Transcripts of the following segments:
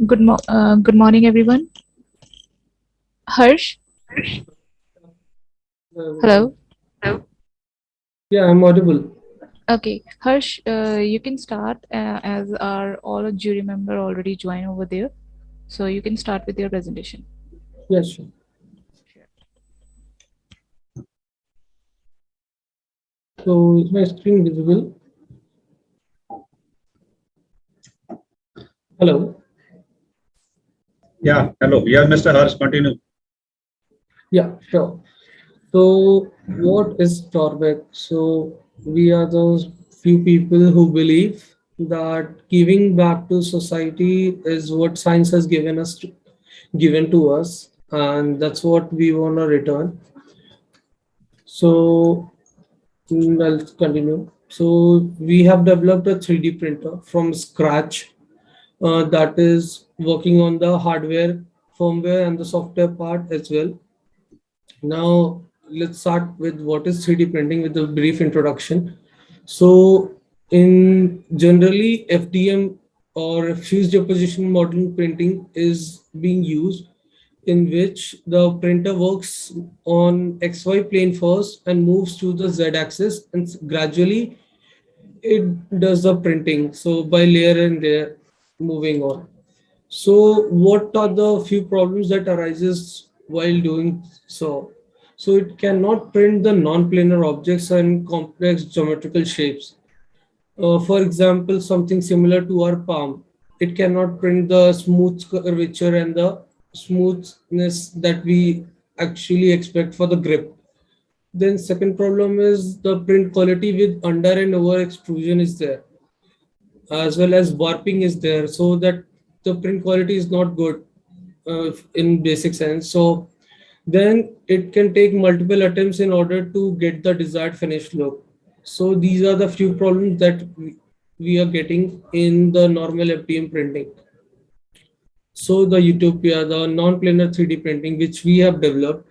Good morning, everyone. Harsh, Um, hello. yeah, I'm audible. Okay, Harsh, you can start as our all jury member already joined over there. So you can start with your presentation. Yes, sure. So is my screen visible? Hello. Yeah, hello. Yeah, Mr. Harsh, continue. Yeah, sure. So what is Torbeck? So we are those few people who believe that giving back to society is what science has given to us, and that's what we want to return. So I'll continue. So we have developed a 3D printer from scratch that is working on the hardware, firmware, and the software part as well. Now, let's start with what is 3D printing with a brief introduction. So, in generally, FDM or fused deposition modeling printing is being used, in which the printer works on XY plane first and moves to the Z axis, and gradually it does the printing. So, by layer and layer, moving on. So, what are the few problems that arises while doing so? So, it cannot print the non-planar objects and complex geometrical shapes. For example, something similar to our palm. It cannot print the smooth curvature and the smoothness that we actually expect for the grip. Then second problem is the print quality with under and over extrusion is there, as well as warping is there, so that the print quality is not good in basic sense. So then it can take multiple attempts in order to get the desired finished look. So these are the few problems that we are getting in the normal FDM printing. So the Utopia, the non-planar 3D printing, which we have developed,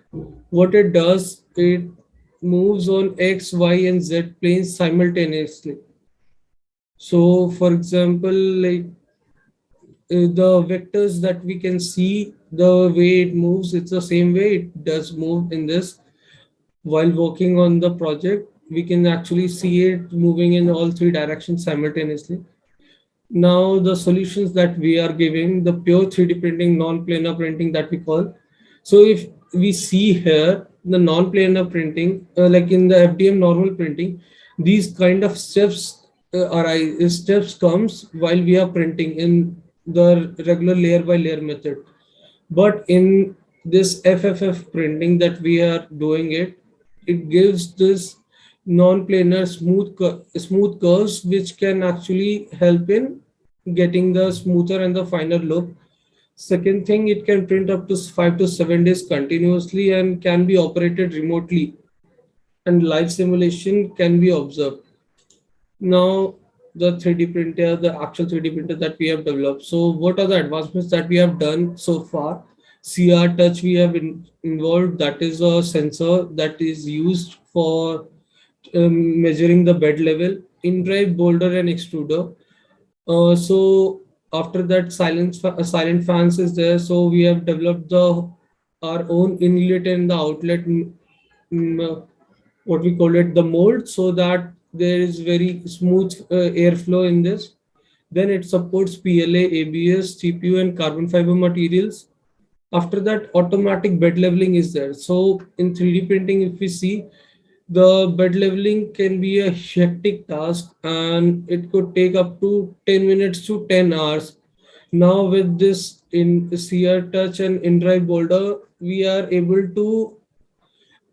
what it does, it moves on X, Y, and Z planes simultaneously. So, for example, like the vectors that we can see, the way it moves, it's the same way it does move in this. While working on the project, we can actually see it moving in all three directions simultaneously. Now, the solutions that we are giving, the pure 3D printing, non-planar printing that we call. So, if we see here the non-planar printing, like in the FDM normal printing, these kind of steps steps comes while we are printing in the regular layer by layer method. But in this FFF printing that we are doing it, it gives this non-planar smooth curves which can actually help in getting the smoother and the finer look. Second thing, it can print up to 5 to 7 days continuously and can be operated remotely, and live simulation can be observed. Now, the 3D printer, the actual 3D printer that we have developed. So, what are the advancements that we have done so far? CR touch we have involved. That is a sensor that is used for measuring the bed level. In drive boulder and extruder. So after that, silent fans is there. So we have developed the our own inlet and the outlet, what we call it, the mold, so that there is very smooth airflow in this. Then it supports PLA, ABS, CPU, and carbon fiber materials. After that, automatic bed leveling is there. So in 3D printing, if we see, the bed leveling can be a hectic task and it could take up to 10 minutes to 10 hours. Now with this in CR touch and in drive boulder, we are able to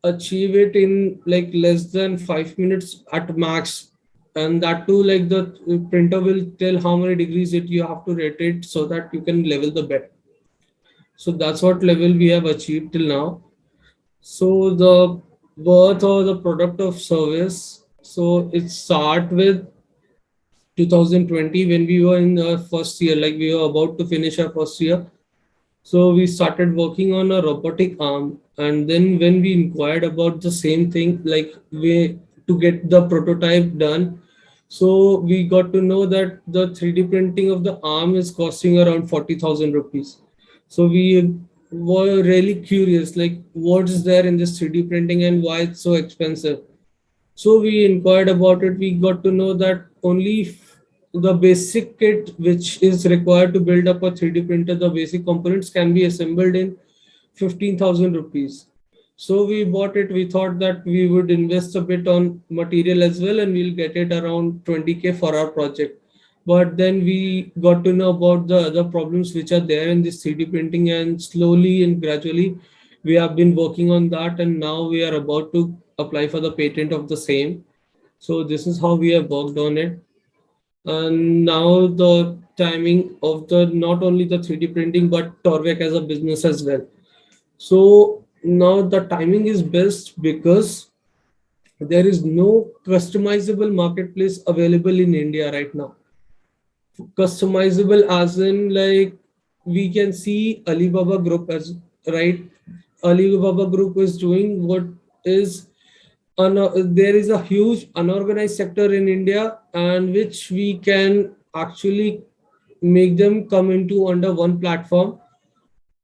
achieve it in like less than 5 minutes at max. And that too, like the printer will tell how many degrees it you have to rotate so that you can level the bed. So that's what level we have achieved till now. So the birth or the product of service. So it start with 2020 when we were in our first year, like we were about to finish our first year. So we started working on a robotic arm, and then when we inquired about the same thing, like we to get the prototype done, So we got to know that the 3D printing of the arm is costing around 40,000 rupees. So we were really curious, like what is there in this 3D printing and why it's so expensive. So we inquired about it. We got to know that only the basic kit which is required to build up a 3D printer, the basic components can be assembled in 15,000 rupees. So we bought it. We thought that we would invest a bit on material as well and we'll get it around 20K for our project. But then we got to know about the other problems which are there in this 3D printing, and slowly and gradually we have been working on that, and now we are about to apply for the patent of the same. So this is how we have worked on it. And now the timing of the not only the 3D printing but Torvec as a business as well. So now the timing is best because there is no customizable marketplace available in India right now. Customizable as in, like, we can see Alibaba Group as, right. Alibaba Group is doing what is there is a huge unorganized sector in India, and which we can actually make them come into under one platform,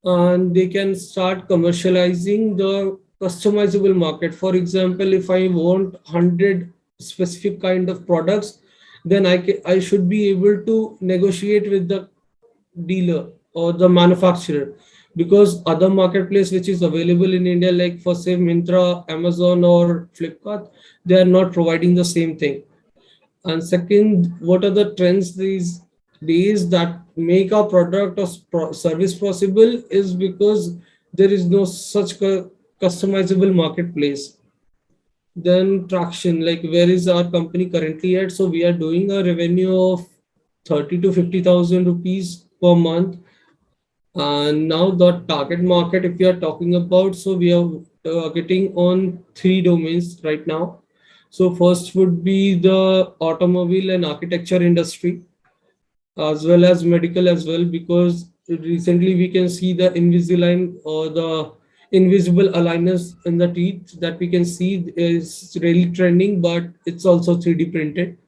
and they can start commercializing the customizable market. For example, if I want 100 specific kind of products, then I should be able to negotiate with the dealer or the manufacturer, because other marketplace which is available in India, like for say Myntra, Amazon or Flipkart, they are not providing the same thing. And second, what are the trends these days that make our product or service possible is because there is no such customizable marketplace. Then traction, like where is our company currently at? So we are doing a revenue of 30 to 50,000 rupees per month. And now the target market, if you are talking about, so we are targeting on three domains right now. So first would be the automobile and architecture industry, as well as medical as well, because recently we can see the Invisalign or the invisible aligners in the teeth that we can see is really trending, but it's also 3D printed.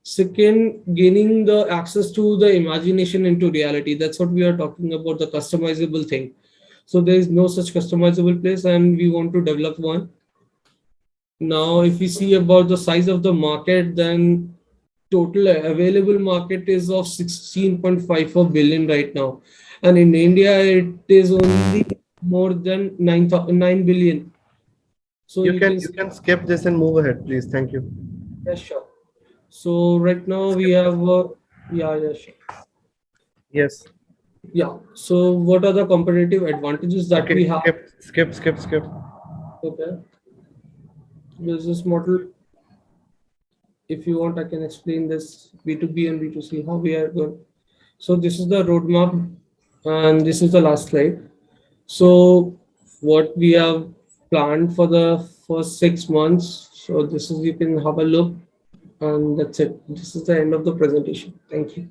Second, gaining the access to the imagination into reality. That's what we are talking about, the customizable thing. So there is no such customizable place, and we want to develop one. Now, if we see about the size of the market, then total available market is of 16.54 billion right now. And in India, it is only more than 9 billion. So You you can can you see, can skip this and move ahead, please. Thank you. yeah, sure. So right now we Skip this. have, yeah, yeah, sure. Yes. Yeah. So what are the competitive advantages that Okay. we have? Skip. Okay. Business model. If you want, I can explain this B2B and B2C, how we are going. So this is the roadmap, and this is the last slide. So what we have planned for the first 6 months. So this is, you can have a look, and that's it. This is the end of the presentation. Thank you.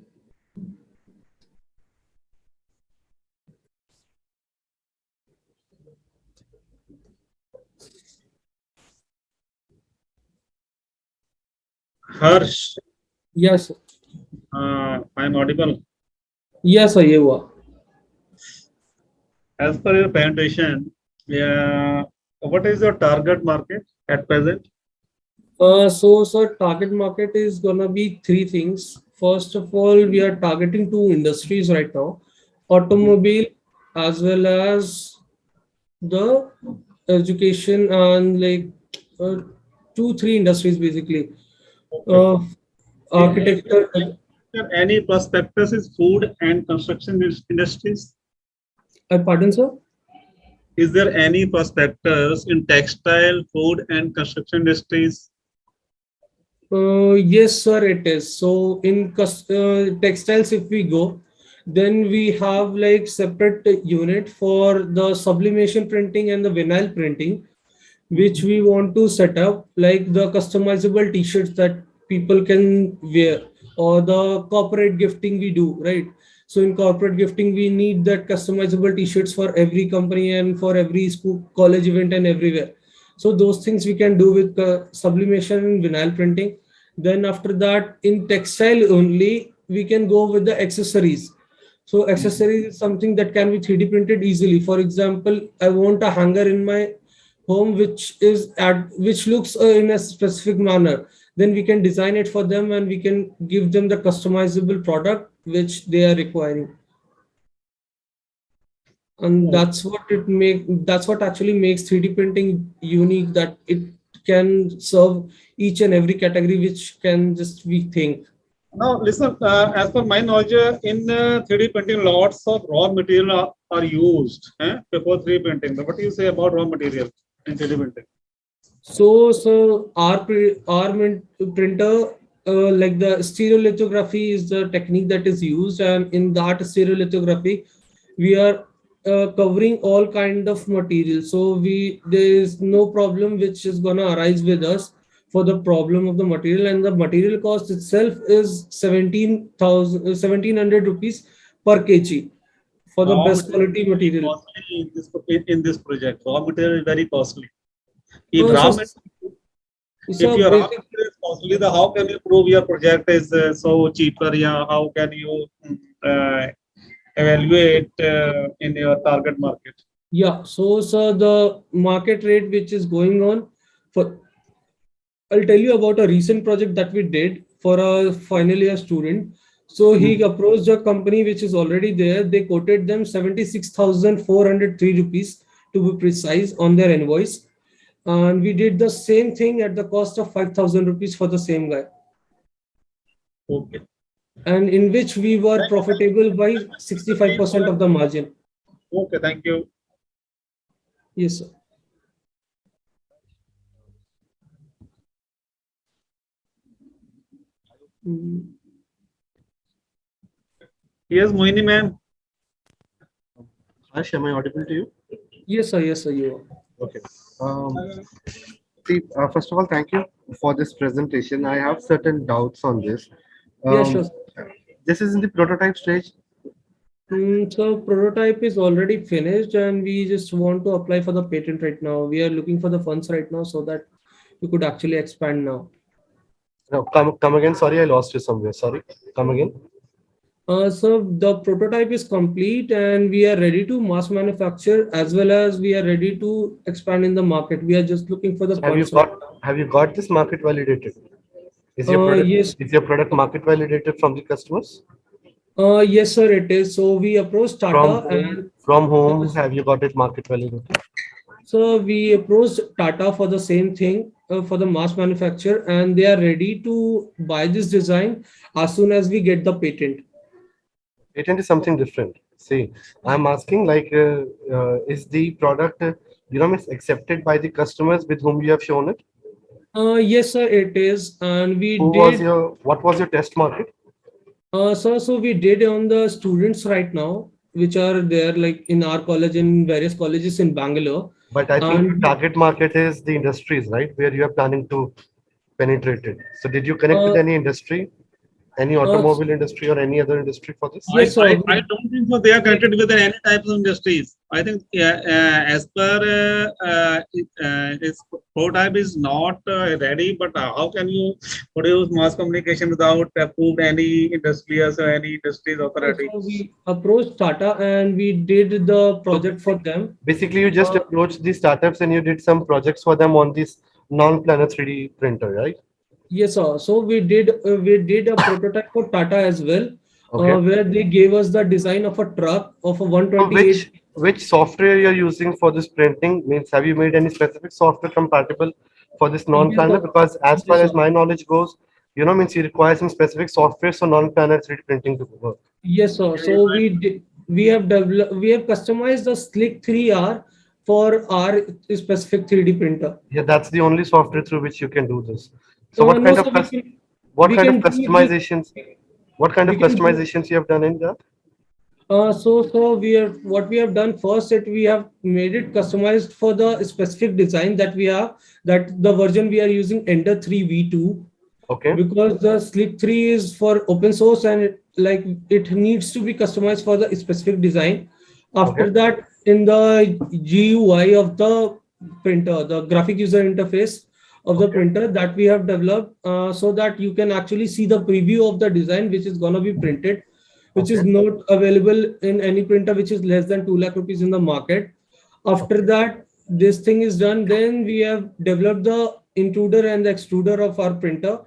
Harsh, Yes. I'm audible. Yes, sir, you are. As per your presentation, yeah, what is your target market at present? So, sir, target market is gonna be three things. First of all, we are targeting two industries right now: Mhm. automobile, as well as the education, and like uh, two, three industries basically. Okay. Uh, Architecture. Is there any prospectus is food and construction industries? Pardon, sir. Is there any prospectus in textile, food, and construction industries? Yes, sir, it is. So in textiles, if we go, then we have like separate unit for the sublimation printing and the vinyl printing, which we want to set up, like the customizable t-shirts that people can wear, or the corporate gifting we do, right? So in corporate gifting, we need that customizable t-shirts for every company and for every school, college event and everywhere. So those things we can do with sublimation and vinyl printing. Then after that, in textile only, we can go with the accessories. So accessories is something that can be 3D printed easily. For example, I want a hanger in my home which looks in a specific manner. Then we can design it for them and we can give them the customizable product which they are requiring. And that's what actually makes 3D printing unique, that it can serve each and every category which can just we think. Now, listen, as per my knowledge, in 3D printing, lots of raw material are used before 3D printing. What do you say about raw material in 3D printing? So printer, like the stereolithography is the technique that is used, and in that stereolithography, we are covering all kind of material. So there is no problem which is gonna arise with us for the problem of the material, and the material cost itself is 1700 rupees per kg for the Raw best material quality is very material. costly in this project. Raw material is very costly. If Uh, raw so material, if so your raw basic material is costly, then how can you prove your project is so cheaper? Yeah, how can you uh, evaluate in your target market? Yeah, so the market rate which is going on for, I'll tell you about a recent project that we did for a final year student. So he Hmm. approached a company which is already there. They quoted them 76,403 rupees to be precise on their invoice. And we did the same thing at the cost of 5,000 rupees for the same guy. Okay. And in which we were Thank you. profitable by Please go 65% ahead. of the margin. Okay, thank you. Yes, sir. Mm, Yes, Mohini ma'am. Harsh, am I audible to you? yes, sir, you are. Okay. See, first of all, thank you for this presentation. I have certain doubts on this. Yeah, Um, sure. this is in the prototype stage. So prototype is already finished and we just want to apply for the patent right now. We are looking for the funds right now so that we could actually expand now. No, come again. Sorry, I lost you somewhere. Sorry, come again. So the prototype is complete and we are ready to mass manufacture as well as we are ready to expand in the market. We are just looking for the So funds right have you got this market validated? now. Yes, Is your product market validated from the customers? yes, sir, it is. So we approached From Tata whom? and From whom have you got it market validated? so we approached Tata for the same thing for the mass manufacture, and they are ready to buy this design as soon as we get the patent. Patent is something different. See, I'm asking like, is the product, is accepted by the customers with whom you have shown it? Yes, sir, it is, and we What was your test market? so we did on the students right now, which are there like in our college in various colleges in Bangalore, But I think your and target market is the industries, right? Where you are planning to penetrate it. So did you connect with uh, any industry, any uh, automobile industry or any other industry for this? yes, sir. I don't think so. They are We, connected with any types of industries. I think as per its prototype is not ready, but how can you produce mass communication without approved any industries or any industries authority? so we approached Tata and we did the So project for them. basically, you just Uh, approached the startups and you did some projects for them on this non-planar 3D printer, right? Yes, sir. So we did a prototype for Tata as well, Okay. where they gave us the design of a truck of a So 128. which software you're using for this printing? Means have you made any specific software compatible for this Yes, non-planar? sir. Because as far Yes, as sir. my knowledge goes, means you require some specific software for non-planar 3D printing to work. Yes, sir. Can you So try? we have customized the Slick 3R for our specific 3D printer. Yeah, that's the only software through which you can do this. So No, sir. what We kind of can do it with customizations what kind of we can do customizations you have done in that? so we are what we have done first that we have made it customized for the specific design that we have, that the version we are using Ender 3 V2, Okay, because the Slick 3 is for open source and it needs to be customized for the specific design. okay, After that, in the GUI of the printer, the graphic user interface, of the Okay. printer that we have developed, so that you can actually see the preview of the design which is going to be printed, which Okay. is not available in any printer which is less than 2 lakh rupees in the market. After Okay. that, this thing is done, then we have developed the intruder and the extruder of our printer,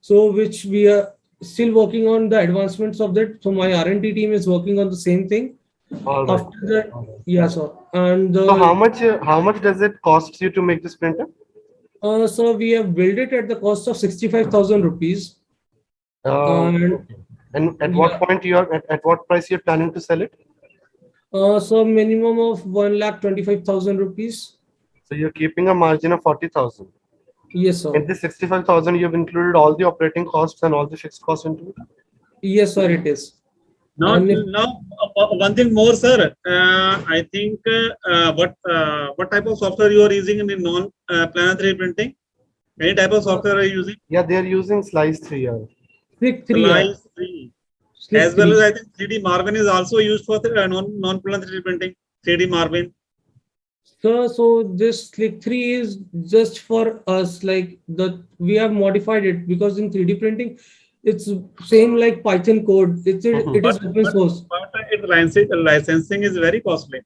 so which we are still working on the advancements of that. So my R&D team is working on the same thing. All right. After that, All right. yeah, sir. And So how much does it cost you to make this printer? so we have built it at the cost of 65,000 rupees. And Okay. And at what yeah, point at what price you're planning to sell it? so minimum of 1,25,000 rupees. So you're keeping a margin of 40,000. Yes, sir. In this 65,000, you've included all the operating costs and all the fixed costs into it? Yes, sir, it is. Now, And if, one thing more, sir. I think what type of software you are using in the non-planetary printing? Any type of uh, software are you using? Yeah, they're using Slice 3. Yeah. Slick 3, Slice 3. Slick As well as 3. I think 3D Marvin is also used for non-planetary printing. 3D Marvin. So this Slick 3 is just for us, like the we have modified it because in 3D printing, it's same like Python code. Mhm. It is But open but source. but licensing is very costly.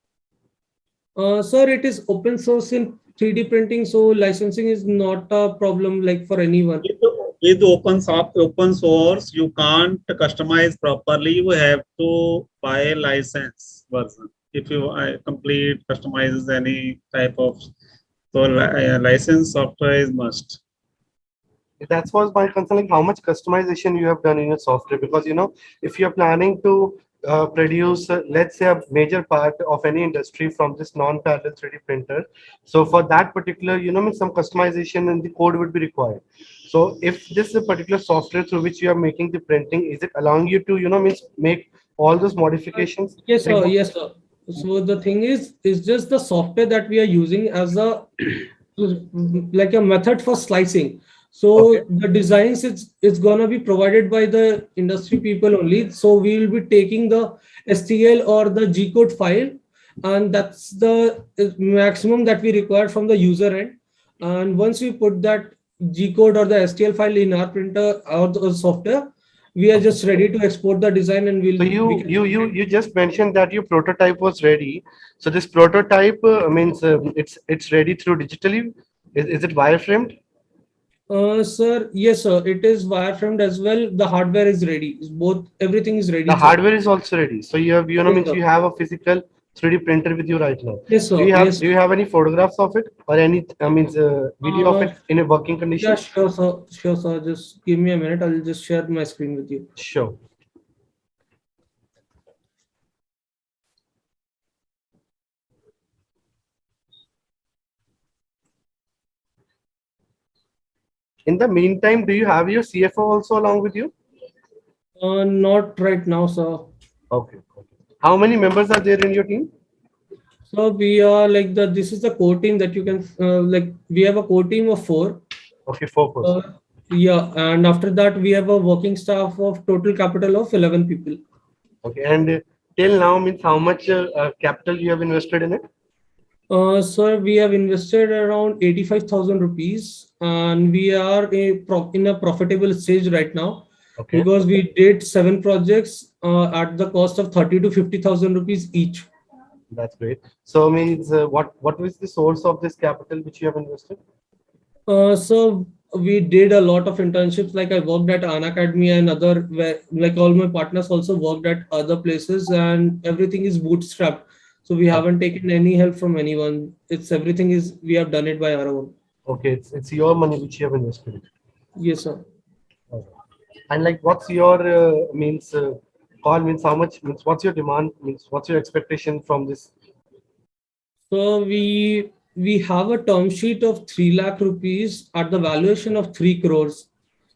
Sir, it is open source in 3D printing, so licensing is not a problem like for anyone. With open source, you can't customize properly. You have to buy a license version. If you complete customizes any type of license software is must. That's was my concern, like how much customization you have done in your software. Because if you're planning to produce, let's say, a major part of any industry from this non-parallel 3D printer, so for that particular, means some customization in the code would be required. So if this is a particular software through which you are making the printing, is it allowing you to, means make all those Uh, modifications? Yes, Like, sir. Yes, sir. So the thing is just the software that we are using as a like a method for slicing. okay, So the designs it's gonna be provided by the industry people only. So we will be taking the STL or the G code file, and that's the maximum that we require from the user end. And once we put that G code or the STL file in our printer or the software, we are okay. just ready to export the design and So we you can. you you you just mentioned that your prototype was ready. So this prototype means it's ready through digitally. Is it wireframed? Sir, yes, sir. It is wireframed as well. The hardware is ready. Both everything is The ready, sir. hardware is also ready. So you have Yes, means sir. you have a physical 3D printer with you right now. Yes, Do sir. you have Yes. do you have any photographs of it or any means video of Uh, it in a working yeah, condition? sure, sir. Sure, sir. Just give me a minute. I'll just share my screen with you. Sure. In the meantime, do you have your CFO also along with you? Not right now, sir. Okay. Okay. How many members are there in your team? So we are like this is the core team that you can like we have a core team of four. Okay, 4 person. Uh, yeah, and after that we have a working staff of total capital of 11 people. Okay, and till now means how much capital you have invested in it? Sir, we have invested around 85,000 rupees and we are in a profitable stage right now Okay, because we did 7 projects at the cost of 30 to 50,000 rupees each. that's great. So means what was the source of this capital which you have invested? So we did a lot of internships. Like I worked at An Academy and other where like all my partners also worked at other places and everything is bootstrapped. So we Okay, haven't taken any help from anyone. It's everything is we have done it by our own. okay, it's your money which you have invested. Yes, sir. Okay. And like, what's your means call means how much means what's your demand means what's your expectation from this? So we have a term sheet of 3 lakh rupees at the valuation of 3 crores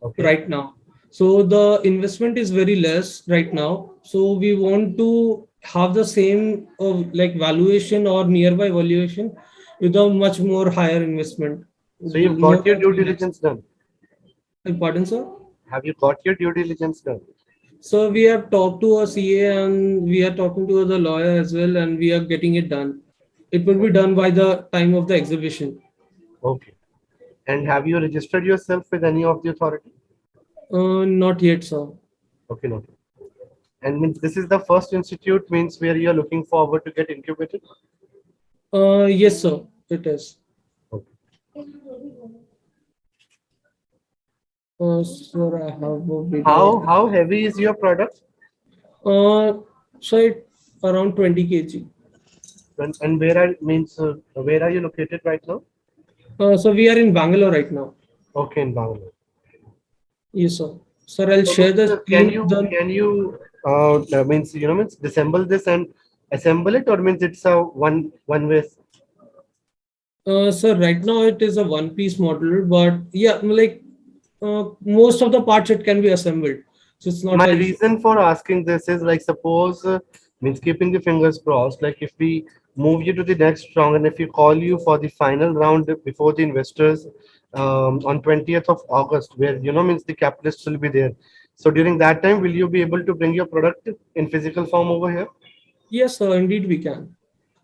Okay, right now. So the investment is very less right now. So we want to have the same like valuation or nearby valuation with a much more higher investment, so you've more got your than due 3 lakhs. diligence done. Pardon, sir? Have you got your due diligence done? So we have talked to a CA and we are talking to the lawyer as well, and we are getting it done. It will be done by the time of the exhibition. Okay. And have you registered yourself with any of the authority? Not yet, sir. Okay, no. And means this is the first institute means where you are looking forward to get incubated. Yes, sir. It is. Okay. Sir, I have a video. How heavy is your product? So it around 20 kg. And where are means where are you located right now? So we are in Bangalore right now. Okay, in Bangalore. Yes, sir. Sir, I'll So share means, the screen. The means means disassemble this and assemble it, or means it's a one way? sir, right now it is a one-piece model, but yeah, like most of the parts it can be assembled, so it's not My an issue. reason for asking this is like suppose means keeping the fingers crossed, like if we move you to the next round and if you call you for the final round before the investors on 20th of August, where means the capitalists will be there. So during that time, will you be able to bring your product in physical form over here? Yes, sir. Indeed, we can.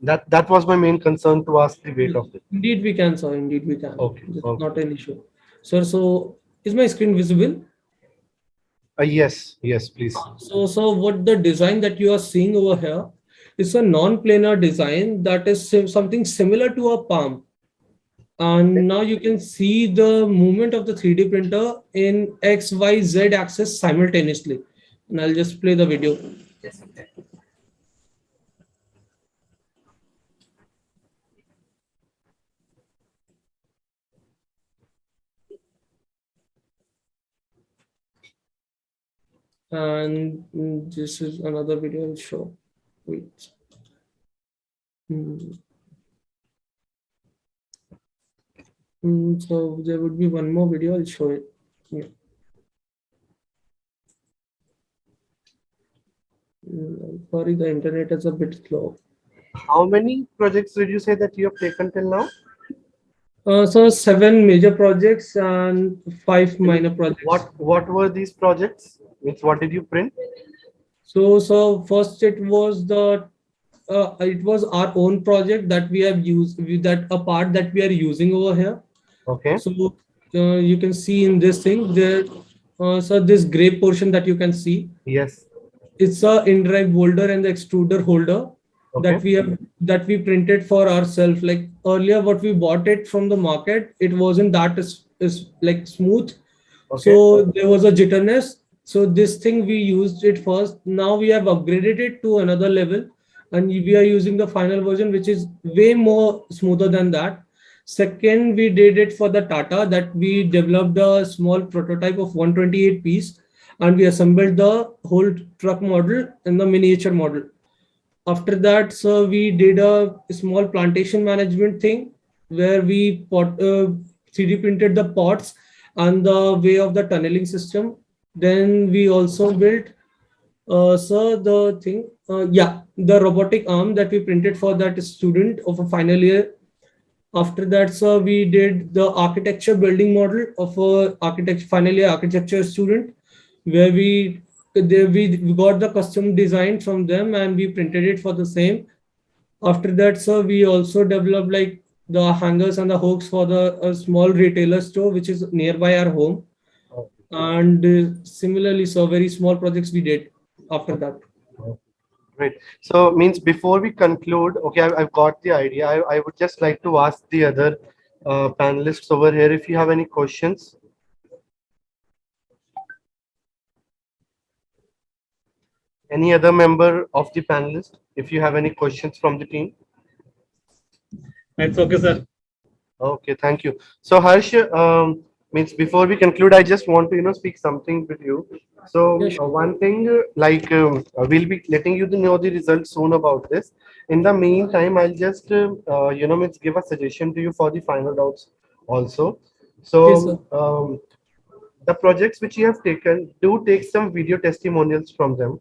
That was my main concern to ask the weight Yeah, of it. indeed, we can, sir. Indeed, we can. Okay, That's okay. not an issue, sir. So, is my screen visible? Yes, yes, please. So what the design that you are seeing over here is a non-planar design that is something similar to a palm. And now you can see the movement of the 3D printer in X, Y, Z axis simultaneously. And I'll just play the video. And this is another video I'll show. Wait. Mm, so there would be one more video, I'll show it. Yeah. Sorry, the internet is a bit slow. How many projects did you say that you have taken till now? So 7 major projects and 5 minor And projects. what were these projects? Means what did you print? So first it was our own project that we have used that a part that we are using over here. Okay. So you can see in this thing there. So this gray portion that you can see, Yes. it's a in-drive holder and the extruder holder Okay. that we printed for ourselves. Like earlier, what we bought it from the market, it wasn't that is like smooth. Okay. So there was a jitterness. So this thing we used it first. Now we have upgraded it to another level, and we are using the final version, which is way more smoother than that. Second, we did it for the Tata that we developed a small prototype of 128 piece, and we assembled the whole truck model and the miniature model. After that, so we did a small plantation management thing where we 3D printed the pots and the way of the tunneling system. Then we also built so the thing the robotic arm that we printed for that student of a final year. After that, sir, we did the architecture building model of a architecture final year architecture student, where we got the custom design from them and we printed it for the same. After that, sir, we also developed like the hangers and the hooks for the small retailer store which is nearby our home. And similarly, so very small projects we did after that. Great. So means before we conclude, okay, I've got the idea. I would just like to ask the other panelists over here if you have any questions. Any other member of the panelist, if you have any questions from the team. It's okay, sir. Okay, thank you. So Harsh, means before we conclude, I just want to speak something with you. So Yeah, sure. one thing, like we'll be letting you to know the results soon about this. In the meantime, I'll just means give a suggestion to you for the final doubts also. Yes, sir. So the projects which you have taken, do take some video testimonials from them.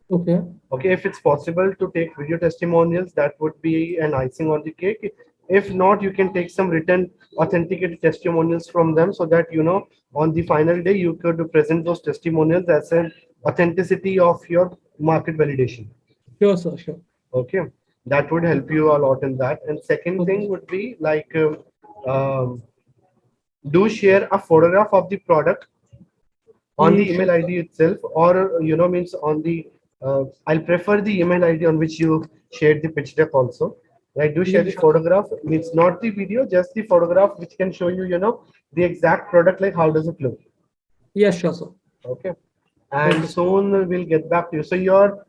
Okay. Okay, if it's possible to take video testimonials, that would be an icing on the cake. If not, you can take some written authenticated testimonials from them so that on the final day you could present those testimonials as an authenticity of your market validation. Sure, sir. Sure. Okay, that would help you a lot in that. And second Okay. thing would be like do share a photograph of the product on the email Sure. ID itself, or means on the I'll prefer the email ID on which you shared the pitch deck also. Right? Do share Yeah, the sure. photograph, means not the video, just the photograph which can show you, the exact product, like how does it look. Yeah, sure, sir. Okay. And Okay, sir. soon we'll get back to you. So your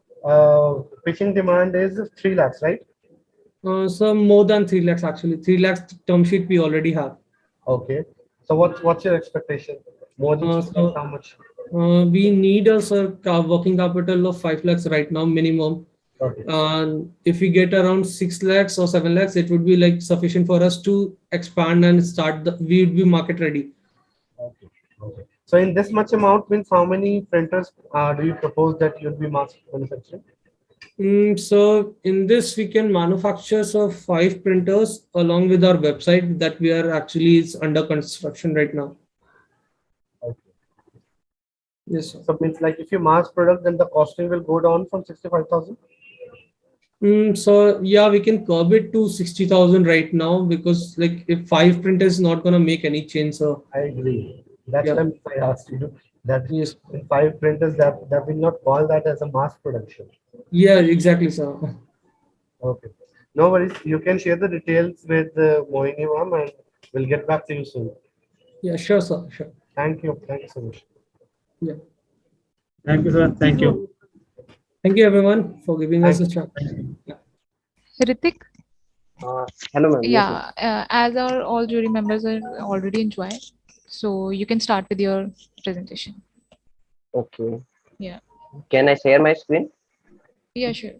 pitching demand is 3 lakhs, right? So more than 3 lakhs actually. 3 lakhs term sheet we already have. Okay. So what's your expectation? More than 3 lakhs, So how much? we need a working capital of 5 lakhs right now minimum. Okay. And if we get around 6 lakhs or 7 lakhs, it would be like sufficient for us to expand and start we would be market ready. Okay. Okay. So in this much amount means how many printers do you propose that you'll be mass manufacturing? So in this we can manufacture 5 printers along with our website that we are actually is under construction right now. Okay. Yes, sir. So means like if you mass product, then the costing will go down from 65,000. So yeah, we can curb it to 60,000 right now because like if 5 printers is not gonna make any change. So I agree. That's yeah, why I asked you that yes, in 5 printers that will not call that as a mass production. yeah, exactly, sir. Okay. No worries. You can share the details with Mohini ma'am, and we'll get back to you soon. Yeah, sure, sir, sure. Thank you. Thank you so much. Yeah, Thank you, sir. Thank you. thank you everyone for giving us Thank a you. chance. Thank you. Yeah. Ritik, Hello, ma'am. Yes, ma'am. yeah, as our all jury members are already enjoying, so you can start with your presentation. Okay. Yeah, Can I share my screen? yeah, sure.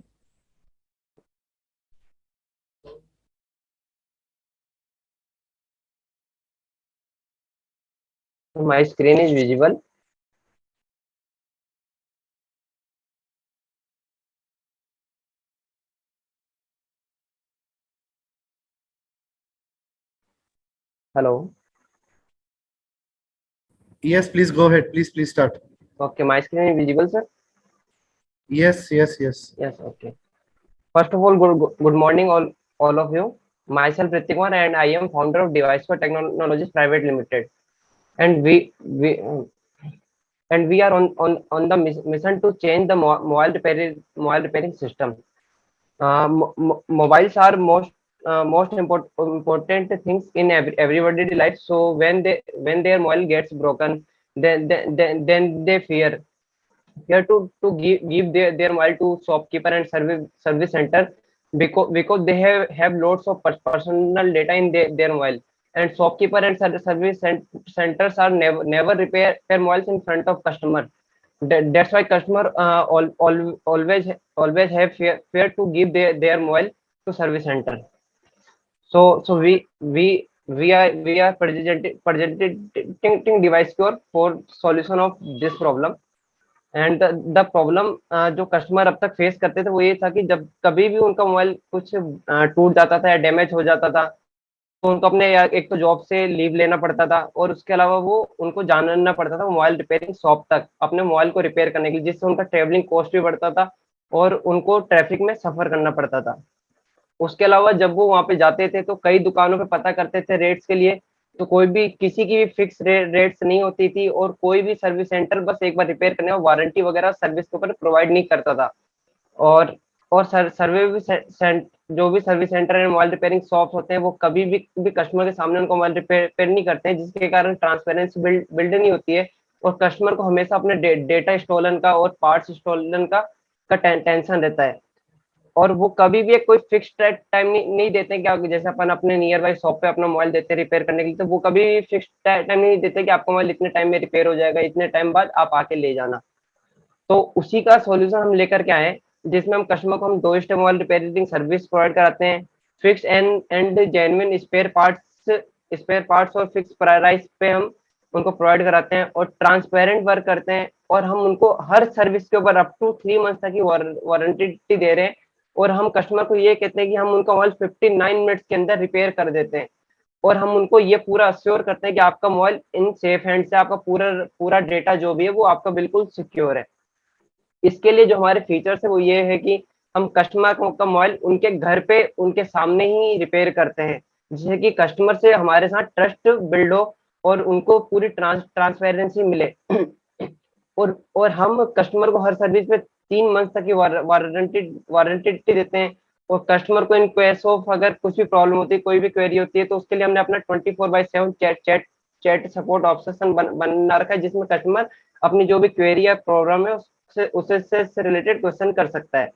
My screen is visible. Hello. Yes, please go ahead. Please start. Okay, my screen is visible, sir. Yes, yes, yes. Yes. Okay. First of all, good morning, all of you. Myself, Ritikmar, and I am founder of Device for Technologies Private Limited, and we are on the mission to change the mobile repairing system. Mobiles are most important things in everybody's life. So when their mobile gets broken, then they fear to give their mobile to shopkeeper and service center, because they have loads of personal data in their mobile, and shopkeeper and centers are never repair mobiles in front of customer. That's why customer always have fear to give their mobile to service center. So we are presenting device cure for solution of this problem. And the problem जो customer अब तक face करते थे वो ये था कि जब कभी भी उनका मोबाइल कुछ टूट जाता था या डैमेज हो जाता था, तो उनको अपने या एक तो जॉब से लीव लेना पड़ता था, और उसके अलावा वो उनको जानना पड़ता था मोबाइल रिपेयरिंग शॉप तक अपने मोबाइल को रिपेयर करने के लिए, जिससे उनका ट्रेवलिंग कॉस्ट भी बढ़ता था और उनको ट्रैफिक में सफर करना पड़ता था। उसके अलावा जब वो वहां पे जाते थे तो कई दुकानों पे पता करते थे रेट्स के लिए, तो कोई भी किसी की भी फिक्स रेट्स नहीं होती थी, और कोई भी सर्विस सेंटर बस एक बार रिपेयर करने और वारंटी वगैरह सर्विस के ऊपर प्रोवाइड नहीं करता था। और जो भी service centre and mobile repairing shops होते हैं वो कभी भी कस्टमर के सामने उनको मोबाइल रिपेयर नहीं करते हैं, जिसके कारण ट्रांसपेरेंसी बिल्ड नहीं होती है, और कस्टमर को हमेशा अपने डेटा स्टोलन का और पार्ट्स स्टोलन का टेंशन रहता है। और वो कभी भी एक कोई फिक्स टाइम नहीं देते हैं कि जैसे अपन अपने नियर बाई शॉप पे अपना मोबाइल देते हैं रिपेयर करने के लिए, तो वो कभी भी फिक्स टाइम नहीं देते कि आपका मोबाइल इतने टाइम में रिपेयर हो जाएगा, इतने टाइम बाद आप आके ले जाना। तो उसी का सॉल्यूशन हम लेकर के आए, जिसमें हम कस्टमर को हम 2 step mobile repairing service provide कराते हैं। Fix and genuine spare parts और फिक्स प्राइस पे हम उनको प्रोवाइड कराते हैं, और ट्रांसपेरेंट वर्क करते हैं, और हम उनको हर सर्विस के ऊपर अप टू 3 मंथ तक की वारंटी दे रहे हैं। और हम कस्टमर को ये कहते हैं कि हम उनका मोबाइल 59 मिनट्स के अंदर रिपेयर कर देते हैं, और हम उनको ये पूरा अश्योर करते हैं कि आपका मोबाइल इन सेफ हैंड से, आपका पूरा डेटा जो भी है वो आपका बिल्कुल सिक्योर है। इसके लिए जो हमारे फीचर्स है वो ये है कि हम कस्टमर का मोबाइल उनके घर पे उनके सामने ही रिपेयर करते हैं, जिससे कि कस्टमर से हमारे साथ ट्रस्ट बिल्ड हो, और उनको पूरी ट्रांसपेरेंसी मिले। और हम कस्टमर को हर सर्विस में 3 मंथ तक की वारंटी देते हैं। और कस्टमर को इन केस ऑफ अगर कुछ भी प्रॉब्लम होती है, कोई भी क्वेरी होती है, तो उसके लिए हमने अपना 24/7 चैट सपोर्ट ऑप्शन बना रखा है, जिसमें कस्टमर अपनी जो भी क्वेरी या प्रॉब्लम है उससे से रिलेटेड क्वेश्चन कर सकता है।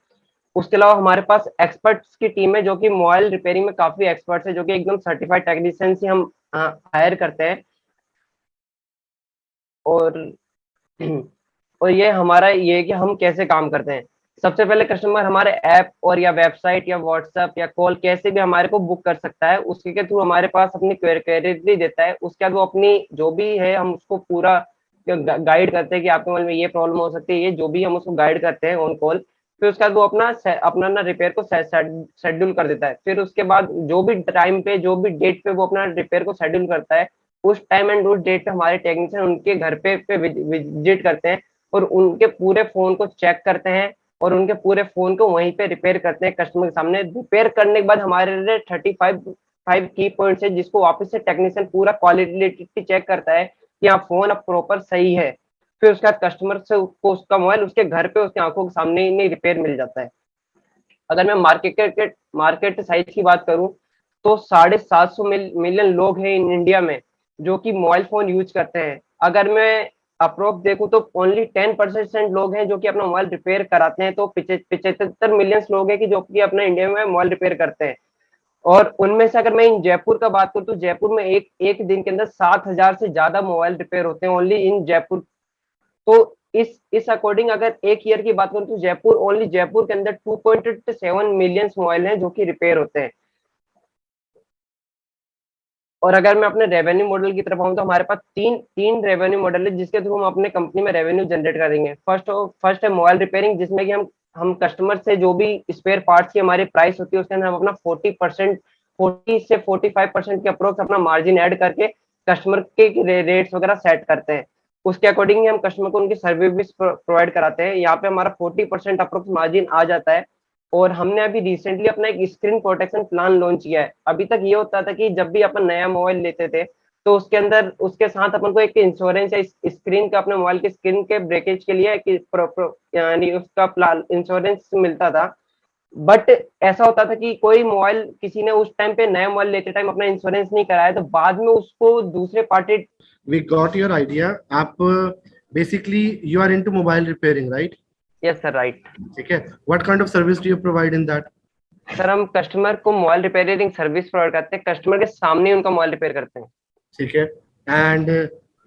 उसके अलावा हमारे पास एक्सपर्ट्स की टीम है जो कि मोबाइल रिपेयरिंग में काफी एक्सपर्ट्स है, जो कि एकदम सर्टिफाइड टेक्नीशियन ही हम हायर करते हैं। और और ये हमारा ये है कि हम कैसे काम करते हैं। सबसे पहले कस्टमर हमारे ऐप और या वेबसाइट या व्हाट्सएप या कॉल कैसे भी हमारे को बुक कर सकता है, उसके के थ्रू हमारे पास अपनी क्वेरी देता है। उसके बाद वो अपनी जो भी है हम उसको पूरा गाइड करते हैं कि आपके मोबाइल में ये प्रॉब्लम हो सकती है, ये जो भी हम उसको गाइड करते हैं ऑन कॉल। फिर उसके बाद वो अपना ना रिपेयर को शेड्यूल कर देता है। फिर उसके बाद जो भी टाइम पे जो भी डेट पे वो अपना रिपेयर को शेड्यूल करता है, उस टाइम एंड उस डेट पे हमारे टेक्नीशियन उनके घर पे विजिट करते हैं और उनके पूरे फोन को चेक करते हैं और उनके पूरे फोन को वहीं पे रिपेयर करते हैं कस्टमर के सामने। रिपेयर करने के बाद हमारे लिए 35 की पॉइंट्स है, जिसको वापस से टेक्नीशियन पूरा क्वालिटी चेक करता है कि हाँ फोन अब प्रॉपर सही है। फिर उसके बाद कस्टमर से उसका मोबाइल उसके घर पे उसकी आंखों के सामने ही रिपेयर मिल जाता है। अगर मैं मार्केट साइज की बात करूं तो 750 मिलियन लोग हैं इन इंडिया में जो कि मोबाइल फोन यूज करते हैं। अगर मैं अप्रोक्स देखूं तो ओनली 10% लोग हैं जो कि अपना मोबाइल रिपेयर कराते हैं। तो 75 मिलियन लोग हैं कि जो कि अपना इंडिया में मोबाइल रिपेयर करते हैं। और उनमें से अगर मैं इन जयपुर का बात करूं तो जयपुर में एक दिन के अंदर 7,000 से ज्यादा मोबाइल रिपेयर होते हैं ओनली इन जयपुर। तो इस अकॉर्डिंग अगर एक ईयर की बात करूं तो जयपुर के अंदर 2.7 मिलियन मोबाइल हैं जो कि रिपेयर होते हैं। और अगर मैं अपने रेवेन्यू मॉडल की तरफ आऊं तो हमारे पास तीन रेवेन्यू मॉडल है जिसके थ्रू हम अपने कंपनी में रेवेन्यू जनरेट करेंगे। फर्स्ट है मोबाइल रिपेयरिंग, जिसमें कि हम कस्टमर से जो भी स्पेयर पार्ट्स की हमारी प्राइस होती है उसके अंदर हम अपना 40 से 45% के अप्रोक्स अपना मार्जिन ऐड करके कस्टमर के रेट्स वगैरह सेट करते हैं। उसके अकॉर्डिंग हम कस्टमर को उनकी सर्विस प्रोवाइड कराते हैं। यहाँ पे हमारा 40% अप्रोक्स मार्जिन आ जाता है। और हमने अभी रिसेंटली अपना एक स्क्रीन प्रोटेक्शन प्लान लॉन्च किया है। अभी तक ये होता था कि जब भी अपन नया मोबाइल लेते थे तो उसके अंदर उसके साथ अपन को एक इंश्योरेंस या स्क्रीन का अपने मोबाइल के स्क्रीन के ब्रेकेज के लिए यानी उसका प्लान इंश्योरेंस मिलता था। बट ऐसा होता था कि कोई मोबाइल किसी ने उस टाइम पे नया मोबाइल लेते टाइम अपना इंश्योरेंस नहीं कराया तो बाद में उसको दूसरे party. We got your idea. आप basically you are into mobile repairing, right? Yes sir, right. ठीक है. What kind of service do you provide in that? Sir हम कस्टमर को मोबाइल रिपेयरिंग सर्विस प्रोवाइड करते हैं, कस्टमर के सामने ही उनका मोबाइल रिपेयर करते हैं। ठीक है. And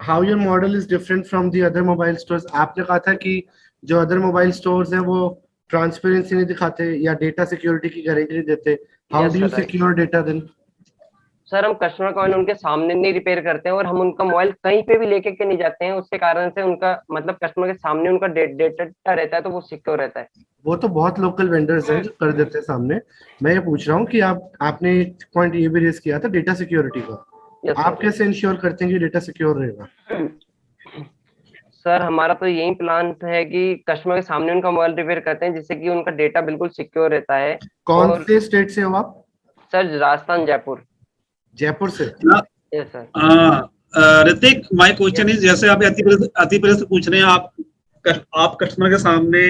how your model is different from the other mobile stores? आपने कहा था कि जो अदर मोबाइल स्टोर्स हैं वो ट्रांसपेरेंसी नहीं दिखाते या डेटा सिक्योरिटी की गारंटी नहीं देते. How Yes, do you sir, right. secure data then? Sir हम कस्टमर का मोबाइल उनके सामने नहीं रिपेयर करते हैं और हम उनका मोबाइल कहीं पे भी लेके के नहीं जाते हैं। उसके कारण से उनका मतलब कस्टमर के सामने उनका डेटा रहता है तो वो सिक्योर रहता है। वो तो बहुत लोकल वेंडर्स हैं जो कर देते हैं सामने. मैं ये पूछ रहा हूँ कि आपने एक पॉइंट ये भी रेज किया था डेटा सिक्योरिटी का. Yes, आप sir. कैसे इंश्योर करते हैं कि डेटा सिक्योर रहेगा? सर हमारा तो यही प्लान है कि कस्टमर के सामने उनका मोबाइल रिपेयर करते हैं जिससे कि उनका डेटा बिल्कुल सिक्योर रहता है। कौन और से स्टेट से हो आप? सर राजस्थान, जयपुर। जयपुर से. Yes sir. Hrithik, my question is, जैसे आप अति प्रिय से पूछ रहे हैं, आप कस्टमर के सामने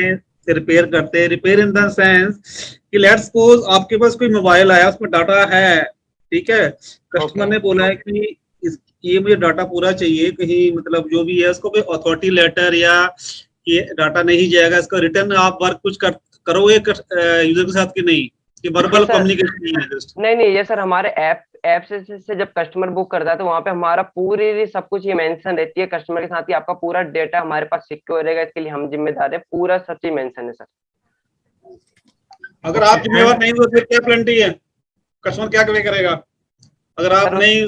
रिपेयर करते हैं। रिपेयर इन द सेंस कि लेट्स सपोज आपके पास कोई मोबाइल आया, उसमें डाटा है, ठीक है, कस्टमर ने बोला है कि ये मुझे डाटा पूरा चाहिए, कहीं मतलब जो भी है उसको कोई अथॉरिटी लेटर या ये डाटा नहीं जाएगा, इसका रिटर्न आप वर्क कुछ करोगे यूजर के साथ कि नहीं, कि वर्बल कम्युनिकेशन नहीं है जस्ट? नहीं, ये सर हमारे ऐप से जब कस्टमर बुक करता है तो वहाँ पे हमारा पूरी सब कुछ ये मेंशन रहती है कस्टमर के साथ ही आपका पूरा डेटा हमारे पास सिक्योर रहेगा, इसके लिए हम जिम्मेदार है। पूरा सब चीज मेंशन है सर। अगर आप जिम्मेवार नहीं हो तो फिर क्या पेनल्टी है, कस्टमर क्या करेगा अगर आप नहीं?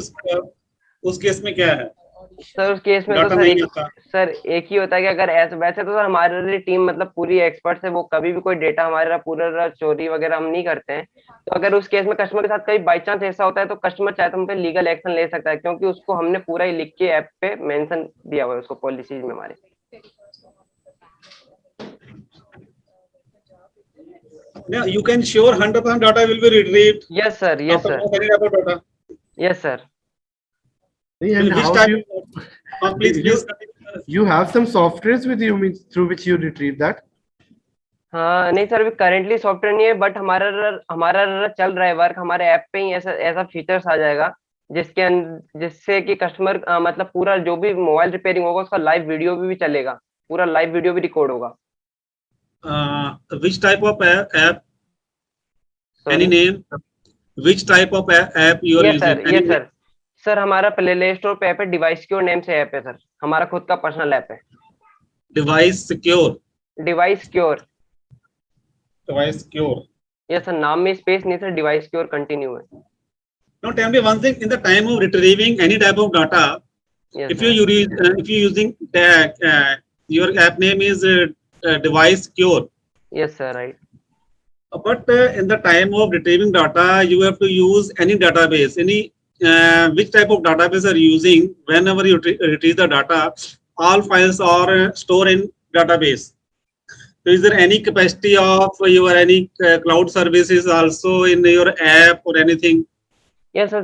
उस केस में क्या है सर? उस केस में तो सर एक ही होता है कि अगर ऐसे वैसे तो सर हमारे लिए टीम मतलब पूरी एक्सपर्ट्स है, वो कभी भी कोई डेटा हमारा पूरा चोरी वगैरह हम नहीं करते हैं। तो अगर उस केस में कस्टमर के साथ कभी बाई चांस ऐसा होता है तो कस्टमर चाहे तो हम पे लीगल एक्शन ले सकता है, क्योंकि उसको हमने पूरा ही लिख के ऐप पे मेंशन दिया हुआ है उसको पॉलिसीज में हमारे। You can sure 100% data will be retrieved. Yes sir, yes sir. Data. Yes sir. And Which how type do of, please you continue. you have some softwares with you, means through which you retrieve that? हाँ नहीं sir, अभी currently software नहीं है, but हमारा चल रहा है work, हमारे ऐप पे ही ऐसा ऐसा फीचर्स आ जाएगा जिससे कि कस्टमर मतलब पूरा जो भी मोबाइल रिपेयरिंग होगा उसका लाइव वीडियो भी चलेगा, पूरा लाइव वीडियो भी रिकॉर्ड होगा। Which type of app? Any sorry. name? Which type of app you are ये using? Sir, Any name? Sir हमारा प्ले स्टोर पे ऐप है, डिवाइस क्योर नेम से ऐप है सर, हमारा खुद का पर्सनल ऐप है। Device secure. Device cure. Device secure. ये सर नाम में स्पेस नहीं सर, डिवाइस क्योर कंटिन्यू है। Now tell me one thing. In the time of retrieving any type of data, yes if you sir. use if you using your app name is device secure. Yes sir, right. But in the time of retrieving data, you have to use any database. Any which type of database are you using? Whenever you retrieve the data, all files are stored in database. So is there any capacity of your any cloud services also in your app or anything? Yes, sir.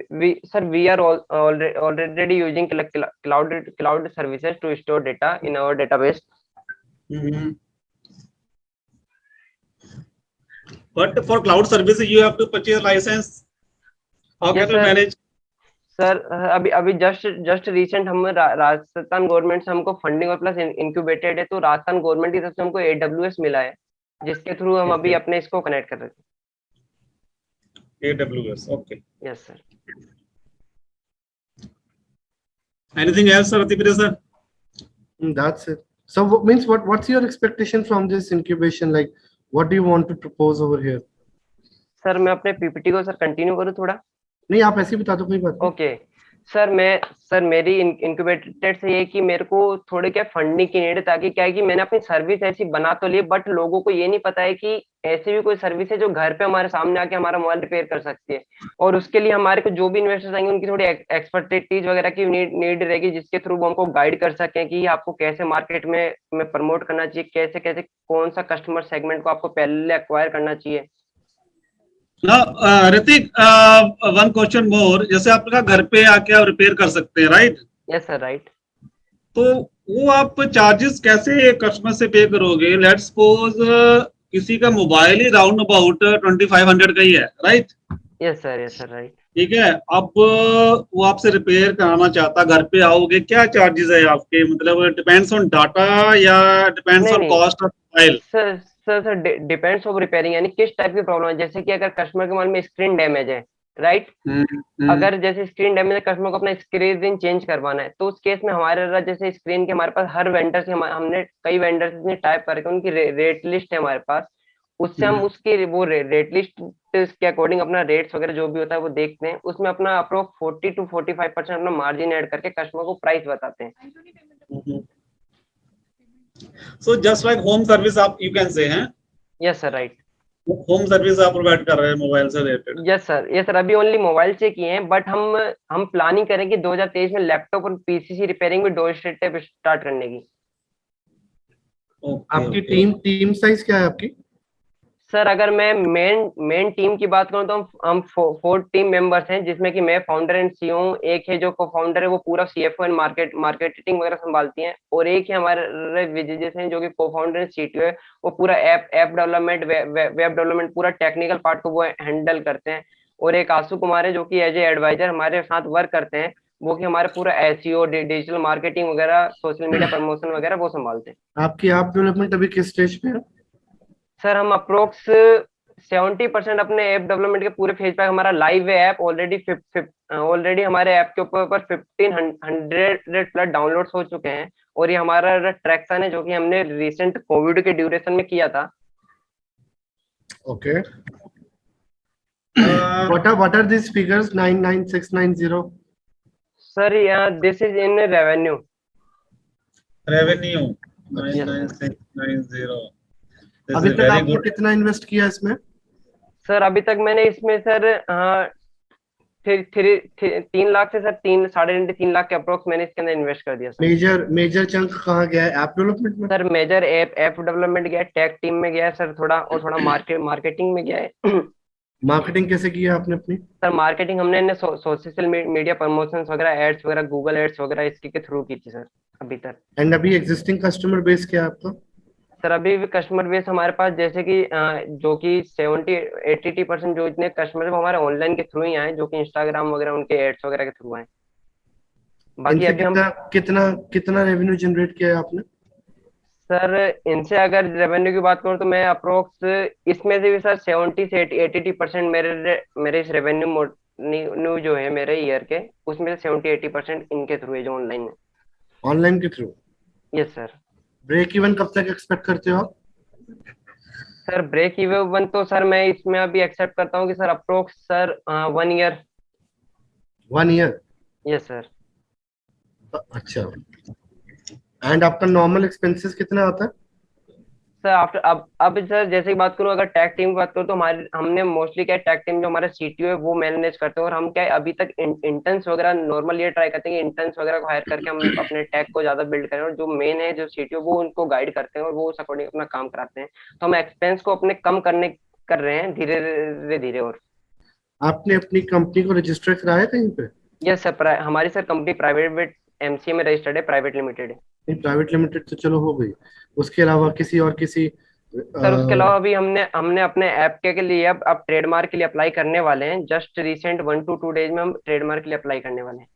We are already using cloud services to store data in our database. Mm-hmm. But for cloud services, you have to purchase license. How Yes, can you sir. manage? Sir अभी just recent हम Rajasthan government से हमको funding और plus incubated है, तो Rajasthan government की तरफ से हमको AWS मिला है, जिसके थ्रू हम अभी अपने इसको कनेक्ट कर रहे थे। AWS, okay. Yes sir. Anything else, Ratipira sir? That's it. So what's your expectation from this incubation? Like, what do you want to propose over here? Sir मैं अपने PPT को सर कंटिन्यू करूँ थोड़ा? नहीं, आप ऐसे ही बता दो, कोई बात नहीं। ओके सर मेरी इंक्यूबेटेड से ये कि मेरे को थोड़े क्या फंडिंग की नीड है, ताकि क्या है कि मैंने अपनी सर्विस ऐसी बना तो ली, बट लोगों को ये नहीं पता है कि ऐसी भी कोई सर्विस है जो घर पे हमारे सामने आके हमारा मोबाइल रिपेयर कर सकती है, और उसके लिए हमारे को जो भी इन्वेस्टर्स आएंगे उनकी थोड़ी एक्सपर्टीज वगैरह की नीड रहेगी, जिसके थ्रू वो हमको गाइड कर सकें कि आपको कैसे मार्केट में प्रमोट करना चाहिए, कैसे कैसे कौन सा कस्टमर सेगमेंट को आपको पहले एक्वायर करना चाहिए। Now, Ritik, one question more. जैसे आपका घर पे आके आप रिपेयर कर सकते हैं, राइट? Yes sir, right. तो वो आप चार्जेस कैसे कस्टमर से पे करोगे? लेट्स सपोज किसी का मोबाइल ही राउंड अबाउट 2500 का ही है, राइट? Yes sir, right. ठीक है, अब वो आपसे रिपेयर कराना चाहता, घर पे आओगे, क्या चार्जेस है आपके? मतलब डिपेंड्स ऑन डाटा या डिपेंड्स ऑन नहीं cost of mobile? Sir depends of repairing, यानी किस टाइप की प्रॉब्लम है। जैसे कि अगर कस्टमर के मोबाइल में स्क्रीन डैमेज है, राइट, अगर जैसे स्क्रीन डैमेज है, कस्टमर को अपना स्क्रीन चेंज करवाना है, तो उस केस में हमारे जैसे स्क्रीन के हमारे पास हर वेंडर से हमने कई वेंडर से टाइप करके उनकी रेट लिस्ट है हमारे पास, उससे हम उसकी वो रेट लिस्ट के अकॉर्डिंग अपना रेट्स वगैरह जो भी होता है वो देखते हैं, उसमें अपना अप्रोक्स 40 to 45% अपना मार्जिन ऐड करके कस्टमर को प्राइस बताते हैं। So just like home service आप you can say हैं? Yes sir, right. Home service आप प्रोवाइड कर रहे हैं मोबाइल से रिलेटेड? यस सर, अभी ओनली मोबाइल से किए हैं, बट हम प्लानिंग करें कि 2023 में लैपटॉप और पीसीसी रिपेयरिंग में डोर स्टेप स्टार्ट करने की। आपकी टीम साइज क्या है आपकी? सर अगर मैं मेन टीम की बात करूं तो हम 4 टीम मेंबर्स हैं, जिसमें कि मैं फाउंडर एंड सीईओ, एक है जो को फाउंडर है वो पूरा CFO एंड मार्केटिंग वगैरह संभालती हैं, और एक है हमारे विजय हैं जो कि को फाउंडर एंड CTO है, वो पूरा ऐप डेवलपमेंट वेब डेवलपमेंट पूरा टेक्निकल पार्ट को वो हैंडल करते हैं, और एक आशु कुमार है जो कि एज ए एडवाइजर हमारे साथ वर्क करते हैं, वो कि हमारे पूरा SEO डिजिटल मार्केटिंग वगैरह सोशल मीडिया प्रमोशन वगैरह वो संभालते हैं। आपकी ऐप डेवलपमेंट अभी किस स्टेज पे है? सर हम अप्रोक्स 70% अपने ऐप डेवलपमेंट के पूरे फेज पे, हमारा लाइव है ऐप ऑलरेडी हमारे ऐप के ऊपर 1500 प्लस डाउनलोड्स हो चुके हैं, और ये हमारा ट्रैक्शन है जो कि हमने रिसेंट कोविड के ड्यूरेशन में किया था। Okay, what are these figures 99690? Sir this is in revenue 99690। अभी तक आपने कितना इन्वेस्ट किया इसमें? सर अभी तक मैंने इसमें सर 3 लाख से सर 3.5 लाख के अप्रोक्स मैंने इसके अंदर इन्वेस्ट कर दिया। मेजर चंक कहाँ गया है? ऐप डेवलपमेंट में? सर मेजर ऐप डेवलपमेंट गया है, टेक टीम में गया है सर थोड़ा, और थोड़ा मार्केटिंग में गया है। मार्केटिंग कैसे किया आपने अपनी? सर मार्केटिंग हमने सोशल मीडिया प्रमोशंस वगैरह, एड्स वगैरह, गूगल एड्स वगैरह इसके के थ्रू की थी सर अभी तक। एंड अभी एग्जिस्टिंग कस्टमर बेस क्या है आपका? सर अभी भी कस्टमर बेस हमारे पास जैसे कि जो कि 70-80% जो इतने कस्टमर है वो हमारे ऑनलाइन के थ्रू ही आए, जो कि इंस्टाग्राम वगैरह उनके एड्स वगैरह के थ्रू आए। बाकी इनसे अभी हम कितना कितना कितना रेवेन्यू जनरेट किया है आपने? सर इनसे अगर रेवेन्यू की बात करूं तो मैं अप्रोक्स इसमें से भी सर 70 से 80% मेरे इस रेवेन्यू जो है मेरे ईयर के, उसमें से 70-80% इनके थ्रू है जो ऑनलाइन है। ऑनलाइन के through. Yes sir. Break even कब तक एक्सपेक्ट करते हो आप? सर ब्रेक इवन तो सर मैं इसमें अभी एक्सेप्ट करता हूँ कि sir approx sir 1 year. 1 year? Yes sir. अच्छा। एंड आपका नॉर्मल एक्सपेंसेस कितना आता है? सर आफ्टर अब सर जैसे की बात करूँ, अगर टैग टीम की बात करूँ तो हमारे हमने मोस्टली क्या टैग टीम जो हमारा सीटीओ है वो मैनेज करते हैं, और हम क्या है अभी तक इंटर्न्स वगैरह नॉर्मल ये ट्राई करते हैं कि इंटर्न्स वगैरह को हायर करके हम अपने टैग को ज्यादा बिल्ड करें, और जो मेन है जो सीटीओ वो उनको गाइड करते हैं और वो उस अकॉर्डिंग अपना काम कराते हैं। तो हम एक्सपेंस को अपने कम कर रहे हैं धीरे धीरे। और आपने अपनी कंपनी को रजिस्टर कराया कहीं पे? यस सर, हमारी सर कंपनी प्राइवेट एमसीए में रजिस्टर्ड है, प्राइवेट लिमिटेड है। नहीं, प्राइवेट लिमिटेड तो चलो हो गई। उसके अलावा किसी और किसी सर उसके अलावा अभी हमने हमने अपने ऐप के लिए अब ट्रेडमार्क के लिए अप्लाई करने वाले हैं। जस्ट रिसेंट 1 to 2 days में हम ट्रेडमार्क के लिए अप्लाई करने वाले हैं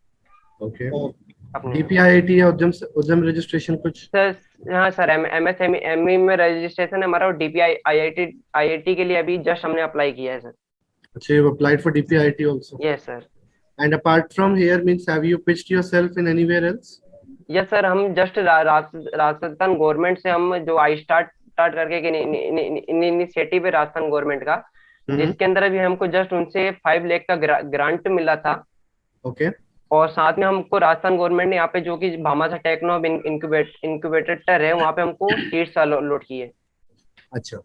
ओके। अपने यहाँ। डीपीआईआईटी या उद्यम उद्यम रजिस्ट्रेशन कुछ? सर हाँ सर, एमएसएमई में रजिस्ट्रेशन है हमारा, और डीपीआई आईआईटी के लिए अभी जस्ट हमने अप्लाई किया है सर। अच्छा, you applied for DPIIT also. Yes sir. And apart from here, means have you pitched yourself in anywhere else? Yes sir, हम जस्ट राजस्थान गवर्नमेंट से हम जो आई स्टार्ट करके एक इनिशिएटिव है राजस्थान गवर्नमेंट का, हम्म। जिसके अंदर अभी हमको जस्ट उनसे 5 लाख का ग्रांट मिला था। ओके। और साथ में हमको राजस्थान गवर्नमेंट ने यहाँ पे जो कि भामासा टेक्नो इंक्यूबेटर है वहाँ पे हमको सीट्स अलॉट की है। अच्छा,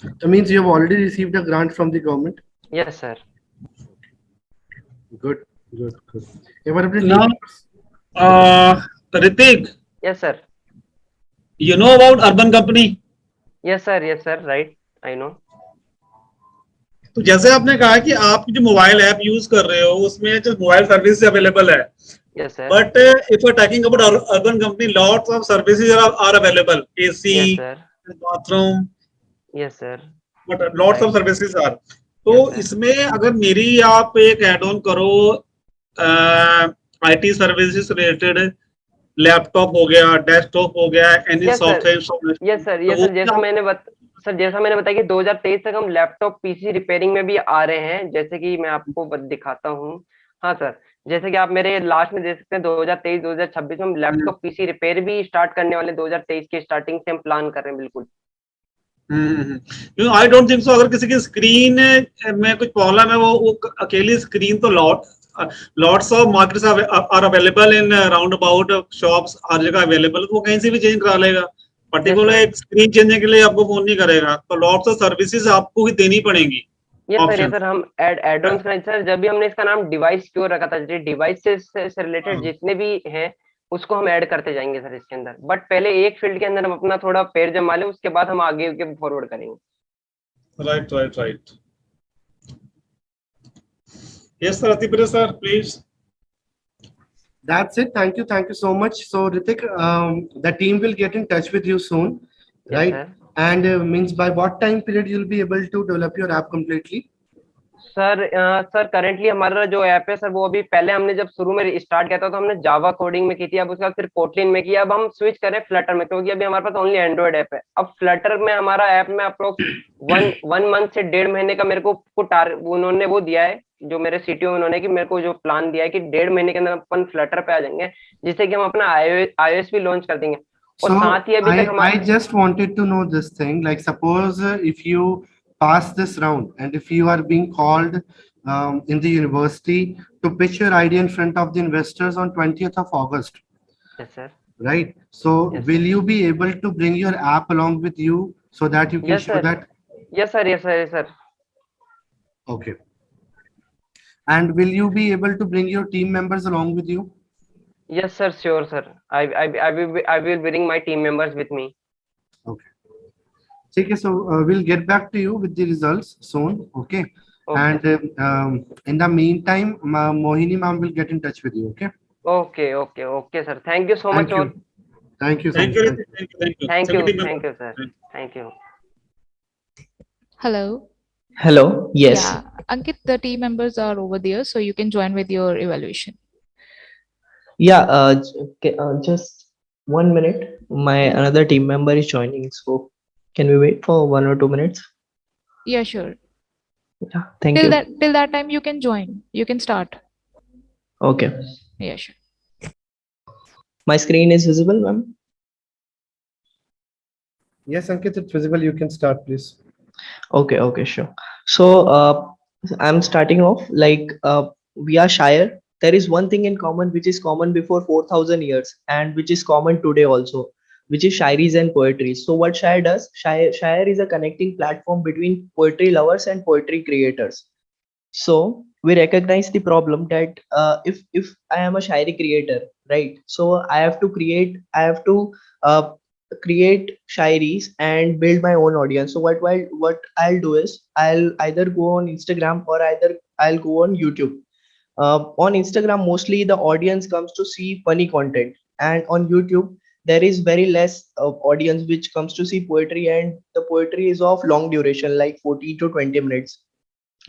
तो means you have already received a grant from the government. Yes sir. Good, good, good. एक बार अपने Now, Ritik, yes sir. you know about urban company? Yes sir, right, I know. तो जैसे आपने कहा कि आप जो मोबाइल ऐप यूज कर रहे हो उसमें जो मोबाइल सर्विस अवेलेबल है, yes sir. but if you're talking about urban company, lots of services are available, yes AC, sir. bathroom, yes sir. but lots of right. services are. तो yes sir. इसमें अगर मेरी आप एक add on करो IT services related, laptop हो गया, desktop हो गया, any yes sir. Software installation, yes sir. तो यस वो सर, भी जैसा मैंने बताया कि 2023 तक हम लैपटॉप पीसी रिपेयरिंग में भी आ रहे हैं, जैसे कि मैं आपको दिखाता हूँ। हाँ सर, जैसे कि आप मेरे लास्ट में देख सकते हैं 2023-2026 में हम लैपटॉप पीसी रिपेयर भी स्टार्ट करने वाले, 2023 की स्टार्टिंग से हम प्लान कर रहे हैं बिल्कुल। आई डोंट थिंक सो अगर किसी की स्क्रीन में कुछ प्रॉब्लम है, वो अकेली स्क्रीन तो lots of markets are available in round about shops, हर जगह अवेलेबल, वो कहीं से भी चेंज करा लेगा। पर्टिकुलर एक स्क्रीन चेंज के लिए आपको फोन नहीं करेगा, तो लॉट्स ऑफ सर्विसेज आपको ही देनी पड़ेंगी। ये सर हम एड ऑन सर, जब भी हमने इसका नाम डिवाइस क्यों रखा था, डिवाइस से रिलेटेड जितने भी हैं उसको हम ऐड करते जाएंगे सर इसके अंदर, बट पहले एक फील्ड के अंदर हम अपना थोड़ा पैर जमा लें, उसके बाद हम आगे फॉरवर्ड करेंगे। राइट। यस सर, अतिप्रिय sir, please. That's it. Thank you so much. So Ritik, the team will get in touch with you soon, yes right? Sir. And means by what time period you'll be able to develop your app completely? Sir currently हमारा जो app है sir, वो अभी पहले हमने जब शुरू में स्टार्ट किया था तो हमने जावा कोडिंग में की थी, अब उसके बाद फिर कोटलिन में किया, अब हम स्विच करें फ्लटर में, क्योंकि अभी हमारे पास ओनली एंड्रॉइड ऐप है। अब फ्लटर में हमारा ऐप में अप्रोक्स वन मंथ से 1.5 महीने का मेरे को उन्होंने वो दिया है, जो मेरे सीटीओ उन्होंने कि मेरे को जो प्लान दिया है कि 1.5 महीने के अंदर अपन फ्लटर पे आ जाएंगे, जिससे कि हम अपना iOS भी लॉन्च कर देंगे। और So साथ ही अभी तक I just wanted to know this thing. Like suppose if you pass this round and if you are being called in the university to pitch your idea in front of the investors on 20th of August, yes sir. right? So Yes, will you be able to bring your app along with you so that you can yes show sir. that? Yes sir. Okay. And will you be able to bring your team members along with you? Yes, sir. Sure, sir. I will bring my team members with me. Okay. Okay, so we'll get back to you with the results soon. Okay. Okay. And in the meantime, Mohini ma'am will get in touch with you. Okay. Okay. Okay. Okay, sir. Thank you so much Thank all. you. Thank you so Thank much. you, Thank Ritik. you. Thank you. Thank you. Thank you. 70 Thank members. you, sir. Thank you. Hello. Hello. Yes. Yeah, Ankit, the team members are over there, so you can join with your evaluation. Yeah. Just 1 minute. My another team member is joining. So can we wait for 1 or 2 minutes? Yeah, sure. Yeah. Thank you. Till that time you can join. You can start. Okay. Yeah, sure. My screen is visible, ma'am. Yes, Ankit, it's visible. You can start, please. Okay. Okay. Sure. So I'm starting off like we are Shire. There is one thing in common which is common before 4,000 years and which is common today also, which is Shairis and poetry. So what Shire does, Shire is a connecting platform between poetry lovers and poetry creators. So we recognize the problem that if I am a shairi creator, right? So I have to uh, create shairis and build my own audience. So what I'll do is I'll either go on Instagram or either I'll go on YouTube. On Instagram, mostly the audience comes to see funny content, and on YouTube there is very less audience which comes to see poetry, and the poetry is of long duration, like 14 to 20 minutes.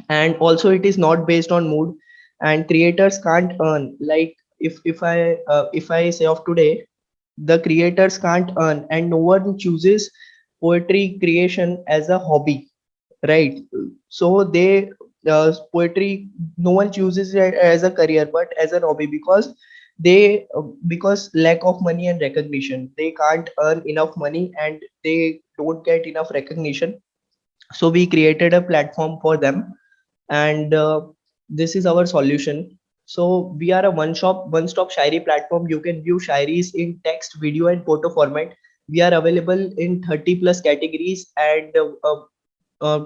And also it is not based on mood, and creators can't earn, like if I say of today, the creators can't earn, and no one chooses poetry creation as a hobby, right? So they poetry, no one chooses it as a career but as a hobby, because because lack of money and recognition, they can't earn enough money and they don't get enough recognition. So we created a platform for them, and this is our solution. So we are a one stop shairi platform. You can view shairis in text, video and photo format. We are available in 30 plus categories and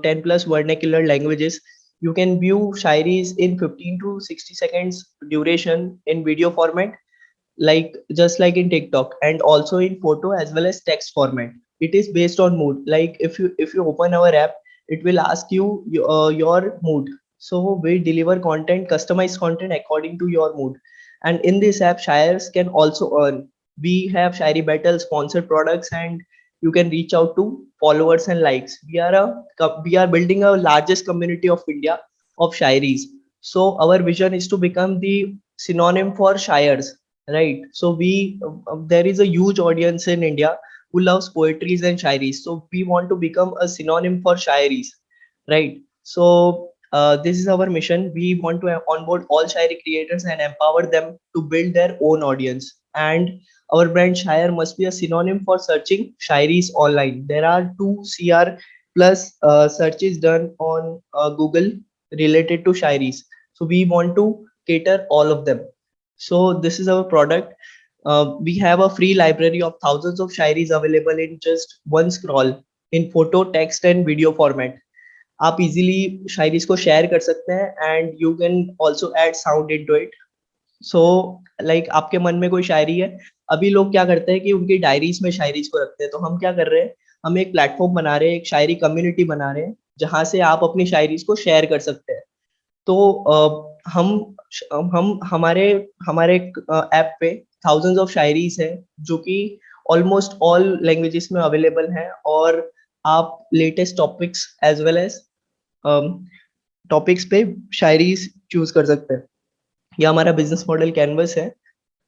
10 plus vernacular languages. You can view shairis in 15 to 60 seconds duration in video format, like just like in TikTok, and also in photo as well as text format. It is based on mood. Like if you open our app, it will ask you your mood. So we deliver content, customized content according to your mood. And in this app, shires can also earn. We have Shari Battle sponsored products, and you can reach out to followers and likes. We are building a largest community of India of shairis. So our vision is to become the synonym for shires, right? So there is a huge audience in India who loves poetries and shairis. So we want to become a synonym for shairis, right? So this is our mission. We want to onboard all shairi creators and empower them to build their own audience. And our brand Shire must be a synonym for searching shairis online. There are 2 CR plus searches done on Google related to shairis. So we want to cater all of them. So this is our product. We have a free library of thousands of shairis available in just one scroll in photo, text and video format. आप easily shayaris को share कर सकते हैं, and you can also add sound into it. So like आपके मन में कोई शायरी है, अभी लोग क्या करते हैं कि उनकी डायरीज में शायरीज को रखते हैं. तो हम क्या कर रहे हैं, हम एक प्लेटफॉर्म बना रहे हैं, एक शायरी कम्युनिटी बना रहे हैं जहां से आप अपनी शायरीज को शेयर कर सकते हैं. तो हम हमारे हमारे ऐप पे थाउजेंड्स ऑफ शायरीज है जो कि ऑलमोस्ट ऑल लैंग्वेजेस में अवेलेबल हैं, और आप latest topics as well as topics पे शायरीज चूज कर सकते हैं. यह हमारा बिजनेस मॉडल कैनवस है.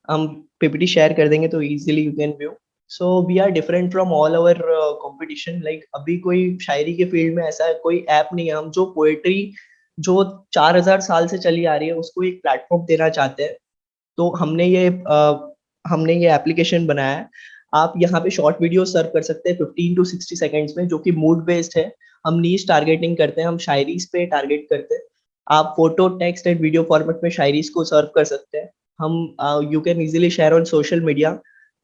हम पीपीटी शेयर कर देंगे तो easily you can view. So we are different from all our competition. Like अभी कोई शायरी के फील्ड में ऐसा कोई ऐप नहीं है. हम जो पोएट्री जो 4000 साल से चली आ रही है उसको एक प्लेटफॉर्म देना चाहते हैं. तो हमने ये एप्लीकेशन बनाया है. आप यहाँ पे शॉर्ट वीडियो सर्व कर सकते हैं 15 टू 60 सेकंड्स में, जो कि मूड बेस्ड है. हम नीश टारगेटिंग करते हैं, हम शायरीज पे टारगेट करते हैं. आप photo, text and video format में शायरीज को सर्व कर सकते हैं. हम you can easily share on social media.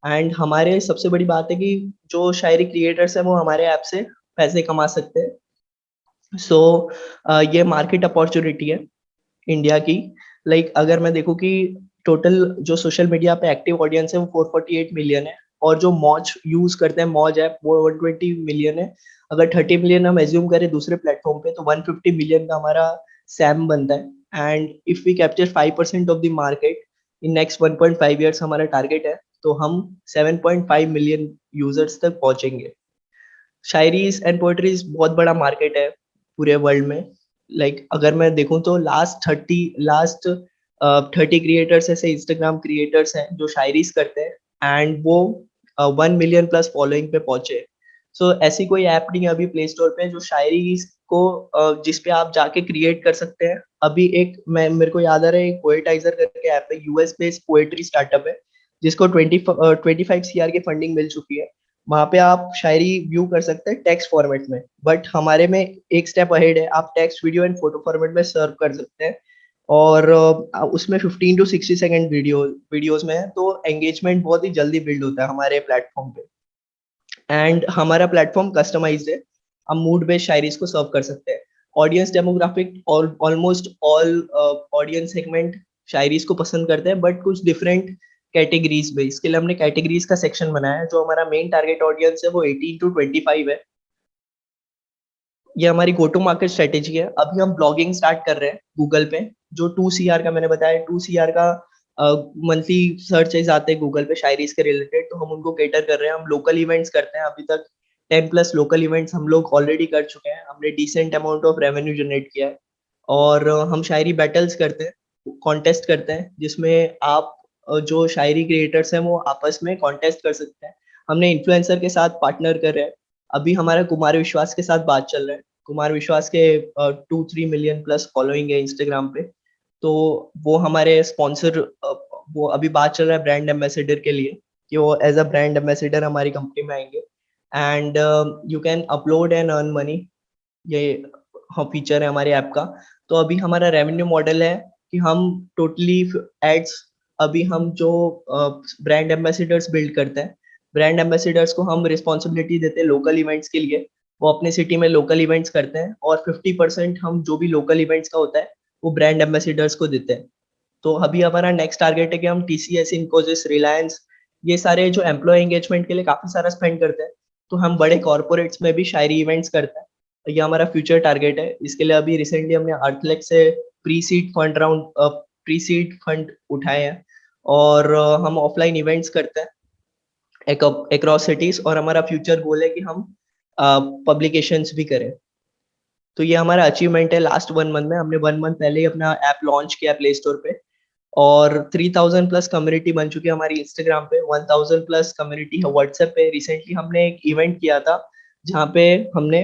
And हमारे सबसे बड़ी बात है कि जो शायरी क्रिएटर्स हैं वो हमारे ऐप से पैसे कमा सकते हैं. सो ये मार्केट अपॉर्चुनिटी है इंडिया की. लाइक अगर मैं देखूं कि टोटल जो सोशल मीडिया पे एक्टिव ऑडियंस है वो 448 मिलियन है, और जो मौज यूज करते हैं मौज ऐप वो 120 मिलियन है. अगर 30 मिलियन हम एज्यूम करें दूसरे प्लेटफॉर्म पे तो 150 मिलियन का हमारा सैम बनता है and if we capture 5% of the market in next 1.5 years हमारा टारगेट है, तो हम 7.5 मिलियन यूजर्स तक पहुंचेंगे। शायरीज एंड पोएट्रीज बहुत बड़ा मार्केट है पूरे वर्ल्ड में। अगर मैं देखूं तो लास्ट 30 क्रिएटर्स ऐसे इंस्टाग्राम क्रिएटर्स हैं जो शायरीज करते हैं एंड वो 1 मिलियन प्लस फॉलोइंग पे पहुंचे। सो ऐसी कोई ऐप नहीं है अभी प्ले स्टोर पे जो शायरी को जिस पे आप जाके क्रिएट कर सकते हैं। अभी एक मैं मेरे को याद आ रहा है, एक पोएटाइजर करके ऐप है, यूएस बेस्ड पोएट्री स्टार्टअप है जिसको 25 सीआर की फंडिंग मिल चुकी है। वहां पे आप शायरी व्यू कर सकते हैं टेक्स्ट फॉर्मेट में, बट हमारे में एक स्टेप अहेड है, आप text video and photo format में सर्व कर सकते हैं। और उसमें 15 to 60 सेकेंड वीडियोस में है, तो एंगेजमेंट बहुत ही जल्दी बिल्ड होता है हमारे प्लेटफॉर्म पे। एंड हमारा प्लेटफॉर्म कस्टमाइज्ड है, हम मूड बेस्ड शायरीज को सर्व कर सकते हैं। ऑडियंस डेमोग्राफिक और almost all audience segment shayaris को पसंद करते हैं, बट कुछ डिफरेंट कैटेगरीज में। इसके लिए हमने कैटेगरीज का सेक्शन बनाया है। जो हमारा मेन टारगेट ऑडियंस है वो 18 to 25 है। ये हमारी गो टू मार्केट स्ट्रेटेजी है। अभी हम ब्लॉगिंग स्टार्ट कर रहे हैं गूगल पे, जो 2 CR का मैंने बताया, 2 CR का मंथली सर्चेज आते हैं गूगल पे शायरीज के रिलेटेड, तो हम उनको केटर कर रहे हैं। हम लोकल इवेंट्स करते हैं, अभी तक 10+ लोकल इवेंट्स हम लोग ऑलरेडी कर चुके हैं, हमने decent amount of revenue generate किया है। और हम शायरी बैटल्स करते हैं, कॉन्टेस्ट करते हैं, जिसमें आप जो शायरी क्रिएटर्स हैं वो आपस में कॉन्टेस्ट कर सकते हैं। हमने इन्फ्लुएंसर के साथ पार्टनर कर रहे हैं। अभी हमारा कुमार विश्वास के साथ बात चल रहा है। कुमार विश्वास के 2-3 मिलियन प्लस फॉलोइंग है इंस्टाग्राम पे, तो वो हमारे स्पॉन्सर, वो अभी बात चल रहा है ब्रांड एम्बेसडर के लिए कि वो एज अ ब्रांड एम्बेसडर हमारी कंपनी में आएंगे। And you can upload and earn money, ये फीचर है हमारे ऐप का। तो अभी हमारा रेवेन्यू मॉडल है कि हम टोटली एड्स, अभी हम जो ब्रांड एम्बेसडर्स बिल्ड करते हैं, ब्रांड एम्बेसडर्स को हम रिस्पॉन्सिबिलिटी देते हैं लोकल इवेंट्स के लिए, वो अपने सिटी में लोकल इवेंट्स करते हैं, और 50% हम जो भी लोकल इवेंट्स का होता है वो ब्रांड एम्बेसडर्स को देते हैं। तो अभी हमारा नेक्स्ट टारगेट है कि हम टीसीएस, इन्फोसिस, रिलायंस, ये सारे जो एम्प्लॉय एंगेजमेंट के लिए काफी सारा स्पेंड करते हैं, तो हम बड़े कॉर्पोरेट्स में भी शायरी इवेंट्स करते हैं। ये हमारा फ्यूचर टारगेट है। इसके लिए अभी रिसेंटली हमने अर्थलेक्स से प्री सीड फंड उठाए हैं, और हम ऑफलाइन इवेंट्स करते हैं अक्रॉस सिटीज, और हमारा फ्यूचर गोल है कि हम पब्लिकेशंस भी करें। तो ये हमारा अचीवमेंट है लास्ट 1 मंथ में। हमने 1 मंथ पहले ही अपना ऐप लॉन्च किया प्ले स्टोर पे, और 3000+ कम्युनिटी बन चुकी है हमारी इंस्टाग्राम पे, 1000+ कम्युनिटी है व्हाट्सएप पे। रिसेंटली हमने एक इवेंट किया था जहाँ पे हमने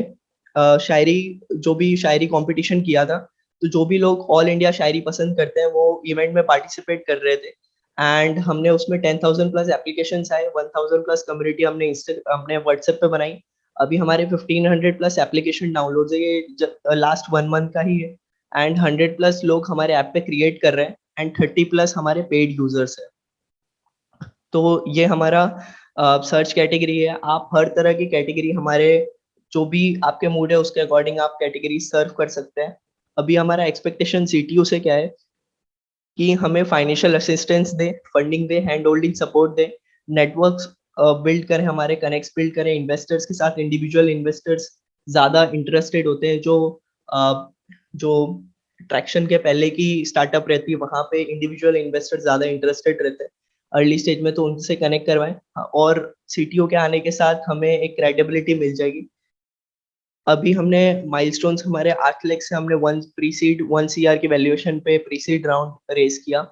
शायरी, जो भी शायरी कंपटीशन किया था, तो जो भी लोग ऑल इंडिया शायरी पसंद करते हैं वो इवेंट में पार्टिसिपेट कर रहे थे। एंड हमने उसमें 10,000+ एप्लीकेशन आए, 1000+ कम्युनिटी हमने हमने व्हाट्सएप पे बनाई। अभी हमारे 1500+ एप्लीकेशन डाउनलोड है, ये लास्ट 1 मंथ का ही है। एंड 100+ लोग हमारे ऐप पे क्रिएट कर रहे हैं, एंड 30+ हमारे पेड यूजर्स है। तो ये हमारा सर्च कैटेगरी है। आप हर तरह की कैटेगरी, हमारे जो भी आपके मूड है उसके अकॉर्डिंग आप कैटेगरी सर्व कर सकते हैं। अभी हमारा एक्सपेक्टेशन सीटीओ से क्या है कि हमें फाइनेंशियल असिस्टेंस दे, फंडिंग दे, हैंड होल्डिंग सपोर्ट दे, नेटवर्क्स बिल्ड करें, हमारे कनेक्ट्स बिल्ड करें इन्वेस्टर्स के साथ। इंडिविजुअल इन्वेस्टर्स ज्यादा इंटरेस्टेड होते हैं, जो ट्रैक्शन के पहले की स्टार्टअप रहती है वहां पे इंडिविजुअल इन्वेस्टर ज्यादा इंटरेस्टेड रहते हैं अर्ली स्टेज में, तो उनसे कनेक्ट करवाएं। और सीटीओ के आने के साथ हमें एक क्रेडिबिलिटी मिल जाएगी। अभी हमने माइलस्टोन्स, हमारे 8 लाख से हमने 1 CR की वैल्यूएशन पे प्री सीड राउंड रेस किया।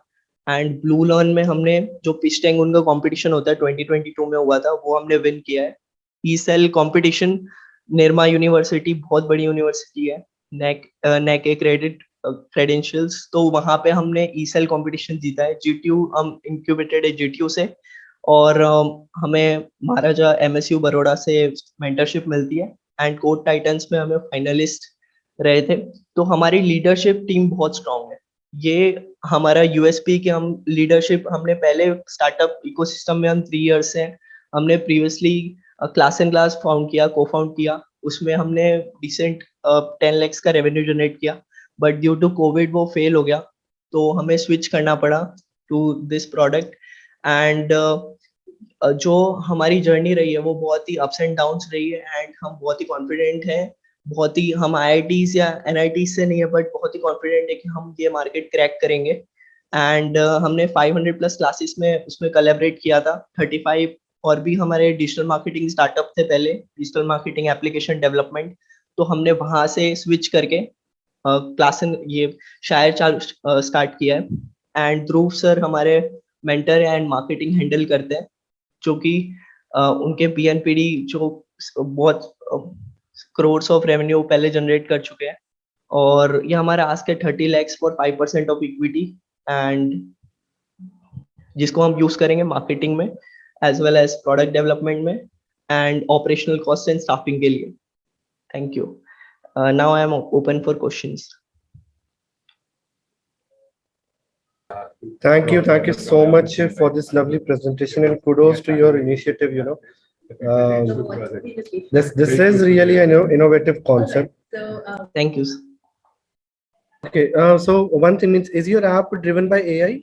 एंड ब्लू लॉन में हमने जो पिच टैंक उनका कंपटीशन होता है 2022 में हुआ था, वो हमने विन किया है। E cell competition, Nirma university बहुत बड़ी यूनिवर्सिटी है, नेक क्रेडिट क्रेडेंशियल्स, तो वहां पे हमने ई सेल कॉम्पिटिशन जीता है। जीटीयू हम इंक्यूबेटेड है जीटीयू से, और हमें महाराजा एमएसयू बड़ौदा से मेंटरशिप मिलती है। एंड कोड टाइटंस में हमें फाइनलिस्ट रहे थे। तो हमारी लीडरशिप टीम बहुत स्ट्रांग है। ये हमारा यूएसपी कि हम लीडरशिप, हमने पहले स्टार्टअप इकोसिस्टम में हम 3 इयर्स से, हमने previously class and class found किया, को फाउंड किया, उसमें हमने डिसेंट 10 lakhs का रेवेन्यू जनरेट किया, बट ड्यू टू कोविड वो फेल हो गया, तो हमें स्विच करना पड़ा टू दिस प्रोडक्ट। एंड जो हमारी जर्नी रही है वो बहुत ही अप्स एंड डाउन्स रही है, एंड हम बहुत ही कॉन्फिडेंट हैं बहुत ही हम IITs या NITs से नहीं है, बट बहुत ही कॉन्फिडेंट है कि हम ये मार्केट क्रैक करेंगे। एंड हमने 500 प्लस क्लासेस में उसमें कोलैबोरेट किया था। 35 और भी हमारे डिजिटल मार्केटिंग स्टार्टअप थे पहले, डिजिटल मार्केटिंग एप्लीकेशन डेवलपमेंट, तो हमने वहां से स्विच करके क्लास ये शायर चालू स्टार्ट किया है। एंड ध्रुव सर हमारे मेंटर एंड मार्केटिंग हैंडल करते हैं, जो कि उनके PNPD जो बहुत करोड्स ऑफ रेवेन्यू पहले जनरेट कर चुके हैं। और ये हमारा आस्क है 30 lakhs for 5% of equity, and जिसको हम यूज करेंगे मार्केटिंग में as well as product development में and operational cost and staffing के लिए। Thank you. Now I am open for questions. Thank you so much for this lovely presentation, and kudos to your initiative. This is really an innovative concept. Thank you. Okay, so one thing means, is your app driven by AI?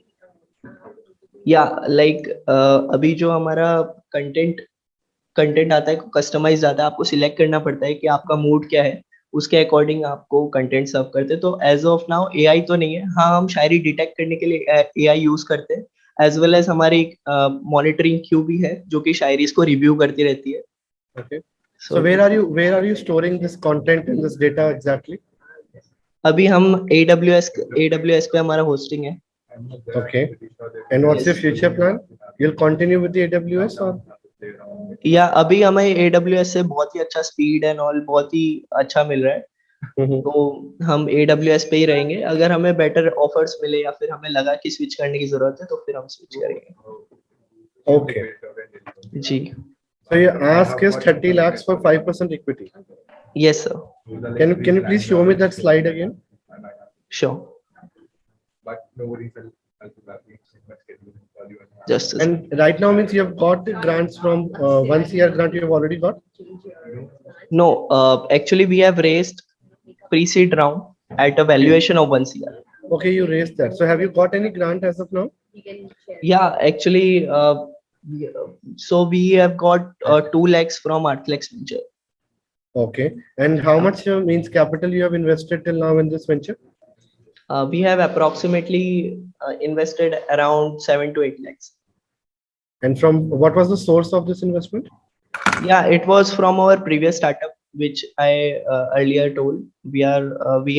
या like अभी जो हमारा content आता है customise आता है, आपको select करना पड़ता है कि आपका मूड क्या है, उसके अकॉर्डिंग आपको कंटेंट सर्व करते हैं। तो एज ऑफ नाउ AI तो नहीं है। हाँ, हम शायरी डिटेक्ट करने के लिए AI यूज करते हैं, एज वेल एज हमारी मॉनिटरिंग क्यू भी है जो कि शायरी को रिव्यू करती रहती है। Okay. So where are you storing this content and this data exactly? अभी हम AWS पे हमारा होस्टिंग है। Okay. And what's your future plan? You'll continue with the AWS or? या अभी हमें AWS से बहुत ही अच्छा स्पीड एंड ऑल बहुत ही अच्छा मिल रहा है, तो हम AWS पे ही रहेंगे। अगर हमें बेटर ऑफर्स मिले या फिर हमें लगा कि स्विच करने की जरूरत है तो फिर हम स्विच करेंगे। Okay. Ji. So your ask is 30 lakhs for 5% equity. Yes sir. Can you please show me that slide again? Sure. Just a second. And right now means you have got the grants from 1 CR grant you have already got? No, actually we have raised pre-seed round at a valuation of 1 CR. Okay, you raised that. So have you got any grant as of now? Yeah, actually, so we have got 2 lakhs from Artflex Venture. Okay. And how much means capital you have invested till now in this venture? We have approximately invested around 7 to 8 lakhs. And from what was the source of this investment? Yeah, it was from our previous startup, which I earlier told. We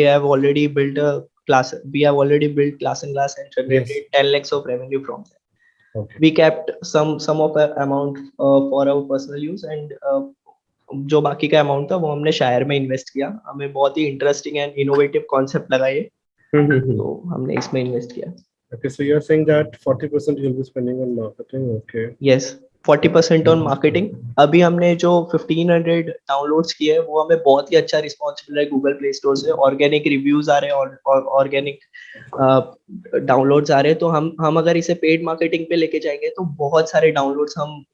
have already built a class. We have already built class and generated 10 lakhs of revenue from that. Okay. We kept some of the amount for our personal use, and जो बाकी का amount था वो हमने शायर में invest किया। हमें बहुत ही इंटरेस्टिंग एंड इनोवेटिव कॉन्सेप्ट लगा ये, तो हमने इसमें इन्वेस्ट किया। Okay, so you are saying that 40% you'll be spending on marketing. Okay. Yes, 40% on marketing. अभी हमने जो 1500 डाउनलोड्स किए हैं वो हमें बहुत ही अच्छा रिस्पॉन्स मिल रहा है गूगल प्ले स्टोर से। ऑर्गेनिक रिव्यूज आ रहे हैं और ऑर्गेनिक डाउनलोड्स आ रहे हैं। तो हम अगर इसे पेड मार्केटिंग पे लेके जाएंगे तो बहुत सारे डाउनलोड्स हम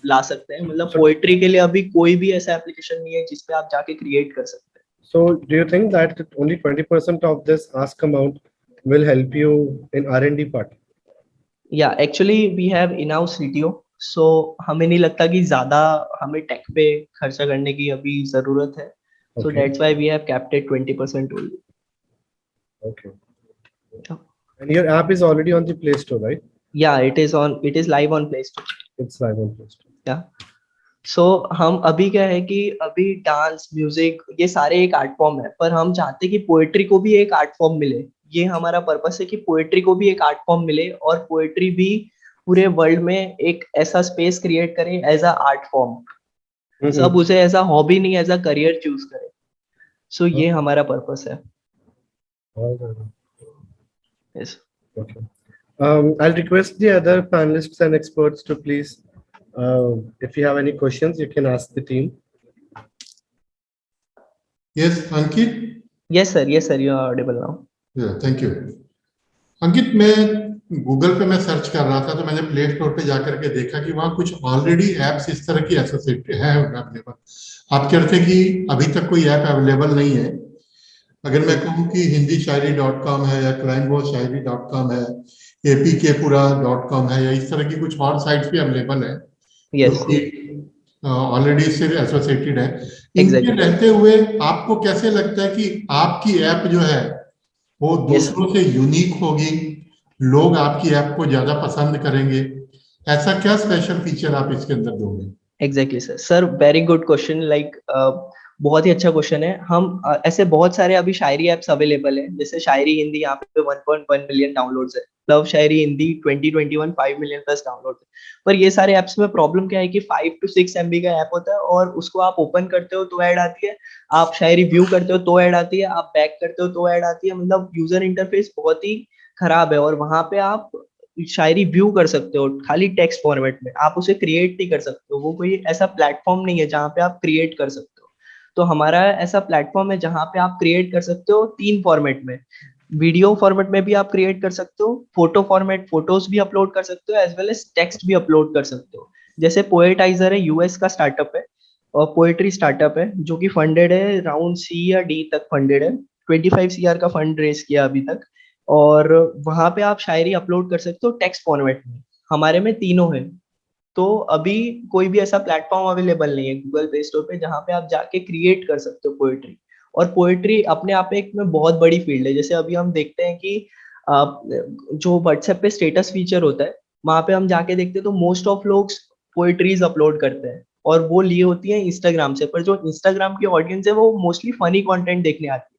ला सकते हैं। मतलब पोएट्री के लिए अभी कोई भी ऐसा एप्लीकेशन नहीं है जिसपे आप जाके क्रिएट कर सकते हैं। So do you think that only 20% of this ask amount will help you in R&D part? Yeah, actually we have in-house CTO, so हमें नहीं लगता कि ज्यादा हमें टेक पे खर्चा करने की अभी जरूरत है। So Okay. that's why we have capped it 20% only. Okay. And your app is already on the Play Store, right? Yeah, it is live on Play Store. It's live on Play Store. Yeah. So हम अभी क्या है कि अभी dance music ये सारे एक art form है, पर हम चाहते हैं कि पोएट्री को भी एक आर्ट फॉर्म मिले। ये हमारा पर्पस है कि पोएट्री को भी एक आर्ट फॉर्म मिले और पोएट्री भी पूरे वर्ल्ड में एक ऐसा स्पेस क्रिएट करें एज अ आर्ट फॉर्म। सब उसे एज अ हॉबी नहीं एज अ करियर चूज करें। सो ये हमारा पर्पस है। Yes. Okay. I'll request the other panelists and experts to please, if you have any questions, you can ask the team. Yes, Ankit. Yes sir, you are audible now. Yeah, thank you. अंकित, मैं Google पे मैं search कर रहा था तो मैंने play store पे जाकर के देखा कि वहाँ कुछ ऑलरेडी एप्स इस तरह की एसोसिएट है अवेलेबल। आप कह रहे थे कि अभी तक कोई ऐप अवेलेबल नहीं है। अगर मैं कहूँ कि hindiShairi.com है या crimewashshairi.com है, apkpura.com है या इस तरह की कुछ और साइट्स भी अवेलेबल है Yes. जो कि ऑलरेडी इससे एसोसिएटेड है, इनके Exactly. रहते हुए आपको कैसे लगता है कि आपकी ऐप जो है वो Yes, दूसरों से यूनिक होगी, लोग आपकी ऐप को ज्यादा पसंद करेंगे? ऐसा क्या स्पेशल फीचर आप इसके अंदर दोगे? Exactly sir very good question. Like बहुत ही अच्छा क्वेश्चन है। हम ऐसे बहुत सारे अभी शायरी एप्स अवेलेबल है, जैसे शायरी हिंदी यहाँ पे 1.1 मिलियन डाउनलोड्स है, लव शायरी हिंदी 2021 5 मिलियन प्लस डाउनलोड है। पर ये सारे एप्स में प्रॉब्लम क्या है कि 5 to 6 MB का ऐप होता है, और उसको आप ओपन करते हो तो ऐड आती है, आप शायरी व्यू करते हो तो ऐड आती है, आप बैक करते हो तो ऐड आती है। मतलब यूजर इंटरफेस बहुत ही खराब है, और वहां पे आप शायरी व्यू कर सकते हो खाली टेक्स्ट फॉर्मेट में, आप उसे क्रिएट नहीं कर सकते हो। वो कोई ऐसा प्लेटफॉर्म नहीं है जहाँ पे आप क्रिएट कर सकते हो। तो हमारा ऐसा प्लेटफॉर्म है जहाँ पे आप क्रिएट कर सकते हो 3 फॉर्मेट में। वीडियो फॉर्मेट में भी आप क्रिएट कर सकते हो, फोटो फॉर्मेट फोटोज भी अपलोड कर सकते हो, एज वेल एज टेक्स्ट भी अपलोड कर सकते हो। जैसे पोएटाइजर है, यूएस का स्टार्टअप है, और पोएट्री स्टार्टअप है जो कि फंडेड है, राउंड C या D तक फंडेड है, 25 CR का फंड रेस किया अभी तक। और वहां पे आप शायरी अपलोड कर सकते हो टेक्स्ट फॉर्मेट में। हमारे में तीनों है। तो अभी कोई भी ऐसा प्लेटफॉर्म अवेलेबल नहीं है गूगल प्ले स्टोर पे जहाँ पे आप जाके क्रिएट कर सकते हो पोएट्री। और पोएट्री अपने आप एक में बहुत बड़ी फील्ड है। जैसे अभी हम देखते हैं कि जो व्हाट्सएप पे स्टेटस फीचर होता है, वहां पे हम जाके देखते हैं तो मोस्ट ऑफ लोग पोएट्रीज अपलोड करते हैं, और वो ली होती है इंस्टाग्राम से। पर जो इंस्टाग्राम की ऑडियंस है वो मोस्टली फनी कंटेंट देखने आती है।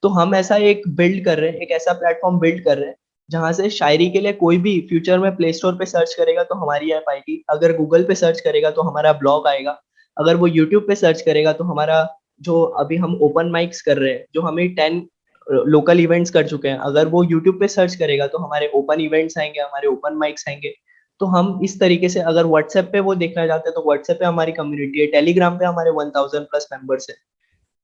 तो हम ऐसा एक बिल्ड कर रहे हैं, एक ऐसा प्लेटफॉर्म बिल्ड कर रहे हैं जहां से शायरी के लिए कोई भी फ्यूचर में प्ले स्टोर पे सर्च करेगा तो हमारी ऐप आएगी, अगर गूगल पे सर्च करेगा तो हमारा ब्लॉग आएगा, अगर वो यूट्यूब पे सर्च करेगा तो हमारा, जो अभी हम ओपन माइक्स कर रहे हैं, जो हमें 10 लोकल इवेंट्स कर चुके हैं, अगर वो यूट्यूब पे सर्च करेगा तो हमारे ओपन इवेंट्स आएंगे, हमारे ओपन माइक्स आएंगे। तो हम इस तरीके से, अगर व्हाट्सएप पे वो देखना चाहते हैं तो व्हाट्सएप पे हमारी कम्युनिटी है, टेलीग्राम पे हमारे 1000+ मेंबर्स है।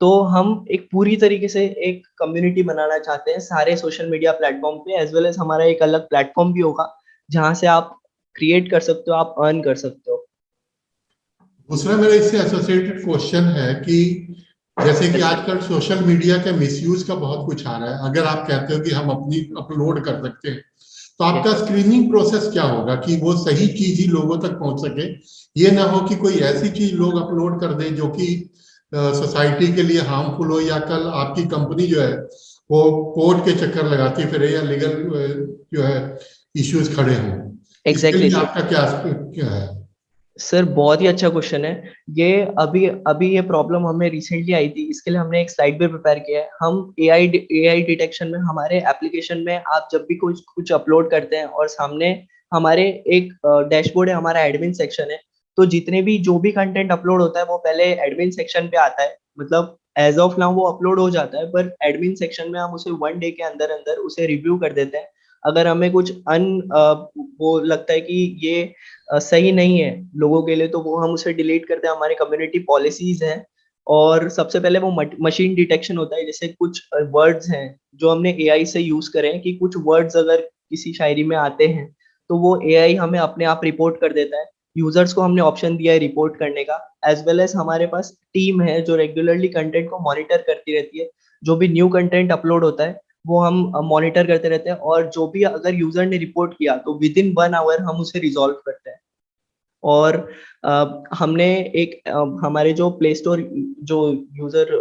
तो हम एक पूरी तरीके से एक कम्युनिटी बनाना चाहते हैं सारे सोशल मीडिया प्लेटफॉर्म पे, एज वेल एज हमारा एक अलग प्लेटफॉर्म भी होगा जहां से आप क्रिएट कर सकते हो, आप अर्न कर सकते हो। दूसरा मेरा इससे एसोसिएटेड क्वेश्चन है कि जैसे कि Yes, sir. आजकल सोशल मीडिया के मिसयूज का बहुत कुछ आ रहा है। अगर आप कहते हो कि हम अपनी अपलोड कर सकते हैं, तो आपका Yes. स्क्रीनिंग प्रोसेस क्या होगा कि वो सही चीज ही लोगों तक पहुंच सके? ये ना हो कि कोई ऐसी चीज लोग अपलोड कर दें जो कि सोसाइटी के लिए हार्मफुल हो, या कल आपकी कंपनी जो है वो कोर्ट के चक्कर लगाती फिरे, या लीगल जो है इश्यूज खड़े हों। इसके Exactly, लिए sir. आपका क्या क्या है? सर बहुत ही अच्छा क्वेश्चन है। ये अभी अभी ये प्रॉब्लम हमें रिसेंटली आई थी, इसके लिए हमने एक स्लाइड भी प्रिपेयर किया है। हम एआई डिटेक्शन में, हमारे एप्लीकेशन में आप जब भी कुछ कुछ अपलोड करते हैं और सामने हमारे एक डैशबोर्ड है, हमारा एडमिन सेक्शन है। तो जितने भी जो भी कंटेंट अपलोड होता है वो पहले एडमिन सेक्शन पे आता है। मतलब एज ऑफ नाउ वो अपलोड हो जाता है, पर एडमिन सेक्शन में हम उसे 1 डे के अंदर अंदर उसे रिव्यू कर देते हैं। अगर हमें कुछ वो लगता है कि ये सही नहीं है लोगों के लिए, तो वो हम उसे डिलीट करते हैं। हमारी कम्युनिटी पॉलिसीज हैं, और सबसे पहले वो मशीन डिटेक्शन होता है। जैसे कुछ वर्ड्स हैं जो हमने एआई से यूज करे हैं, कि कुछ वर्ड्स अगर किसी शायरी में आते हैं तो वो एआई हमें अपने आप रिपोर्ट कर देता है। यूजर्स को हमने ऑप्शन दिया है रिपोर्ट करने का, एज वेल एज हमारे पास टीम है जो रेगुलरली कंटेंट को मॉनिटर करती रहती है। जो भी न्यू कंटेंट अपलोड होता है वो हम मॉनिटर करते रहते हैं, और जो भी अगर यूजर ने रिपोर्ट किया तो विद इन 1 आवर हम उसे रिजॉल्व करते हैं। और हमने एक हमारे जो प्ले स्टोर, जो यूजर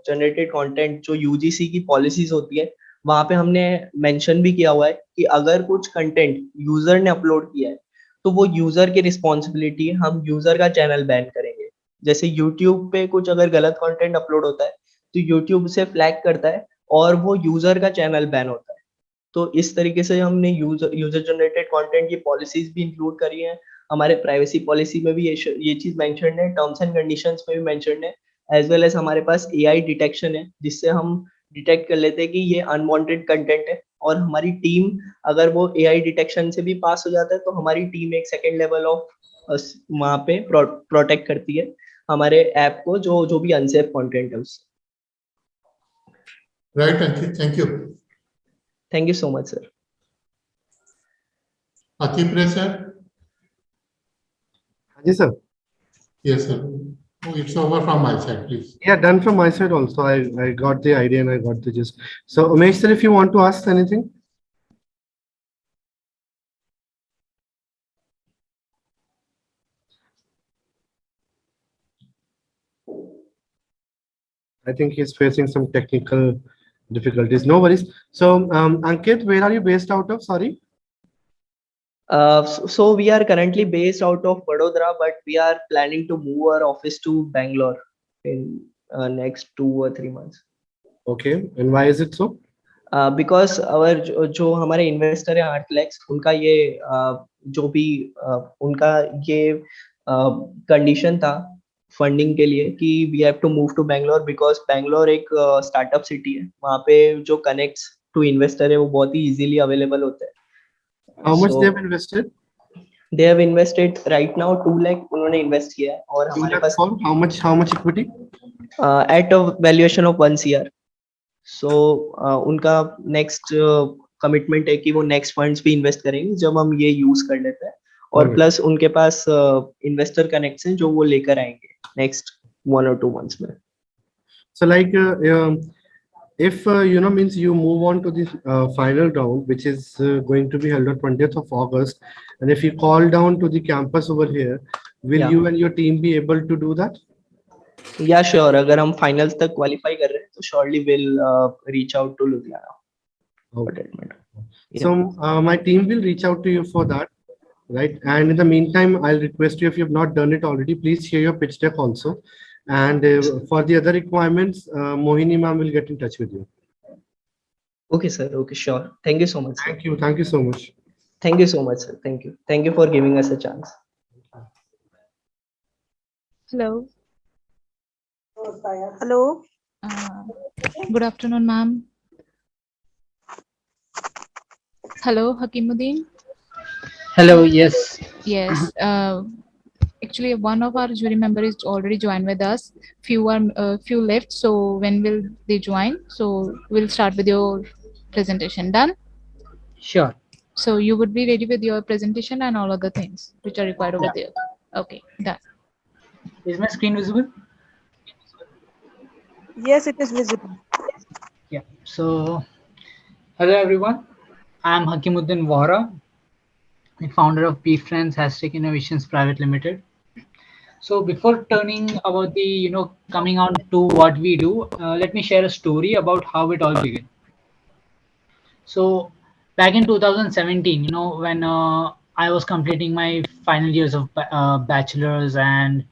जनरेटेड कंटेंट, जो यूजीसी की पॉलिसीज होती है, वहां पे हमने मेंशन भी किया हुआ है कि अगर कुछ कंटेंट यूजर ने अपलोड किया है तो वो यूजर की रिस्पॉन्सिबिलिटी है, हम यूजर का चैनल बैन करेंगे। जैसे यूट्यूब पे कुछ अगर गलत कंटेंट अपलोड होता है तो यूट्यूब उसे फ्लैग करता है, और वो यूजर का चैनल बैन होता है। तो इस तरीके से हमने यूजर जनरेटेड कंटेंट की पॉलिसीज भी इंक्लूड करी है। हमारे प्राइवेसी पॉलिसी में भी ये चीज मेंशन्ड है, टर्म्स एंड कंडीशंस में भी मेंशन्ड है। एज वेल एज हमारे पास एआई डिटेक्शन है, जिससे हम डिटेक्ट कर लेते हैं कि ये अनवांटेड कंटेंट है। और हमारी टीम, अगर वो एआई डिटेक्शन से भी पास हो जाता है तो हमारी टीम एक सेकेंड लेवल ऑफ वहां पे प्रोटेक्ट करती है हमारे ऐप को, जो जो भी अनसेफ कंटेंट है उससे। Right Ankit, thank you. Thank you so much sir. अति प्रे सर। जी sir. Yes, sir. Oh, it's over from my side, please. Yeah, done from my side also. I got the idea and I got the gist. So Umesh sir, if you want to ask anything. I think he's facing some technical difficulties. No worries. So, Ankit, where are you based out of? Sorry. So we are currently based out of Vadodara, but we are planning to move our office to Bangalore in next 2 or 3 months. Okay. And why is it so? Because our जो हमारे investor है 8 lakhs उनका ये जो भी उनका ये condition था फंडिंग के लिए कि we have to move to Bangalore because Bangalore एक स्टार्टअप सिटी है, वहाँ पे जो कनेक्ट्स टू इन्वेस्टर है वो बहुत ही इजीली अवेलेबल होते हैं. How much So, they have invested? they have invested right now 2 lakh उन्होंने इन्वेस्ट किया है और 2 हमारे lakh pass for how much equity? at a valuation of 1 CR. So उनका नेक्स्ट कमिटमेंट है कि वो नेक्स्ट फंड्स भी इन्वेस्ट करेंगे जब हम ये यूज कर लेते हैं और Alright. प्लस उनके पास इन्वेस्टर कनेक्ट्स हैं जो वो लेकर आएंगे नेक्स्ट 1 or 2 months में. So like if means you move on to the final round, which is going to be held on 20th of August, and if you call down to the campus over here, will Yeah. you and your team be able to do that? या sure, अगर हम finals तक qualify कर रहे हैं तो surely will reach out to Ludhiana for Okay. that matter. So my team will reach out to you for that, right? And in the meantime, I'll request you, if you have not done it already, please share your pitch deck also. And for the other requirements, Mohini ma'am will get in touch with you. Okay sir, okay, sure. Thank you so much sir. Thank you so much. Thank you so much sir. Thank you for giving us a chance. Hello. Hello. Good afternoon, ma'am. Hello, Hakimuddin. Hello, yes. Yes. Actually, one of our jury members is already joined with us. Few left. So when will they join? So we'll start with your presentation. Done? Sure. So you would be ready with your presentation and all other things which are required over there. Okay, done. Is my screen visible? Yes, it is visible. Yeah. So, hello everyone. I'm Hakimuddin Vora, the founder of Beef Friends Hashtag Innovations Private Limited. So before turning about the coming on to what we do, let me share a story about how it all began. So back in 2017, when I was completing my final years of bachelor's, and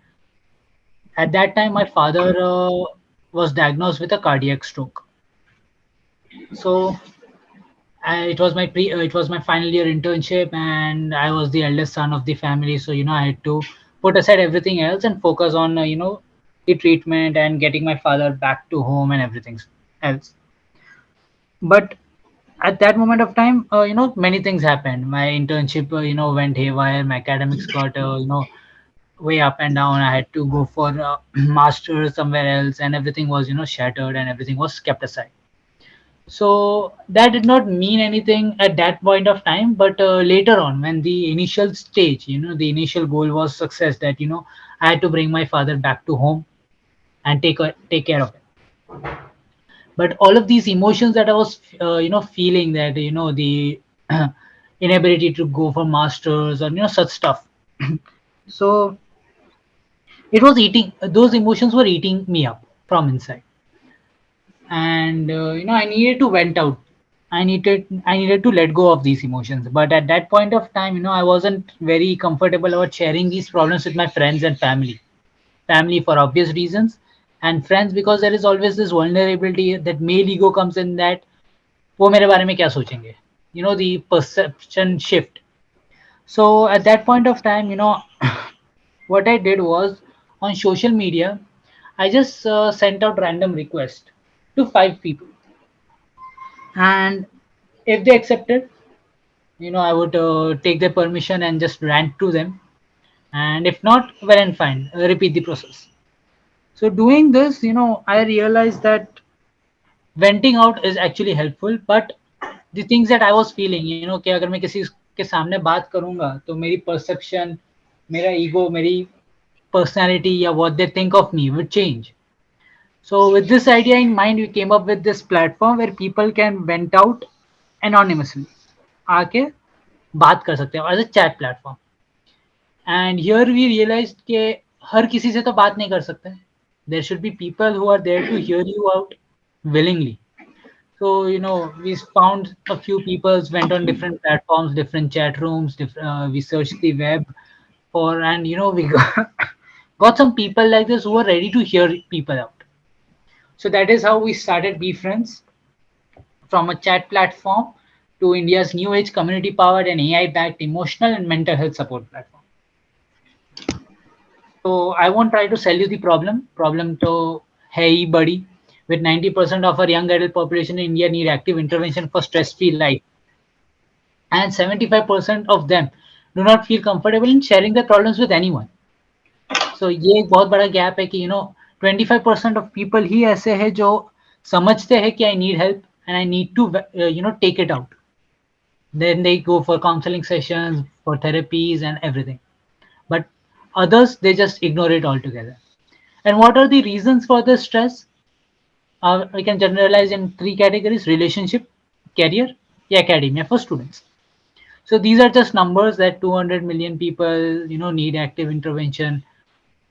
at that time my father was diagnosed with a cardiac stroke. So it was my final year internship, and I was the eldest son of the family. So I had to put aside everything else and focus on the treatment and getting my father back to home and everything else. But at that moment of time, many things happened. My internship went haywire. My academics got way up and down. I had to go for masters somewhere else, and everything was shattered, and everything was kept aside. So that did not mean anything at that point of time, but later on, when the initial stage, the initial goal was success, that I had to bring my father back to home and take care of him. But all of these emotions that I was feeling, that the inability to go for masters or such stuff, so it was eating, those emotions were eating me up from inside. And I needed to vent out. I needed to let go of these emotions. But at that point of time, I wasn't very comfortable about sharing these problems with my friends and family for obvious reasons, and friends because there is always this vulnerability, that male ego comes in, that वो मेरे बारे में क्या सोचेंगे, the perception shift. So at that point of time, what I did was, on social media, I just sent out random requests to 5 people, and if they accepted, I would take their permission and just rant to them, and if not, well and fine, repeat the process. So doing this, I realized that venting out is actually helpful, but the things that I was feeling, कि अगर मैं किसी के सामने बात करूंगा तो मेरी perception, मेरा ego, मेरी personality, या what they think of me would change. So with this idea in mind, we came up with this platform where people can vent out anonymously. आके बात कर सकते हैं as a chat platform. And here we realized कि हर किसी से तो बात नहीं कर सकते. There should be people who are there to hear you out willingly. So, we found a few people, went on different platforms, different chat rooms, we searched the web for, and, we got, got some people like this who are ready to hear people out. So that is how we started Be Friends, from a chat platform to India's new age community powered and AI backed emotional and mental health support platform. So I won't try to sell you the problem. Problem to hey buddy, with 90% of our young adult population in India need active intervention for stress-free life, and 75% of them do not feel comfortable in sharing their problems with anyone. So ये एक बहुत बड़ा gap है कि 25% of people ही ऐसे हैं जो समझते हैं कि I need help and I need to take it out. Then they go for counseling sessions, for therapies and everything. But others, they just ignore it altogether. And what are the reasons for this stress? We can generalize in three categories: relationship, career, academia for students. So these are just numbers that 200 million people, need active intervention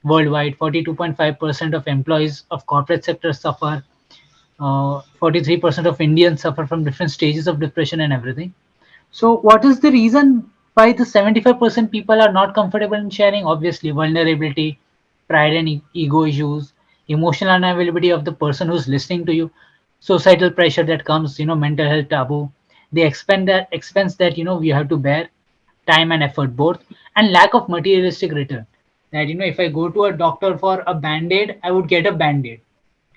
worldwide. 42.5% of employees of corporate sector suffer. 43% of Indians suffer from different stages of depression and everything. So what is the reason why the 75% people are not comfortable in sharing? Obviously, vulnerability, pride and ego issues, emotional unavailability of the person who's listening to you, societal pressure that comes, mental health taboo, the expense that we have to bear, time and effort both, and lack of materialistic return. That if I go to a doctor for a band-aid, I would get a band-aid.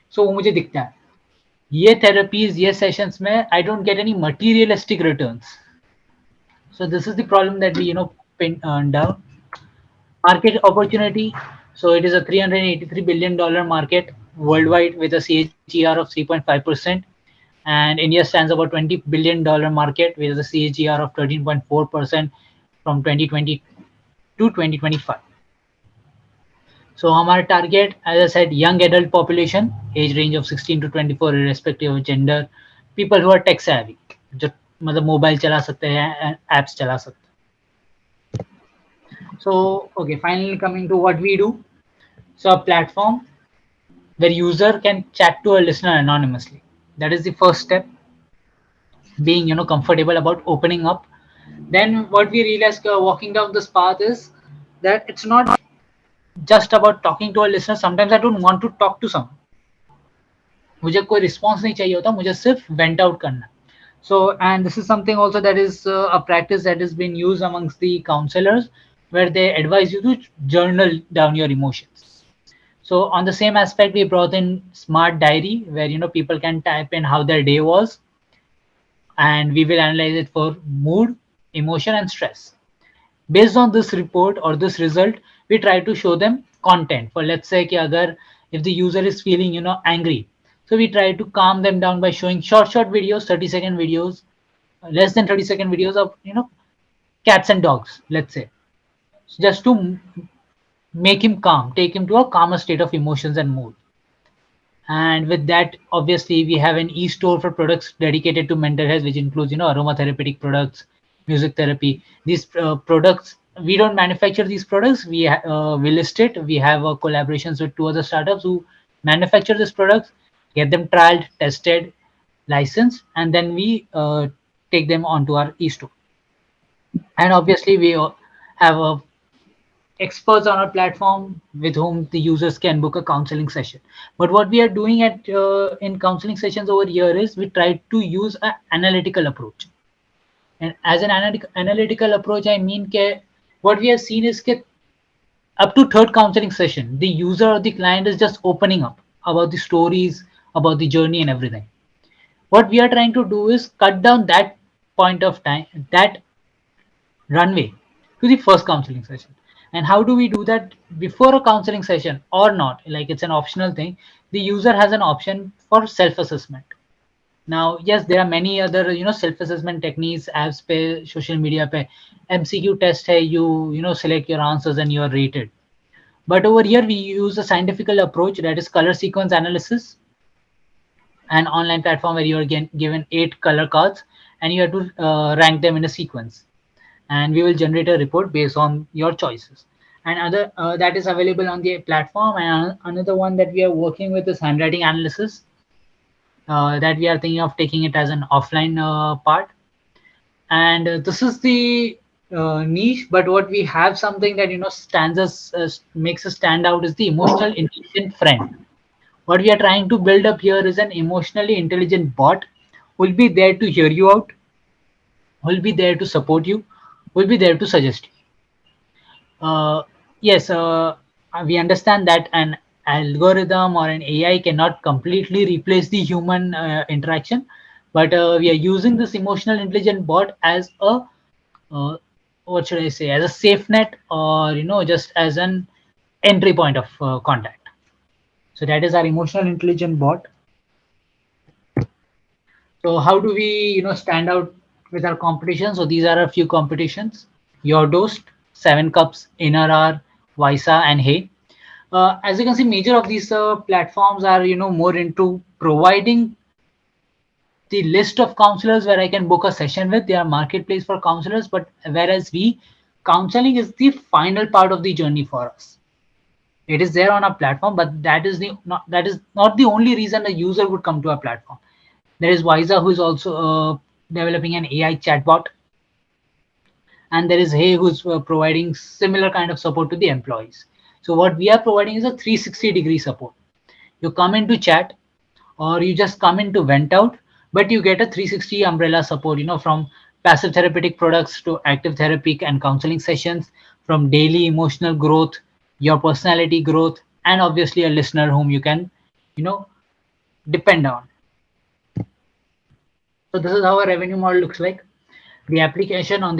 So वो मुझे दिखता है. ये therapies, ये sessions में I don't get any materialistic returns. So this is the problem that we pin down. Market opportunity. So it is a $383 billion market worldwide with a CAGR of 3.5%, and India stands about $20 billion market with a CAGR of 13.4% from 2020 to 2025. So our target, as I said, young adult population, age range of 16 to 24, irrespective of gender, people who are tech savvy, जो मतलब mobile चला सकते हैं, apps चला सकते हैं. So, okay, finally coming to what we do. So a platform where user can chat to a listener anonymously. That is the first step, being comfortable about opening up. Then what we realized walking down this path is that it's not just about talking to a listener. Sometimes I don't want to talk to someone. मुझे कोई response नहीं चाहिए होता, मुझे सिर्फ vent out करना. So, and this is something also that is a practice that has been used amongst the counselors, where they advise you to journal down your emotions. So on the same aspect, we brought in smart diary, where people can type in how their day was, and we will analyze it for mood, emotion, and stress. Based on this report or this result, we try to show them content. For let's say कि अगर if the user is feeling angry, so we try to calm them down by showing short videos, 30-second videos, less than 30-second videos of cats and dogs, let's say, just to make him calm, take him to a calmer state of emotions and mood. And with that, obviously, we have an e-store for products dedicated to mental health, which includes aromatherapeutic products, music therapy. These products, we don't manufacture these products. We list it. We have collaborations with 2 other startups who manufacture these products, get them trialed, tested, licensed, and then we take them onto our e-store. And obviously, we have experts on our platform with whom the users can book a counseling session. But what we are doing at in counseling sessions over here is we try to use an analytical approach. And as an analytical approach, I mean what we have seen is that up to third counseling session, the user or the client is just opening up about the stories, about the journey and everything. What we are trying to do is cut down that point of time, that runway, to the first counseling session. And how do we do that? Before a counseling session or not, like it's an optional thing, the user has an option for self-assessment. Now, yes, there are many other self-assessment techniques, apps pe, social media pe, MCQ test hai, you select your answers and you are rated. But over here we use a scientific approach, that is color sequence analysis, an online platform where you are given 8 color cards and you have to rank them in a sequence, and we will generate a report based on your choices. and other that is available on the platform. And another one that we are working with is handwriting analysis, that we are thinking of taking it as an offline part. And this is the niche, but what we have, something that stands us makes us stand out, is the emotional intelligent friend. What we are trying to build up here is an emotionally intelligent bot who will be there to hear you out, who will be there to support you, who will be there to suggest you. Yes, we understand that an algorithm or an AI cannot completely replace the human interaction, but we are using this emotional intelligent bot as a uh, what should I say, as a safe net, or just as an entry point of contact. So that is our emotional intelligent bot. So how do we stand out with our competition? So these are a few competitions: Your Dost, 7 Cups, Inner Hour, Visa, and Hey. As you can see, major of these platforms are more into providing the list of counselors where I can book a session with. They are marketplace for counselors, but whereas we, counseling is the final part of the journey for us. It is there on our platform, but that is not the only reason a user would come to our platform. There is Visa, who is also developing an AI chatbot, and there is Hey, who's providing similar kind of support to the employees. So what we are providing is a 360-degree support. You come into chat, or you just come in to vent out, but you get a 360 umbrella support, from passive therapeutic products to active therapy and counseling sessions, from daily emotional growth, your personality growth, and obviously a listener whom you can you know depend on. So this is how a revenue model looks like. On the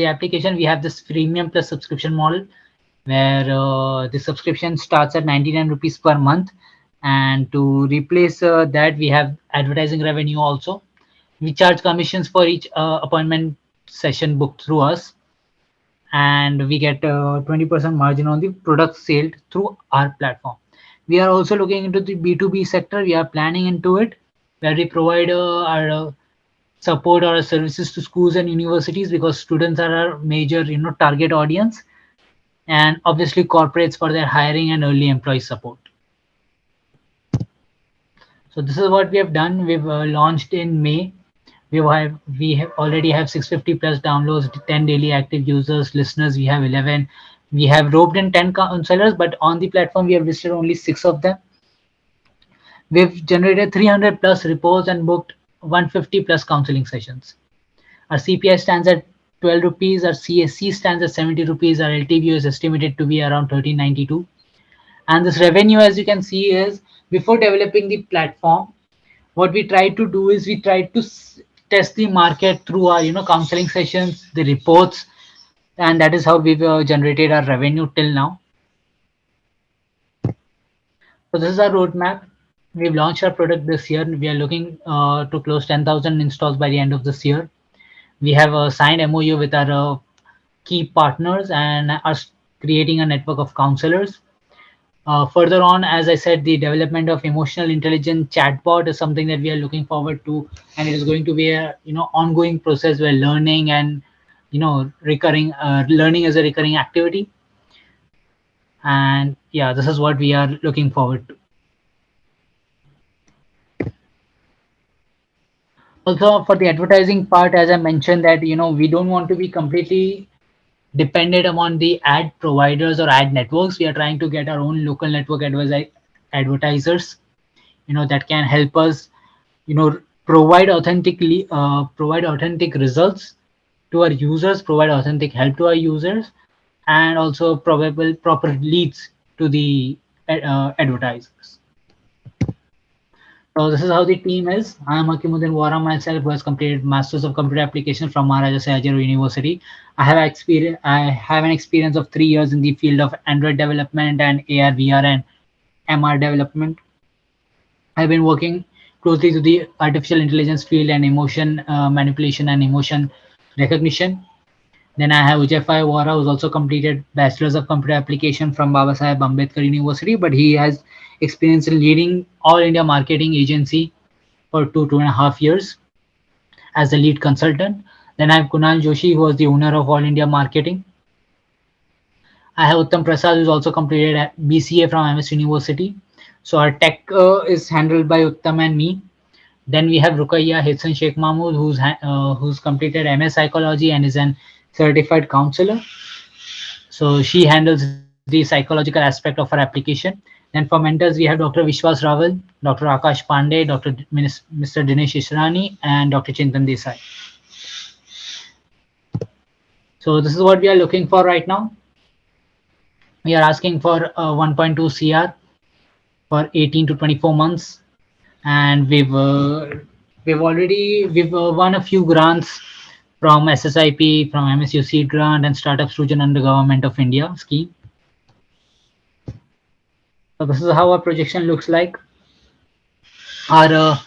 application, we have this freemium plus subscription model, where the subscription starts at 99 rupees per month, and to replace that, we have advertising revenue also. We charge commissions for each appointment session booked through us, and we get 20% margin on the product sale through our platform. We are also looking into the B2B sector. We are planning into it, where we provide our support or services to schools and universities, because students are our major target audience, and obviously corporates for their hiring and early employee support. So this is what we have done. We've launched in May. We have already have 650 plus downloads, 10 daily active users. Listeners, we have 11. We have roped in 10 counselors, but on the platform we have listed only 6 of them. We've generated 300 plus reports and booked 150 plus counseling sessions. Our CPI stands at 12 rupees. Our CSC stands at 70 rupees. Our LTV is estimated to be around 1392. And this revenue, as you can see, is before developing the platform, what we try to do is we try to test the market through our counseling sessions, the reports, and that is how we've generated our revenue till now. So this is our roadmap. We've launched our product this year. We are looking to close 10,000 installs by the end of this year. We have signed MOU with our key partners and are creating a network of counselors. Further on, as I said, the development of emotional intelligence chatbot is something that we are looking forward to, and it is going to be a ongoing process where learning and recurring learning is a recurring activity. And yeah, this is what we are looking forward to. Also, for the advertising part, as I mentioned, that we don't want to be completely dependent upon the ad providers or ad networks. We are trying to get our own local network advertisers, that can help us, provide authentic results to our users, provide authentic help to our users, and also probable proper leads to the advertisers. So this is how the team is. I am Hakimuddin Wara myself, who has completed Masters of Computer Application from Maharaja Sayajaro University. I have an experience of 3 years in the field of Android development and AR, VR, and MR development. I've been working closely to the artificial intelligence field and emotion manipulation and emotion recognition. Then I have Ujefai Wara, who's also completed Bachelor's of Computer Application from Babasaheb Ambedkar University, but he has experience in leading All India Marketing Agency for 2.5 years as the lead consultant. Then I have Kunal Joshi, who was the owner of All India Marketing. I have Uttam Prasad, who's also completed at BCA from MS University. So our tech is handled by Uttam and me. Then we have Rukaiya Hitsan Sheikh Mahmood, who's completed MS Psychology and is an certified counselor. So she handles the psychological aspect of our application. Then for mentors, we have Dr. Vishwas Rawal, Dr. Akash Pandey, Mr. Dinesh Ishrani, and Dr. Chintan Desai. So this is what we are looking for right now. We are asking for 1.2 CR for 18 to 24 months, and we've won a few grants from SSIP, from MSU grant, and Startup Srujan under Government of India scheme. So this is how our projection looks like. Our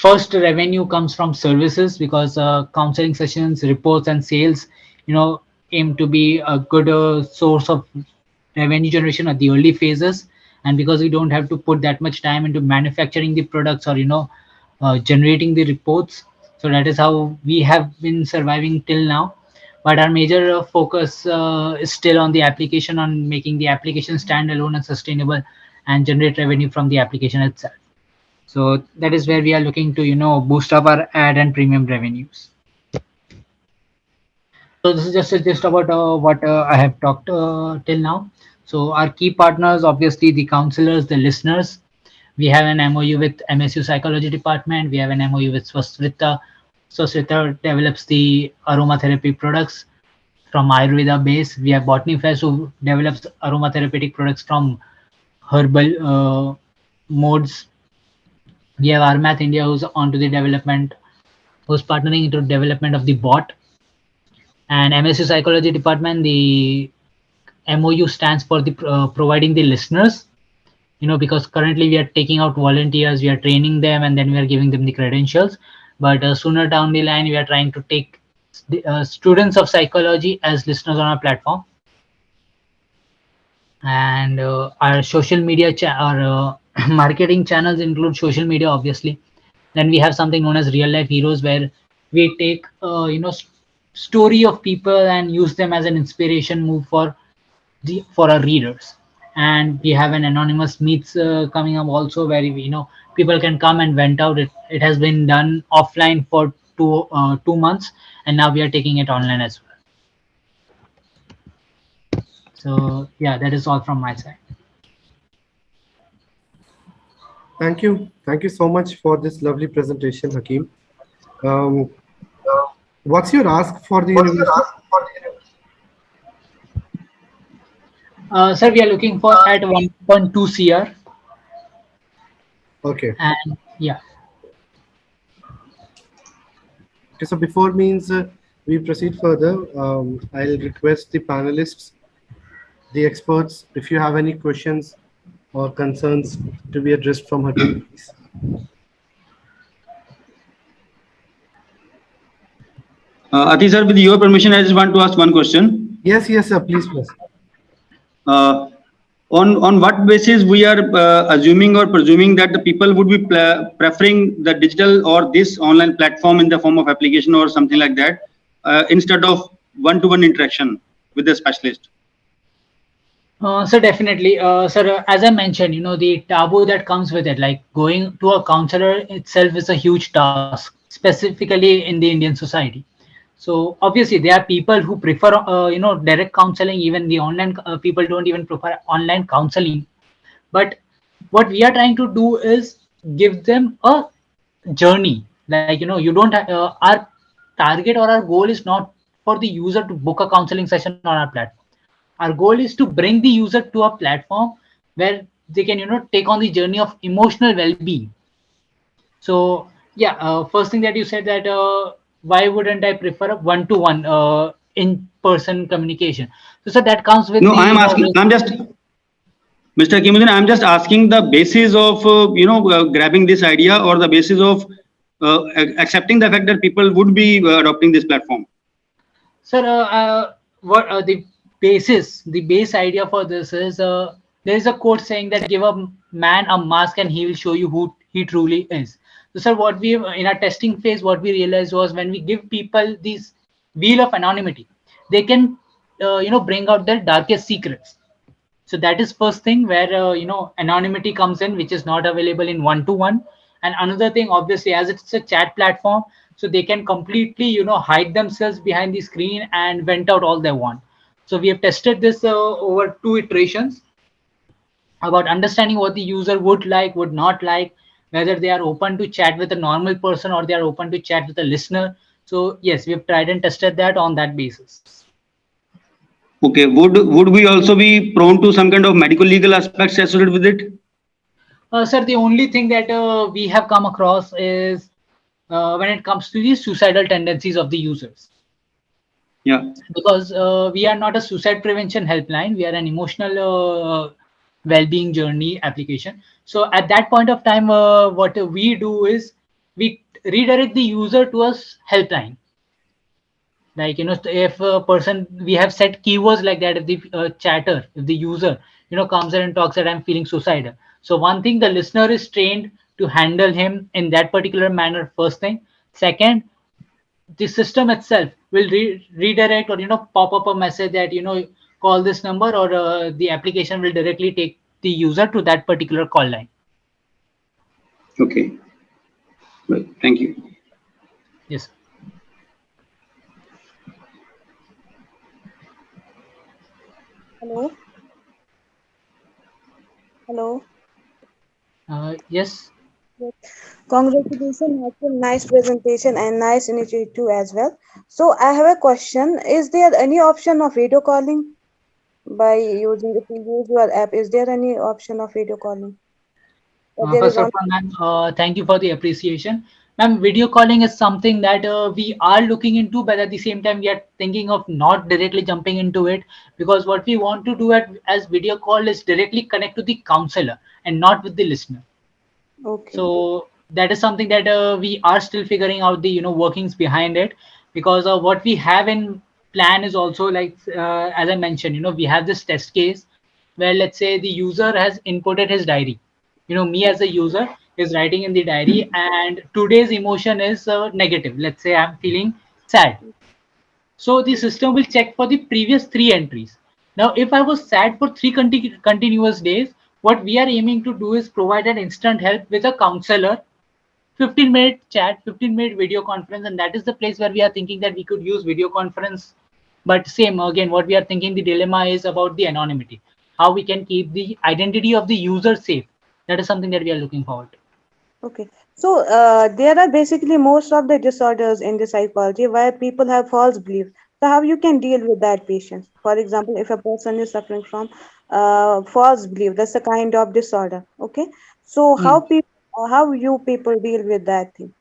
first revenue comes from services, because counseling sessions, reports, and sales, aim to be a good source of revenue generation at the early phases. And because we don't have to put that much time into manufacturing the products, or generating the reports, so that is how we have been surviving till now. But our major focus is still on the application, on making the application stand alone and sustainable, and generate revenue from the application itself. So that is where we are looking to, boost up our ad and premium revenues. So this is just a gist about what I have talked till now. So our key partners, obviously the counselors, the listeners. We have an MOU with MSU Psychology Department. We have an MOU with Swasrita. Swasrita develops the aromatherapy products from Ayurveda base. We have Botany Fest, who develops aromatherapeutic products from herbal modes. We have Armath India, who's onto the development, who's partnering into development of the bot. And MSU Psychology Department, the MOU stands for the providing the listeners, because currently we are taking out volunteers, we are training them, and then we are giving them the credentials. But sooner down the line, we are trying to take the students of psychology as listeners on our platform. And our social media our marketing channels include social media, obviously. Then we have something known as real life heroes, where we take story of people and use them as an inspiration move for our readers. And we have an anonymous meets coming up also, where people can come and vent out. It has been done offline for 2 months, and now we are taking it online as well. So yeah, that is all from my side. Thank you. Thank you so much for this lovely presentation, Hakeem. What's your ask for the university? Sir, we are looking for at 1.2 CR. Okay. And yeah. Okay, so before we proceed further, I'll request the panelists, the experts, if you have any questions or concerns to be addressed from Hakeem, please. Ati sir, with your permission, I just want to ask one question. Yes, sir, please. On what basis we are assuming or presuming that the people would be preferring the digital or this online platform in the form of application or something like that, instead of one-to-one interaction with the specialist? So definitely, sir, as I mentioned, the taboo that comes with it, like going to a counselor itself is a huge task, specifically in the Indian society. So obviously, there are people who prefer, direct counseling. Even the online people don't even prefer online counseling. But what we are trying to do is give them a journey. Like, you don't our target or our goal is not for the user to book a counseling session on our platform. Our goal is to bring the user to a platform where they can, take on the journey of emotional well-being. So yeah, first thing that you said, that why wouldn't I prefer a one-to-one in-person communication? So that comes with No, I am asking. I'm just, Mr. Kimuddin, I'm just asking the basis of grabbing this idea, or the basis of accepting the fact that people would be adopting this platform. Sir, what the base idea for this is, there is a quote saying that give a man a mask and he will show you who he truly is. So sir, what we in our testing phase, what we realized was, when we give people this wheel of anonymity, they can bring out their darkest secrets. So that is first thing where anonymity comes in, which is not available in one-to-one. And another thing, obviously, as it's a chat platform, so they can completely hide themselves behind the screen and vent out all they want. So we have tested this over 2 iterations about understanding what the user would like, would not like, whether they are open to chat with a normal person or they are open to chat with a listener. So yes, we have tried and tested that on that basis. Okay. Would we also be prone to some kind of medical legal aspects associated with it? Sir, the only thing that we have come across is when it comes to the suicidal tendencies of the users. Yeah. Because we are not a suicide prevention helpline, we are an emotional well-being journey application. So at that point of time, what we do is we redirect the user to a helpline. Like if a person, we have set keywords like that. If the chatter, if the user comes in and talks that I'm feeling suicidal, so one thing, the listener is trained to handle him in that particular manner, first thing. Second, the system itself will redirect or pop up a message that call this number, or the application will directly take the user to that particular call line. Okay. Well, thank you. Yes. Hello. Hello. Yes. Congratulations on a nice presentation and nice initiative as well. So I have a question. Is there any option of video calling by using, if you use your app, is there any option of video calling? Or there is First of on. all, ma'am, thank you for the appreciation. Ma'am, video calling is something that we are looking into, but at the same time, we are thinking of not directly jumping into it, because what we want to do as video call is directly connect to the counselor and not with the listener. Okay. So that is something that we are still figuring out the workings behind it, because what we have in plan is also like as I mentioned, we have this test case where, let's say, the user has inputted his diary. Me as a user is writing in the diary, and today's emotion is negative. Let's say I'm feeling sad. So the system will check for the previous 3 entries. Now, if I was sad for three continuous days, what we are aiming to do is provide an instant help with a counselor, 15-minute chat, 15-minute video conference, and that is the place where we are thinking that we could use video conference. But same again, what we are thinking, the dilemma is about the anonymity, how we can keep the identity of the user safe. That is something that we are looking forward to. Okay. So there are basically most of the disorders in the psychology where people have false belief. So how you can deal with that patients? For example, if a person is suffering from false belief, that's a kind of disorder. Okay. So Hmm. how you people deal with that thing?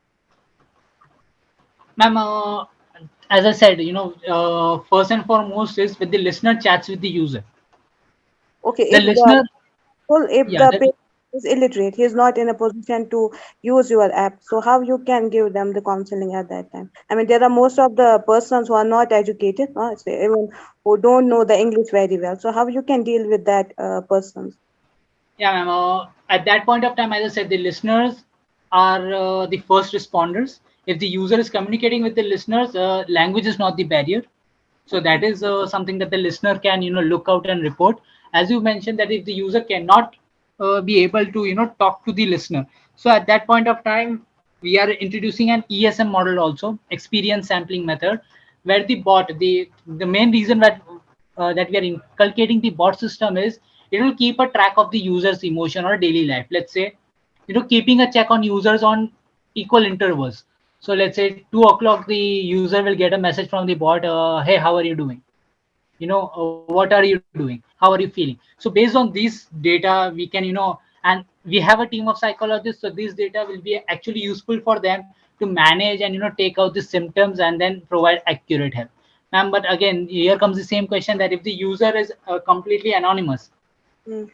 Ma'am, as I said, first and foremost is with the listener chats with the user. Okay, The listener, if yeah, the patient is illiterate, he is not in a position to use your app. So how you can give them the counseling at that time? I mean, there are most of the persons who are not educated, say even who don't know the English very well. So how you can deal with that persons? yeah, ma'am. At that point of time, as I said, the listeners are the first responders. If the user is communicating with the listeners, language is not the barrier. So that is something that the listener can look out and report. As you mentioned, that if the user cannot be able to talk to the listener, so at that point of time we are introducing an ESM model, also experience sampling method, where the bot, the main reason that we are inculcating the bot system is it will keep a track of the user's emotion or daily life. Let's say keeping a check on users on equal intervals. So let's say 2 o'clock, the user will get a message from the bot, hey, how are you doing? What are you doing? How are you feeling? So based on these data, we can, and we have a team of psychologists. So this data will be actually useful for them to manage and, take out the symptoms and then provide accurate help. Ma'am, but again, here comes the same question, that if the user is completely anonymous, Mm.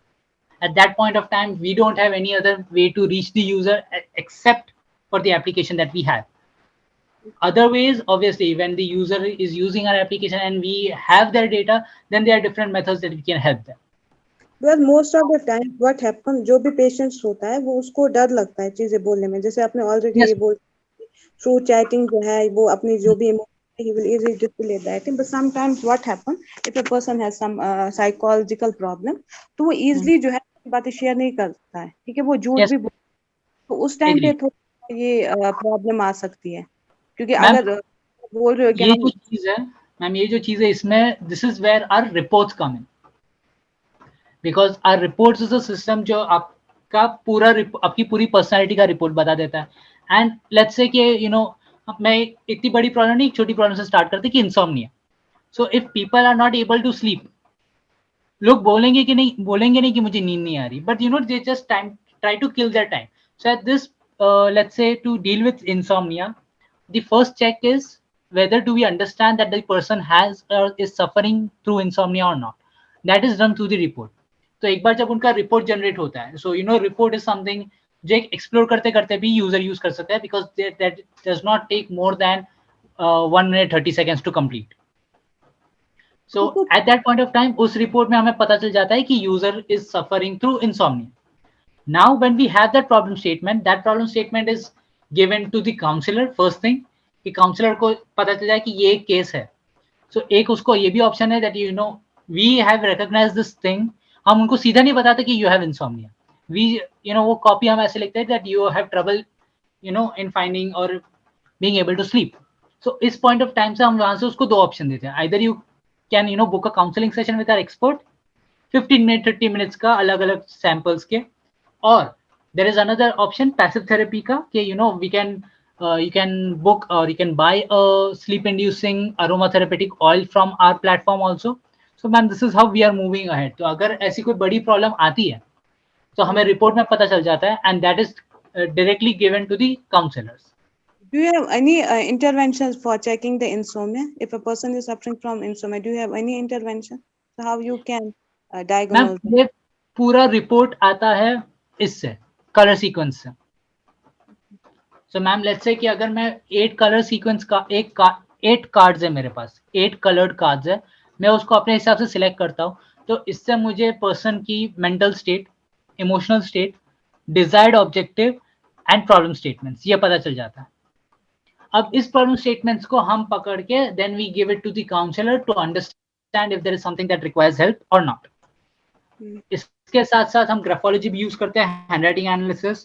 at that point of time, we don't have any other way to reach the user except for the application that we have. Other ways, obviously, when the user is using our application and we have their data, then there are different methods that we can help them. Well, most of the time what happens, जो भी patients होता है वो उसको डर लगता है चीजें बोलने में, जैसे आपने ऑलरेडी Yes. ये बोल थ्रू चैटिंग जो है वो अपनी जो भी he will easily display that thing. But sometimes what happen, if a person has some psychological problem, तो वो easily जो है बातें शेयर नहीं करता है, ठीक है, वो झूठ Yes, भी तो उस टाइम पे agree. थोड़ा ये प्रॉब्लम आ सकती है, क्योंकि मैम अगर बोल रहे हो कि ये हम जो चीज है, मैम ये जो चीज है इसमें this is where our reports come in, because our reports is a system जो आपका पूरा आपकी पूरी पर्सनालिटी का रिपोर्ट बता देता है। एंड लेट्स से कि मैं इतनी बड़ी प्रॉब्लम नहीं, एक छोटी प्रॉब्लम से स्टार्ट करते कि insomnia. So if people are not able to sleep, लोग बोलेंगे नहीं कि मुझे नींद नहीं आ रही, but they just time try to kill their time. So at this let's say to deal with insomnia, the first check is whether do we understand that the person has or is suffering through insomnia or not. That is done through the report. तो एक बार जब उनका report generate होता है, so report is something जो explore करते करते भी यूजर यूज कर सकता है, because that does not take more than 1 minute 30 seconds to complete. So at that point of time उस रिपोर्ट में हमें पता चल जाता है कि user is suffering through insomnia. Now when we have that problem statement is given to the counselor first thing, कि counsellor को पता चल जाए कि ये एक केस है. सो एक उसको ये भी ऑप्शन है that we have recognise this thing. हम उनको सीधा नहीं बताते कि यू हैव इंसोम्निया. वी वो कॉपी हम ऐसे लिखते हैं that you have trouble in finding और being able to sleep. So इस पॉइंट ऑफ टाइम से हम वहां से उसको दो ऑप्शन देते हैं. Either you can book a counselling session with our expert 15 minute 30 minutes का अलग अलग सैंपल्स के, or there is another option passive therapy ka ke we can you can book or you can buy a sleep inducing aromatherapeutic oil from our platform also. So ma'am this is how we are moving ahead. तो अगर ऐसी कोई बड़ी problem आती है तो हमें report में पता चल जाता है and that is directly given to the counselors. Do you have any interventions for checking the insomnia? If a person is suffering from insomnia, do you have any intervention? So how you can ma'am diagnose it? ये पूरा report आता है इससे colour sequence से. So ma'am let's say कि अगर मैं 8 colour sequence का 8 कार्ड्स है मेरे पास, 8 कलर्ड कार्ड्स है, मैं उसको अपने हिसाब से सिलेक्ट करता हूँ. तो इससे मुझे पर्सन की mental state, emotional state, desired objective and problem statements ये पता चल जाता है. अब इस प्रॉब्लम स्टेटमेंट्स को हम पकड़ के then we give it to the counsellor to understand if there is something that requires help और नॉट. इसके साथ साथ हम ग्राफोलॉजी भी यूज करते हैं, हैंडराइटिंग एनालिसिस,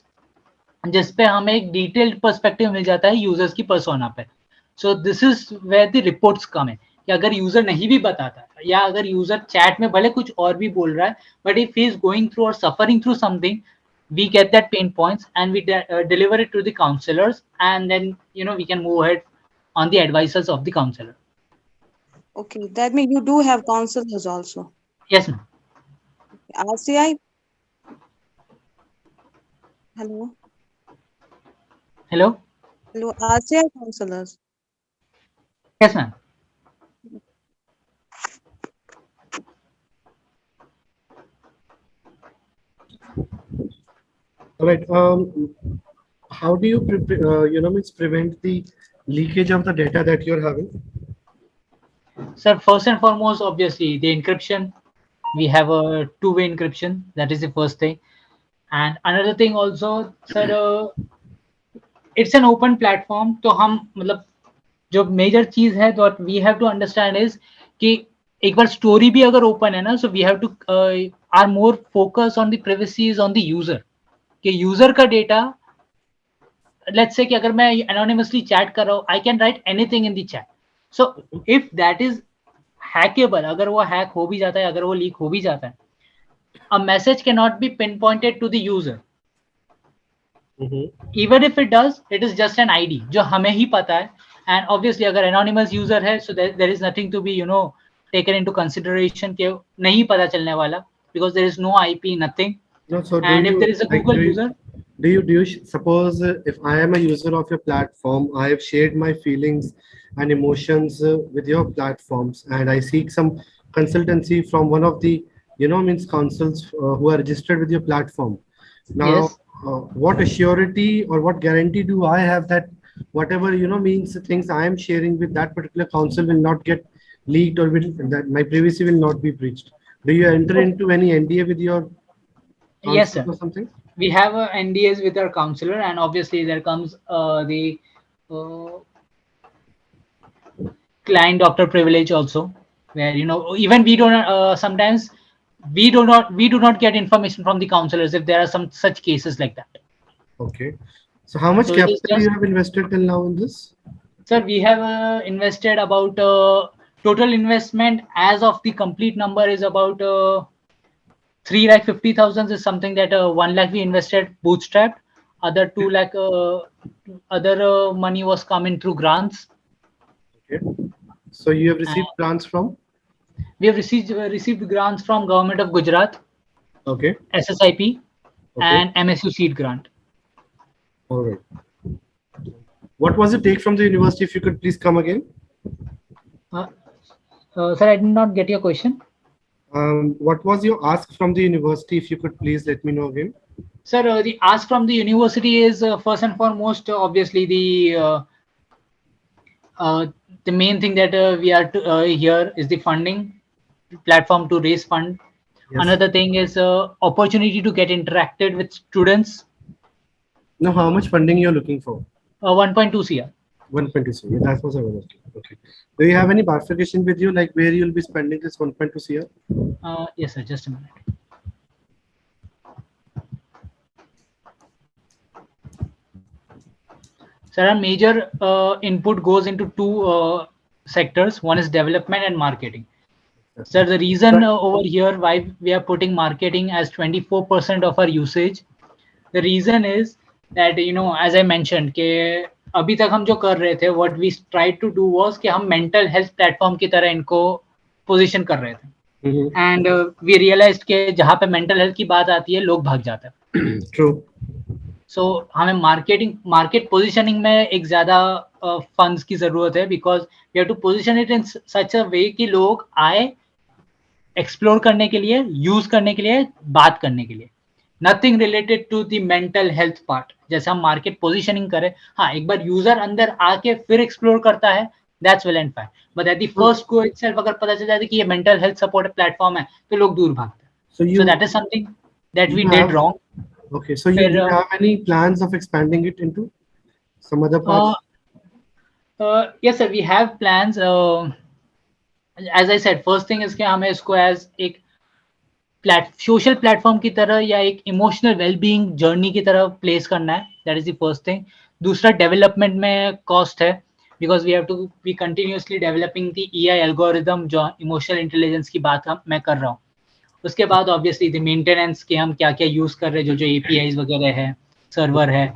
जिसपे हमें एक डिटेल्ड पर्सपेक्टिव मिल जाता है यूजर्स की पर्सोना पे. So this is where the reports come है कि अगर यूजर नहीं भी बताता है या अगर यूजर चैट में भले कुछ और भी बोल रहा है, but if he is going through और suffering through something, we get that pain points and we deliver it to the counselors, and then we can move ahead on the advices of the counselor. Okay, that means you do have counselors also. Yes ma'am. RCI. Hello. Hello. Hello, RCI counselors. Yes ma'am. All right. How do you prevent the leakage of the data that you're having? Sir, first and foremost, obviously the encryption. We have a two-way encryption. That is the first thing. And another thing also, sir, it's an open platform. तो हम मतलब जो major चीज है तो we have to understand is कि एक बार स्टोरी भी अगर ओपन है ना, so we have to are more focus on the privacy is on the user, कि यूजर का डेटा, लेट्स से कि अगर मैं एनोनिमसली चैट कर रहा हूँ, I can write anything in the chat. So if that is hackable, अगर वो हैक हो भी जाता है, अगर वो लीक हो भी जाता है, a message can not be pin pointed to the user. Even if it does, it is just an ID जो हमें ही पता है. And obviously अगर anonymous user है, so there is nothing to be taken into consideration कि नहीं पता चलने वाला, because there is no IP, nothing. No, so And if there is a Google user, do you suppose if I am a user of your platform, I have shared my feelings and emotions with your platforms, and I seek some consultancy from one of the means councils who are registered with your platform. Now, yes, what assurity or what guarantee do I have that whatever means things I am sharing with that particular council will not get leaked, or that my privacy will not be breached? Do you enter into any NDA with your yes sir, or something? we have NDAs with our counselor, and obviously there comes the client doctor privilege also, where even we don't sometimes we do not get information from the counselors if there are some such cases like that. Okay. So how much So it is capital just, you have invested till now in this? sir, we have invested about total investment as of the complete number is about 3,50,000 is something that 1 lakh we invested bootstrapped. Other 2 lakh other money was coming through grants. Okay. So you have And received grants from? we have received grants from Government of Gujarat, Okay. SSIP, Okay. and MSU seed grant. All right. What was the take from the university? If you could please come again. Sir, I did not get your question. What was your ask from the university? If you could please let me know again. Sir, the ask from the university is first and foremost, obviously the main thing that we are here is the funding platform to raise fund. Yes. Another thing is opportunity to get interacted with students. Now, how much funding you're looking for? 1.2 CR. 1.2 CR. That was I was asking. Okay. Do you have any bifurcation with you, like where you'll be spending this 1.2 CR? Yes, sir. Just a minute. Sir, our major input goes into two sectors. One is development and marketing. Sir, the reason over here why we are putting marketing as 24% of our usage, the reason is that as I mentioned कि अभी तक हम जो कर रहे थे, what we tried to do was कि हम mental health platform की तरह इनको position कर रहे थे. And we realized कि जहाँ पे mental health की बात आती है लोग भाग जाते हैं. True. So हमें market positioning में एक ज़्यादा funds की ज़रूरत है, because we have to position it in such a way कि लोग आए एक्सप्लोर करने के लिए, यूज करने के लिए, बात करने के लिए. Nothing related to the mental health part. जैसे हम मार्केट पोजीशनिंग करें, हाँ एक बार यूजर अंदर आके फिर एक्सप्लोर करता है, that's well and fine. But at the first go itself अगर पता चल जाता है कि ये मेंटल हेल्थ सपोर्ट प्लेटफॉर्म है, तो लोग दूर भागते हैं. So that is something that we did wrong. Okay, so you have any plans of expanding it into some other parts? Yes sir, we have plans. As I said, first thing is कि हमें इसको as एक social platform की तरह या एक emotional wellbeing journey की तरह प्लेस करना है. That is the first thing. दूसरा, डेवलपमेंट में कॉस्ट है, because we have to be continuously developing the EI algorithm जो इमोशनल इंटेलिजेंस की बात मैं कर रहा हूँ. उसके बाद ऑब्वियसली द मेंटेनेंस के हम क्या क्या यूज कर रहे हैं, जो APIs वगैरह है, सर्वर है.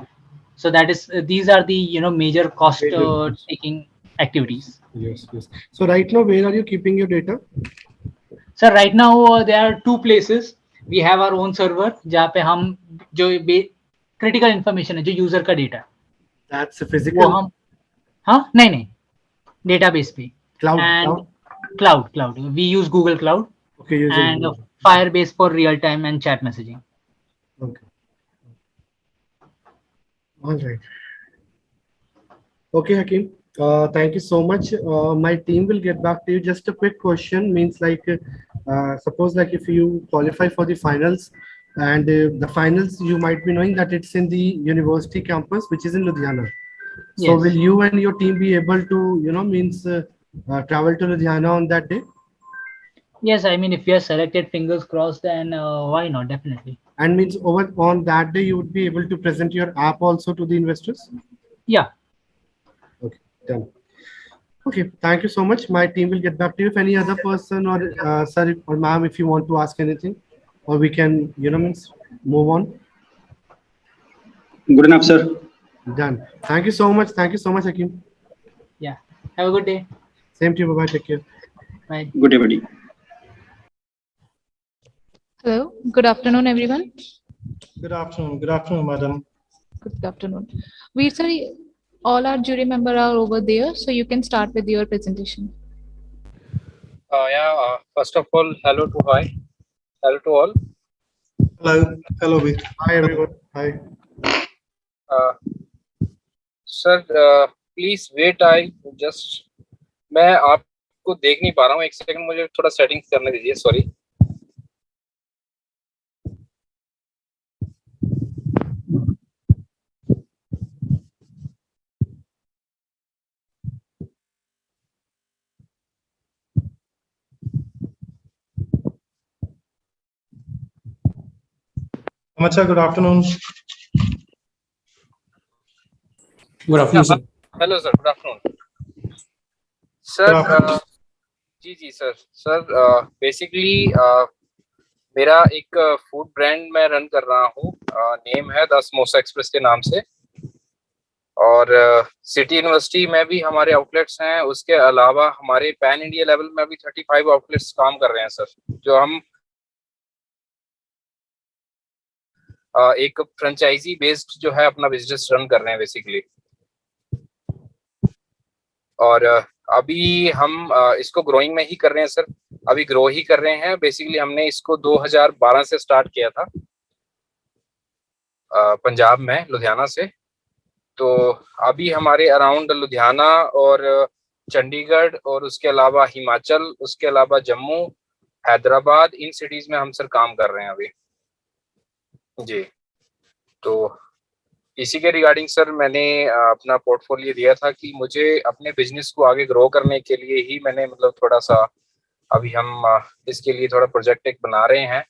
So that is these are the major cost taking activities. Yes, yes. So right now, where are you keeping your data? Sir, right now there are two places. We have our own server जहाँ पे हम जो critical information है, जो user का data है, That's a physical. वो हम नहीं database पे. Cloud. And cloud. We use Google Cloud. Okay, and Firebase for real time and chat messaging. Okay. All right. Okay, Hakeem. Thank you so much. My team will get back to you. Just a quick question, means like, suppose like if you qualify for the finals, and the finals you might be knowing that it's in the university campus, which is in Ludhiana. So Yes. will you and your team be able to, means travel to Ludhiana on that day? Yes, I mean, if you are selected, fingers crossed, then why not? Definitely. And means over on that day you would be able to present your app also to the investors? Yeah. Okay, done. Okay, thank you so much. My team will get back to you. If any other person or sir or ma'am, if you want to ask anything, or we can, means move on. Good enough, sir. Done. Thank you so much. Thank you so much, Hakeem. Yeah. Have a good day. Same to you. Bye-bye. Take care. Bye. Good day, buddy. Hello. Good afternoon, everyone. Good afternoon. Good afternoon, madam. Good afternoon. Veer sir, all our jury members are over there, so you can start with your presentation. First of all, hello to all. Hello, Veer. Hi, everyone. Hi. Sir, please wait. मैं आपको देख नहीं पा रहा हूँ. एक second, मुझे थोड़ा सेटिंग्स करने दीजिए. Sorry. Sir, good afternoon. Good afternoon, sir. Hello sir, good afternoon sir. जी सर बेसिकली मेरा एक फूड ब्रांड मैं रन कर रहा हूँ, नेम है द समोसा एक्सप्रेस के नाम से, और सिटी यूनिवर्सिटी में भी हमारे आउटलेट्स हैं। उसके अलावा हमारे पैन इंडिया लेवल में भी 35 आउटलेट्स काम कर रहे हैं सर, जो हम एक फ्रेंचाइजी बेस्ड जो है अपना बिजनेस रन कर रहे हैं बेसिकली। और अभी हम इसको ग्रोइंग में ही कर रहे हैं सर, अभी ग्रो ही कर रहे हैं। बेसिकली हमने इसको 2012 से स्टार्ट किया था पंजाब में, लुधियाना से। तो अभी हमारे अराउंड लुधियाना और चंडीगढ़ और उसके अलावा हिमाचल, उसके अलावा जम्मू, हैदराबाद, इन सिटीज में हम सर काम कर रहे हैं अभी जी। तो इसी के रिगार्डिंग सर मैंने अपना पोर्टफोलियो दिया था कि मुझे अपने बिजनेस को आगे ग्रो करने के लिए ही मैंने मतलब थोड़ा सा अभी हम इसके लिए थोड़ा प्रोजेक्ट एक बना रहे हैं।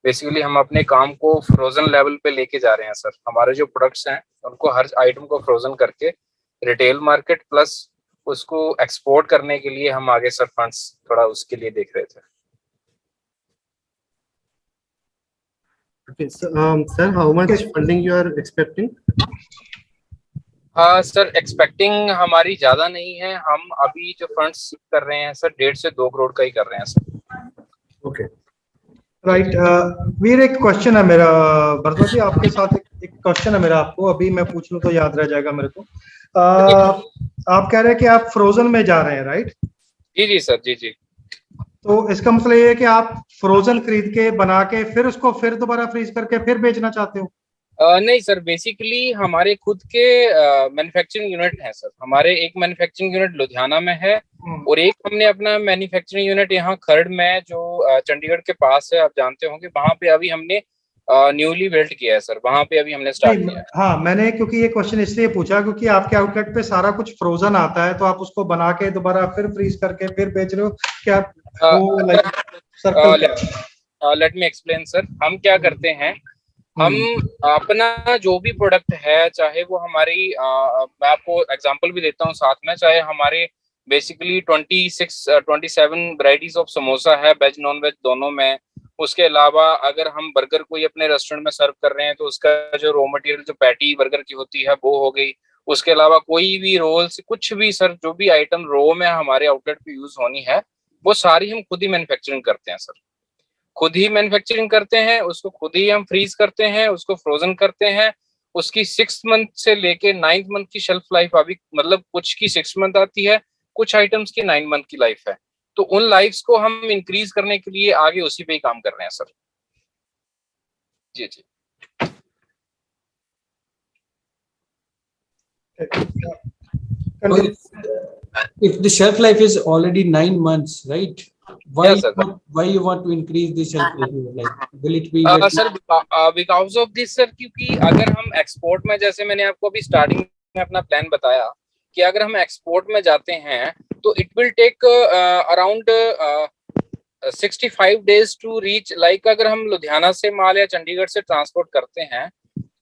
बेसिकली हम अपने काम को फ्रोजन लेवल पे लेके जा रहे हैं सर। हमारे जो प्रोडक्ट्स हैं उनको, हर आइटम को फ्रोजन करके रिटेल मार्केट प्लस उसको एक्सपोर्ट करने के लिए हम आगे सर फंड्स थोड़ा उसके लिए देख रहे थे। Okay, so, sir, how much funding you are expecting? हाँ सर, एक्सपेक्टिंग हमारी ज्यादा नहीं है। हम अभी जो फंड्स कर रहे हैं सर 1.5 से 2 करोड़ का ही कर रहे हैं सर। Okay. राइट वीर, एक क्वेश्चन है मेरा भरद्वाज जी आपके साथ। एक क्वेश्चन है मेरा आपको, अभी मैं पूछ लूं तो याद रह जाएगा मेरे को। आप कह रहे हैं कि आप फ्रोजन में जा रहे हैं, राइट? जी सर, जी। तो इसका मतलब ये है कि आप फ्रोजन खरीद के बना के फिर उसको फिर दोबारा फ्रीज करके फिर बेचना चाहते हो? नहीं सर, बेसिकली हमारे खुद के मैन्युफैक्चरिंग यूनिट हैं सर। हमारे एक मैन्युफैक्चरिंग यूनिट लुधियाना में है और एक हमने अपना मैन्युफैक्चरिंग यूनिट यहाँ खरड़ में जो चंडीगढ़ के पास है, आप जानते होंगे, वहां पे अभी हमने न्यूली बिल्ड किया है सर। वहां पे अभी हमने स्टार्ट किया है। हाँ, मैंने क्योंकि ये क्वेश्चन इसलिए पूछा क्योंकि आपके आउटलेट पे सारा कुछ फ्रोजन आता है, तो आप उसको बना के दोबारा फिर फ्रीज करके फिर बेच रहे हो क्या? वो like circle. Let me explain sir. हम क्या करते हैं, हम अपना जो भी प्रोडक्ट है, चाहे वो हमारी मैं आपको एग्जांपल भी देता हूँ साथ में, चाहे हमारे बेसिकली 27 वैरायटीज ऑफ समोसा है, वेज नॉन वेज दोनों में। उसके अलावा अगर हम बर्गर कोई अपने रेस्टोरेंट में सर्व कर रहे हैं तो उसका जो रॉ मटेरियल जो पैटी बर्गर की होती है वो हो गई। उसके अलावा कोई भी रोल्स, कुछ भी सर, जो भी आइटम रॉ में हमारे आउटलेट पे यूज होनी है वो सारी हम खुद ही मैन्युफैक्चरिंग करते हैं सर। खुद ही मैन्युफैक्चरिंग करते हैं, उसको खुद ही हम फ्रीज करते हैं, उसको फ्रोजन करते हैं। उसकी 6 मंथ से लेके 9 मंथ की शेल्फ लाइफ अभी, मतलब कुछ की 6 मंथ आती है, कुछ आइटम्स की 9 मंथ की लाइफ है। तो उन लाइफ्स को हम इंक्रीज करने के लिए आगे उसी पे ही काम कर रहे हैं सर। जी। If the shelf life is already 9 months, right? Why Yes, sir. Why you want to increase the shelf life? Like, will it be? Sir because of this sir, क्योंकि अगर हम एक्सपोर्ट में, जैसे मैंने आपको अभी स्टार्टिंग में अपना प्लान बताया कि अगर हम एक्सपोर्ट में जाते हैं तो it will take around 65 days to reach. Like अगर हम लुधियाना से माल या चंडीगढ़ से ट्रांसपोर्ट करते हैं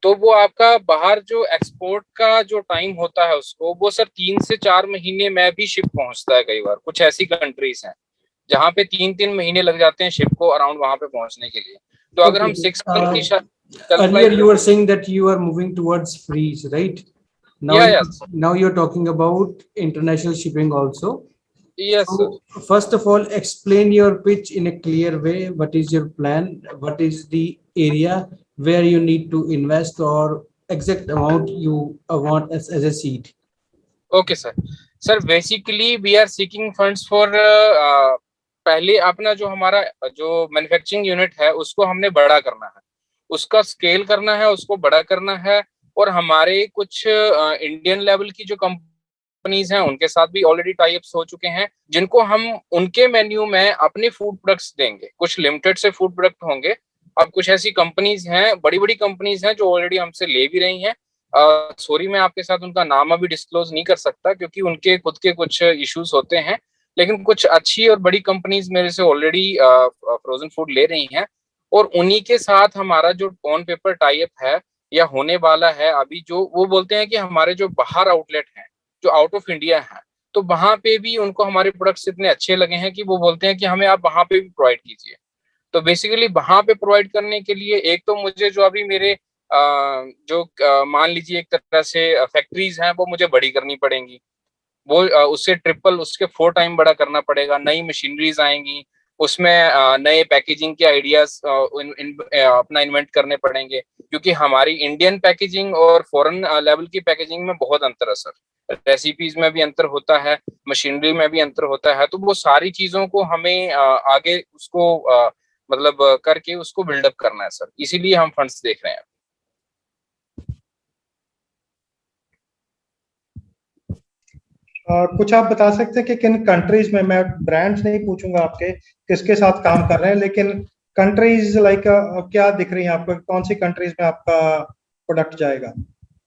तो वो आपका बाहर जो एक्सपोर्ट का जो टाइम होता है उसको, वो सर 3 से 4 महीने में भी शिप पहुंचता है। कई बार कुछ ऐसी कंट्रीज हैं जहाँ पे 3 महीने लग जाते हैं शिप को अराउंड वहां पे पहुंचने के लिए। तो अगर हम 6 मंथ की earlier you were saying that you are moving towards freeze, right? Now, now you're talking about international shipping also. Yes, so, first of all, explain your pitch in a clear way. What is your plan? What is the area where you need to invest or exact amount you want as a seed? Okay, sir. Sir, basically we are seeking funds for पहले अपना जो हमारा जो manufacturing unit है उसको हमने बड़ा करना है, उसका स्केल करना है, उसको बड़ा करना है। और हमारे कुछ इंडियन लेवल की जो कंपनीज हैं उनके साथ भी ऑलरेडी टाई अप्स हो चुके हैं, जिनको हम उनके मेन्यू में अपने फूड प्रोडक्ट्स देंगे। कुछ लिमिटेड से फूड प्रोडक्ट होंगे। अब कुछ ऐसी कंपनीज हैं, बड़ी बड़ी कंपनीज हैं जो ऑलरेडी हमसे ले भी रही हैं। सॉरी, मैं आपके साथ उनका नाम अभी डिस्क्लोज नहीं कर सकता क्योंकि उनके खुद के कुछ इश्यूज होते हैं, लेकिन कुछ अच्छी और बड़ी कंपनीज मेरे से ऑलरेडी फ्रोजन फूड ले रही हैं और उन्हीं के साथ हमारा जो ऑन पेपर टाई अप है या होने वाला है अभी, जो वो बोलते हैं कि हमारे जो बाहर आउटलेट हैं जो आउट ऑफ इंडिया है, तो वहां पे भी उनको हमारे प्रोडक्ट्स इतने अच्छे लगे हैं कि वो बोलते हैं कि हमें आप वहां पे भी प्रोवाइड कीजिए। तो बेसिकली वहां पे प्रोवाइड करने के लिए एक तो मुझे जो अभी मेरे जो मान लीजिए एक तरह से फैक्ट्रीज हैं वो मुझे बड़ी करनी पड़ेंगी, वो उससे ट्रिपल उसके 4 टाइम बड़ा करना पड़ेगा, नई मशीनरीज आएंगी, उसमें नए पैकेजिंग के आइडियाज अपना इन्वेंट करने पड़ेंगे, क्योंकि हमारी इंडियन पैकेजिंग और फॉरेन लेवल की पैकेजिंग में बहुत अंतर है सर। रेसिपीज में भी अंतर होता है, मशीनरी में भी अंतर होता है, तो वो सारी चीजों को हमें आगे उसको मतलब करके उसको बिल्डअप करना है सर, इसीलिए हम फंड्स देख रहे हैं। कुछ आप बता सकते हैं कि किन कंट्रीज में, मैं ब्रांड्स नहीं पूछूंगा आपके किसके साथ काम कर रहे हैं, लेकिन कंट्रीज लाइक क्या दिख रही है आपको, कौन सी कंट्रीज में आपका प्रोडक्ट जाएगा?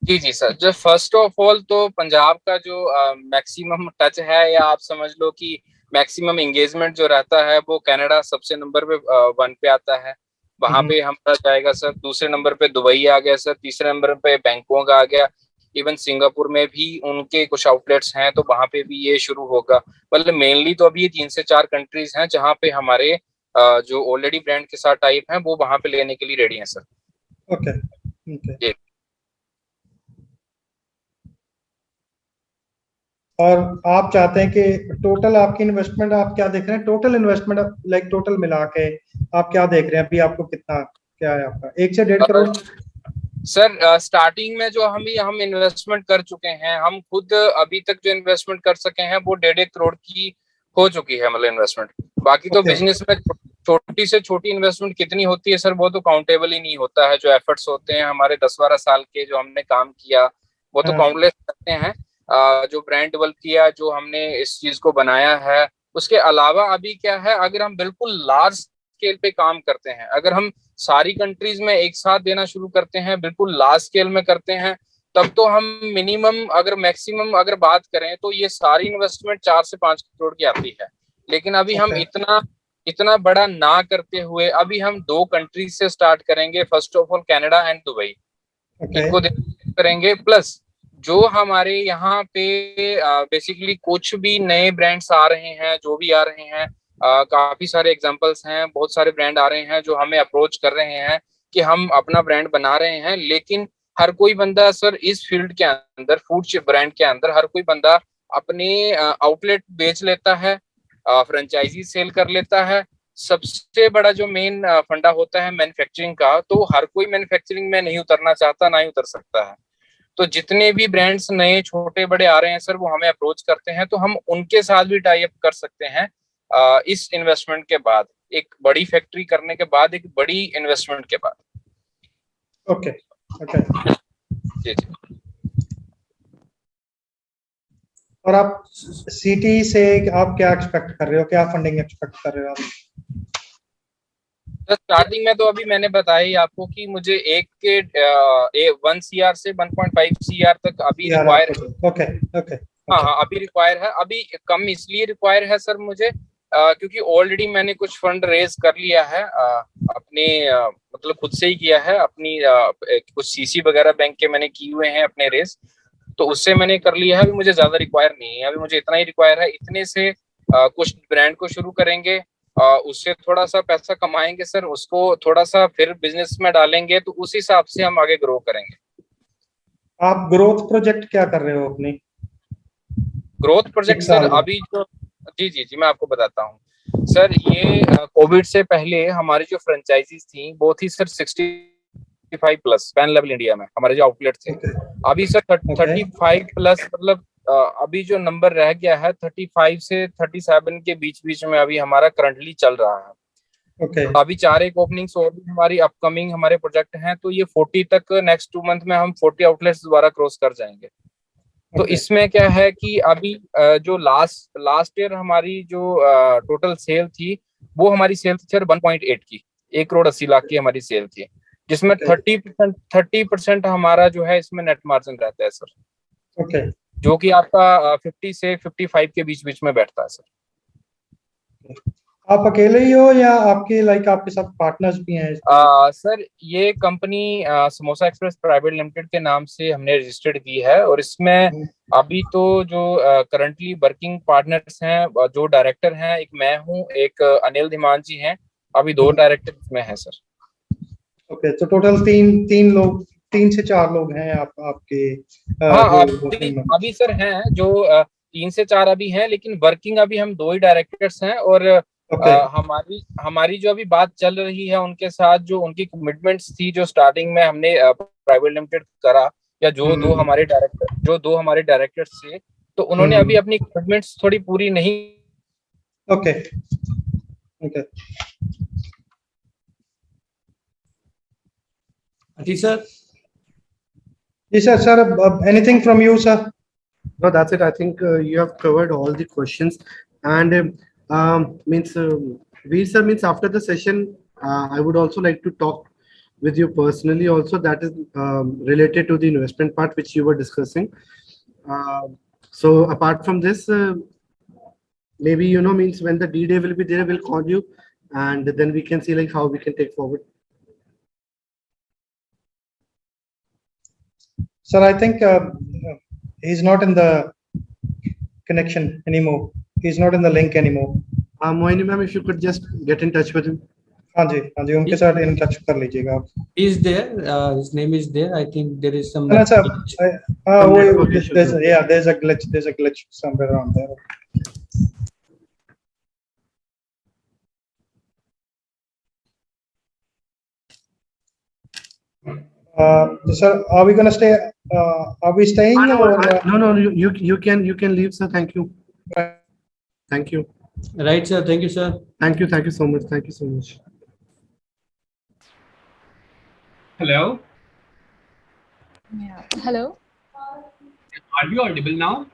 जी जी सर, जो फर्स्ट ऑफ ऑल तो पंजाब का जो मैक्सिमम टच है, या आप समझ लो कि मैक्सिमम एंगेजमेंट जो रहता है, वो कनाडा सबसे नंबर पे 1 पे आता है, वहां पे हमारा जाएगा सर। दूसरे नंबर पे दुबई आ गया सर, तीसरे नंबर पे बैंकॉक आ गया, इवन सिंगापुर में भी उनके कुछ आउटलेट्स हैं, तो वहां पे भी ये शुरू होगा। मतलब मेनली तो अभी ये 3 से 4 कंट्रीज हैं जहाँ पे हमारे जो ऑलरेडी ब्रांड के साथ टाइप हैं वो वहां पे लेने के लिए रेडी हैं सर। Okay okay. और आप चाहते हैं कि टोटल आपकी इन्वेस्टमेंट आप क्या देख रहे हैं, टोटल इन्वेस्टमेंट लाइक टोटल मिला के आप क्या देख रहे हैं अभी, आपको कितना क्या है आपका, 1 से 1.5 करोड़? सर स्टार्टिंग में जो हम इन्वेस्टमेंट कर चुके हैं, हम खुद अभी तक जो इन्वेस्टमेंट कर सके हैं वो 1.5 करोड़ की हो चुकी है, मतलब इन्वेस्टमेंट। बाकी तो बिजनेस में छोटी से छोटी इन्वेस्टमेंट कितनी होती है सर, वो तो काउंटेबल ही नहीं होता है। जो एफर्ट्स होते हैं हमारे 10-12 साल के जो हमने काम किया, वो तो काउंटलेस करते हैं। जो ब्रांड डेवलप किया, जो हमने इस चीज को बनाया है, उसके अलावा अभी क्या है, अगर हम बिल्कुल लार्ज स्केल पे काम करते हैं, अगर हम सारी कंट्रीज में एक साथ देना शुरू करते हैं, बिल्कुल लार्ज स्केल में करते हैं, तब तो हम मिनिमम अगर मैक्सिमम अगर बात करें तो ये सारी इन्वेस्टमेंट 4 से 5 करोड़ की आती है। लेकिन अभी हम इतना बड़ा ना करते हुए अभी हम 2 कंट्रीज से स्टार्ट करेंगे। First of all Canada and Dubai, इनको करेंगे। प्लस जो हमारे यहाँ पे बेसिकली कुछ भी नए ब्रांड्स आ रहे हैं, जो भी आ रहे हैं, काफी सारे एग्जांपल्स हैं, बहुत सारे ब्रांड आ रहे हैं जो हमें अप्रोच कर रहे हैं कि हम अपना ब्रांड बना रहे हैं। लेकिन हर कोई बंदा सर इस फील्ड के अंदर, फूड ब्रांड के अंदर, हर कोई बंदा अपने आउटलेट बेच लेता है, फ्रेंचाइजी सेल कर लेता है। सबसे बड़ा जो मेन फंडा होता है मैन्युफैक्चरिंग का, तो हर कोई मैन्युफैक्चरिंग में नहीं उतरना चाहता, ना ही उतर सकता है। तो जितने भी ब्रांड्स नए छोटे बड़े आ रहे हैं सर, वो हमें अप्रोच करते हैं, तो हम उनके साथ भी टाई अप कर सकते हैं इस इन्वेस्टमेंट के बाद, एक बड़ी फैक्ट्री करने के बाद, एक बड़ी इन्वेस्टमेंट के बाद। ओके ओके जी जी। और आप सिटी से आप क्या एक्सपेक्ट कर रहे हो, क्या फंडिंग एक्सपेक्ट कर रहे हो आप? स्टार्टिंग में तो अभी मैंने बताया ही आपको कि मुझे 1 CR से 1.5 CR तक अभी रिक्वायर है। Okay okay. हाँ हाँ, अभी रिक्वायर है। अभी कम इसलिए रिक्वायर है सर मुझे क्योंकि ऑलरेडी मैंने कुछ फंड रेज कर लिया है, अपने मतलब खुद से ही किया है, अपनी कुछ सीसी वगैरह बैंक के मैंने किए हुए हैं अपने रेज, तो उससे मैंने कर लिया है। अभी मुझे ज्यादा रिक्वायर नहीं है, अभी मुझे इतना ही रिक्वायर है। इतने से कुछ ब्रांड को शुरू करेंगे, उससे थोड़ा सा पैसा कमाएंगे सर, उसको थोड़ा सा फिर बिजनेस में डालेंगे, तो उस हिसाब से हम आगे ग्रो करेंगे। आप ग्रोथ प्रोजेक्ट क्या कर रहे हो अपनी? ग्रोथ प्रोजेक्ट सर अभी जो, जी जी जी, मैं आपको बताता हूँ सर। ये कोविड से पहले हमारी जो फ्रेंचाइजीज थी वो थी sir 65 plus pan level India में, हमारे जो आउटलेट थे। अभी सर 35 प्लस, मतलब अभी जो नंबर रह गया है 35 से 37 के बीच बीच में अभी हमारा करंटली चल रहा है। अभी 4 ओपनिंग्स और भी हमारी अपकमिंग हमारे प्रोजेक्ट हैं, तो ये 40 तक नेक्स्ट 2 मंथ में हम 40 आउटलेट्स दोबारा क्रॉस कर जाएंगे। तो इसमें क्या है कि अभी जो लास्ट ईयर हमारी जो टोटल सेल थी, वो हमारी सेल थी सर 1.8 की, 1,80,00,000 की हमारी सेल थी, जिसमें 30% हमारा जो है इसमें नेट मार्जिन रहता है सर, जो कि आपका 50 से 55 के बीच बीच में बैठता है सर। आप अकेले ही हो या आपके आपके साथ पार्टनर्स भी हैं? सर ये company samosa express private limited के नाम से हमने रजिस्टर्ड की है, और इसमें अभी तो जो करंटली वर्किंग पार्टनर्स हैं, जो डायरेक्टर हैं, एक मैं हूँ, एक अनिल धीमान जी हैं, अभी 2 डायरेक्टर इसमें हैं सर। ओके, तो टोटल तीन लोग, 3 से 4 लोग हैं आपके हाँ, जो अभी सर हैं जो 3 से 4 अभी हैं, लेकिन वर्किंग अभी हम 2 ही डायरेक्टर्स हैं। और हमारी जो अभी बात चल रही है उनके साथ, जो उनकी कमिटमेंट्स थी जो स्टार्टिंग में हमने प्राइवेट लिमिटेड करा, या जो दो हमारे डायरेक्टर्स थे, तो उन्होंने अभी अपनी कमिटमेंट्स थोड़ी पूरी नहीं। Okay okay ji sir. Yes, sir. Anything from you, sir? No, that's it. I think you have covered all the questions. And Veer sir, means after the session, I would also like to talk with you personally also, that is related to the investment part which you were discussing. So apart from this, maybe, means when the D-Day will be there, we'll call you and then we can see how we can take forward. Sir, I think he's not in the connection anymore. He's not in the link anymore. Mohini ma'am, if you could just get in touch with him. हाँ जी, उनके साथ in touch कर लीजिएगा आप. He is there. His name is there. I think there is some. No, sir. There's a glitch. There's a glitch somewhere around there. Sir, are we gonna stay? Are we staying? No. You can leave, sir. Thank you. Thank you. Right, sir. Thank you, sir. Thank you so much. Thank you so much. Hello. Yeah. Hello. Are you audible now?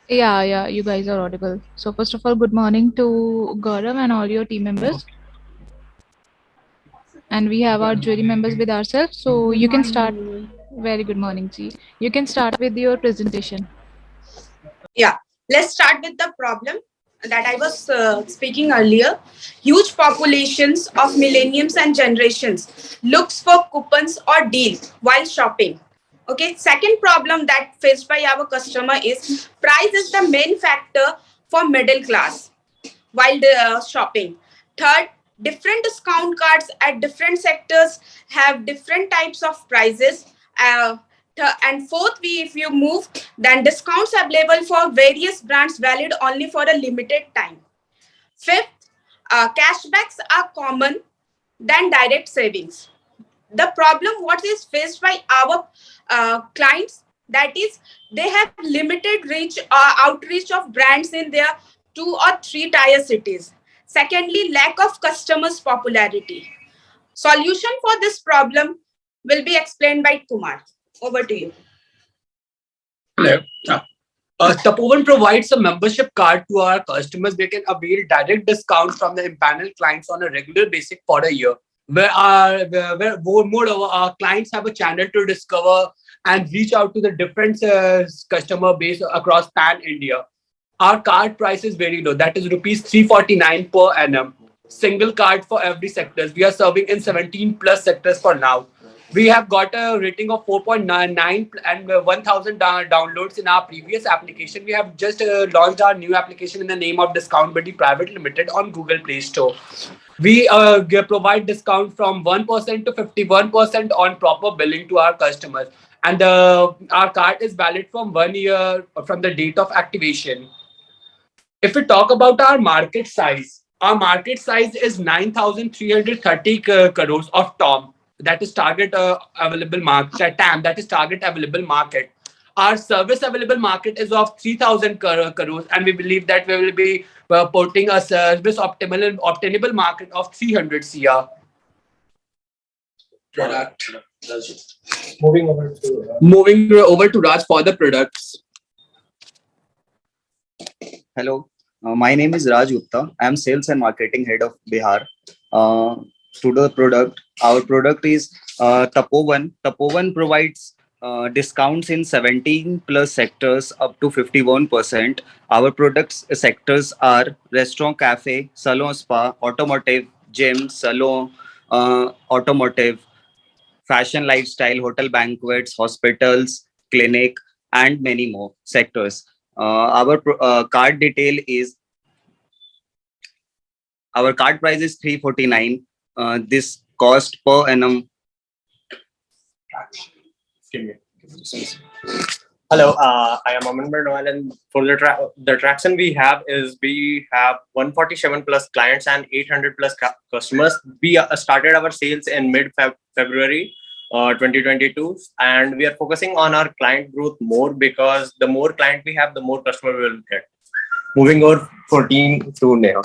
Yeah, you guys are audible. So first of all, good morning to Gaurav and all your team members. And we have our jury members with ourselves. So you can start. Very good morning, Ji. You can start with your presentation. Yeah, let's start with the problem that I was speaking earlier. Huge populations of millenniums and generations looks for coupons or deal while shopping. Okay, second problem that faced by our customer is price is the main factor for middle class while shopping. Third, different discount cards at different sectors have different types of prices. And fourth, if you move, then discounts available for various brands valid only for a limited time. Fifth, cashbacks are common than direct savings. The problem what is faced by our clients, that is they have limited reach outreach of brands in their 2 or 3 tier cities. Secondly, lack of customers popularity. Solution for this problem will be explained by Kumar. Over to you. Hello. Tapovan provides a membership card to our customers. They can avail direct discounts from the empaneled clients on a regular basis for a year. Where more of our clients have a channel to discover and reach out to the different customer base across pan India. Our card price is very low. That is rupees 349 per annum. Single card for every sectors. We are serving in 17 plus sectors for now. We have got a rating of 4.99 and 1,000 downloads in our previous application. We have just launched our new application in the name of Discount Buddy Private Limited on Google Play Store. We provide discount from 1% to 51% on proper billing to our customers. And our card is valid from 1 year from the date of activation. If we talk about our market size is 9,330 crores of TOM. That is target available market. TAM, that is target available market. Our service available market is of 3,000 crores, and we believe that we will be porting a service obtainable market of 300 CR. Product. Moving over to Raj for the products. Hello, my name is Raj Gupta. I am Sales and Marketing Head of Bihar. To the product, our product is Tapovan. Tapovan provides discounts in 17 plus sectors up to 51%. Our products sectors are restaurant, cafe, salon, spa, automotive, gym, salon, automotive, fashion, lifestyle, hotel, banquets, hospitals, clinic, and many more sectors. Card detail is our card price is 349. This cost per annum. Hello, I am Aman Bernal, and for the traction we have is we have 147 plus clients and 800 plus customers. We started our sales in mid February 2022, and we are focusing on our client growth more because the more client we have, the more customer we will get. Moving over 14 to Neha.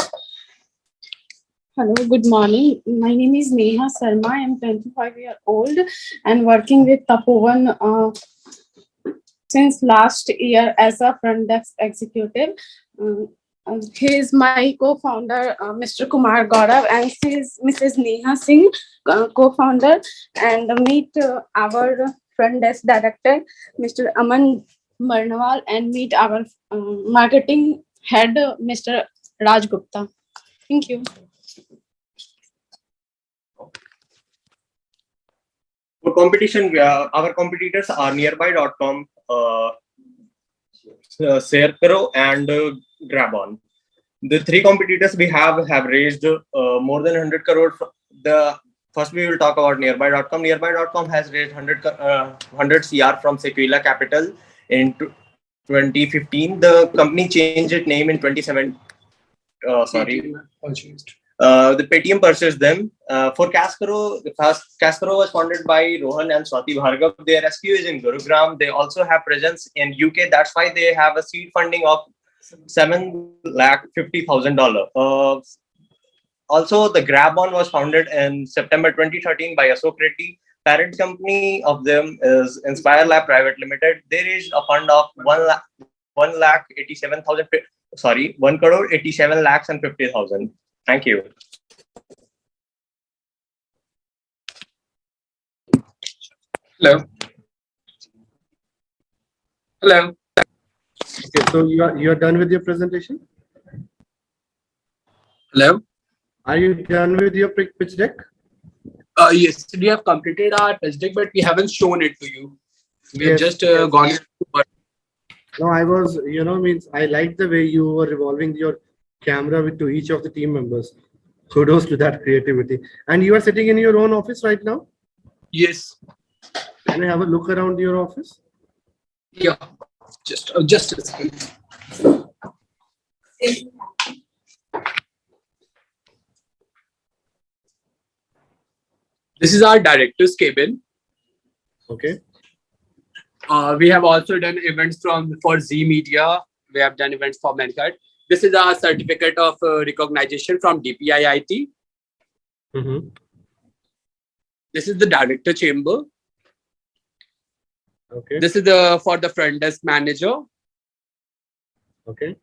Hello, good morning. My name is Neha Sarma. I am 25 years old and working with Tapovan since last year as a front desk executive. He is my co-founder, Mr. Kumar Gaurav, and she is Mrs. Neha Singh, co-founder, and meet our front desk director, Mr. Aman Barnawal, and meet our marketing head, Mr. Raj Gupta. Thank you. For competition, our competitors are nearby.com, Serpro, and Grabon. The three competitors we have raised more than 100 crore. First we will talk about nearby.com. Nearby.com has raised 100 CR from Sequila Capital in 2015. The company changed its name in 2017. The Paytm purchased them. For Cascaro, Cascaro was founded by Rohan and Swati Bhargav. Their SQ is in Gurugram. They also have presence in UK. That's why they have a seed funding of $750,000. Also, the Grabon was founded in September 2013 by Ashok Reddy. Parent company of them is Inspire Lab Private Limited. They raised a fund of 1 crore 87 lakhs and 50,000. Thank you. Hello. Hello. Okay, so you are done with your presentation? Hello. Are you done with your pitch deck? Yes, we have completed our pitch deck, but we haven't shown it to you. We have just gone. No, I was, means I like the way you were revolving your camera to each of the team members. Kudos to that creativity. And you are sitting in your own office right now? Yes. Can I have a look around your office? Yeah, just a second. This is our director's cabin. Okay. We have also done events for Z Media. We have done events for Mankind. This is our certificate of recognition from DPIIT. Mm-hmm. This is the director chamber. Okay. This is for the front desk manager. Okay.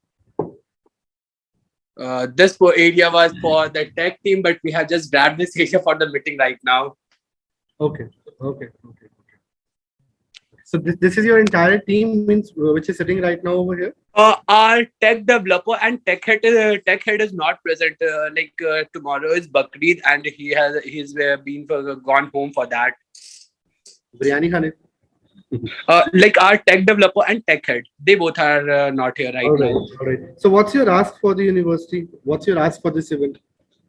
This area was for the tech team, but we have just grabbed this area for the meeting right now. Okay. So this is your entire team, means which is sitting right now over here? Our tech developer and tech head is not present. Tomorrow is Bakrid and he's been gone home for that. Biryani khane. Like our tech developer and tech head, they both are not here right now. All right. So what's your ask for the university? What's your ask for this event?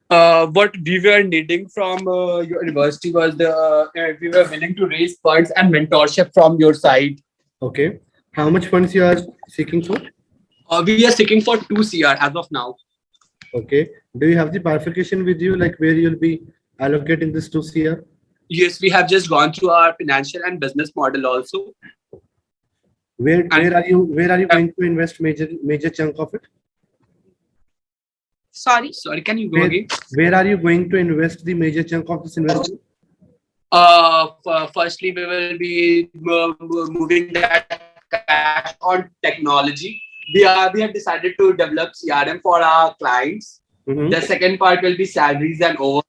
What we were needing from your university was we were willing to raise funds and mentorship from your side. Okay. How much funds you are seeking for? We are seeking for 2 CR as of now. Okay. Do you have the bifurcation with you, like where you'll be allocating this 2 CR? Yes, we have just gone through our financial and business model also. Where are you going to invest major chunk of it? Sorry, can you go again? Where are you going to invest the major chunk of this investment? Firstly, we will be moving that cash on technology. We have decided to develop CRM for our clients. Mm-hmm. The second part will be salaries and over.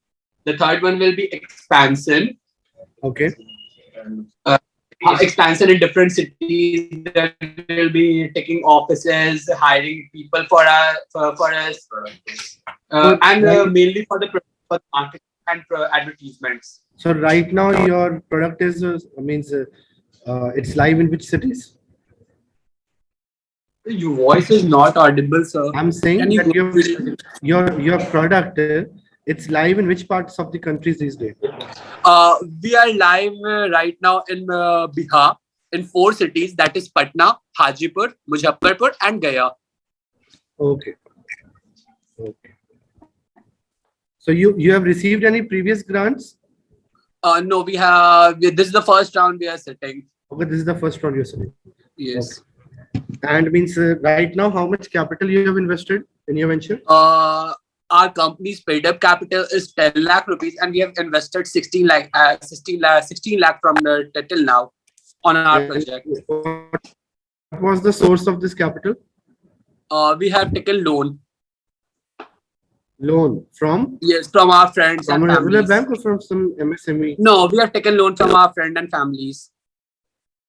The third one will be expansion. Okay. expansion in different cities. That will be taking offices, hiring people for us, and mainly for the marketing and advertisements. So right now your product is it's live in which cities? Your voice is not audible, sir. I'm saying Can you that go your product it's live in which parts of the countries these days? We are live right now in Bihar in 4 cities, that is Patna, Hajipur, Muzaffarpur, and Gaya. Okay. Okay. So you have received any previous grants? No, we have. This is the first round we are sitting. Okay, this is the first round you're sitting. Yes. Okay. And means right now, how much capital you have invested in your venture? Our company's paid up capital is 10 lakh rupees, and we have invested 16 lakh, 16 lakh from the till now on our project. What was the source of this capital? We have taken loan. Loan from? Yes, from our friends from and a regular families. bank or from some MSME? No, we have taken loan from our friend and families.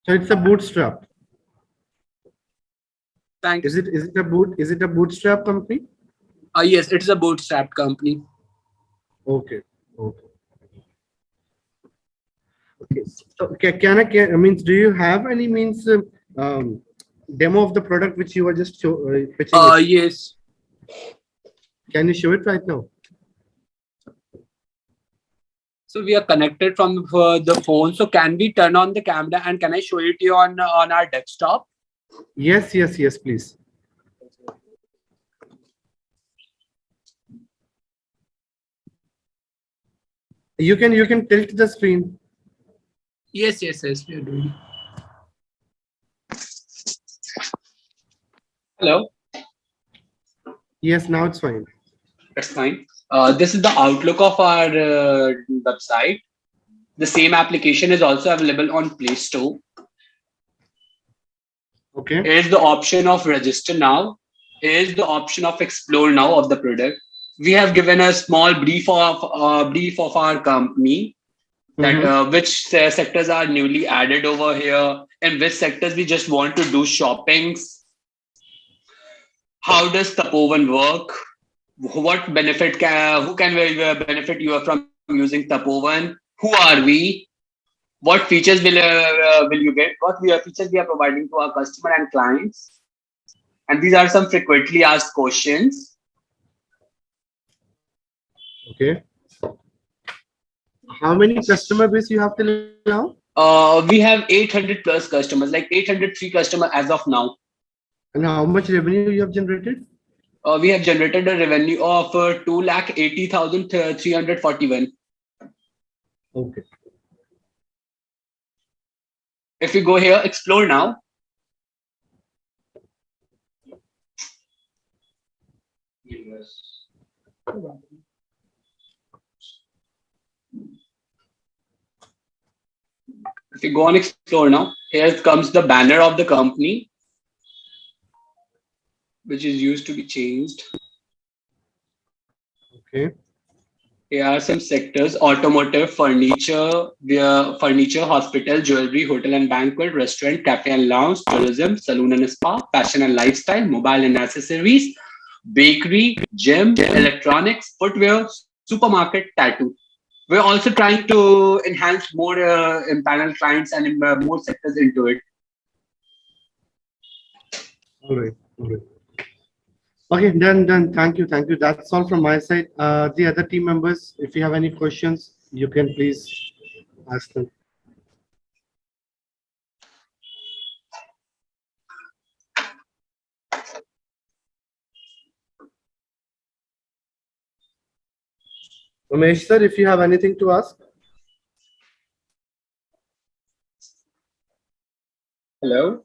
So it's a bootstrap. Thank you. Is it a bootstrap company? Yes, it's a bootstrap company. Okay. Okay. Okay. So can I means do you have any means demo of the product which you were just pitching? Yes. Can you show it right now? So we are connected from the phone. So can we turn on the camera and can I show it to you on our desktop? Yes, please. You can tilt the screen. Yes, we are doing. Hello. Yes, now it's fine. That's fine. This is the outlook of our website. The same application is also available on Play Store. Okay. Here's the option of register now. Here's the option of explore now of the product. We have given a small brief of our company, that which sectors are newly added over here, and which sectors we just want to do shoppings. How does Tapovan work? What benefit who can benefit you from using Tapovan? Who are we? What features will you get? What features we are providing to our customer and clients? And these are some frequently asked questions. Okay. How many customer base you have till now? We have 800 plus customers, like 803 customers as of now. And how much revenue you have generated? We have generated a revenue of 2,80,341. Okay. If we go here, explore now. If you go on explore now, here comes the banner of the company, which is used to be changed. Okay. Here are some sectors: automotive, furniture, hospital, jewelry, hotel and banquet, restaurant, cafe and lounge, tourism, saloon and spa, fashion and lifestyle, mobile and accessories, bakery, gym, electronics, footwear, supermarket, tattoo. We're also trying to enhance more panel clients and more sectors into it. All right. Okay, done. Thank you. That's all from my side. The other team members, if you have any questions, you can please ask them. Ramesh sir, if you have anything to ask. Hello.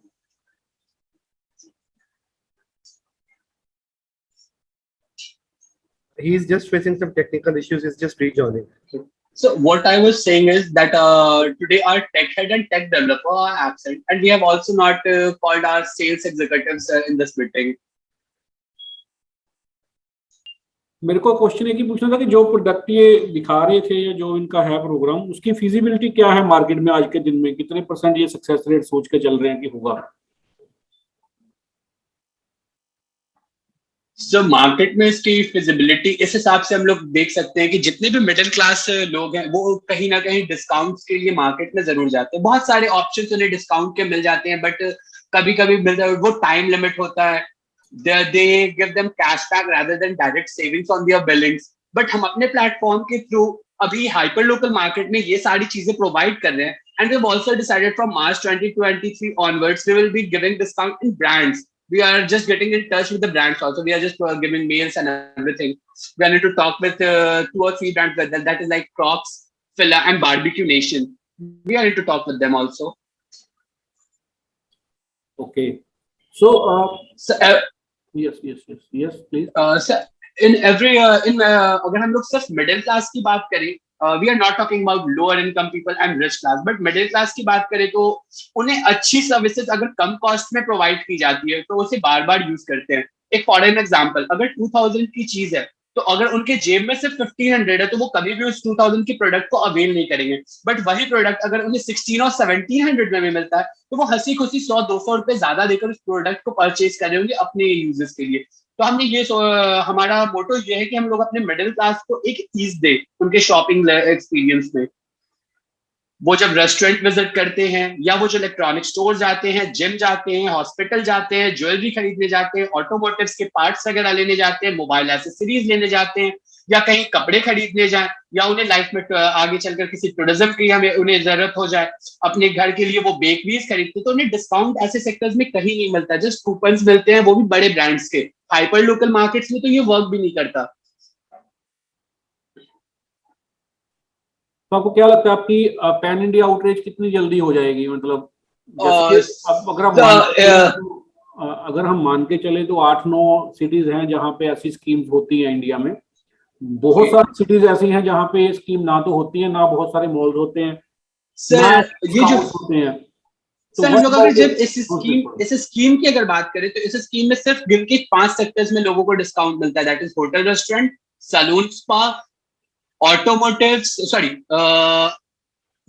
He's just facing some technical issues. He's just rejoining. So what I was saying is that today our tech head and tech developer are absent, and we have also not called our sales executives in this meeting. मेरे को question एक ही पूछना था कि जो product ये दिखा रहे थे या जो इनका है प्रोग्राम, उसकी फिजिबिलिटी क्या है मार्केट में आज के दिन में, कितने % ये सक्सेस रेट सोच के चल रहे हैं कि होगा? जो मार्केट में इसकी फिजिबिलिटी इस हिसाब से हम लोग देख सकते हैं कि जितने भी मिडिल क्लास लोग हैं वो कहीं ना कहीं डिस्काउंट्स के लिए मार्केट में जरूर जाते हैं। बहुत सारे ऑप्शंस उन्हें डिस्काउंट के मिल जाते हैं, बट कभी कभी मिलता है वो टाइम लिमिट होता है, they give them cashback rather than direct savings on their billings. But हम अपने प्लेटफॉर्म के थ्रू अभी हाइपर लोकल मार्केट में ये सारी चीजें प्रोवाइड कर रहे हैं, and we have also decided from March 2023 onwards we will be giving discount in brands. We are just getting in touch with the brands also. We are just giving mails and everything. We are need to talk with 2 or 3 brands with that is like Crocs, Fila and Barbecue Nation. We are need to talk with them also. Okay. So, yes, please. So in every अगर हम लोग सिर्फ middle class की बात करें, we are not talking about lower income people and rich class, but middle class की बात करें तो उन्हें अच्छी सर्विसेज अगर कम कॉस्ट में प्रोवाइड की जाती है तो उसे बार बार यूज करते हैं। एक फॉर एन एग्जाम्पल, अगर 2000 की चीज है तो अगर उनके जेब में सिर्फ 1500 है तो वो कभी भी उस 2000 की प्रोडक्ट को अवेल नहीं करेंगे। बट वही प्रोडक्ट अगर उन्हें 16 और 1700 में भी मिलता है तो वो हंसी खुशी 100-200 रुपए ज्यादा देकर उस प्रोडक्ट को परचेज कर रहे होंगे अपने यूजर्स के लिए। तो हमने ये हमारा मोटो ये है कि हम लोग अपने मिडिल क्लास को एक चीज दे उनके शॉपिंग एक्सपीरियंस में। वो जब रेस्टोरेंट विजिट करते हैं या वो जो इलेक्ट्रॉनिक स्टोर जाते हैं, जिम जाते हैं, हॉस्पिटल जाते हैं, ज्वेलरी खरीदने जाते हैं, ऑटोमोटिव्स के पार्ट्स वगैरह लेने जाते हैं, मोबाइल एसेसरीज लेने जाते हैं, या कहीं कपड़े खरीदने जाए, या उन्हें लाइफ में आगे चलकर किसी टूरिज्म की हमें उन्हें जरूरत हो जाए, अपने घर के लिए वो बेकरीज खरीदते हैं, तो उन्हें डिस्काउंट ऐसे सेक्टर्स में कहीं नहीं मिलता, जस्ट कूपन्स मिलते हैं, वो भी बड़े ब्रांड्स के। हाइपर लोकल मार्केट्स में तो ये वर्क भी नहीं करता। तो आपको क्या लगता है आपकी पैन इंडिया आउटरीच कितनी जल्दी हो जाएगी? मतलब जैसे अब अगर हम मान के चले तो 8-9 सिटीज हैं जहां पे ऐसी स्कीम्स होती हैं इंडिया में। बहुत सारी सिटीज ऐसी हैं जहां पे ये स्कीम ना तो होती है, ना बहुत सारे मॉल्स होते हैं, सर ये जो होते हैं। सर हम लोग अगर जब इस स्कीम की अगर बात करें तो इस स्कीम में सिर्फ गिन के 5 सेक्टर्स में लोगों को डिस्काउंट मिलता है, that is hotel, restaurant, salon, spa, automotives, sorry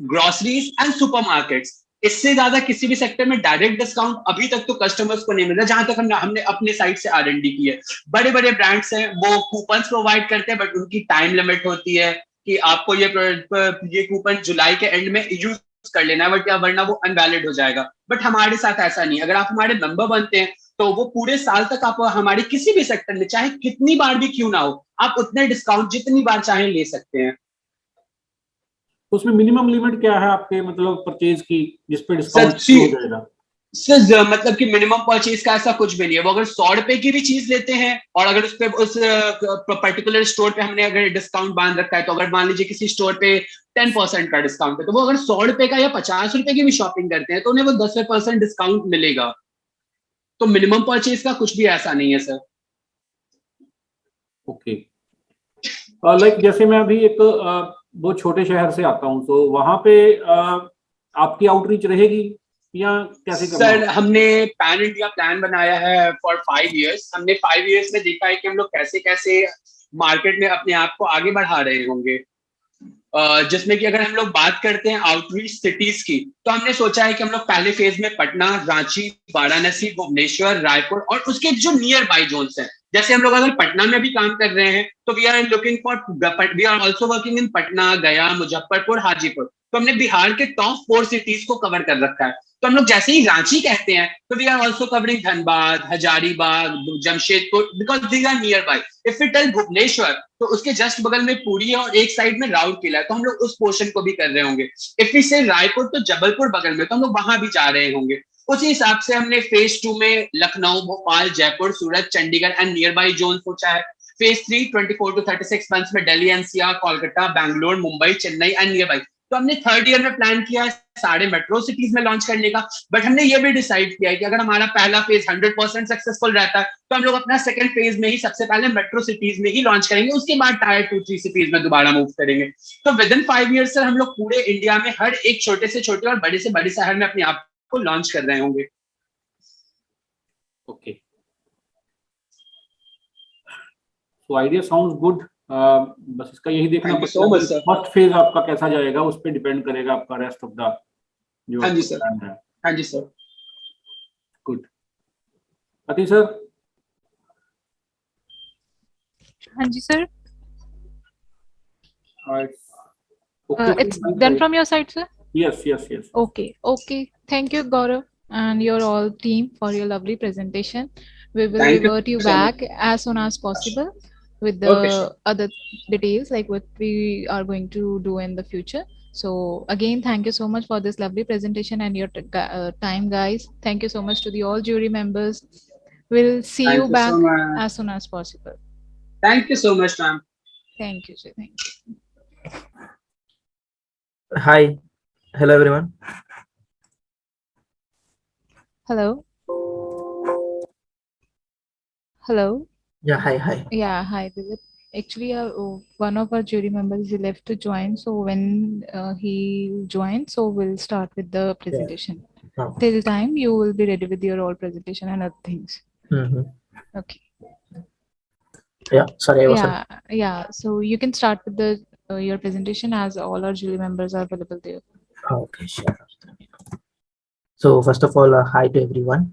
groceries and supermarkets. इससे ज्यादा किसी भी सेक्टर में डायरेक्ट डिस्काउंट अभी तक तो कस्टमर्स को नहीं मिला, जहां तक हमने अपने साइड से R&D की है। बड़े बड़े ब्रांड्स हैं वो कूपन्स प्रोवाइड करते हैं, बट उनकी टाइम लिमिट होती है कि आपको ये कूपन जुलाई के एंड में यूज कर लेना है, बट या वरना वो अनवैलिड हो जाएगा। बट हमारे साथ ऐसा नहीं, अगर आप हमारे मेंबर बनते हैं तो वो पूरे साल तक आप हमारे किसी भी सेक्टर में चाहे कितनी बार भी क्यों ना हो, आप उतने डिस्काउंट जितनी बार चाहे ले सकते हैं। उसमें मिनिमम लिमिट क्या है आपके मतलब परचेज की जिस पे डिस्काउंट हो जाएगा? सर मतलब कि मिनिमम परचेज का ऐसा कुछ भी नहीं है। वो अगर 100 रुपए की भी चीज लेते हैं और अगर उस पे उस पर्टिकुलर स्टोर पे हमने अगर डिस्काउंट बांध रखा है, तो अगर मान लीजिए किसी स्टोर पे 10% का डिस्काउंट है, तो वो अगर 100 रुपए का या 50 रुपए की भी शॉपिंग करते हैं तो उन्हें वो 10% डिस्काउंट मिलेगा। तो मिनिमम परचेज का कुछ भी ऐसा नहीं है सर। ओके, लाइक जैसे मैं अभी एक बहुत छोटे शहर से आता हूँ, तो वहां पे आपकी आउटरीच रहेगी या कैसे करना? सर हमने पैन इंडिया प्लान बनाया है फॉर 5 इयर्स। हमने 5 इयर्स में देखा है कि हम लोग कैसे कैसे मार्केट में अपने आप को आगे बढ़ा रहे होंगे, जिसमें कि अगर हम लोग बात करते हैं आउटरीच सिटीज की, तो हमने सोचा है कि हम लोग पहले फेज में पटना, रांची, वाराणसी, भुवनेश्वर, रायपुर और उसके जो नियर बाई जोन्स हैं, जैसे हम लोग अगर पटना में भी काम कर रहे हैं तो we are looking for, we are also working in Patna, Gaya, Muzaffarpur, Hajipur. तो हमने बिहार के टॉप 4 सिटीज को कवर कर रखा है। तो हम लोग जैसे ही रांची कहते हैं तो we are also covering Dhanbad, Hazaribagh, Jamshedpur, because these are nearby. If we tell Bhubaneswar तो उसके जस्ट बगल में पुरी है और एक साइड में राउरकेला है, तो हम लोग उस पोर्शन को भी कर रहे होंगे। इफ वी से रायपुर तो जबलपुर बगल में, तो हम लोग वहां भी जा रहे होंगे। उसी हिसाब से हमने फेज 2 में Lucknow, Bhopal, Jaipur, Surat, Chandigarh and nearby zone सोचा है। फेज 3 24 to 36 मंथ्स में Delhi, NCR, Kolkata, Bangalore, Mumbai, Chennai and nearby. तो हमने 3rd ईयर में प्लान किया है सारे मेट्रो सिटीज में लॉन्च करने का। बट हमने ये भी डिसाइड किया है कि अगर हमारा पहला फेज 100% सक्सेसफुल रहता है तो हम लोग अपना सेकंड फेज में ही सबसे पहले मेट्रो सिटीज में ही लॉन्च करेंगे, उसके बाद टायर 2-3 सिटीज में दोबारा मूव करेंगे। तो विद इन 5 ईयर्स सर हम लोग पूरे इंडिया में हर एक छोटे से छोटे और बड़े से बड़े शहर में अपने आप को लॉन्च कर रहे होंगे। Okay, so idea sounds good. बस इसका यही देखना Thank you पड़ेगा so much, कि sir. फर्स्ट फेज आपका कैसा जाएगा, उस पर डिपेंड करेगा आपका रेस्ट ऑफ द जो हाँ जी सर, प्लान है। हाँ जी सर। गुड। अति सर। हाँ जी sir. Okay. It's done from your side, sir? Yes, yes, yes. Okay, okay. Thank you, Gaurav, and your all team for your lovely presentation. We will Thank you revert you so much. back as soon as possible with Okay, sure. the other details, like what we are going to do in the future. So again, thank you so much for this lovely presentation and your time, guys. Thank you so much to the all jury members. We'll see Thank you you so back much. as soon as possible. Thank you so much, ma'am. Thank you, sir. Thank you. Hi, hello everyone. Hello. Hello. Yeah, hi. Yeah, hi, Dilip. Actually, one of our jury members he left to join. So when he joins, so we'll start with the Yeah. presentation. Oh. Till time you will be ready with your all presentation and other things. Okay. Yeah, sorry, I was. Yeah. So you can start with the your presentation as all our jury members are available there. Okay, sure. So first of all, hi to everyone.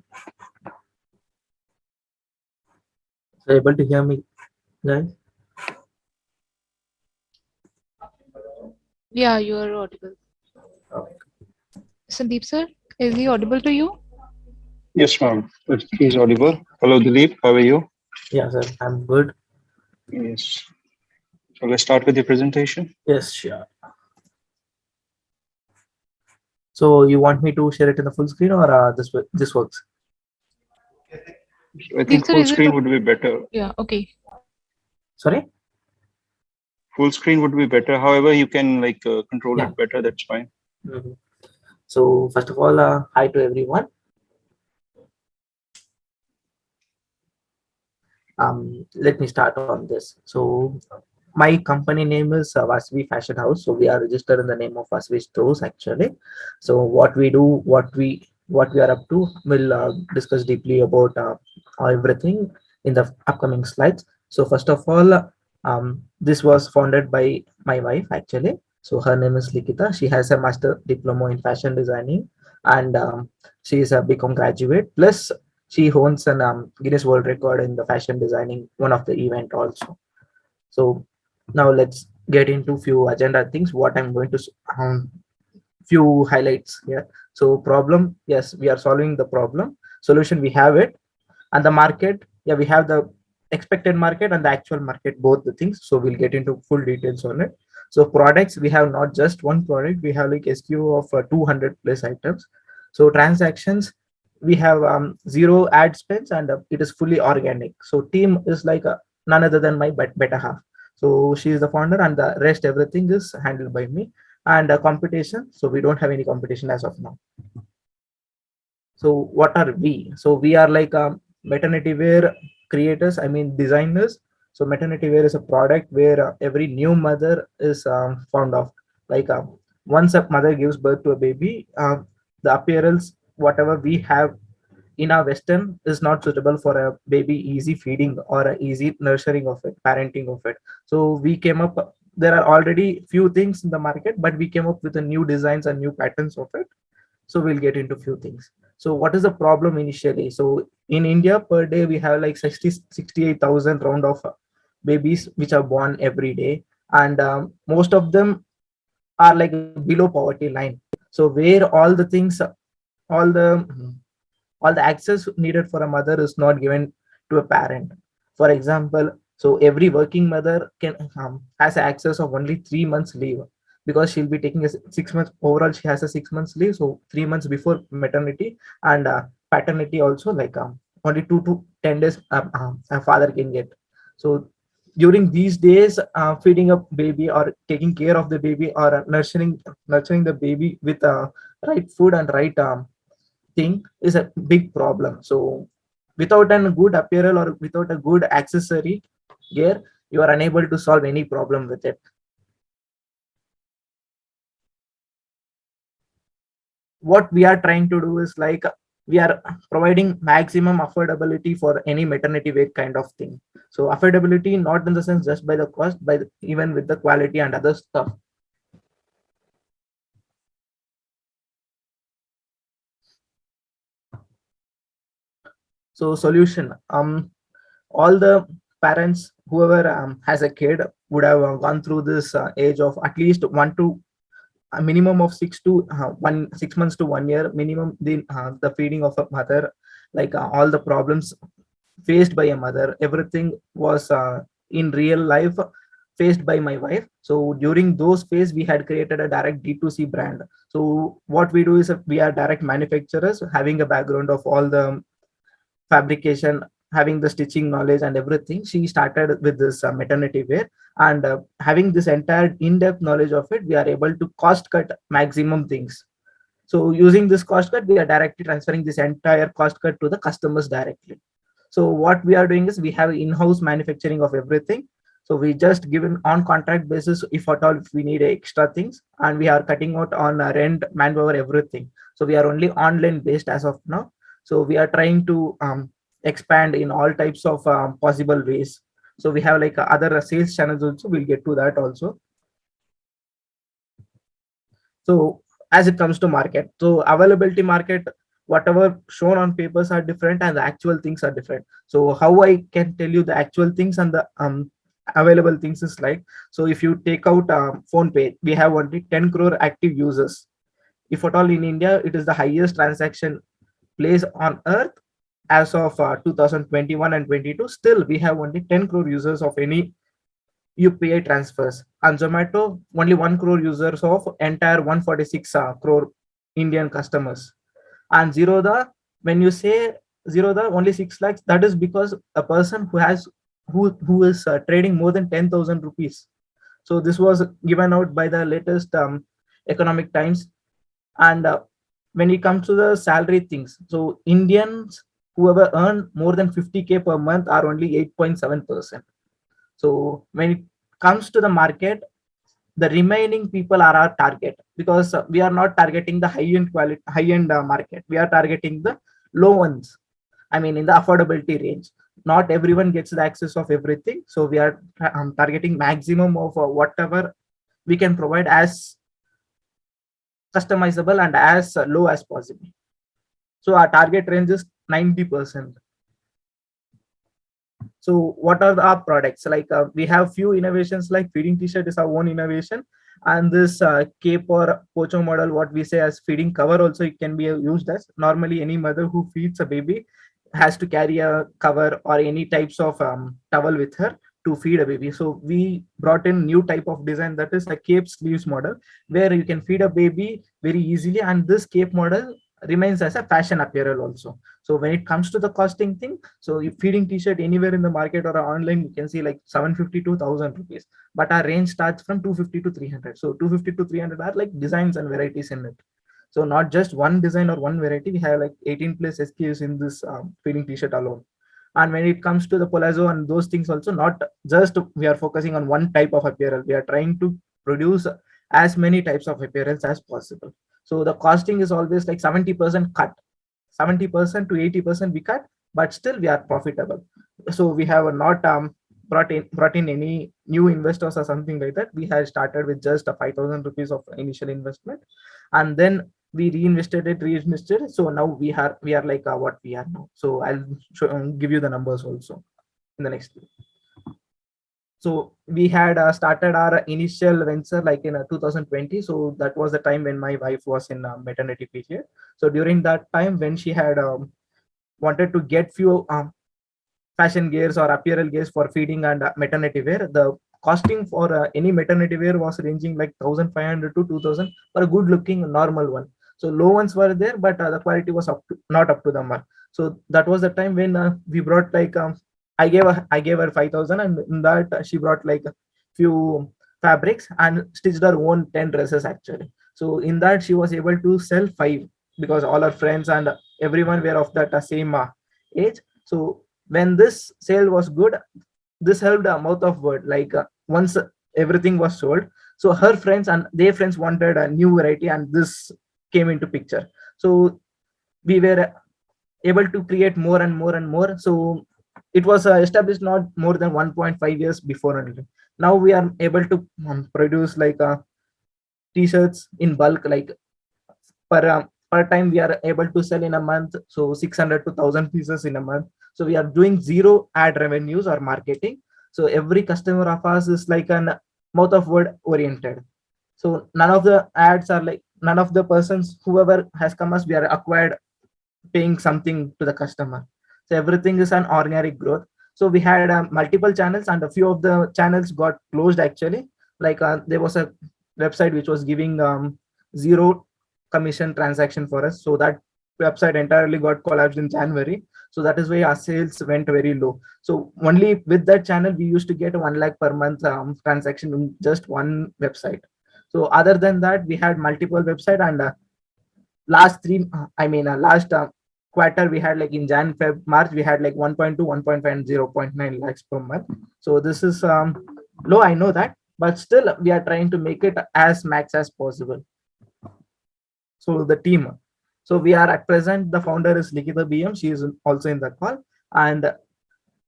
So able to hear me, guys? Yeah, you are audible. Okay. Sandeep sir, is he audible to you? Yes, ma'am. He's audible. Hello, Dilip. How are you? Yeah, sir. I'm good. Yes. So let's start with the presentation. Yes, sure. So you want me to share it in the full screen or this works? I think full screen would be better. Yeah. Okay. Sorry? Full screen would be better. However, you can control it better. That's fine. So first of all, hi to everyone. Let me start on this. So my company name is Vasavi Fashion House. So we are registered in the name of Vasavi Stores actually. So what we do, what we are up to, we'll discuss deeply about everything in the upcoming slides. So first of all, this was founded by my wife actually. So her name is Likita. She has a master diploma in fashion designing, and she is a BCom graduate. Plus, she owns an Guinness World Record in the fashion designing one of the event also. So now let's get into few agenda things. What I'm going to few highlights here. So problem, yes, we are solving the problem. Solution, we have it, and the market, yeah, we have the expected market and the actual market, both the things. So we'll get into full details on it. So products, we have not just one product, we have like SKU of 200 plus items. So transactions, we have zero ad spends, and it is fully organic. So team is like none other than my better half. So she is the founder, and the rest everything is handled by me. And competition, so we don't have any competition as of now. So what are we? So we are like maternity wear creators, I mean designers. So maternity wear is a product where every new mother is fond of. Like once a mother gives birth to a baby, the appearance, whatever we have in our Western, is not suitable for a baby easy feeding or a easy nurturing of it, parenting of it. So we came up. There are already few things in the market, but we came up with a new designs and new patterns of it. So we'll get into few things. So what is the problem initially? So in India per day we have like 68,000 round of babies which are born every day, and most of them are like below poverty line. So where all the things, all the all the access needed for a mother is not given to a parent. For example, so every working mother can has access of only 3 months leave, because she'll be taking a 6 months overall. She has a 6 months leave, so 3 months before maternity, and paternity also, like only 2 to 10 days a father can get. So during these days, feeding a baby or taking care of the baby, or nurturing the baby with right food and right thing is a big problem. So without a good apparel or without a good accessory gear, you are unable to solve any problem with it. What we are trying to do is like we are providing maximum affordability for any maternity wear kind of thing. So affordability, not in the sense just by the cost, by even with the quality and other stuff. So solution, all the parents, whoever has a kid, would have gone through this age of at least a minimum of 6 months to 1 year minimum, the feeding of a mother, like all the problems faced by a mother, everything was in real life faced by my wife. So during those phase, we had created a direct D2C brand. So what we do is, we are direct manufacturers having a background of all the fabrication, having the stitching knowledge and everything. She started with this maternity wear, and having this entire in-depth knowledge of it, we are able to cost cut maximum things. So using this cost cut, we are directly transferring this entire cost cut to the customers directly. So what we are doing is, we have in-house manufacturing of everything. So we just given on contract basis, if at all if we need extra things, and we are cutting out on rent, manpower, everything. So we are only online based as of now. So we are trying to expand in all types of possible ways. So we have like other sales channels also. We'll get to that also. So as it comes to market, so availability market, whatever shown on papers are different and the actual things are different. So how I can tell you the actual things and the available things is like, so if you take out phone pay, we have only 10 crore active users. If at all in India, it is the highest transaction place on earth as of 2021 and 22. Still we have only 10 crore users of any UPI transfers, and Zomato only 1 crore users of entire 146 crore Indian customers. And Zerodha, when you say Zerodha only 6 lakhs, that is because a person who is trading more than 10,000 rupees. So this was given out by the latest economic times. And when it comes to the salary things, so Indians whoever earn more than 50K per month are only 8.7%. So when it comes to the market, the remaining people are our target, because we are not targeting the high end market. We are targeting the low ones. I mean, in the affordability range. Not everyone gets the access of everything. So we are targeting maximum of whatever we can provide as customizable and as low as possible. So our target range is 90%. So what are our products? Like we have few innovations, like feeding t-shirt is our own innovation, and this cape or pocho model, what we say as feeding cover, also it can be used as. Normally any mother who feeds a baby has to carry a cover or any types of towel with her to feed a baby. So we brought in new type of design, that is a cape sleeves model, where you can feed a baby very easily, and this cape model remains as a fashion apparel also. So when it comes to the costing thing, so if feeding t-shirt anywhere in the market or online, you can see like 750 to 1000 rupees, but our range starts from 250 to 300. So 250 to 300 are like designs and varieties in it. So not just one design or one variety, we have like 18 plus SKUs in this feeding t-shirt alone. And when it comes to the palazzo and those things also, not just we are focusing on one type of apparel, we are trying to produce as many types of apparels as possible. So the costing is always like 70% cut, 70% to 80% we cut, but still we are profitable. So we have not brought in any new investors or something like that. We had started with just a 5,000 rupees of initial investment, and then we reinvested. So now we are like what we are now. So I'll give you the numbers also in the next video. So we had started our initial venture like in 2020. So that was the time when my wife was in maternity period. So during that time, when she had wanted to get few fashion gears or apparel gears for feeding and maternity wear, the costing for any maternity wear was ranging like 1,500 to 2,000 for a good looking normal one. So low ones were there, but the quality was not up to the mark. So that was the time when we brought like I gave her 5,000, and in that she brought like a few fabrics and stitched her own 10 dresses actually. So in that she was able to sell 5, because all her friends and everyone were of that same age. So when this sale was good, this helped a mouth of word. Like once everything was sold, so her friends and their friends wanted a new variety, and this came into picture. So we were able to create more and more and more. So it was established not more than 1.5 years before only. Now we are able to produce like t-shirts in bulk, like per time we are able to sell in a month, so 600 to 1000 pieces in a month. So we are doing zero ad revenues or marketing. So every customer of ours is like an mouth of word oriented. So none of the ads are like, none of the persons whoever has come us, we are acquired paying something to the customer. So everything is an organic growth. So we had multiple channels, and a few of the channels got closed actually. Like there was a website which was giving zero commission transaction for us. So that website entirely got collapsed in January. So that is why our sales went very low. So only with that channel, we used to get 1 lakh per month transaction in just one website. So other than that, we had multiple website, and last quarter we had like in Jan, Feb, March, we had like 1.2, 1.5 and 0.9 lakhs per month. So this is low, I know that, but still we are trying to make it as max as possible. So the team, so we are at present, the founder is Likita BM. She is also in the call, and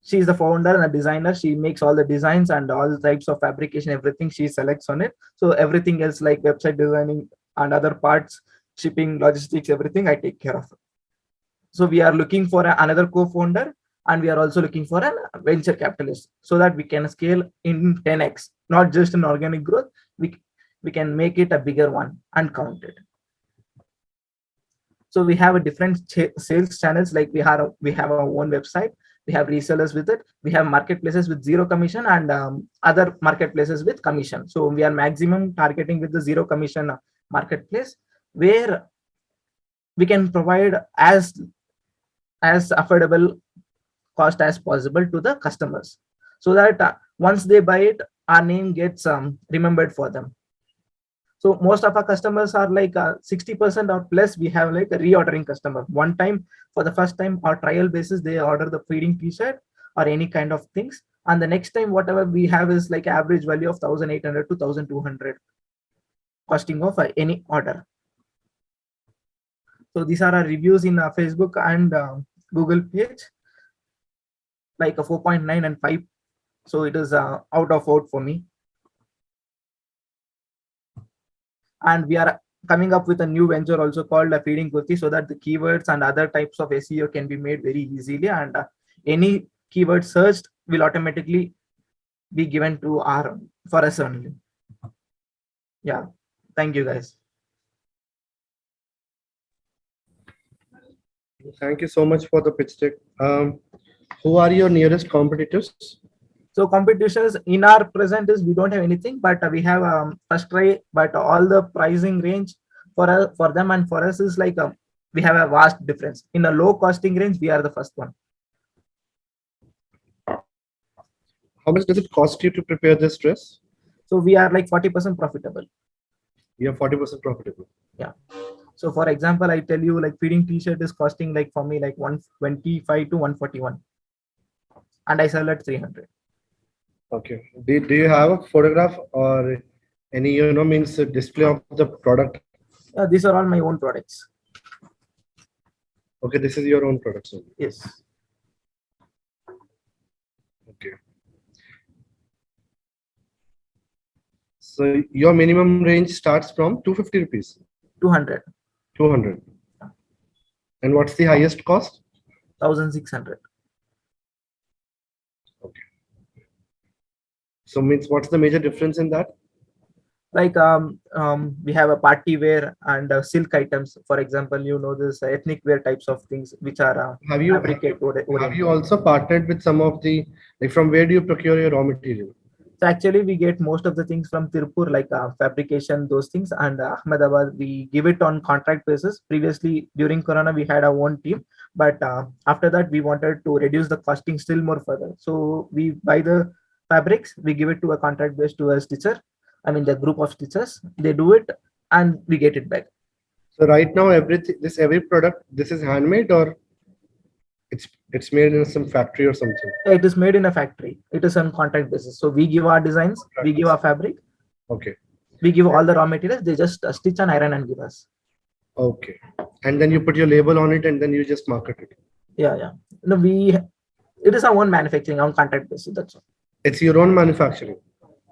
she is the founder and a designer. She makes all the designs and all the types of fabrication, everything she selects on it. So everything else like website designing and other parts, shipping, logistics, everything I take care of. So we are looking for another co-founder, and we are also looking for a venture capitalist, so that we can scale in 10x, not just an organic growth. We can make it a bigger one and count it. So we have a different sales channels. Like we have our own website, we have resellers with it, we have marketplaces with zero commission, and other marketplaces with commission. So we are maximum targeting with the zero commission marketplace, where we can provide as affordable cost as possible to the customers, so that once they buy it, our name gets remembered for them. So most of our customers are like 60% or plus. We have like a reordering customer. One time, for the first time or trial basis, they order the feeding t-shirt or any kind of things. And the next time, whatever we have is like average value of 1,800 to 1,200 costing of any order. So these are our reviews in Facebook and Google page, like a 4.9 and 5. So it is out of out for me. And we are coming up with a new venture also called Feeding Kurti, so that the keywords and other types of SEO can be made very easily, and any keyword searched will automatically be given to for us only. Yeah, thank you guys. Thank you so much for the pitch deck. Who are your nearest competitors? So competitors in our present is we don't have anything, but we have first try, but all the pricing range for them and for us is like we have a vast difference. In a low costing range, we are the first one. How much does it cost you to prepare this dress? So we are like 40% profitable. We are 40% profitable. Yeah. So for example, I tell you, like feeding t-shirt is costing like for me like 125 to 141, and I sell at 300. Okay. Do you have a photograph or any means a display of the product? These are all my own products. Okay, this is your own products. Yes. Okay. So your minimum range starts from 250 rupees. 200. 200. And what's the highest cost? 1,600. Okay. So means what's the major difference in that? Like we have a party wear and silk items. For example, this ethnic wear types of things which are have you also partnered with some of the, like, from where do you procure your raw material? So actually we get most of the things from Tirupur, like fabrication, those things, and Ahmedabad we give it on contract basis. Previously during Corona we had our own team, but after that we wanted to reduce the costing still more further. So we buy the fabrics, we give it to a contract base to a stitcher. I mean the group of stitchers, they do it and we get it back. So right now every product, this is handmade or it's made in some factory or something? It is made in a factory. It is on contract basis. So we give our designs, we give our fabric. Okay. We give all the raw materials. They just stitch and iron and give us. Okay. And then you put your label on it and then you just market it. Yeah. No, it is our own manufacturing on contract basis. That's all. It's your own manufacturing.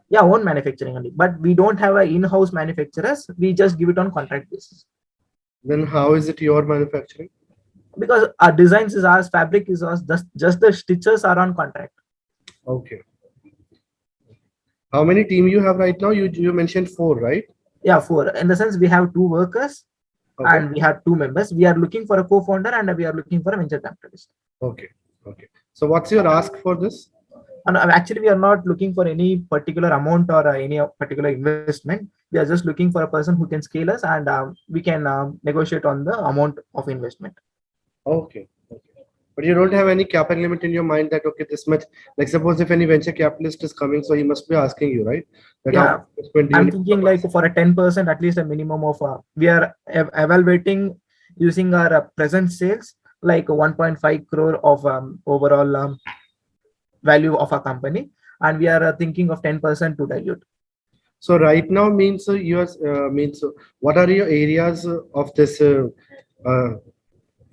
Yeah, own manufacturing only. But we don't have a in-house manufacturers. We just give it on contract basis. Then how is it your manufacturing? Because our designs is ours, fabric is ours. Just the stitches are on contract. Okay. How many team you have right now? You mentioned 4, right? Yeah, 4. In the sense we have 2 workers, Okay. and we have 2 members. We are looking for a co-founder and we are looking for a venture capitalist. Okay. So what's your ask for this? And actually, we are not looking for any particular amount or any particular investment. We are just looking for a person who can scale us, and we can negotiate on the amount of investment. Okay. But you don't have any capital limit in your mind that, okay, this much, like suppose if any venture capitalist is coming, so he must be asking you, right? That Yeah, how much investment do you I'm need thinking from like us? for a 10%, at least a minimum of, we are evaluating using our present sales, like 1.5 crore of overall value of a company, and we are thinking of 10% to dilute. So right now means what are your areas of this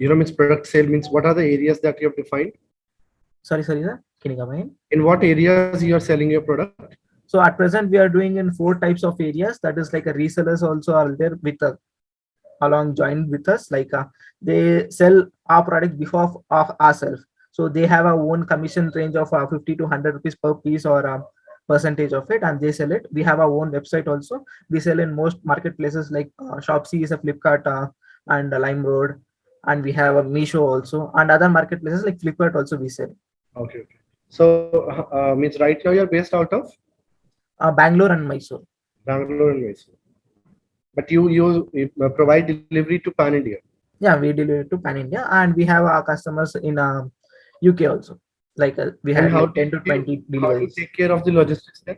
means product sale, means what are the areas that you have defined? Sorry, sir, can you come in? In what areas you are selling your product? So at present we are doing in 4 types of areas. That is like a resellers also are there with along joined with us, like they sell our product before of ourselves. So they have our own commission range of 50 to 100 rupees per piece or percentage of it, and they sell it. We have our own website also. We sell in most marketplaces like Shopsy is a Flipkart and LimeRoad, and we have a Meesho also, and other marketplaces like Flipkart also we sell. Okay. So means right now you're based out of Bangalore and Mysore. Bangalore and Mysore. But you provide delivery to Pan India. Yeah, we deliver to Pan India, and we have our customers in UK also. Like we And have how like 10 to 20 how do you deliveries. take care of the logistics then?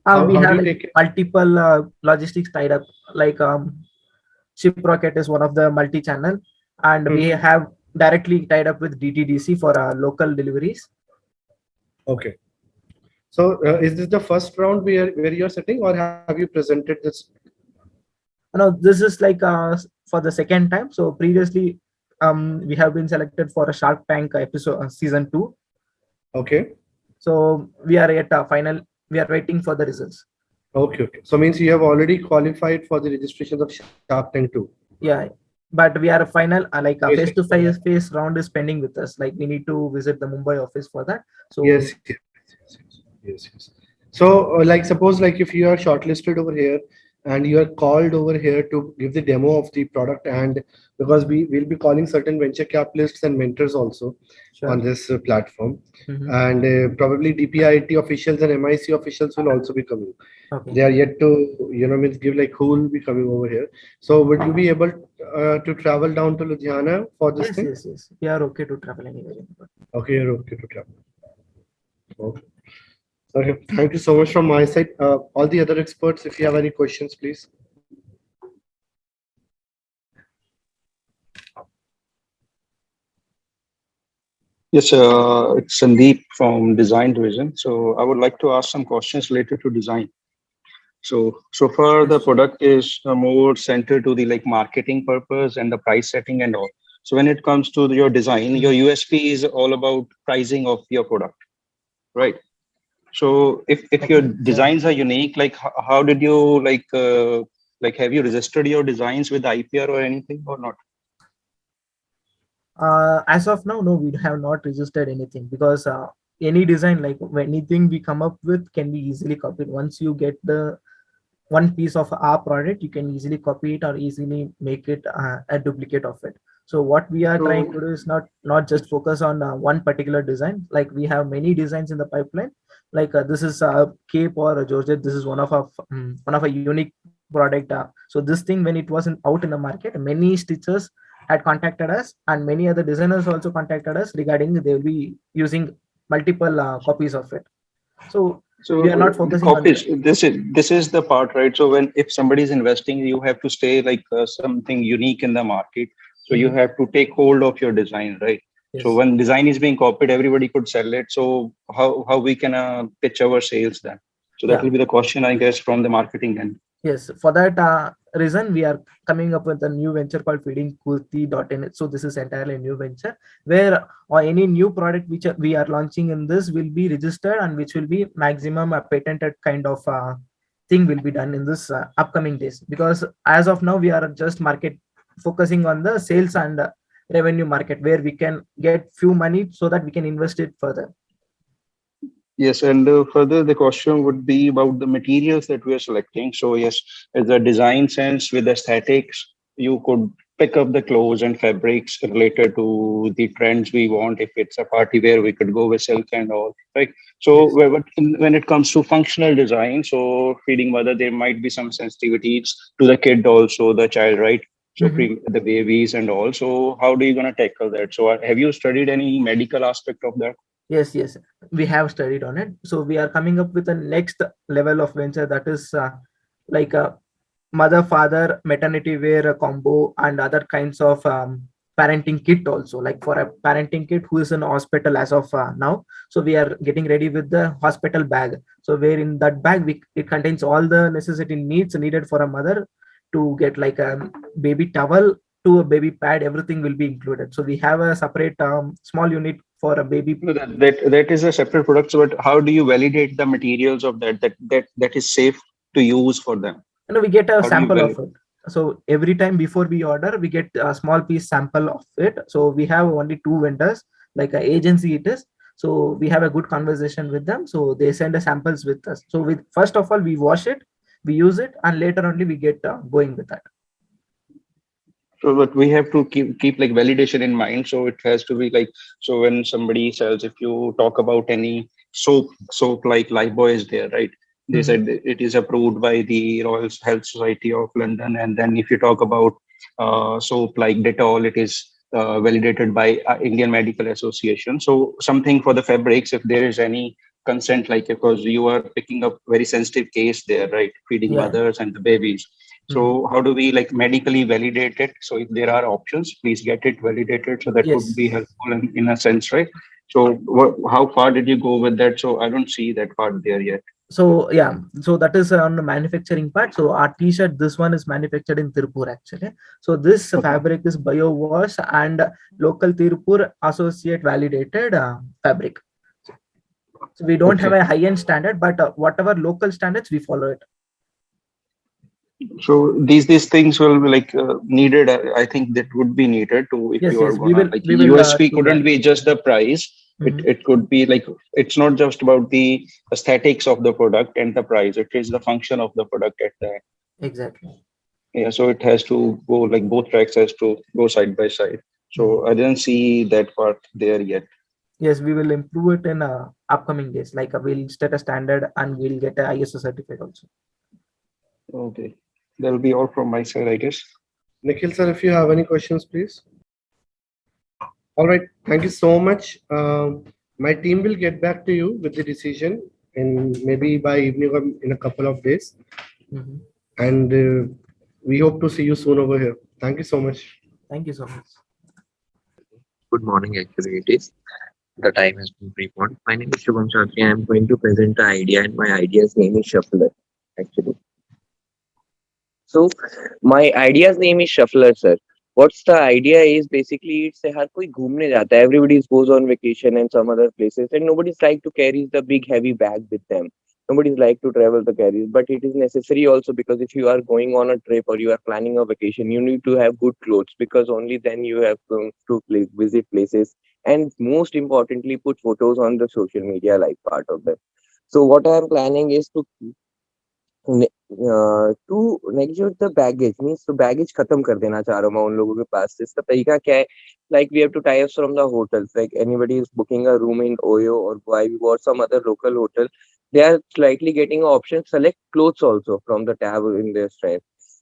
We How have do you like take care? multiple logistics tied up. Like Shiprocket is one of the multi-channel, and we have directly tied up with DTDC for local deliveries. Okay. So is this the first round where you're sitting, or have you presented this? No, this is like for the second time. So previously, we have been selected for a Shark Tank episode season 2. Okay. So we are at final. We are waiting for the results. Okay. So means you have already qualified for the registration of Shark Tank 2. Yeah, but we are a final like a face-to-face round is pending with us. Like we need to visit the Mumbai office for that. So Yes. So like suppose like if you are shortlisted over here and you are called over here to give the demo of the product, and because we will be calling certain venture capitalists and mentors also on this platform, and probably DPIIT officials and MIC officials will also be coming. Okay. They are yet to means give like who will be coming over here. So would you be able to travel down to Ludhiana for this thing? Yes. We are okay to travel anywhere. Okay, you're okay to travel. Okay. Okay, thank you so much from my side. All the other experts, if you have any questions, please. Yes, it's Sandeep from Design Division. So I would like to ask some questions related to design. So far the product is more centered to the like marketing purpose and the price setting and all. So when it comes to your design, your USP is all about pricing of your product, right? So if your designs are unique, like how did you like have you registered your designs with IPR or anything or not? As of now, no, we have not registered anything, because any design, like anything we come up with can be easily copied. Once you get the one piece of our product, you can easily copy it or easily make it a duplicate of it. So what we are trying to do is not just focus on one particular design. Like we have many designs in the pipeline. Like this is a cape or a georgette. This is one of a unique product. So this thing, when it wasn't out in the market, many stitchers had contacted us, and many other designers also contacted us regarding they will be using multiple copies of it. So we are not focusing on copies. This is the part, right? So if somebody is investing, you have to stay like something unique in the market. So you have to take hold of your design, right? Yes. So when design is being copied, everybody could sell it. So how we can pitch our sales then? So that Yeah. will be the question, I guess, from the marketing end. Yes, for that reason, we are coming up with a new venture called feedingkurti.in. So this is entirely a new venture where any new product which we are launching in this will be registered and which will be maximum a patented kind of thing will be done in this upcoming days. Because as of now, we are just market focusing on the sales and revenue market where we can get few money so that we can invest it further. Yes, and further the question would be about the materials that we are selecting. So yes, as a design sense with aesthetics, you could pick up the clothes and fabrics related to the trends we want. If it's a party wear, we could go with silk and all, right? So when it comes to functional design, so feeding mother, there might be some sensitivities to the kid also, the child, right? So the babies and all. So how do you gonna tackle that? So have you studied any medical aspect of that? Yes, yes, we have studied on it. So we are coming up with a next level of venture that is like a mother father maternity wear combo and other kinds of parenting kit also, like for a parenting kit who is in hospital as of now. So we are getting ready with the hospital bag, so where in that bag it contains all the necessity needs needed for a mother to get, like a baby towel to a baby pad, everything will be included. So we have a separate small unit for a baby. No, that is a separate product. But how do you validate the materials of that is safe to use for them? We get a How do you sample of validate? it. So every time before we order, we get a small piece sample of it. So we have only two vendors, like an agency it is. So we have a good conversation with them. So they send the samples with us. So with first of all, we wash it, we use it, and later only we get going with that. So, but we have to keep like validation in mind. So it has to be like, so when somebody sells, if you talk about any soap like Lifebuoy is there, right? They said it is approved by the Royal Health Society of London. And then if you talk about soap like Dettol, it is validated by Indian Medical Association. So something for the fabrics, if there is any consent, like because you are picking up very sensitive case there, right? Feeding Yeah. mothers and the babies. So how do we like medically validate it? So if there are options, please get it validated. So that would be helpful in a sense, right? So how far did you go with that? So I don't see that part there yet. So yeah, so that is on the manufacturing part. So our t-shirt, this one is manufactured in Tirupur actually. So this fabric is bio-wash and local Tirupur associate validated fabric. So we don't have a high-end standard, but whatever local standards, we follow it. So these things will be like needed. I think that would be needed to if you are gonna like USP couldn't be just the price. It could be like it's not just about the aesthetics of the product and the price. It is the function of the product at the end. Exactly. Yeah, so it has to go like both tracks has to go side by side. So I didn't see that part there yet. Yes, we will improve it in upcoming days. Like we'll set a standard and we'll get a ISO certificate also. Okay, that'll be all from my side, I guess. Nikhil sir, if you have any questions, please. All right, thank you so much. My team will get back to you with the decision in maybe by evening or in a couple of days. And we hope to see you soon over here. Thank you so much. Thank you so much. Good morning, actually, it is. The time has been preponed. My name is Shubham Chatri. I am going to present the idea, and my idea's name is Shuffler, actually. So, my idea's name is Shuffler, sir. What's the idea is basically it's हर कोई घूमने जाता है. Everybody goes on vacation and some other places, and nobody's like to carry the big heavy bag with them. Nobody's like to travel the carries, but it is necessary also because if you are going on a trip or you are planning a vacation, you need to have good clothes because only then you have to visit places and most importantly put photos on the social media like part of them. So what I am planning is to negotiate the baggage, means तो baggage खत्म कर देना चाह रहा हूँ मैं उन लोगों के पास से. इसका तरीका क्या है? Like we have to tie up from the hotels. Like anybody is booking a room in Oyo or Guaibi or some other local hotel, they are slightly getting an option select clothes also from the tab in their strap.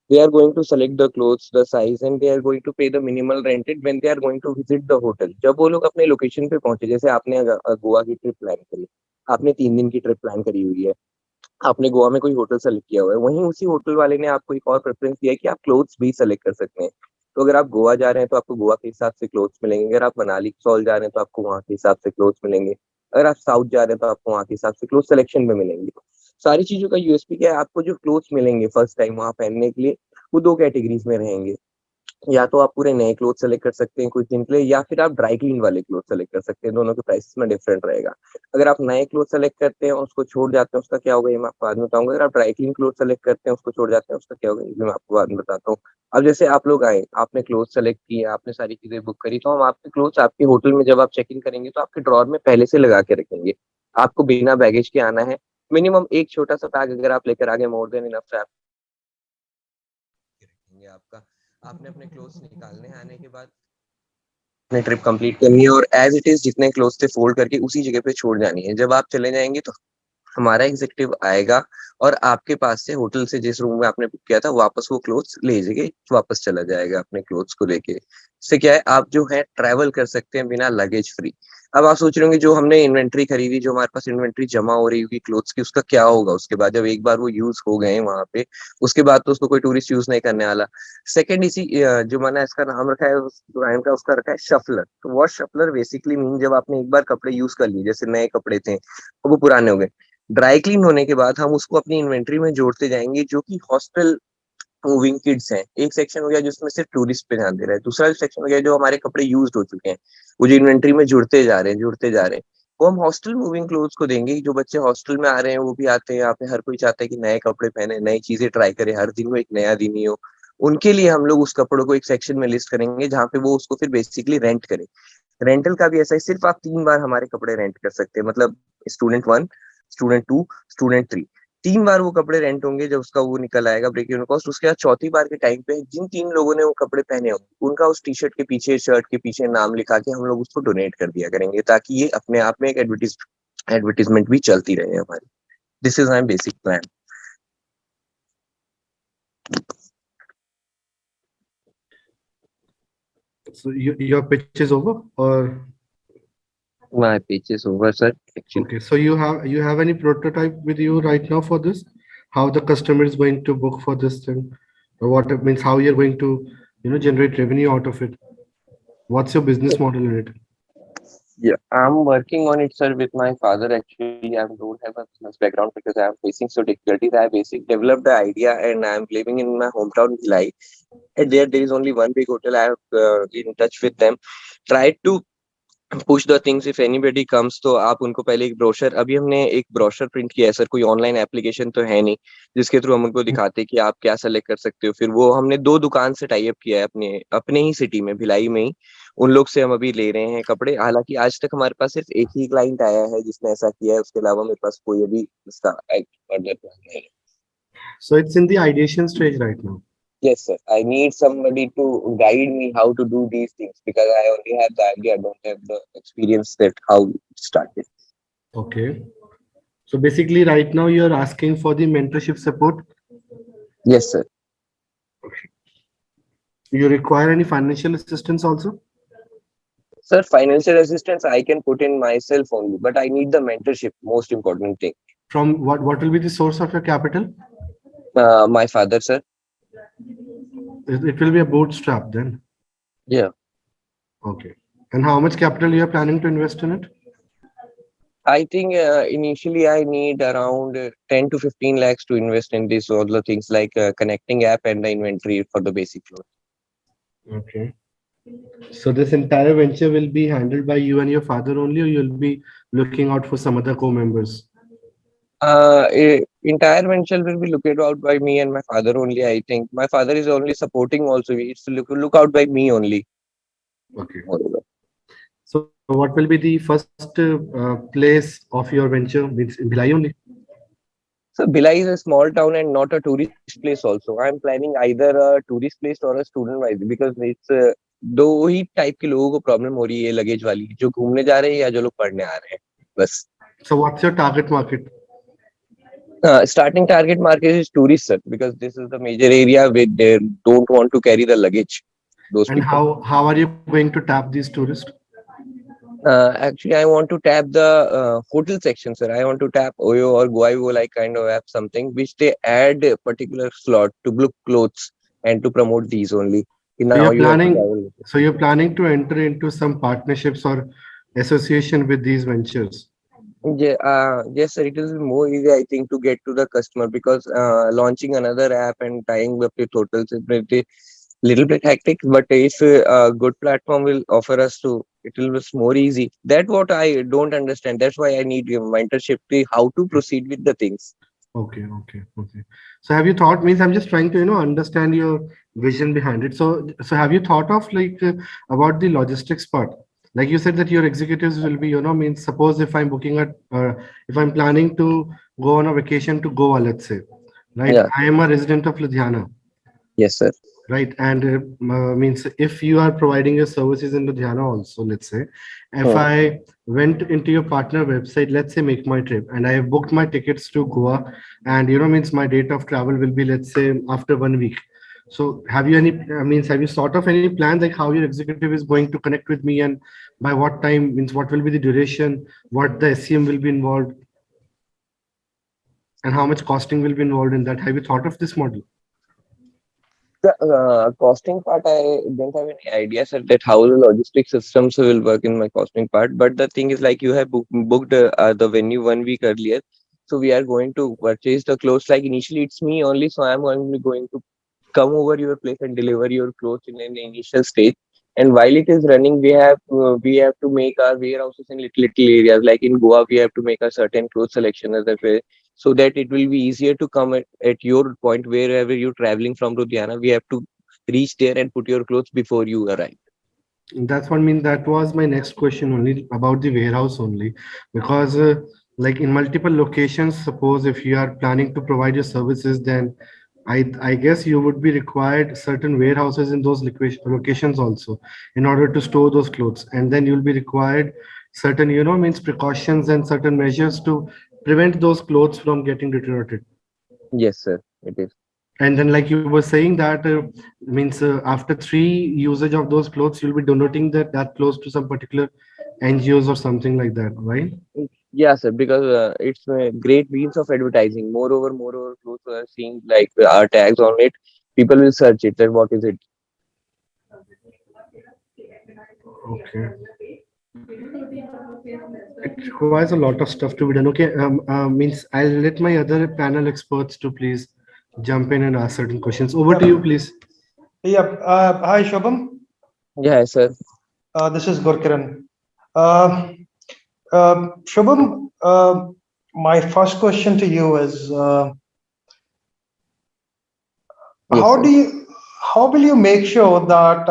They are going to select the clothes, the size, and they are going to pay the minimal rented when they are going to visit the hotel. जब वो लोग अपने location पे पहुंचे, जैसे आपने गोवा की trip plan करी, आपने 3 दिन की ट्रिप प्लान करी हुई है, आपने गोवा में कोई होटल सेलेक्ट किया हुआ है, वहीं उसी होटल वाले ने आपको एक और प्रेफरेंस दिया है कि आप क्लोथ्स भी सेलेक्ट कर सकते हैं. तो अगर आप गोवा जा रहे हैं तो आपको गोवा के हिसाब से क्लोथ्स मिलेंगे. अगर आप मनाली सॉल जा रहे हैं तो आपको वहाँ के हिसाब से क्लोथ्स मिलेंगे. अगर आप साउथ जा रहे हैं तो आपको वहाँ के हिसाब से क्लोथ सिलेक्शन में मिलेंगे. सारी चीजों का यूएसपी क्या है, आपको जो क्लोथ्स मिलेंगे फर्स्ट टाइम वहां पहनने के लिए वो दो कैटेगरीज में रहेंगे। या तो आप पूरे नए क्लोथ सेलेक्ट कर सकते हैं कुछ दिन के लिए, या फिर आप ड्राई क्लीन वाले क्लोथ सेलेक्ट कर सकते हैं। दोनों के प्राइसेस में डिफरेंट रहेगा। अगर आप नए क्लोथ सेलेक्ट करते हैं और उसको छोड़ जाते हैं उसका क्या होगा ये मैं आपको बाद में बताऊंगा। अगर आप ड्राई क्लीन क्लोथ सेलेक्ट करते हैं उसको छोड़ जाते हैं उसका क्या होगा ये भी मैं आपको बाद में बताता हूँ। अब जैसे आप लोग आए, आपने क्लोथ सेलेक्ट किए, आपने सारी चीजें बुक करी, तो हम आपके क्लोथ्स आपके होटल में जब आप चेक इन करेंगे तो आपके ड्रॉर में पहले से लगा के रखेंगे। आपको बिना बैगेज के आना है। मिनिमम एक छोटा सा बैग अगर आप लेकर आगे मोर देन इनफ है आपका। आपने अपने क्लोथ्स निकालने आने के बाद अपनी ट्रिप कंप्लीट करनी है और एज इट इज जितने क्लोथ्स थे फोल्ड करके उसी जगह पे छोड़ जानी है। जब आप चले जाएंगे तो हमारा एग्जीक्यूटिव आएगा और आपके पास से होटल से जिस रूम में आपने बुक किया था वापस वो क्लोथ्स ले जाके वापस चला जाएगा अपने क्लोथ्स को लेके। इससे क्या है, आप जो है ट्रैवल कर सकते हैं बिना लगेज फ्री। अब आप सोच रहे होंगे जो हमने इन्वेंट्री खरीदी, जो हमारे पास इन्वेंट्री जमा हो रही होगी क्लोथ्स की, उसका क्या होगा उसके बाद जब एक बार वो यूज हो गए वहां पे, उसके बाद तो उसको कोई टूरिस्ट यूज नहीं करने वाला। सेकंड इसी जो मैंने इसका नाम रखा है उस ब्रांड का, उसका रखा है शफलर। तो वॉश शफलर बेसिकली मीन जब आपने एक बार कपड़े यूज कर लिए, जैसे नए कपड़े थे तो वो पुराने हो गए, ड्राई क्लीन होने के बाद हम उसको अपनी इन्वेंट्री में जोड़ते जाएंगे। जो कि हॉस्टल मूविंग किड्स हैं, एक सेक्शन हो गया जिसमें सिर्फ टूरिस्ट पे ध्यान दे रहा है, दूसरा सेक्शन हो गया जो हमारे कपड़े यूज हो चुके हैं, वो जो इन्वेंट्री में जुड़ते जा रहे हैं जुड़ते जा रहे हैं, वो हम हॉस्टल मूविंग क्लोथ्स को देंगे। जो बच्चे हॉस्टल में आ रहे हैं वो भी आते हैं यहाँ पे, हर कोई चाहता है कि नए कपड़े पहने, नई चीजें ट्राई करे, हर दिन में एक नया दिन ही हो। उनके लिए हम लोग उस कपड़ों को एक सेक्शन में लिस्ट करेंगे जहाँ पे वो उसको फिर बेसिकली रेंट करें। रेंटल का भी ऐसा है, सिर्फ आप 3 बार हमारे कपड़े रेंट कर सकते हैं। मतलब स्टूडेंट 1, स्टूडेंट 2, स्टूडेंट 3, 3 बार वो कपड़े रेंट होंगे जब उसका वो निकल आएगा ब्रेक इवन कॉस्ट। उसके बाद चौथी बार के टाइम पे जिन 3 लोगों ने वो कपड़े पहने होंगे उनका उस टी शर्ट के पीछे शर्ट के पीछे नाम लिखा के हम लोग उसको डोनेट कर दिया करेंगे, ताकि ये अपने आप में एक एडवर्टीजमेंट भी चलती रहे हमारी। This is my basic plan. So your pitch is over, or My pitch is over, sir. Actually, okay? So you have any prototype with you right now for this? How the customer is going to book for this thing, or what it means? How you're going to generate revenue out of it? What's your business model in it? yeah, I'm working on it, sir, with my father. Actually, I don't have a business background because I'm facing so difficulties. I basically developed the idea and I'm living in my hometown, Bhilai. And there is only one big hotel. I have in touch with them. Tried to push the things if anybody comes, तो आप उनको पहले एक brochure, अभी हमने एक brochure print किया है सर, कोई ऑनलाइन एप्लीकेशन तो है नहीं जिसके थ्रू हम उनको दिखाते कि आप क्या सेलेक्ट कर सकते हो। फिर वो हमने 2 दुकान से टाई अप किया है अपने अपने ही सिटी में, भिलाई में ही। उन लोग से हम अभी ले रहे हैं कपड़े। हालांकि आज तक हमारे पास सिर्फ एक ही क्लाइंट आया है जिसने ऐसा किया है, उसके अलावा मेरे पास कोई अभी इसका फर्दर प्लान नहीं है। So it's in the ideation stage right now. Yes, sir. I need somebody to guide me how to do these things because I only have the idea, I don't have the experience that how it started. Okay. So basically, right now you're asking for the mentorship support. Yes, sir. You require any financial assistance also? Sir, financial assistance I can put in myself only, but I need the mentorship, most important thing. From what will be the source of your capital? My father, sir. It will be a bootstrap then. Yeah. Okay. And how much capital you are planning to invest in it? I think initially I need around 10 to 15 lakhs to invest in this, all the things like connecting app and the inventory for the basic flow. Okay. So this entire venture will be handled by you and your father only, or you'll be looking out for some other co-members? Entire venture will be looked out by me and my father only. I think my father is only supporting also. It's look out by me only. Okay. So what will be the first place of your venture? It's in Bhilai only? So Bhilai is a small town and not a tourist place also. I'm planning either a tourist place or a student wise because it's दो ही type के लोगों को problem हो रही है luggage वाली, जो घूमने जा रहे हैं या जो लोग पढ़ने आ रहे हैं, बस. So what's your target market? Starting target market is tourists, sir, because this is the major area where they don't want to carry the luggage. Those And people. how are you going to tap these tourists? Actually, I want to tap the hotel section, sir. I want to tap Oyo or Goivo like kind of app, something which they add a particular slot to book clothes and to promote these only. Now you have to travel. So you're planning to enter into some partnerships or association with these ventures? Yeah, yes, sir. It is more easy, I think, to get to the customer because launching another app and tying up with hotels is pretty little bit hectic. But if a good platform will offer us to, it will be more easy. That's what I don't understand. That's why I need your mentorship to how to proceed with the things. Okay, okay, okay. So have you thought, means I'm just trying to, understand your vision behind it. So have you thought of like about the logistics part? Like you said that your executives will be, means suppose if I'm booking if I'm planning to go on a vacation to Goa, let's say, right? Yeah. I am a resident of Ludhiana. Yes, sir. Right, and means if you are providing your services in Ludhiana also, let's say, if Hmm. I went into your partner website, let's say Make My Trip, and I have booked my tickets to Goa, and means my date of travel will be, let's say, after 1 week. So have you any, means have you sort of any plans like how your executive is going to connect with me, and by what time, means what will be the duration, what the SCM will be involved, and how much costing will be involved in that? Have you thought of this model? The costing part, I don't have any idea, sir, that how the logistic systems will work in my costing part. But the thing is, like you have booked the venue 1 week earlier, so we are going to purchase the clothes. Like initially, it's me only, so I'm only going to come over your place and deliver your clothes in an initial stage. And while it is running, we have to make our warehouses in little areas. Like in Goa, we have to make a certain clothes selection as a way, so that it will be easier to come at your point wherever you're traveling from Ludhiana. We have to reach there and put your clothes before you arrive. That's what I mean. That was my next question only about the warehouse only, because like in multiple locations, suppose if you are planning to provide your services, then I guess you would be required certain warehouses in those locations also in order to store those clothes, and then you'll be required certain means precautions and certain measures to prevent those clothes from getting deteriorated. Yes, sir, it is. And then, like you were saying, that means after 3 usage of those clothes, you'll be donating that clothes to some particular NGOs or something like that, right? Yeah, sir, because it's a great means of advertising. Moreover, clothes are seeing like our tags on it. People will search it. That what is it? Okay. It requires a lot of stuff to be done. Okay, means I'll let my other panel experts to please jump in and ask certain questions. Over to you, please. Yeah. Hi, Shobham. Yeah, sir. This is Gurkiran. Shubham, my first question to you is, Yes, how sir. do you, how will you make sure that,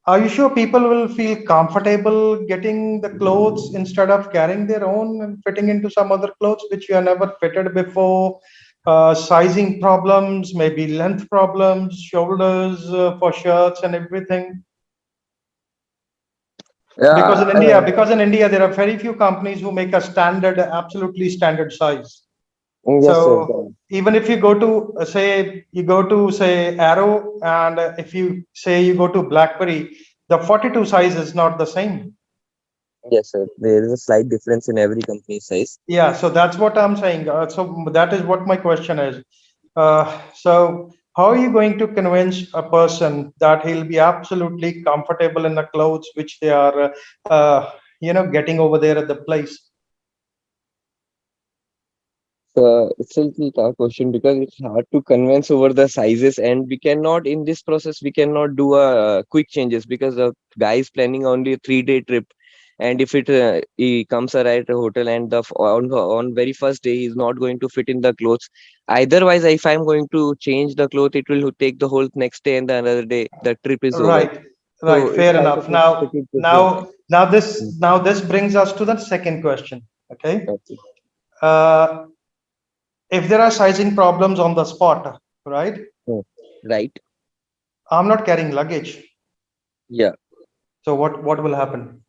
are you sure people will feel comfortable getting the clothes instead of carrying their own and fitting into some other clothes which you have never fitted before? Sizing problems, maybe length problems, shoulders for shirts and everything. Yeah, Because in India, there are very few companies who make a standard, absolutely standard size. yes, sir. So even if you go to say Arrow, and if you say you go to BlackBerry, the 42 size is not the same. Yes, sir. There is a slight difference in every company size. Yeah, so that's what I'm saying. So that is what my question is. So how are you going to convince a person that he'll be absolutely comfortable in the clothes which they are, getting over there at the place? It's a little tough question because it's hard to convince over the sizes, and we cannot in this process we cannot do a quick changes because the guy is planning only a 3 day trip, and if he comes arrive at a hotel and on very first day he's not going to fit in the clothes. Otherwise, if I'm going to change the clothes, it will take the whole next day and the another day. The trip is over. Right, right, So it's fair kind enough. of a pretty different. Now this brings us to the second question. Okay. Okay. Uh, if there are sizing problems on the spot, right? Right. I'm not carrying luggage. Yeah. So what will happen?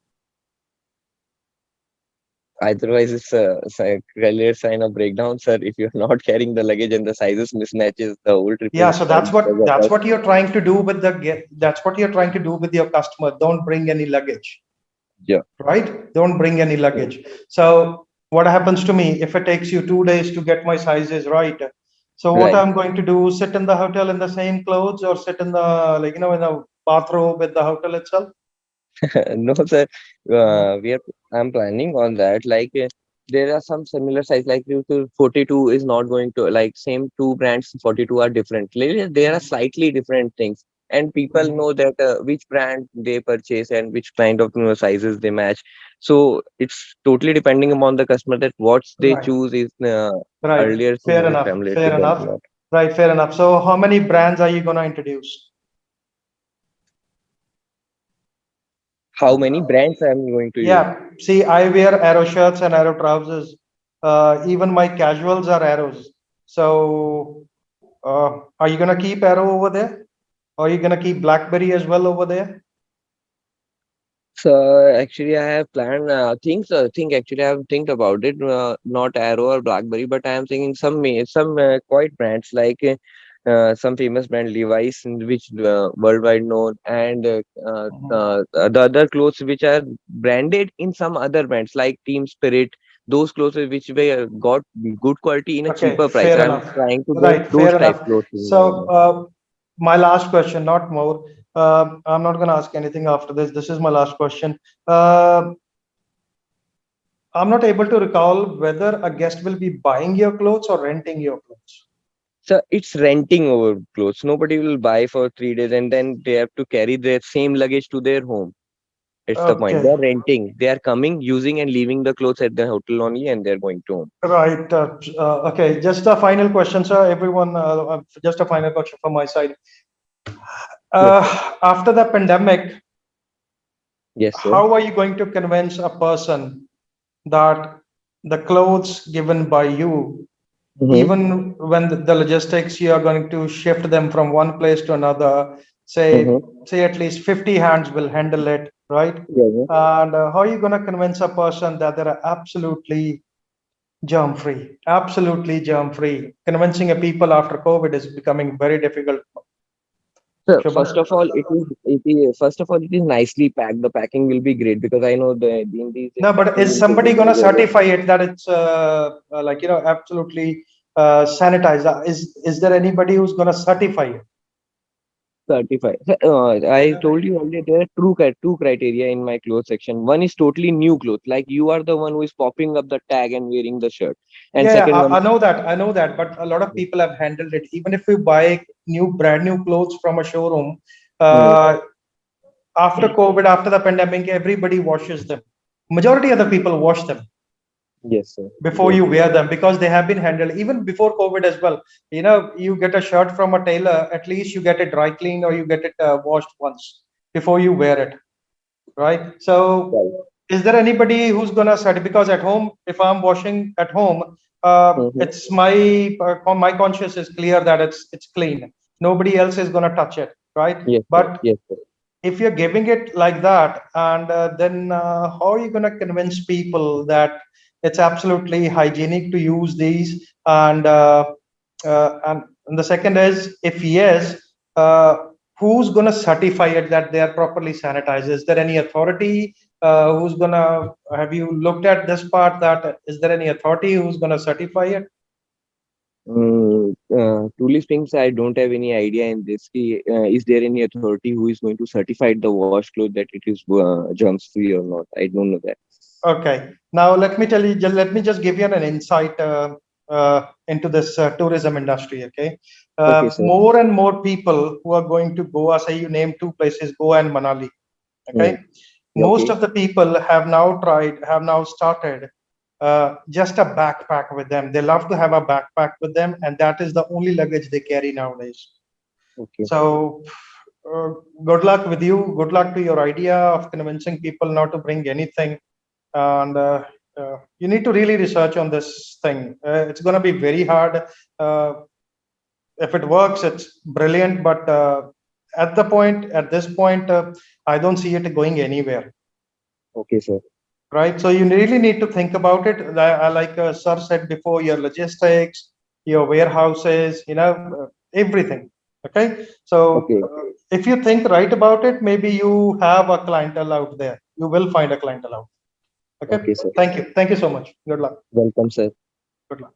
Otherwise, it's a clear sign of breakdown, sir. If you're not carrying the luggage and the sizes mismatches, the whole trip Yeah, will so spoil because of that's us. what you're trying to do with that's what you're trying to do with your customer. Don't bring any luggage, Yeah. right? Don't bring any luggage. So what happens to me if it takes you 2 days to get my sizes right? So what Right. I'm going to do, sit in the hotel in the same clothes, or sit in the in the bathrobe with the hotel itself? No, sir. We are I'm planning on that. Like there are some similar size. Like 42 is not going to like same two brands. 42 are different. There are slightly different things, and people know that which brand they purchase and which kind of sizes they match. So it's totally depending upon the customer that what they Right. choose is Right. earlier thing Fair is enough. familiar to Fair them enough. or not. Right. Fair enough. So how many brands are you going to introduce? How many brands I'm going to use? Yeah. See, I wear arrow shirts and arrow trousers. Even my casuals are arrows. So are you going to keep arrow over there? Or are you going to keep BlackBerry as well over there? So actually, I have planned things. Think actually, I have think about it. Not Arrow or BlackBerry, but I am thinking some quite brands like some famous brand Levi's, which worldwide known, and the other clothes which are branded in some other brands like Team Spirit. Those clothes which were got good quality in a Okay, cheaper price. fair I am enough. trying to get Right, those fair type enough. clothes in my So, my last question, not more. I'm not going to ask anything after this. This is my last question. Uh, I'm not able to recall whether a guest will be buying your clothes or renting your clothes. So it's renting over clothes. Nobody will buy for 3 days and then they have to carry their same luggage to their home. It's the point. They're Okay, renting. They are coming, using and leaving the clothes at the hotel only, and they're going to home. right. Okay, just a final question, sir. Everyone, just a final question from my side. Yes, sir. After the pandemic, Yes, sir. how are you going to convince a person that the clothes given by you, Mm-hmm. even when the logistics, you are going to shift them from one place to another, say Mm-hmm. say at least 50 hands will handle it, right? Yeah, And how are you going to convince a person that they're absolutely germ free, absolutely germ free? Convincing a people after COVID is becoming very difficult. so Shubham? first of all it is nicely packed. The packing will be great because I know the in these No, but is festival somebody going to weather, certify it that it's like, absolutely sanitized? Is there anybody who's going to certify it? certified. I told you earlier there are two criteria in my clothes section. One is totally new clothes, like you are the one who is popping up the tag and wearing the shirt. And Yeah, yeah, second one, I know that. I know that. But a lot of people have handled it. Even if you buy brand new clothes from a showroom, Mhm. uh, after COVID, after the pandemic, everybody washes them. Majority of the people wash them Yes, sir. before Yes. you wear them because they have been handled even before COVID as well. You get a shirt from a tailor, at least you get it dry cleaned or you get it washed once before you wear it, right? So Right. is there anybody who's gonna set it? Because at home, if I'm washing at home, Mm-hmm. it's my conscience is clear that it's clean. Nobody else is gonna touch it, right? Yes, sir. But Yes, sir. if you're giving it like that, and then how are you gonna convince people that it's absolutely hygienic to use these? And the second is, if yes, uh, who's gonna certify it that they are properly sanitized? Is there any authority who's gonna have you looked at this part, that is there any authority who's gonna certify it? Truly speaking, sir, I don't have any idea in this. Is there any authority who is going to certify the wash cloth that it is germs free or not? I don't know that. Okay, now let me tell you, let me just give you an insight into this tourism industry. Okay, Okay, sir. more and more people who are going to Goa, say you name two places, Goa and Manali. Hmm. Okay, most Okay. of the people have now started just a backpack with them. They love to have a backpack with them, and that is the only luggage they carry nowadays. Okay. So, uh, good luck with you. Good luck to your idea of convincing people not to bring anything. And you need to really research on this thing. It's going to be very hard. Uh, if it works, it's brilliant. But at this point, I don't see it going anywhere. Okay, sir. Right. So you really need to think about it. Like Sir said before, your logistics, your warehouses, everything. Okay. So Okay. if you think right about it, maybe you have a clientele out there. You will find a clientele out. Okay. Okay, sir. Thank you. Thank you so much. Good luck. Welcome, sir. Good luck.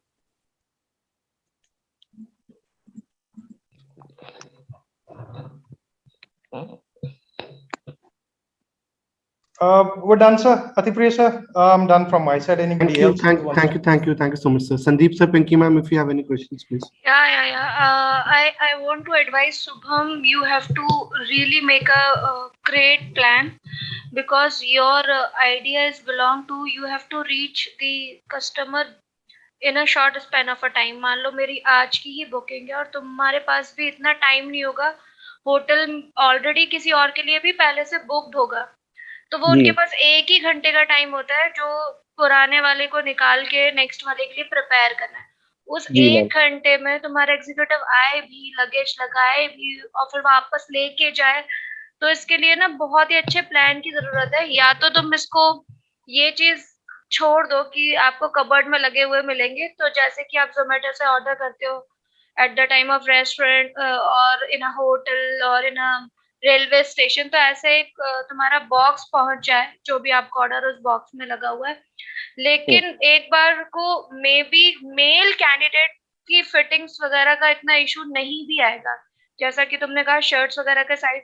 We're done, sir. Atipriya, sir, I'm done from my side. Anybody else? Thank you so much, sir. Sandeep sir, Pinky ma'am, if you have any questions, please. Yeah. I want to advise Subham, you have to really make a great plan because your ideas belong to, you have to reach the customer in a short span of a time. मान लो मेरी आज की ही booking है और तुम्हारे पास भी इतना time नहीं होगा, होटल ऑलरेडी किसी और के लिए भी पहले से बुक्ड होगा, तो वो उनके पास 1 ही घंटे का टाइम होता है जो पुराने वाले को निकाल के नेक्स्ट वाले के लिए प्रिपेयर करना है. उस 1 घंटे में तुम्हारा एग्जीक्यूटिव आए भी, लगेज लगाए भी और फिर वापस लेके जाए, तो इसके लिए ना बहुत ही अच्छे प्लान की जरूरत है. या तो तुम इसको ये चीज छोड़ दो कि आपको कबर्ड में लगे हुए मिलेंगे, तो जैसे कि आप जोमेटो से ऑर्डर करते हो at the time of restaurant और इन अ होटल और इन अ रेलवे स्टेशन, तो ऐसे एक तुम्हारा बॉक्स पहुंच जाए, जो भी आपका ऑर्डर उस बॉक्स में लगा हुआ है. लेकिन एक बार को मे बी मेल कैंडिडेट की फिटिंग्स वगैरह का इतना इशू नहीं भी आएगा. जैसा कि तुमने कहा शर्ट्स वगैरह का साइज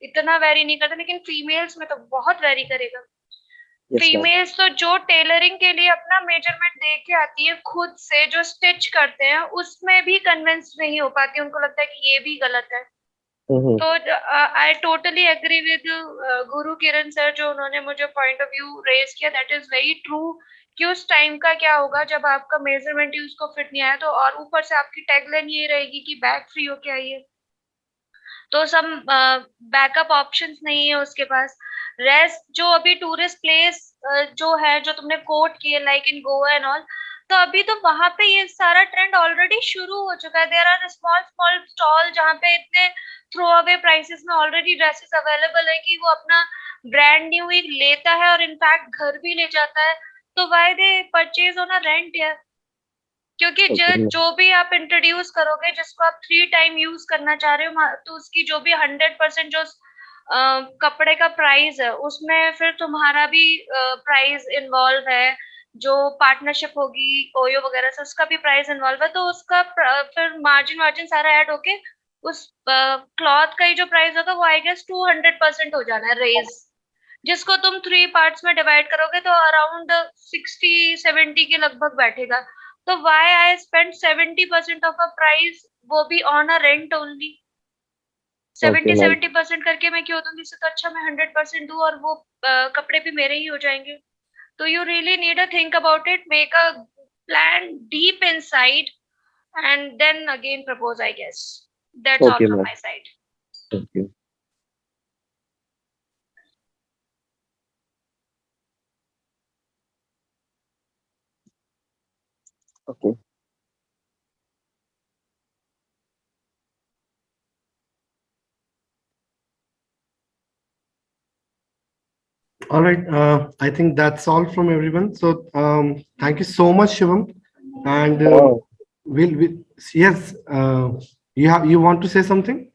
इतना वेरी नहीं करता, लेकिन फीमेल्स में तो बहुत वेरी करेगा. फीमेल्स तो जो टेलरिंग के लिए अपना मेजरमेंट दे के आती है खुद से, जो स्टिच करते हैं, उसमें भी कन्विंस नहीं हो पाती, उनको लगता है कि ये भी गलत है. तो I totally agree with Guru Kiran sir, जो उन्होंने मुझे पॉइंट ऑफ व्यू रेज किया, दैट इज वेरी ट्रू. कि उस टाइम का क्या होगा जब आपका मेजरमेंट ही उसको फिट नहीं आया, तो और ऊपर से आपकी टैगलाइन ये रहेगी कि बैग फ्री होके आइए, तो सम बैकअप ऑप्शंस नहीं है उसके पास. रेस्ट जो अभी टूरिस्ट प्लेस जो है, जो तुमने कोट किए like in Goa and all, तो अभी तो वहां पे ये सारा ट्रेंड ऑलरेडी शुरू हो चुका है. देयर आर स्मॉल स्टॉल जहाँ पे इतने थ्रो अवे प्राइसेस में ऑलरेडी ड्रेसेस अवेलेबल है कि वो अपना ब्रांड न्यू ही लेता है और इनफैक्ट घर भी ले जाता है. तो why they purchase on a rent यार? क्योंकि जो भी आप इंट्रोड्यूस करोगे, जिसको आप 3 टाइम यूज करना चाह रहे हो, तो उसकी जो भी 100% जो कपड़े का प्राइस है, उसमें फिर तुम्हारा भी प्राइस इन्वॉल्व है. जो पार्टनरशिप होगी ओयो वगैरह से, उसका भी प्राइस इन्वॉल्व है, तो उसका फिर मार्जिन सारा ऐड होके उस क्लॉथ का ही जो प्राइस होगा वो आई गेस 200% हो जाना है रेज, जिसको तुम 3 पार्ट्स में डिवाइड करोगे तो अराउंड 60-70 के लगभग बैठेगा. तो why I spend 70% of a price, वो भी ऑन अ रेंट ओनली. 70% करके मैं क्यों दूंगी? इससे तो अच्छा मैं 100% दूं और वो कपड़े भी मेरे ही हो जाएंगे. तो you really need a think about it, make a plan deep inside and then again propose, I guess. That's all from my side. Thank you. Okay. All right. I think that's all from everyone. So thank you so much, Shivam. And yes, you want to say something?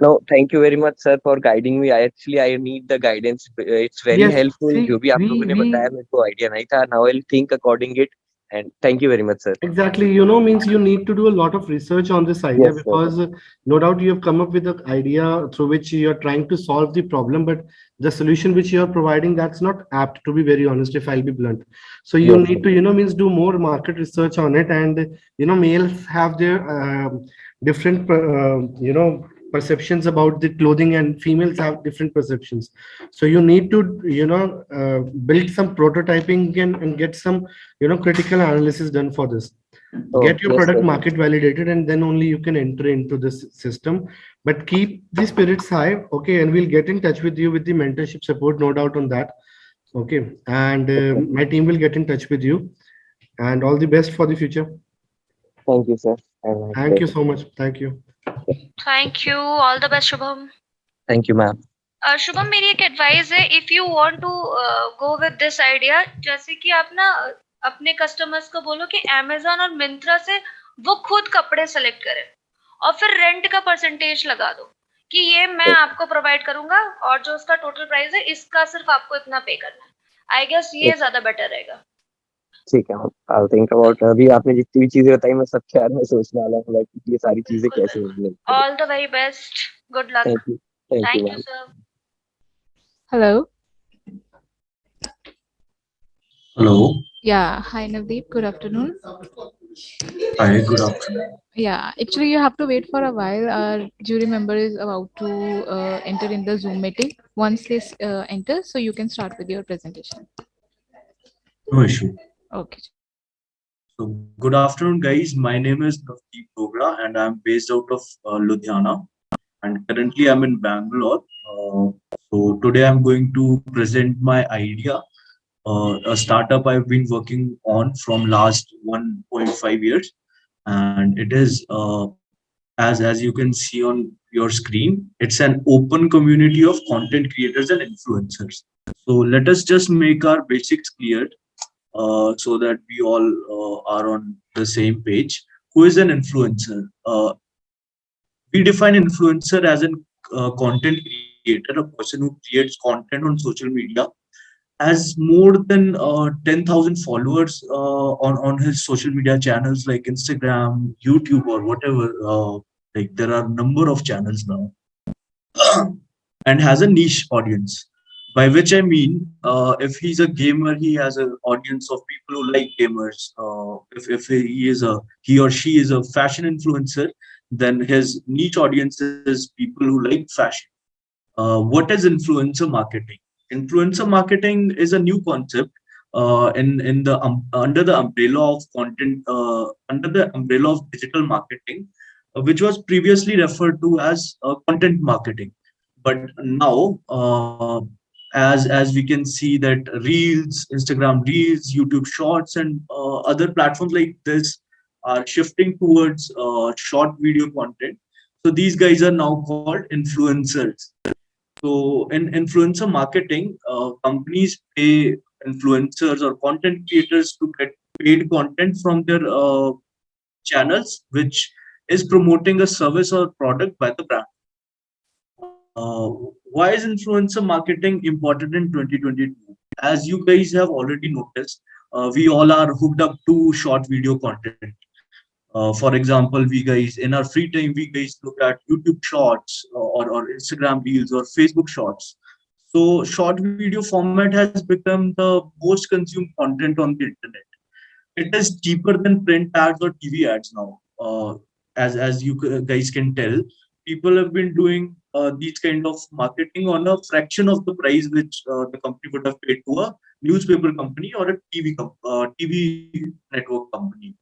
No, thank you very much, sir, for guiding me. I need the guidance. It's very helpful. जो भी आप लोगों ने बताया मेरे को idea नहीं था. Now I'll think according it. And thank you very much, sir. Exactly. Means you need to do a lot of research on this idea, because no doubt you have come up with an idea through which you are trying to solve the problem, but the solution which you are providing, that's not apt, to be very honest, if I'll be blunt. So you need to, means do more market research on it. And, males have their different, perceptions about the clothing, and females have different perceptions. So you need to build some prototyping and get some critical analysis done for this. Get your product market validated, and then only you can enter into this system. But keep the spirits high, okay? And we'll get in touch with you with the mentorship support, no doubt on that. Okay, and my team will get in touch with you. And all the best for the future. Thank you, sir. Thank you so much. Thank you. Thank you. All the best, Shubham. Thank you, ma'am. Shubham, मेरी एक advice है, if you want to go with this idea, जैसे कि आप ना अपने customers को बोलो कि अमेजोन और मिंत्रा से वो खुद कपड़े सेलेक्ट करें और फिर रेंट का परसेंटेज लगा दो कि ये मैं आपको प्रोवाइड करूंगा और जो उसका टोटल प्राइस है इसका सिर्फ आपको इतना पे करना है. आई गेस ये ज्यादा बेटर रहेगा. ठीक है, I'll think about. अभी आपने जितनी भी चीजें बताई मैं सब ख्याल में सोचने वाला हूँ कि ये सारी चीजें कैसे होंगी. All the very best. Good luck. Thank you. Thank you, Thank ma'am. you, sir. Hello. Hello. Yeah, hi Navdeep, good afternoon. Hi, good afternoon. Yeah, actually you have to wait for a while. Our jury member is about to enter in the Zoom meeting. Once they enter, so you can start with your presentation. No issue. Okay. So, good afternoon, guys. My name is Navdeep Dogra, and I'm based out of Ludhiana. And currently, I'm in Bangalore. So, today I'm going to present my idea, a startup I've been working on from last 1.5 years, and it is as you can see on your screen, it's an open community of content creators and influencers. So let us just make our basics clear so that we all are on the same page. Who is an influencer? We define influencer as an content creator, a person who creates content on social media, has more than 10,000 followers on his social media channels like Instagram, YouTube, or whatever. Like there are a number of channels now, and has a niche audience. By which I mean, if he's a gamer, he has an audience of people who like gamers. If he or she is a fashion influencer, then his niche audience is people who like fashion. What is influencer marketing? Influencer marketing is a new concept in the under the umbrella of content under the umbrella of digital marketing, which was previously referred to as content marketing. But now, as we can see that Reels, Instagram Reels, YouTube Shorts, and other platforms like this are shifting towards short video content. So these guys are now called influencers. So in influencer marketing, companies pay influencers or content creators to get paid content from their channels, which is promoting a service or product by the brand. Why is influencer marketing important in 2022? As you guys have already noticed, we all are hooked up to short video content. For example, we guys in our free time, we guys look at YouTube Shorts or Instagram Reels or Facebook Shorts. So short video format has become the most consumed content on the internet. It is cheaper than print ads or TV ads now. As you guys can tell, people have been doing these kind of marketing on a fraction of the price which the company would have paid to a newspaper company or a TV network company.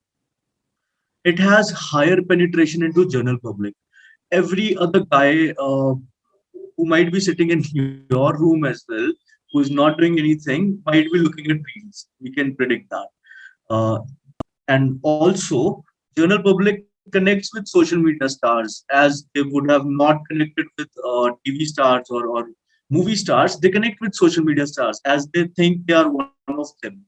It has higher penetration into general public. Every other guy who might be sitting in your room as well, who is not doing anything, might be looking at reels. We can predict that. And also, general public connects with social media stars as they would have not connected with TV stars or movie stars. They connect with social media stars as they think they are one of them.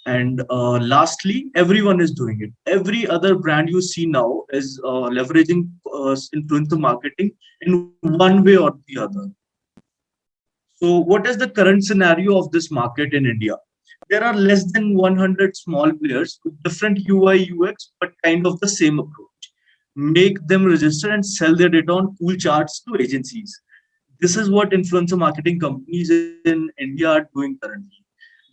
And lastly, everyone is doing it. Every other brand you see now is leveraging influencer marketing in one way or the other. So, what is the current scenario of this market in India? There are less than 100 small players with different UI UX, but kind of the same approach. Make them register and sell their data on cool charts to agencies. This is what influencer marketing companies in India are doing currently.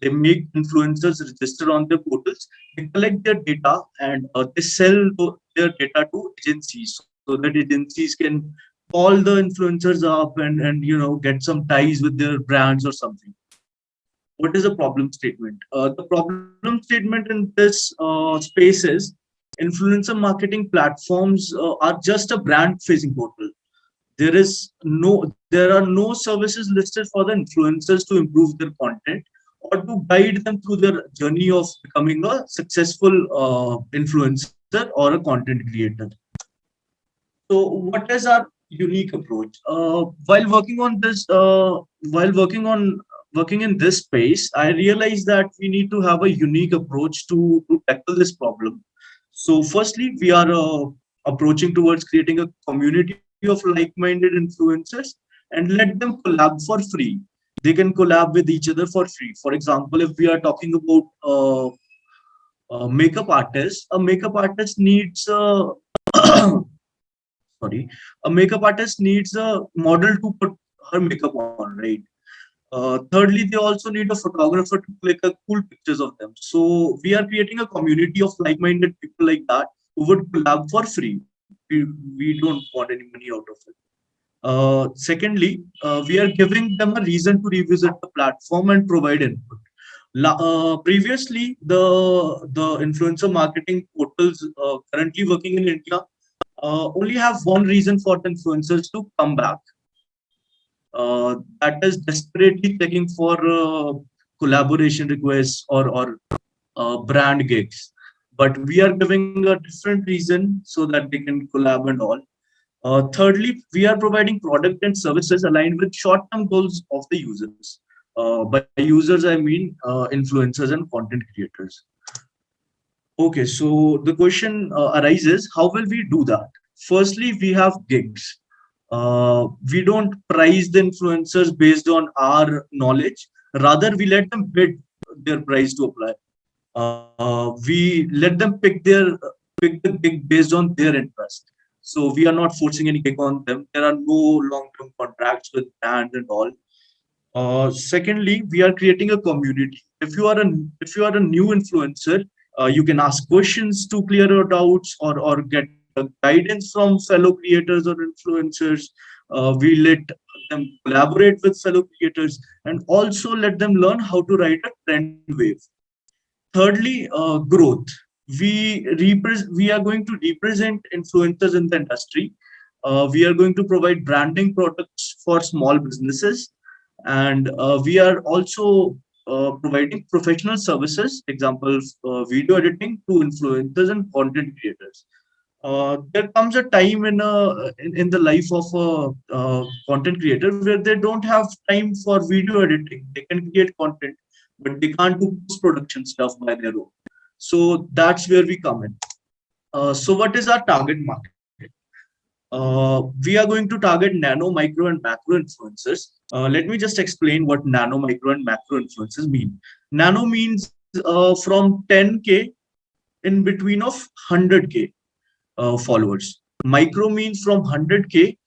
They make influencers register on their portals, they collect their data, and they sell their data to agencies so that agencies can call the influencers up and get some ties with their brands or something. What is the problem statement? The problem statement in this space is influencer marketing platforms are just a brand facing portal. There are no services listed for the influencers to improve their content or to guide them through their journey of becoming a successful influencer or a content creator. So what is our unique approach? While working in this space, I realized that we need to have a unique approach to tackle this problem. So firstly, we are approaching towards creating a community of like-minded influencers and let them collab for free. They can collab with each other for free. For example, if we are talking about makeup artist, a makeup artist needs sorry, a makeup artist needs a model to put her makeup on, right? Thirdly, they also need a photographer to click a cool pictures of them. So we are creating a community of like-minded people like that who would collab for free. We don't want any money out of it. Secondly, we are giving them a reason to revisit the platform and provide input. Previously, the influencer marketing portals currently working in India only have one reason for the influencers to come back. That is desperately checking for collaboration requests or brand gigs. But we are giving a different reason so that they can collab and all. Thirdly, we are providing product and services aligned with short-term goals of the users. By users, I mean influencers and content creators. Okay, so the question arises, how will we do that? Firstly, we have gigs. We don't price the influencers based on our knowledge. Rather, we let them bid their price to apply. We let them pick the gig based on their interest. So we are not forcing any gig on them. There are no long-term contracts with brands and all. Secondly, we are creating a community. If you are a new influencer, you can ask questions to clear your doubts or get guidance from fellow creators or influencers. We let them collaborate with fellow creators and also let them learn how to write a trend wave. Thirdly, growth. We are going to represent influencers in the industry. We are going to provide branding products for small businesses, and we are also providing professional services, example, video editing to influencers and content creators. There comes a time in the life of a content creator where they don't have time for video editing. They can create content, but they can't do post-production stuff by their own. So that's where we come in. So what is our target market? We are going to target nano, micro, and macro influencers. Let me just explain what nano, micro, and macro influencers mean. Nano means from 10K in between of 100K followers. Micro means from 100K,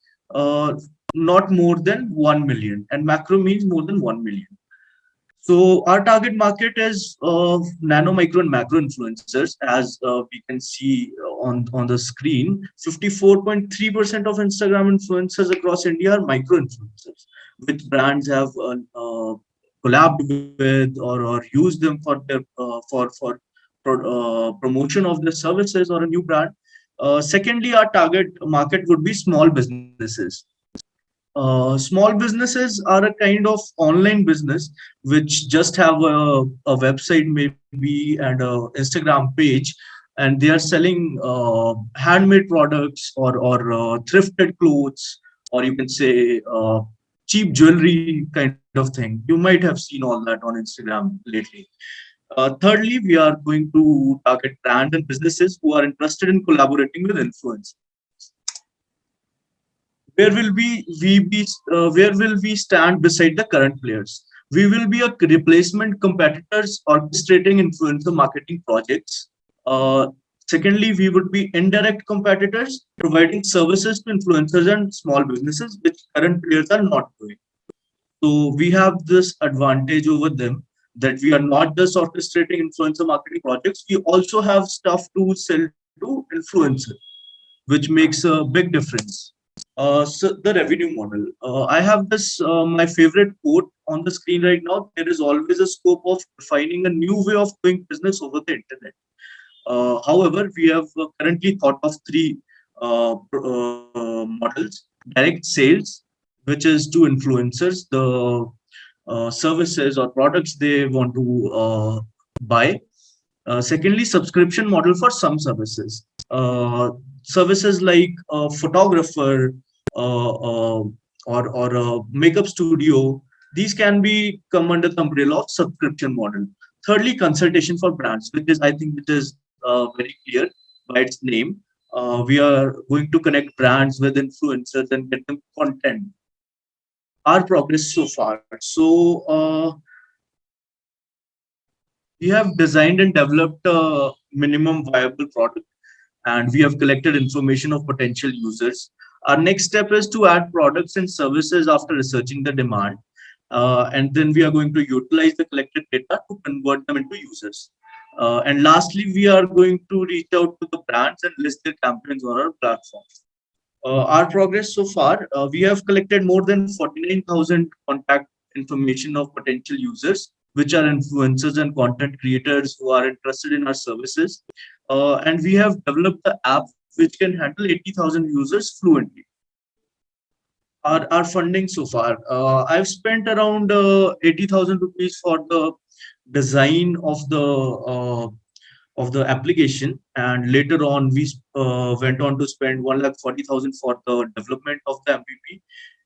not more than 1 million, and macro means more than 1 million. So our target market is nano, micro, and macro influencers. As we can see on the screen, 54.3% of Instagram influencers across India are micro influencers, which brands have collabed with or used them for their promotion of their services or a new brand. Secondly, our target market would be small businesses. Small businesses are a kind of online business which just have a website maybe and a Instagram page, and they are selling handmade products or thrifted clothes, or you can say cheap jewelry kind of thing. You might have seen all that on Instagram lately. Thirdly, we are going to target brands and businesses who are interested in collaborating with influencers. Where will we stand beside the current players? We will be a replacement competitors orchestrating influencer marketing projects. Secondly, we would be indirect competitors providing services to influencers and small businesses, which current players are not doing. So we have this advantage over them that we are not just orchestrating influencer marketing projects, we also have stuff to sell to influencers, which makes a big difference. So the revenue model. I have this my favorite quote on the screen right now. There is always a scope of defining a new way of doing business over the internet. However, we have currently thought of three models: direct sales, which is to influencers the services or products they want to buy. Secondly, subscription model for some services. Services like a photographer or a makeup studio, these can be come under the umbrella of subscription model. Thirdly, consultation for brands, which is I think it is very clear by its name. We are going to connect brands with influencers and get them content. Our progress so far. So we have designed and developed a minimum viable product, and we have collected information of potential users. Our next step is to add products and services after researching the demand. and then we are going to utilize the collected data to convert them into users. And lastly, we are going to reach out to the brands and list their campaigns on our platform. Our progress so far, we have collected more than 49,000 contact information of potential users, which are influencers and content creators who are interested in our services. And we have developed the app which can handle 80,000 users fluently. Our funding so far, I've spent around 80,000 rupees for the design of the application, and later on we went on to spend 1,40,000 for the development of the MVP.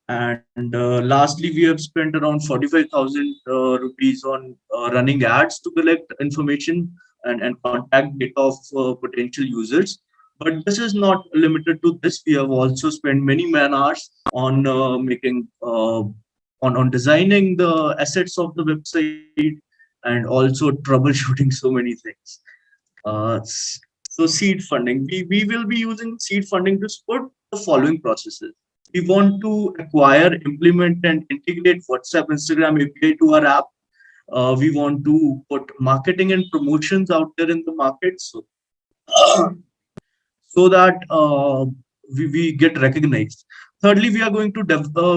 And lastly, we have spent around 45,000 rupees on running ads to collect information and contact data of potential users. But this is not limited to this. We have also spent many man hours on making on designing the assets of the website and also troubleshooting so many things. So seed funding, we will be using seed funding to support the following processes. We want to acquire, implement, and integrate WhatsApp, Instagram API to our app. We want to put marketing and promotions out there in the market, so that we get recognized. Thirdly, we are going to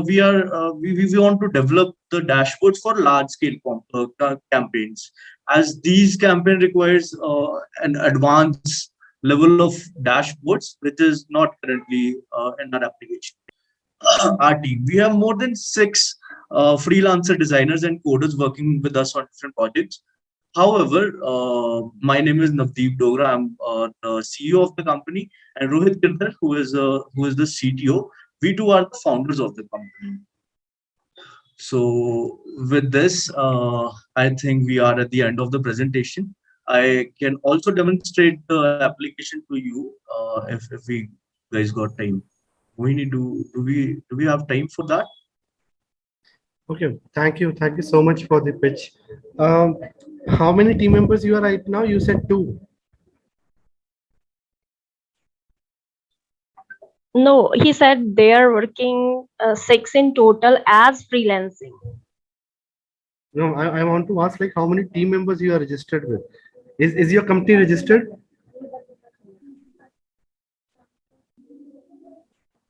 we want to develop the dashboards for large scale campaigns, as these campaign requires an advanced level of dashboards which is not currently in our application. Our team, we have more than 6 freelancer designers and coders working with us on different projects. However, my name is Navdeep Dogra. I'm the CEO of the company, and Rohit Kirdar, who is the CTO. We two are the founders of the company. So with this, I think we are at the end of the presentation. I can also demonstrate the application to you if we guys got time. Do we have time for that? Okay, thank you so much for the pitch. How many team members you are right now? You said 2. No, he said they are working 6 in total as freelancing. No, I want to ask, like, how many team members you are registered with? Is your company registered?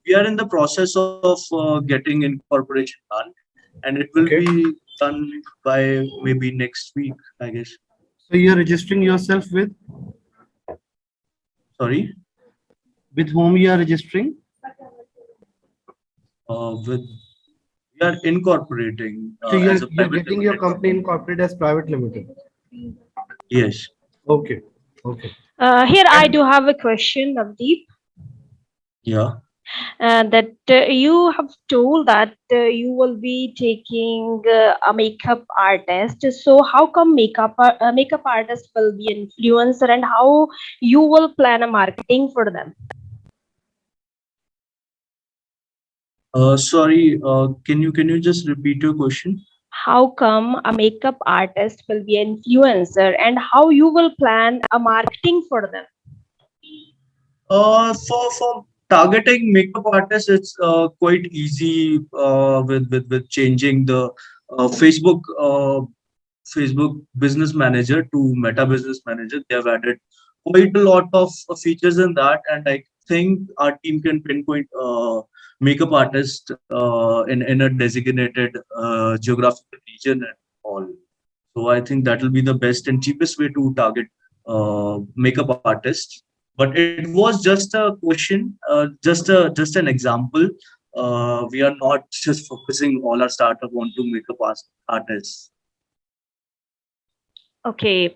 We are in the process of getting incorporation done, and it will be done by maybe next week, I guess. So you are registering yourself with? Sorry? With whom you are registering? We are incorporating. So you're private getting your limited company incorporated as private limited. Yes. Okay. Okay. Here I do have a question, Navdeep. Yeah. That you have told that you will be taking a makeup artist. So how come makeup artist will be influencer, and how you will plan a marketing for them? Sorry. Can you just repeat your question? How come a makeup artist will be influencer, and how you will plan a marketing for them? For targeting makeup artists, it's quite easy with changing the Facebook Business Manager to Meta Business Manager. They have added quite a lot of features in that, and I think our team can pinpoint makeup artist in a designated geographical region and all. So I think that will be the best and cheapest way to target makeup artists. But it was just a question, just an example. We are not just focusing all our startup onto makeup artists. Okay,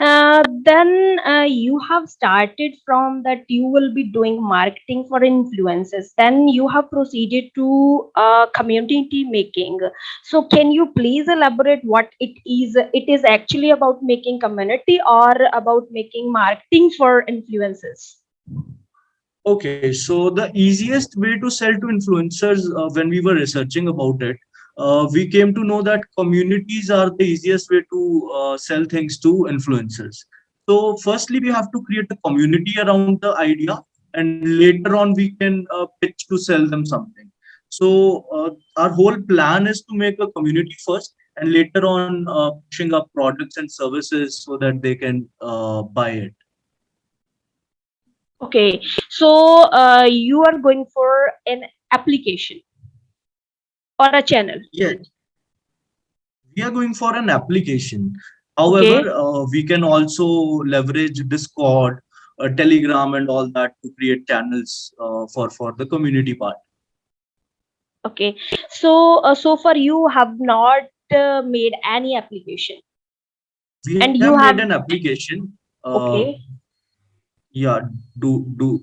then you have started from that you will be doing marketing for influencers. Then you have proceeded to community making. So can you please elaborate what it is? It is actually about making community or about making marketing for influencers? Okay, so the easiest way to sell to influencers, when we were researching about it, we came to know that communities are the easiest way to sell things to influencers. So firstly, we have to create a community around the idea, and later on we can pitch to sell them something. So our whole plan is to make a community first, and later on pushing up products and services so that they can buy it. Okay, so you are going for an application or a channel. Yes, we are going for an application. Okay. However, we can also leverage Discord, Telegram, and all that to create channels for the community part. Okay. So so far you have not made any application, We and have you made an have. application. Okay. Yeah. Do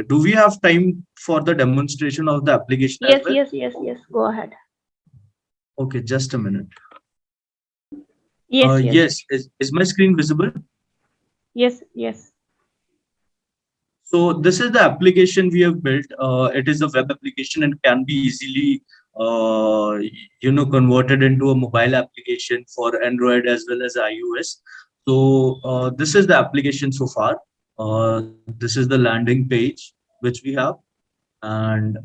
we have time for the demonstration of the application as Yes, well? yes, yes, yes. Go ahead. Okay, just a minute. Yes, yes, Yes, is my screen visible? yes, yes. So this is the application we have built. It is a web application and can be easily, converted into a mobile application for Android as well as iOS. So this is the application so far. This is the landing page which we have, and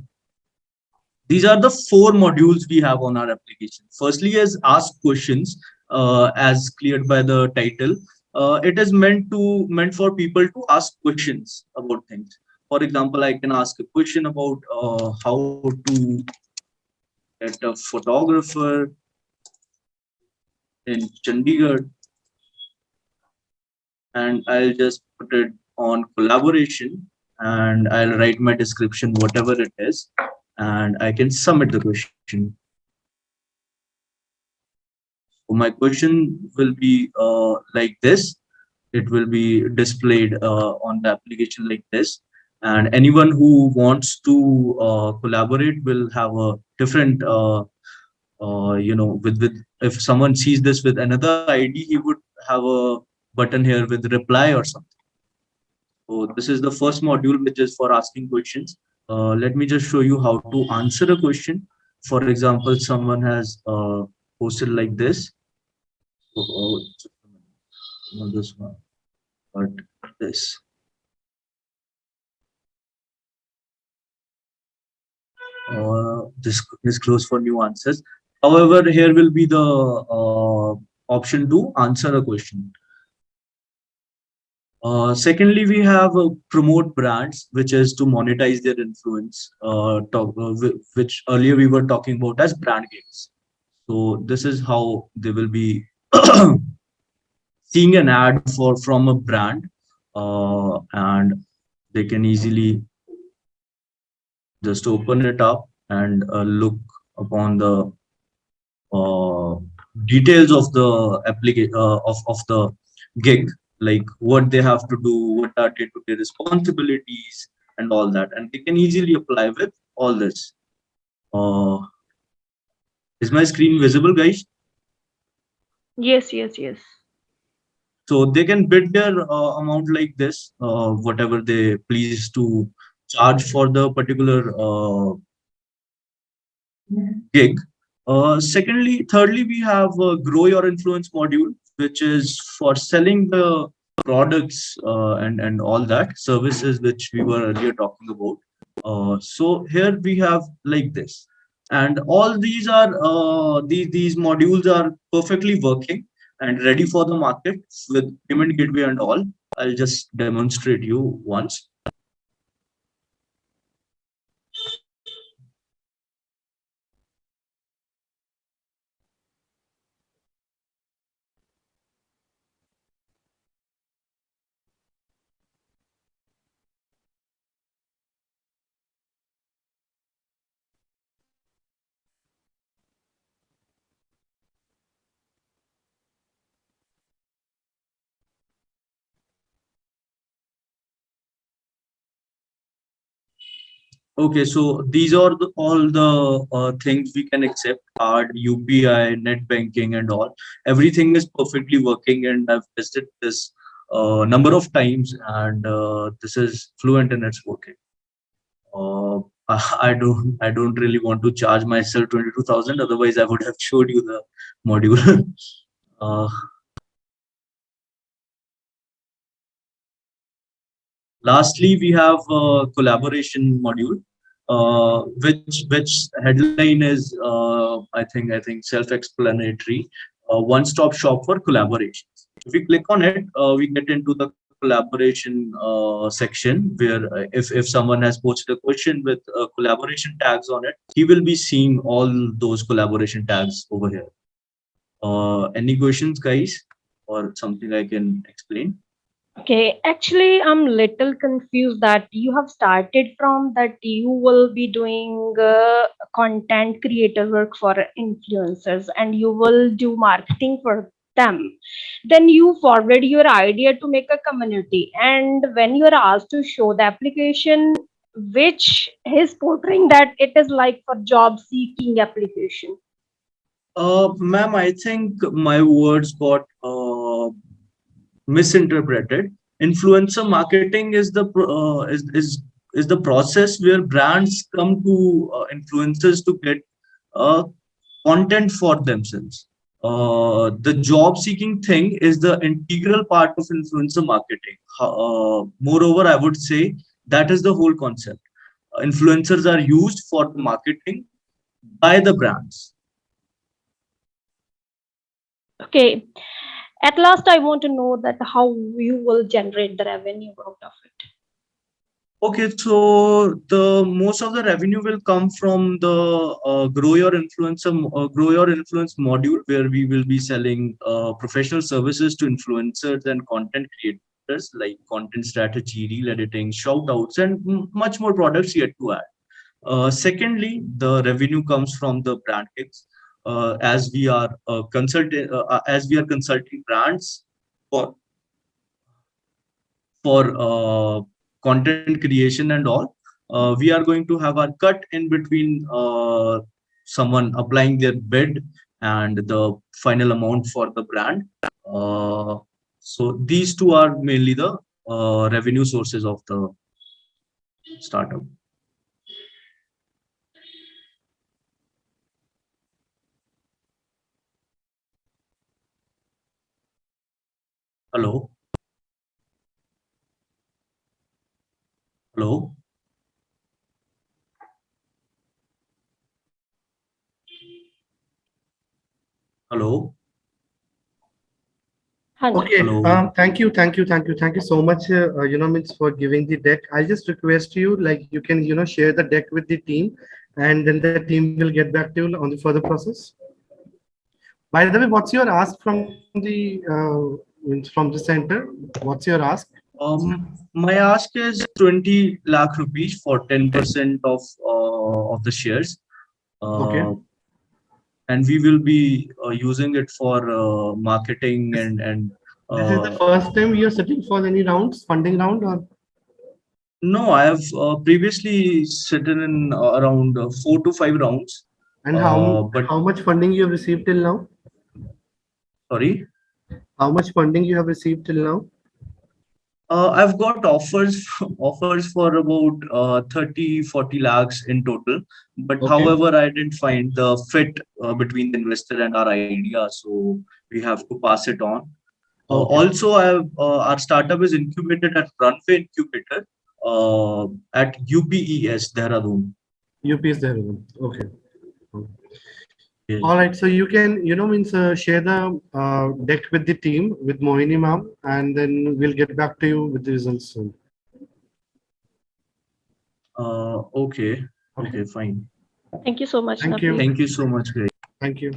these are the four modules we have on our application. Firstly is ask questions, as cleared by the title. It is meant for people to ask questions about things. For example, I can ask a question about how to get a photographer in Chandigarh, and I'll just put it on collaboration, and I'll write my description, whatever it is, and I can submit the question. So my question will be like this. It will be displayed on the application like this. And anyone who wants to collaborate will have a different, with if someone sees this with another ID, he would have a button here with reply or something. So this is the first module, which is for asking questions. Let me just show you how to answer a question. For example, someone has posted like this. Not this one, but this. This is closed for new answers. However, here will be the option to answer a question. Secondly, we have promote brands, which is to monetize their influence, which earlier we were talking about as brand gigs. So this is how they will be seeing an ad from a brand, and they can easily just open it up and look upon the uh, details of the application of the gig, like what they have to do, what are day-to-day responsibilities, and all that, and they can easily apply with all this. Uh, is my screen visible, guys? Yes, yes, yes. So they can bid their amount like this, whatever they please to charge for the particular gig. Thirdly, we have grow your influence module, which is for selling the products and all that services which we were earlier talking about. So here we have like this, and all these are these modules are perfectly working and ready for the market with payment gateway and all. I'll just demonstrate you once. Okay, so these are all the things we can accept: card, UPI, net banking, and all. Everything is perfectly working, and I've tested this number of times, and this is fluent and it's working. Uh, I don't really want to charge myself 22,000. Otherwise, I would have showed you the module. uh, Lastly, we have a collaboration module. which headline is I think self-explanatory. One-stop shop for collaborations. If we click on it, we get into the collaboration section where if someone has posted a question with collaboration tags on it, he will be seeing all those collaboration tags over here. Any questions, guys, or something I can explain? Okay, actually, I'm little confused that you have started from that you will be doing content creator work for influencers and you will do marketing for them. Then you forward your idea to make a community, and when you are asked to show the application, which is portraying that it is like for job seeking application. Ma'am, I think my words got misinterpreted. Influencer marketing is is the process where brands come to influencers to get uh, content for themselves. The job seeking thing is the integral part of influencer marketing. Moreover, I would say that is the whole concept. Influencers are used for marketing by the brands. Okay, at last, I want to know that how you will generate the revenue out of it. Okay, so the most of the revenue will come from the grow your influence module, where we will be selling professional services to influencers and content creators like content strategy, reel editing, shout outs, and much more products yet to add. Secondly, the revenue comes from the brand kits, as we are consulting brands for content creation and all. We are going to have our cut in between someone applying their bid and the final amount for the brand. So these two are mainly the revenue sources of the startup. Hello. Hello. Hello. Okay. Hello. Thank you so much. Means for giving the deck. I just request you, like, you can, share the deck with the team, and then the team will get back to you on the further process. By the way, what's your ask from the center? What's your ask? My ask is 20 lakh rupees for 10% of the shares. Okay. And we will be using it for marketing and This is the first time you're sitting for any rounds, funding round, or? No, I have previously sitting in around 4 to 5 rounds. And but how much funding you have received till now? Sorry? How much funding you have received till now? I've got offers for about 30-40 lakhs in total. But Okay. however, I didn't find the fit between the investor and our idea, so we have to pass it on. Okay. Also, our startup is incubated at Runway Incubator at UPES, Dehradun. UPS Dehradun. Okay. Yes. All right. So you can, share the deck with the team, with Mohini ma'am, and then we'll get back to you with the results soon. Okay. Okay, fine. Thank you so much. Thank you. Thank you so much, guys. Thank you.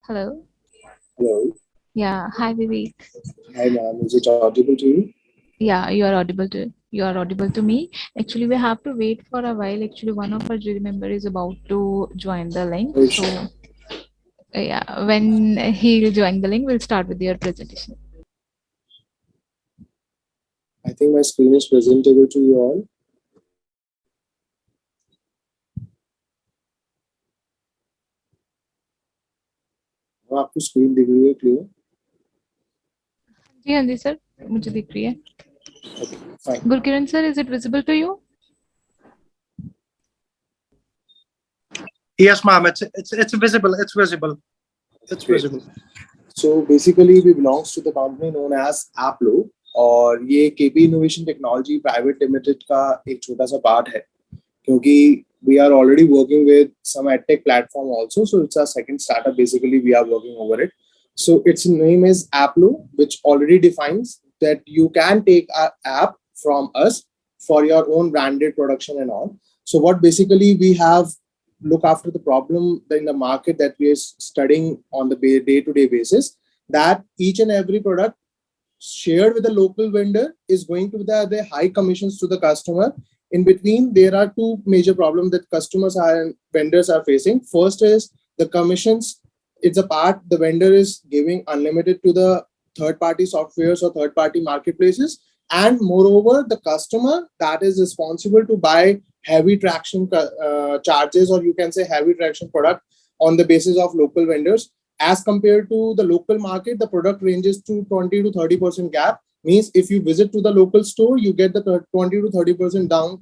Hello. Hello. Yeah. Hi, Vivek. Hi, ma'am. Is it audible to you? Yeah, you are audible to me. Actually, we have to wait for a while. Actually, one of our jury member is about to join the link. Oh, So yeah, when he'll join the link, we'll start with your presentation. I think my screen is presentable to you all. आपको screen दिख रही है clear? जी हाँ जी sir, मुझे दिख रही है. Okay, fine. Gurkiran sir, is it visible to you? Yes, ma'am. It's visible. It's visible. It's Great. visible. So basically, we belongs to the company known as Applo. और ये KP innovation technology private limited का एक छोटा सा part है, क्योंकि we are already working with some edtech platform also. So it's our second startup. Basically, we are working over it. So its name is Applo, which already defines that you can take our app from us for your own branded production and all. So what basically we have look after the problem in the market that we are studying on the day-to-day basis, that each and every product shared with a local vendor is going to the high commissions to the customer. In between, there are two major problems that customers and vendors are facing. First is the commissions. It's a part the vendor is giving unlimited to the third-party softwares or third-party marketplaces. And moreover, the customer that is responsible to buy heavy traction charges, or you can say heavy traction product on the basis of local vendors. As compared to the local market, the product ranges to 20 to 30% gap. Means if you visit to the local store, you get the 20 to 30% down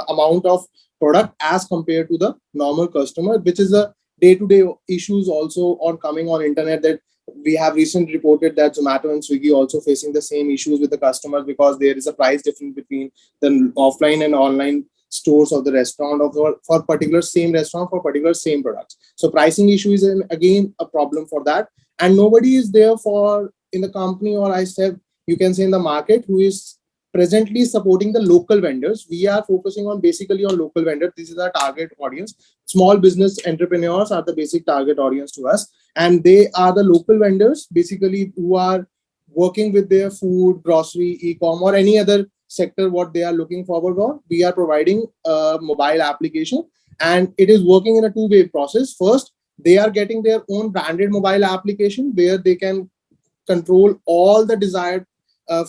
amount of product as compared to the normal customer, which is a day-to-day issues also on coming on internet, that we have recently reported that Zomato and Swiggy also facing the same issues with the customers, because there is a price difference between the offline and online stores of the restaurant of for particular same restaurant for particular same products. So pricing issue is again a problem for that, and nobody is there for in the company, or I said you can say in the market, who is presently supporting the local vendors. We are focusing on basically on local vendors. This is our target audience. Small business entrepreneurs are the basic target audience to us, and they are the local vendors basically who are working with their food, grocery, e-com, or any other sector what they are looking forward for. We are providing a mobile application, and it is working in a two-way process. First, they are getting their own branded mobile application where they can control all the desired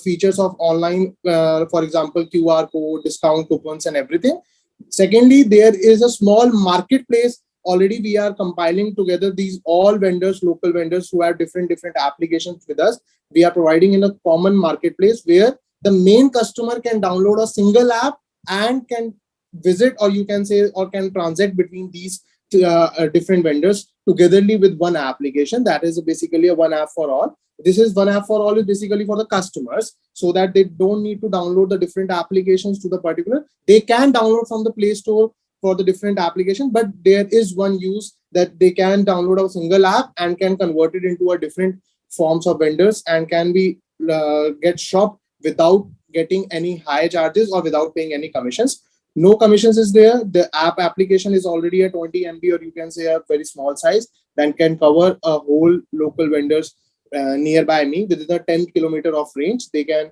features of online, for example, QR code, discount coupons, and everything. Secondly, there is a small marketplace. Already we are compiling together these all vendors, local vendors who have different applications with us. We are providing in a common marketplace where the main customer can download a single app and can visit, or you can say, or can transact between these different vendors togetherly with one application. That is basically a one app for all. This is one app for all is basically for the customers, so that they don't need to download the different applications to the particular. They can download from the Play Store for the different application, but there is one use that they can download a single app and can convert it into a different forms of vendors, and can be get shopped without getting any high charges or without paying any commissions. No commissions is there. The app application is already a 20 MB, or you can say a very small size, that can cover a whole local vendors nearby me within a 10 kilometer of range. They can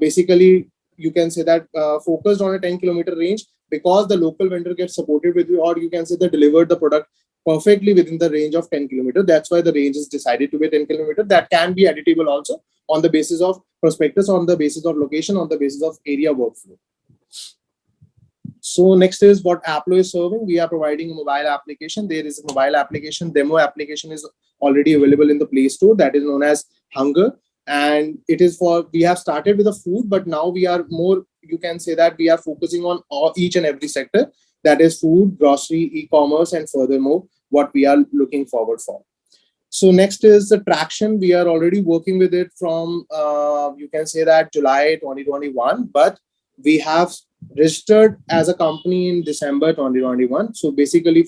basically, you can say that focused on a 10 kilometer range, because the local vendor gets supported with you, or you can say they delivered the product perfectly within the range of 10 kilometer. That's why the range is decided to be 10 kilometer. That can be editable also on the basis of prospectus, on the basis of location, on the basis of area workflow. So next is what Applo is serving. We are providing a mobile application. There is a mobile application, demo application is already available in the Play Store, that is known as Hunger. And it is for, we have started with the food, but now we are more, you can say that we are focusing on each and every sector, that is food, grocery, e-commerce, and furthermore, what we are looking forward for. So next is the traction. We are already working with it from, you can say that July 2021, but we have registered as a company in December 2021. So basically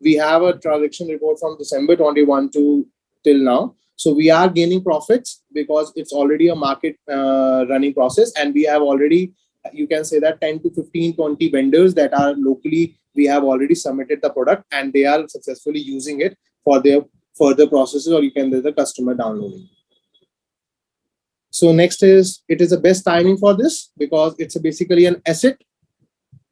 we have a transaction report from December 21 to till now. So we are gaining profits because it's already a market running process, and we have already, you can say that 10 to 15, 20 vendors that are locally, we have already submitted the product, and they are successfully using it for their further processes, or you can do the customer downloading. So next is, it is the best timing for this because it's basically an asset.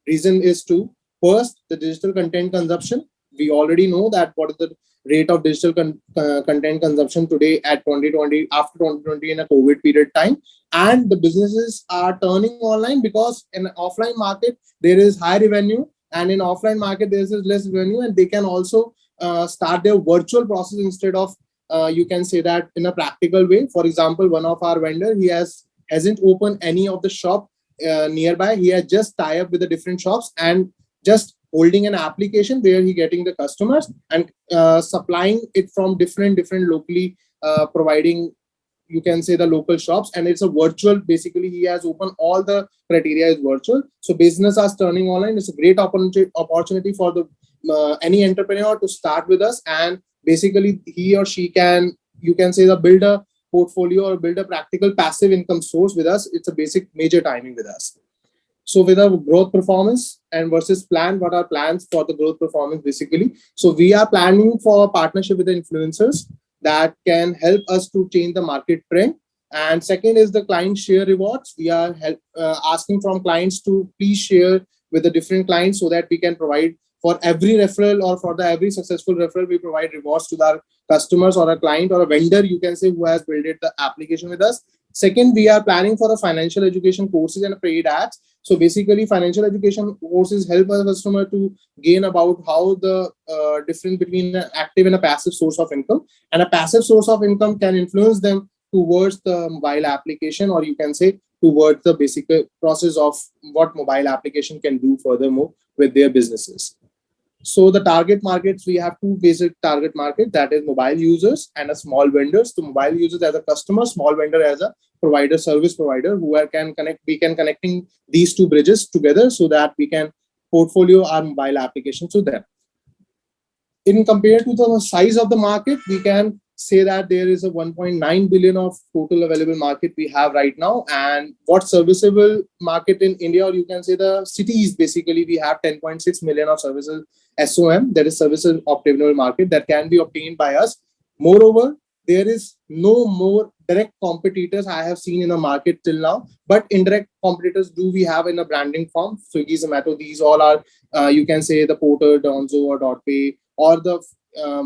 Reason is to, first, the digital content consumption. We already know that what is the rate of digital content consumption today at 2020, after 2020 in a COVID period time. And the businesses are turning online because in an offline market, there is high revenue, and in offline market, there is less revenue, and they can also start their virtual process instead of you can say that in a practical way. For example, one of our vendor, he hasn't opened any of the shop nearby. He has just tie up with the different shops and just holding an application where he getting the customers and supplying it from different locally providing you can say the local shops, and it's a virtual. Basically, he has opened all the criteria is virtual. So business are turning online. It's a great opportunity for the any entrepreneur to start with us, and basically he or she can, you can say, the build a portfolio or build a practical passive income source with us. It's a basic major timing with us. So with our growth performance and versus plan, what are plans for the growth performance basically? So we are planning for a partnership with the influencers that can help us to change the market trend. And second is the client share rewards. We are asking from clients to please share with the different clients so that we can provide for every referral or for the every successful referral, we provide rewards to our customers or a client or a vendor, you can say, who has built the application with us. Second, we are planning for a financial education courses and paid ads. So basically, financial education courses help a customer to gain about how the difference between an active and a passive source of income. And a passive source of income can influence them towards the mobile application, or you can say towards the basic process of what mobile application can do furthermore with their businesses. So the target markets, we have two basic target market, that is mobile users and a small vendors. So mobile users as a customer, small vendor as a provider, service provider, who can connect, we can connecting these two bridges together so that we can portfolio our mobile application to them. In compared to the size of the market, we can say that there is a 1.9 billion of total available market we have right now. And what serviceable market in India, or you can say the cities, basically we have 10.6 million of services SOM, that is services obtainable market, that can be obtained by us. Moreover, there is no more direct competitors I have seen in the market till now, but indirect competitors do we have in a branding form. Swiggy, Zomato, these all are, you can say the Porter, Donzo or Dotpay, or the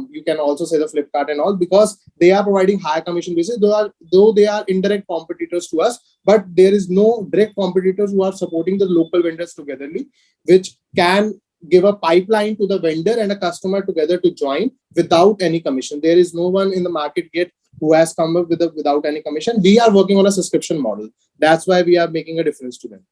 you can also say the Flipkart and all, because they are providing higher commission basis, though they are indirect competitors to us, but there is no direct competitors who are supporting the local vendors togetherly, which can give a pipeline to the vendor and a customer together to join without any commission. There is no one in the market yet who has come up with without any commission. We are working on a subscription model. That's why we are making a difference to them.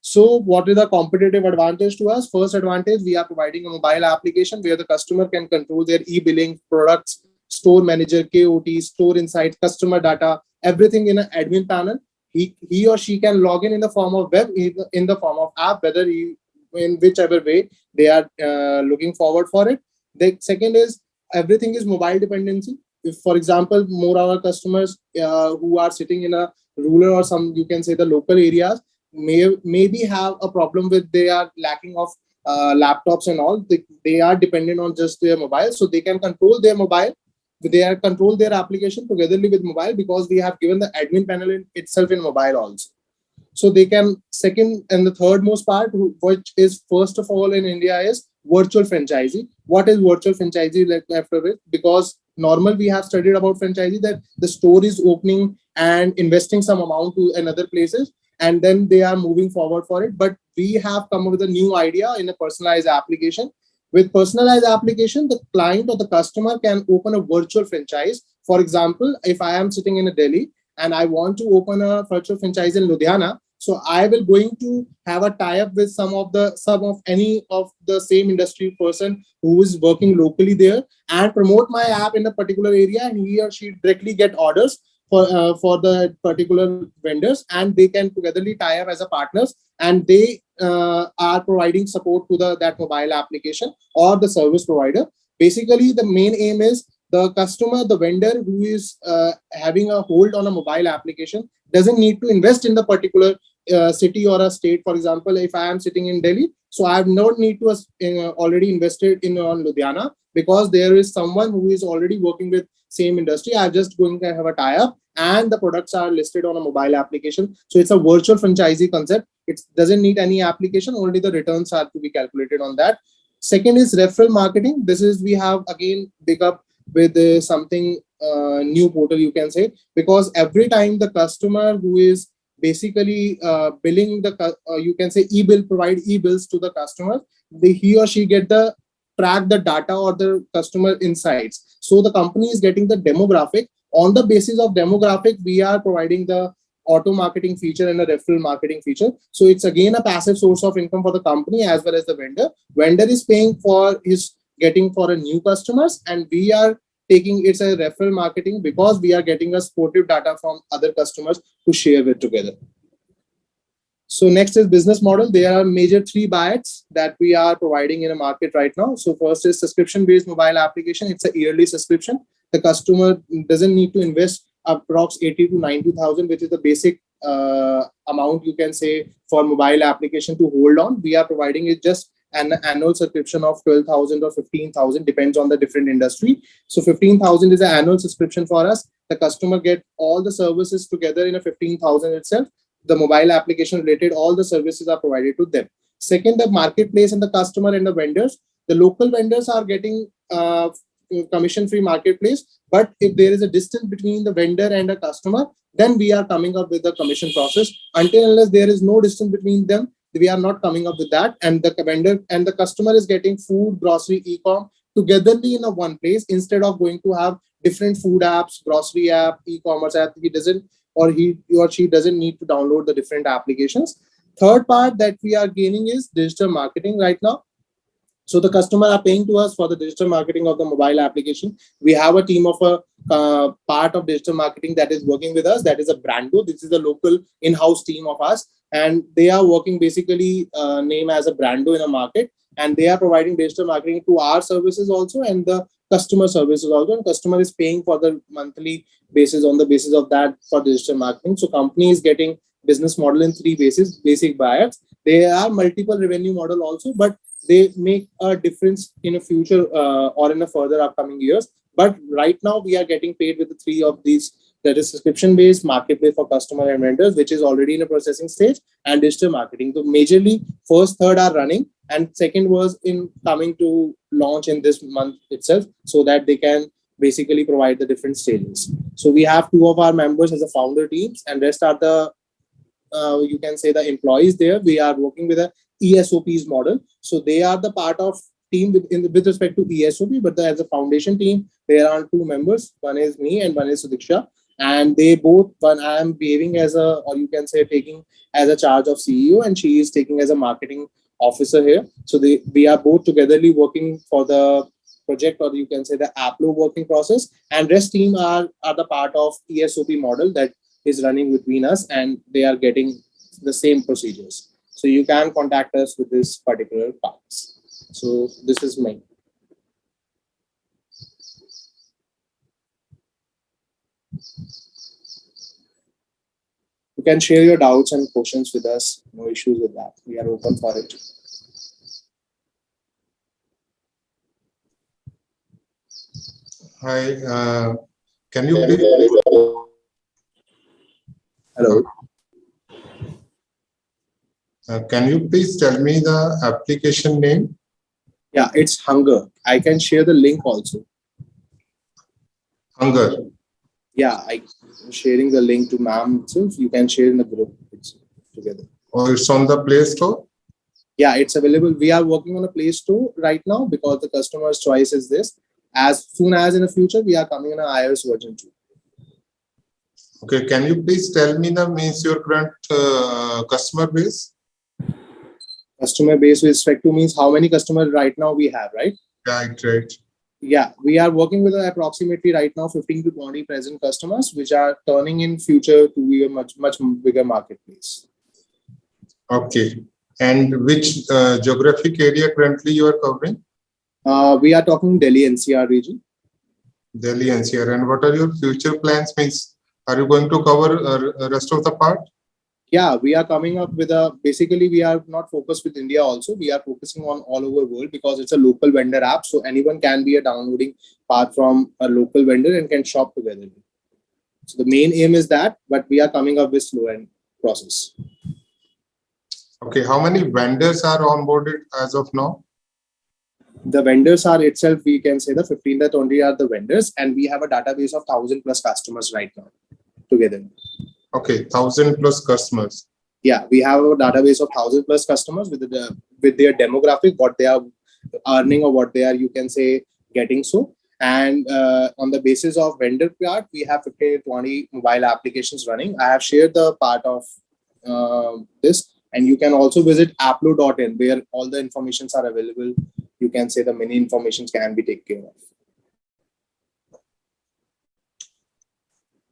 So what is the competitive advantage to us? First advantage, we are providing a mobile application where the customer can control their e-billing, products, store manager, KOT, store insight, customer data, everything in an admin panel. He or she can log in the form of web, in the form of app, whether in whichever way they are looking forward for it. The second is everything is mobile dependency. If, for example, more our customers who are sitting in a rural or some, you can say the local areas, maybe have a problem with they are lacking of laptops and all. They are dependent on just their mobile, so they can control their mobile. They are control their application togetherly with mobile, because we have given the admin panel in itself in mobile also. So they can, second and the third most part, which is first of all in India, is virtual franchisee. What is virtual franchisee like after it? Because normal we have studied about franchisee that the store is opening and investing some amount to another places, and then they are moving forward for it. But we have come up with a new idea in a personalized application. With personalized application, the client or the customer can open a virtual franchise. For example, if I am sitting in a Delhi and I want to open a virtual franchise in Ludhiana, so I will going to have a tie-up with some of any of the same industry person who is working locally there, and promote my app in a particular area, and he or she directly get orders for the particular vendors, and they can togetherly tie up as a partners, and they are providing support to that mobile application or the service provider. Basically, the main aim is the customer, the vendor who is having a hold on a mobile application doesn't need to invest in the particular city or a state. For example, if I am sitting in Delhi, so I have no need to already invested in on Ludhiana, because there is someone who is already working with same industry. I'm just going to have a tie-up, and the products are listed on a mobile application. So it's a virtual franchisee concept. It doesn't need any application, only the returns are to be calculated on that. Second is referral marketing. This is, we have again pick up with something new portal, you can say, because every time the customer who is basically billing the you can say e-bill, provide e-bills to the customer, he or she get the track the data or the customer insights. So the company is getting the demographic. On the basis of demographic, we are providing the auto marketing feature and a referral marketing feature. So it's again a passive source of income for the company as well as the vendor. Vendor is paying for his getting for a new customers, and we are taking, it's a referral marketing because we are getting a supportive data from other customers to share with together. So next is business model. There are major three buyouts that we are providing in a market right now. So first is subscription-based mobile application. It's a yearly subscription. The customer doesn't need to invest approx 80 to 90,000, which is the basic amount you can say for mobile application to hold on. We are providing it just an annual subscription of 12,000 or 15,000, depends on the different industry. So 15,000 is an annual subscription for us. The customer get all the services together in a 15,000 itself. The mobile application related, all the services are provided to them. Second, the marketplace and the customer and the vendors. The local vendors are getting commission-free marketplace, but if there is a distance between the vendor and the customer, then we are coming up with the commission process. Until unless there is no distance between them, we are not coming up with that. And the vendor and the customer is getting food, grocery, e-com togetherly in a one place instead of going to have different food apps, grocery app, e-commerce app. He or she doesn't need to download the different applications. Third part that we are gaining is digital marketing right now. So the customer are paying to us for the digital marketing of the mobile application. We have a team of a part of digital marketing that is working with us. That is a Brando. This is a local in-house team of us, and they are working basically name as a Brando in a market, and they are providing digital marketing to our services also and the customer services also. And customer is paying for the monthly basis on the basis of that for digital marketing. So company is getting business model in three bases: basic buyouts. There are multiple revenue model also, but they make a difference in a future or in a further upcoming years. But right now we are getting paid with the three of these, that is subscription based, marketplace for customer and vendors, which is already in a processing stage, and digital marketing. So majorly first third are running, and second was in coming to launch in this month itself, so that they can basically provide the different stages. So we have two of our members as a founder teams, and rest are the you can say the employees there. We are working with a ESOPs model. So they are the part of team with respect to ESOP, but as a foundation team, there are two members. One is me and one is Sudiksha. And they both, one I am behaving as a, or you can say taking as a charge of CEO, and she is taking as a marketing officer here. So we are both togetherly working for the project, or you can say the Applo working process, and rest team are the part of ESOP model that is running between us, and they are getting the same procedures. So you can contact us with this particular parts. So this is mine. You can share your doubts and questions with us. No issues with that. We are open for it. Hi, can you please? Hello. Can you please tell me the application name? Yeah, it's Hunger. I can share the link also. Hunger. Yeah, I'm sharing the link to ma'am itself. You can share in the group together. Or it's on the Play Store? Yeah, it's available. We are working on a Play Store right now because the customer's choice is this. As soon as in the future, we are coming in an iOS version 2. Okay, can you please tell me the means your current customer base? Customer base with respect to means how many customers right now we have, right? Right. Yeah, we are working with approximately right now 15 to 20 present customers, which are turning in future to be a much bigger marketplace. Okay, and which geographic area currently you are covering? We are talking Delhi NCR region. Delhi NCR, and what are your future plans? Means, are you going to cover rest of the part? Yeah, we are coming up with basically we are not focused with India also. We are focusing on all over world because it's a local vendor app. So anyone can be a downloading part from a local vendor and can shop together. So the main aim is that, but we are coming up with slow end process. Okay, how many vendors are onboarded as of now? The vendors are itself, we can say the 15 to 20 are the vendors, and we have a database of 1,000 plus customers right now together. Okay, 1,000 plus customers. Yeah, we have a database of 1,000 plus customers with their demographic, what they are earning or what they are, you can say, getting so. And on the basis of vendor part, we have 15 to 20 mobile applications running. I have shared the part of this, and you can also visit applo.in where all the informations are available. You can say the many informations can be taken care of.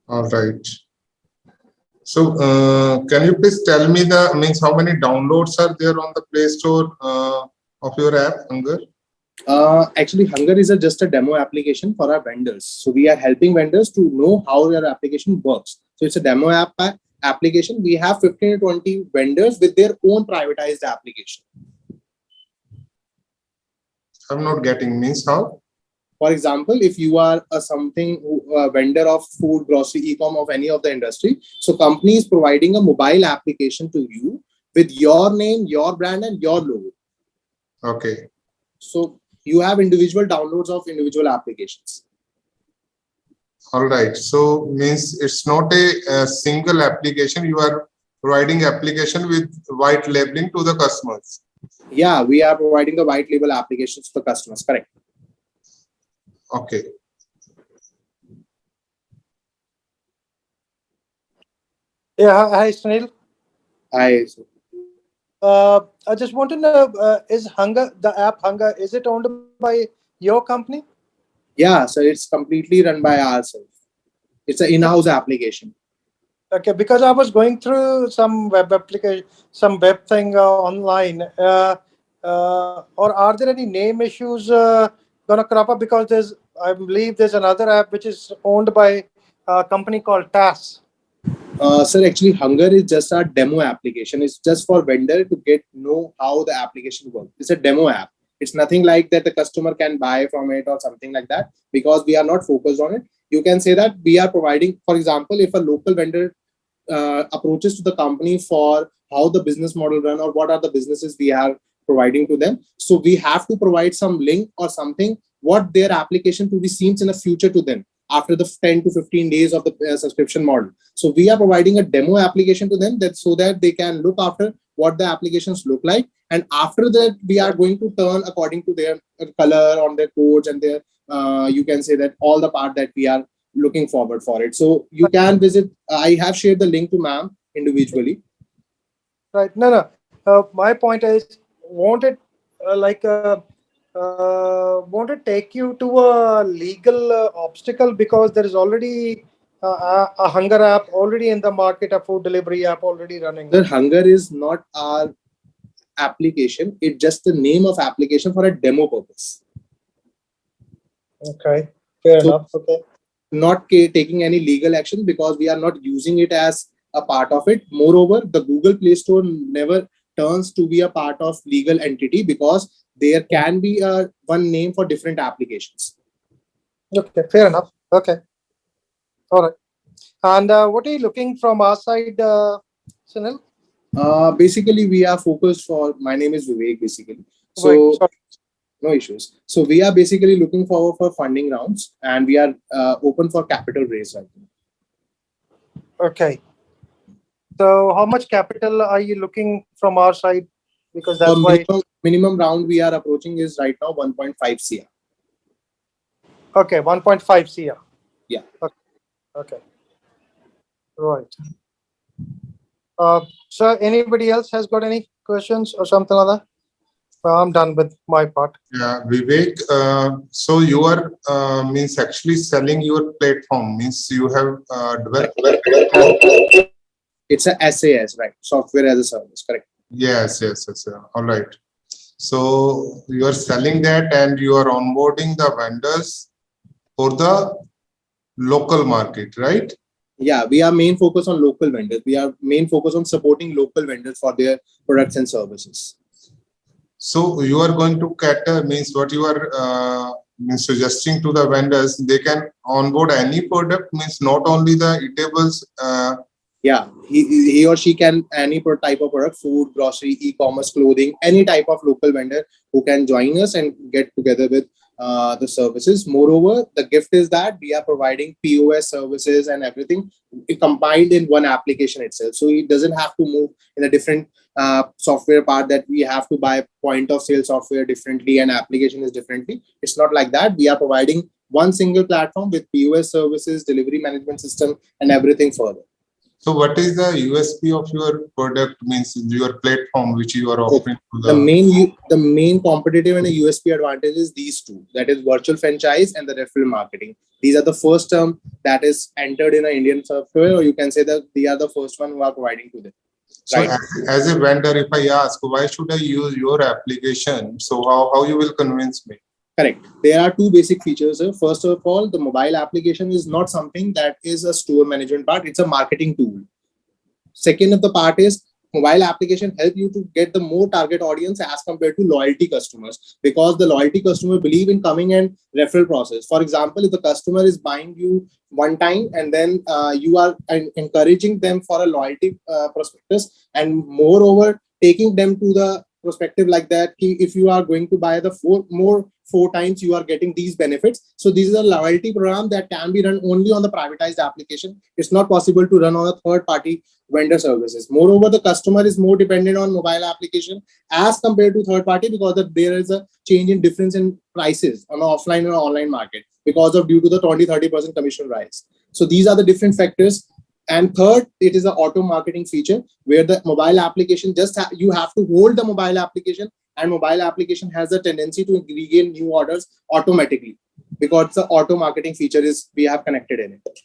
All right. So can you please tell me how many downloads are there on the Play Store of your app, Hunger? Actually, Hunger is just a demo application for our vendors. So we are helping vendors to know how their application works. So it's a demo application. We have 15 to 20 vendors with their own privatized application. I'm not getting, means how? For example, if you are a vendor of food, grocery, e-com of any of the industry, so company is providing a mobile application to you with your name, your brand, and your logo. Okay. So you have individual downloads of individual applications. All right. So means it's not a single application. You are providing application with white labeling to the customers. Yeah, we are providing the white label applications to customers. Correct. Okay. Yeah, hi, Sunil. Hi. I just want to know, is Hunger, the app Hunger, is it owned by your company? Yeah, so it's completely run by ourselves. It's an in-house application. Okay, because I was going through some web application, some web thing online. Or are there any name issues gonna crop up? Because I believe there's another app which is owned by a company called TAS. Sir, actually, Hunger is just a demo application. It's just for vendor to know how the application works. It's a demo app. It's nothing like that the customer can buy from it or something like that, because we are not focused on it. You can say that we are providing, for example, if a local vendor approaches to the company for how the business model run or what are the businesses we are providing to them. So we have to provide some link or something, what their application to be seen in the future to them after the 10 to 15 days of the subscription model. So we are providing a demo application to them so that they can look after what the applications look like. And after that, we are going to turn according to their color on their codes and their, you can say that all the part that we are looking forward for it. So you can visit, I have shared the link to ma'am individually. Right. No. My point is, won't it won't it take you to a legal obstacle, because there is already a Hunger app already in the market, a food delivery app already running? The Hunger is not our application. It's just the name of application for a demo purpose. Okay. Fair enough. Okay. Not taking any legal action because we are not using it as a part of it. Moreover, the Google Play Store never turns to be a part of legal entity because there can be one name for different applications. Okay, fair enough. Okay. All right. And what are you looking from our side, Sunil? Basically, we are focused for, my name is Vivek, basically. So no issues. So we are basically looking forward for funding rounds, and we are open for capital raise right now. Okay. So how much capital are you looking from our side? Because that's why minimum round we are approaching is right now 1.5 CR. Okay, 1.5 CR. Yeah. Okay. Right. So anybody else has got any questions or something like that? I'm done with my part. Yeah, Vivek. So you are means actually selling your platform. Means you have developed. It's a SAS, right? Software as a service, correct? Yes. All right. So you are selling that, and you are onboarding the vendors for the local market, right? Yeah, we are main focus on local vendors. We are main focus on supporting local vendors for their products and services. So you are going to cater, means what you are suggesting to the vendors, they can onboard any product, means not only the eatables. Yeah, he or she can any type of product, food, grocery, e-commerce, clothing, any type of local vendor who can join us and get together with the services. Moreover, the gift is that we are providing POS services and everything combined in one application itself. So it doesn't have to move in a different software part that we have to buy point of sale software differently and application is differently. It's not like that. We are providing one single platform with POS services, delivery management system, and everything further. So what is the USP of your product, means your platform which you are Okay. offering to The main competitive and a USP advantage is these two, that is virtual franchise and the referral marketing. These are the first term that is entered in an Indian software, or you can say that they are the first one who are providing to them. So Right. as a vendor, if I ask why should I use your application, so how you will convince me? Correct. There are two basic features. First of all, the mobile application is not something that is a store management part. It's a marketing tool. Second of the part is mobile application help you to get the more target audience as compared to loyalty customers, because the loyalty customer believe in coming and referral process. For example, if the customer is buying you one time and then you are encouraging them for a loyalty prospectus, and moreover taking them to the perspective like that, if you are going to buy the four times, you are getting these benefits. So this is a loyalty program that can be run only on the privatized application. It's not possible to run on a third party vendor services. Moreover, the customer is more dependent on mobile application as compared to third party, because there is a change in difference in prices on the offline and online market because of due to the 20-30% commission rise. So these are the different factors. And third, it is an auto marketing feature where the mobile application you have to hold the mobile application, and mobile application has a tendency to regain new orders automatically, because the auto marketing feature is we have connected in it.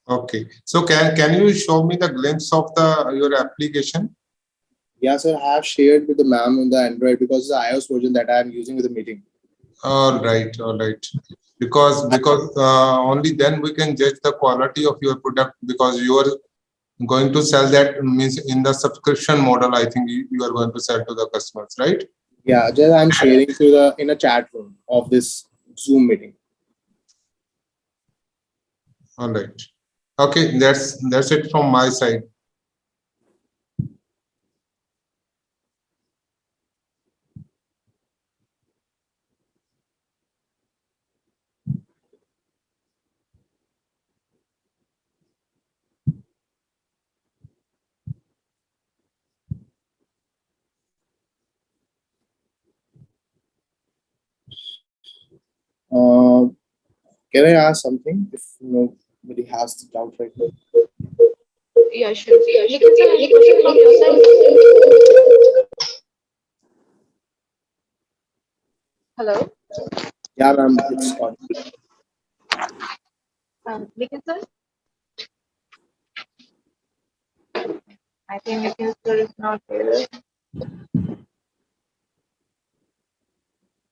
Okay. So can you show me the glimpse of your application? Yeah, sir. I have shared with the ma'am on the Android, because it's the iOS version that I am using with the meeting. All right. Because only then we can judge the quality of your product, because you are going to sell that, means in the subscription model. I think you are going to sell to the customers, right? Yeah, just I'm sharing in a chat room of this Zoom meeting. All right. Okay, that's it from my side. Can I ask something if nobody has the doubt right now? Yeah, sure. Nikhil sir, any question from your side? Hello. Yeah, ma'am, it's on. Nikhil sir. I think Nikhil sir is not there.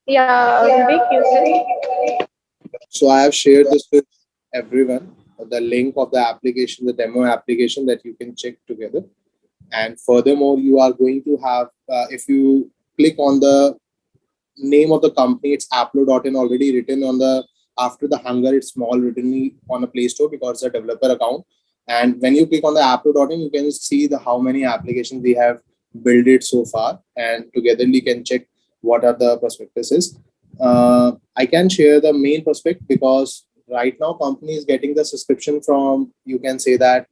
Yeah, Vivek, you say. So I have shared this with everyone, the link of the application, the demo application that you can check together. And furthermore, you are going to have, if you click on the name of the company, it's Applo.in already written on the, after the hanger, it's small written on a Play Store because it's a developer account. And when you click on the Applo.in, you can see how many applications we have built it so far. And together we can check what are the prospectuses. I can share the main prospect, because right now company is getting the subscription from, you can say that,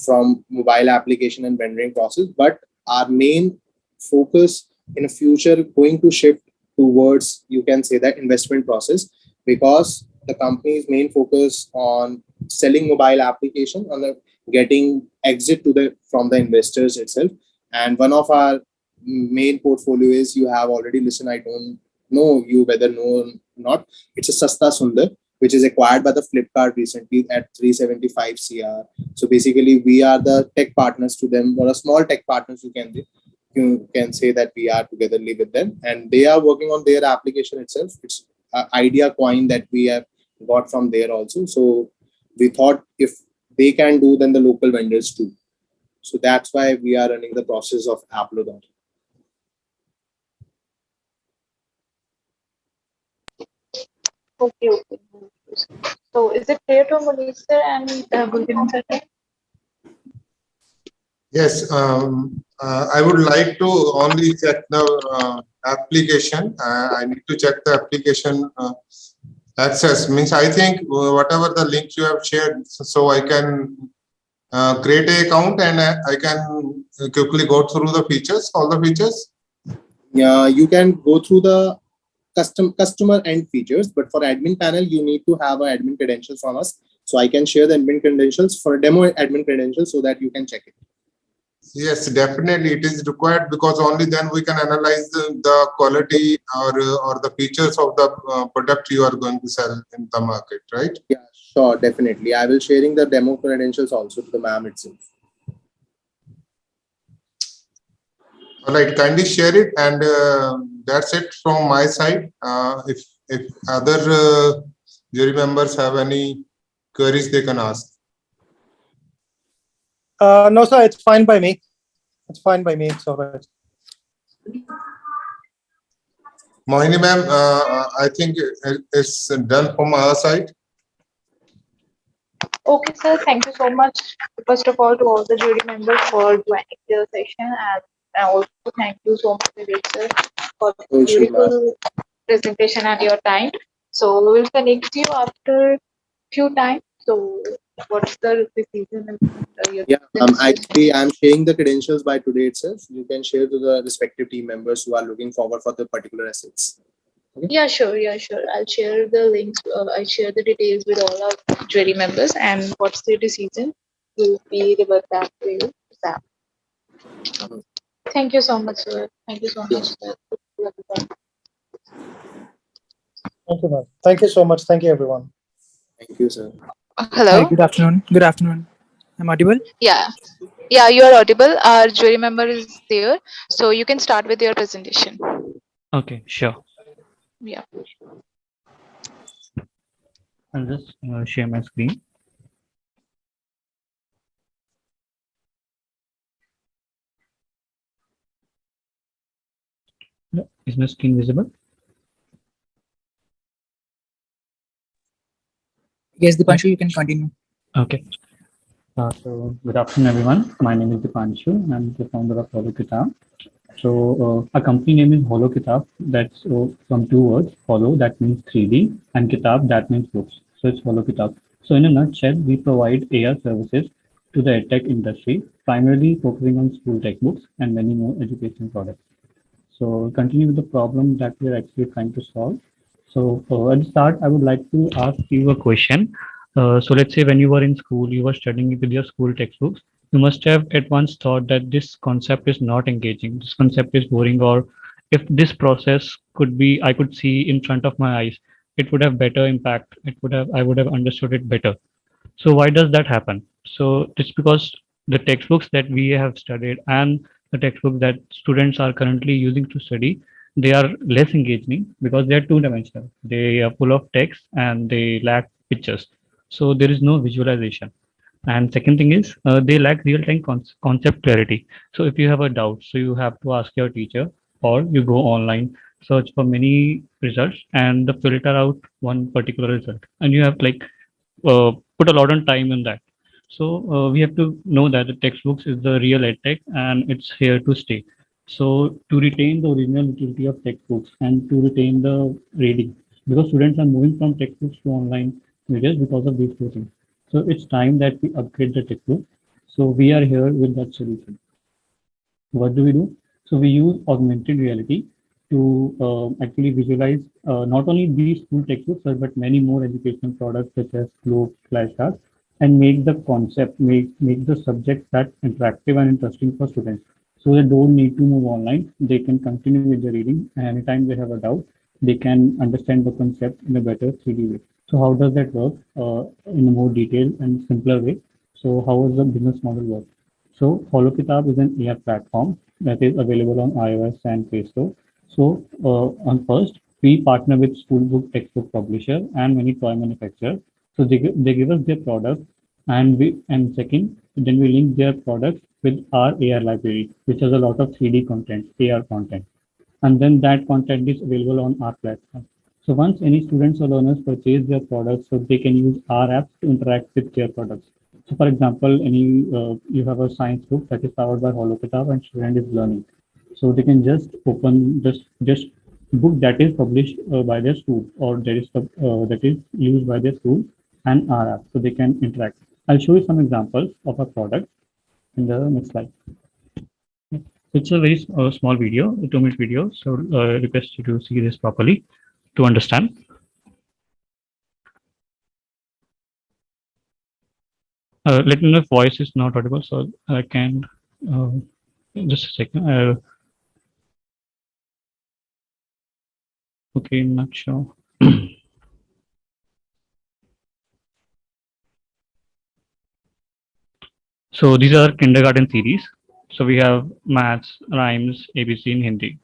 from mobile application and vending process. But our main focus in the future going to shift towards, you can say that, investment process, because the company's main focus on selling mobile application, on the getting exit from the investors itself. And one of our main portfolio is, you have already listened, I don't know you whether know or not, it's a Sasta Sundar, which is acquired by the Flipkart recently at 375 CR. So basically we are the tech partners to them, or a small tech partners, you can say that we are togetherly with them, and they are working on their application itself. It's an idea coin that we have got from there also. So we thought if they can do, then the local vendors too. So that's why we are running the process of Applo. Okay. So is it clear to Manish sir and Gulkiran sir? Yes, I would like to only check the application. I need to check the application access. Means I think whatever the link you have shared, so I can create an account and I can quickly go through the features, all the features. Yeah, you can go through the customer end features, but for admin panel, you need to have an admin credentials from us. So I can share the admin credentials for demo admin credentials so that you can check it. Yes, definitely it is required, because only then we can analyze the quality or the features of the product you are going to sell in the market, right? Yeah, sure, definitely. I will sharing the demo credentials also to the ma'am itself. All right, kindly share it, and that's it from my side. If other jury members have any queries, they can ask. No, sir, it's fine by me. It's fine by me. It's all right. Mohini ma'am, I think it's done from our side. Okay, sir. Thank you so much. First of all, to all the jury members for joining the session, and I also thank you so much, Vivek sir, for the beautiful presentation and your time. So we will connect you after few time. So what's the decision? Yeah, actually, I'm sharing the credentials by today itself. You can share to the respective team members who are looking forward for the particular assets. Okay. Yeah, sure. Yeah, sure. I'll share the links. I'll share the details with all our jury members, and what's the decision will be revert back to you, Sam. Thank you so much, sir. Thank you so much, sir. Thank you, ma'am. Thank you so much. Thank you, everyone. Thank you, sir. Hello. Hi, good afternoon. Good afternoon. I'm audible? Yeah, yeah, you are audible. Our jury member is there, so you can start with your presentation. Okay, sure. Yeah. I'll just share my screen. Yeah, is my screen visible? Yes, Dipanshu, you can continue. Okay. So good afternoon, everyone. My name is Dipanshu. I'm the founder of Holo Kitab. So our company name is Holo Kitab. That's from two words: Holo, that means 3D, and Kitab, that means books. So it's Holo Kitab. So in a nutshell, we provide AR services to the edtech industry, primarily focusing on school textbooks and many more education products. So continue with the problem that we are actually trying to solve. So at the start, I would like to ask you a question. So let's say when you were in school, you were studying with your school textbooks, you must have at once thought that this concept is not engaging, this concept is boring, or if this process could be, I could see in front of my eyes, it would have better impact. I would have understood it better. So why does that happen? So it's because the textbooks that we have studied and the textbooks that students are currently using to study, they are less engaging because they are two-dimensional. They are full of text and they lack pictures. So there is no visualization. And second thing is they lack real-time concept clarity. So if you have a doubt, so you have to ask your teacher or you go online, search for many results and filter out one particular result. And you have like put a lot of time in that. So we have to know that the textbooks is the real edtech and it's here to stay. So to retain the original utility of textbooks and to retain the reading, because students are moving from textbooks to online videos because of these two things. So it's time that we upgrade the textbook. So we are here with that solution. What do we do? So we use augmented reality to actually visualize not only these school textbooks, but many more educational products such as globes, flashcards, and make the concept, make the subject that interactive and interesting for students. So they don't need to move online. They can continue with the reading, and anytime they have a doubt, they can understand the concept in a better 3D way. So how does that work in a more detailed and simpler way? So how does the business model work? So HoloKitab is an AI platform that is available on iOS and Play Store. So on first, we partner with school book textbook publisher and many toy manufacturers. So they give us their product, and second, then we link their products with our AR library, which has a lot of 3D content, AR content, and then that content is available on our platform. So once any students or learners purchase their products, so they can use our apps to interact with their products. So for example, you have a science book that is powered by HoloKitab and student is learning. So they can just open just book that is published by their school or that is used by their school and our app, so they can interact. I'll show you some examples of our product in the next slide. It's a very small video, a 2-minute video. So request you to see this properly to understand. Let me know if voice is not audible, so I can just a second. Okay, not sure. So these are kindergarten series. So we have maths, rhymes, ABC in Hindi.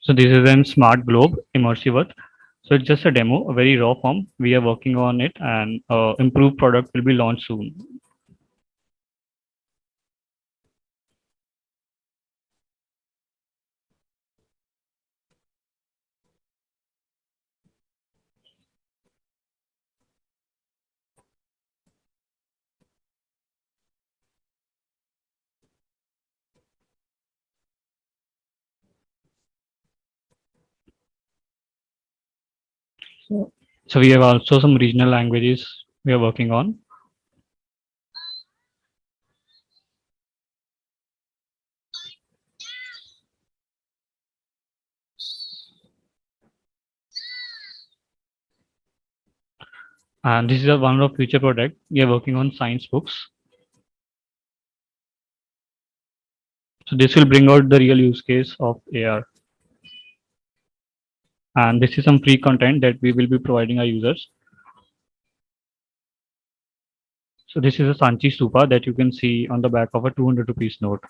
So this is in Smart Globe Immersive Earth. So it's just a demo, a very raw form. We are working on it, and improved product will be launched soon. So we have also some regional languages we are working on. And this is a one of future product. We are working on science books. So this will bring out the real use case of AR. And this is some free content that we will be providing our users. So this is a Sanchi Stupa that you can see on the back of a 200 rupees note.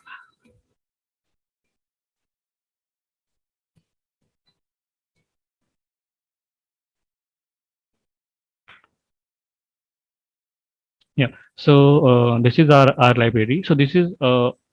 Yeah. So this is our library. So this is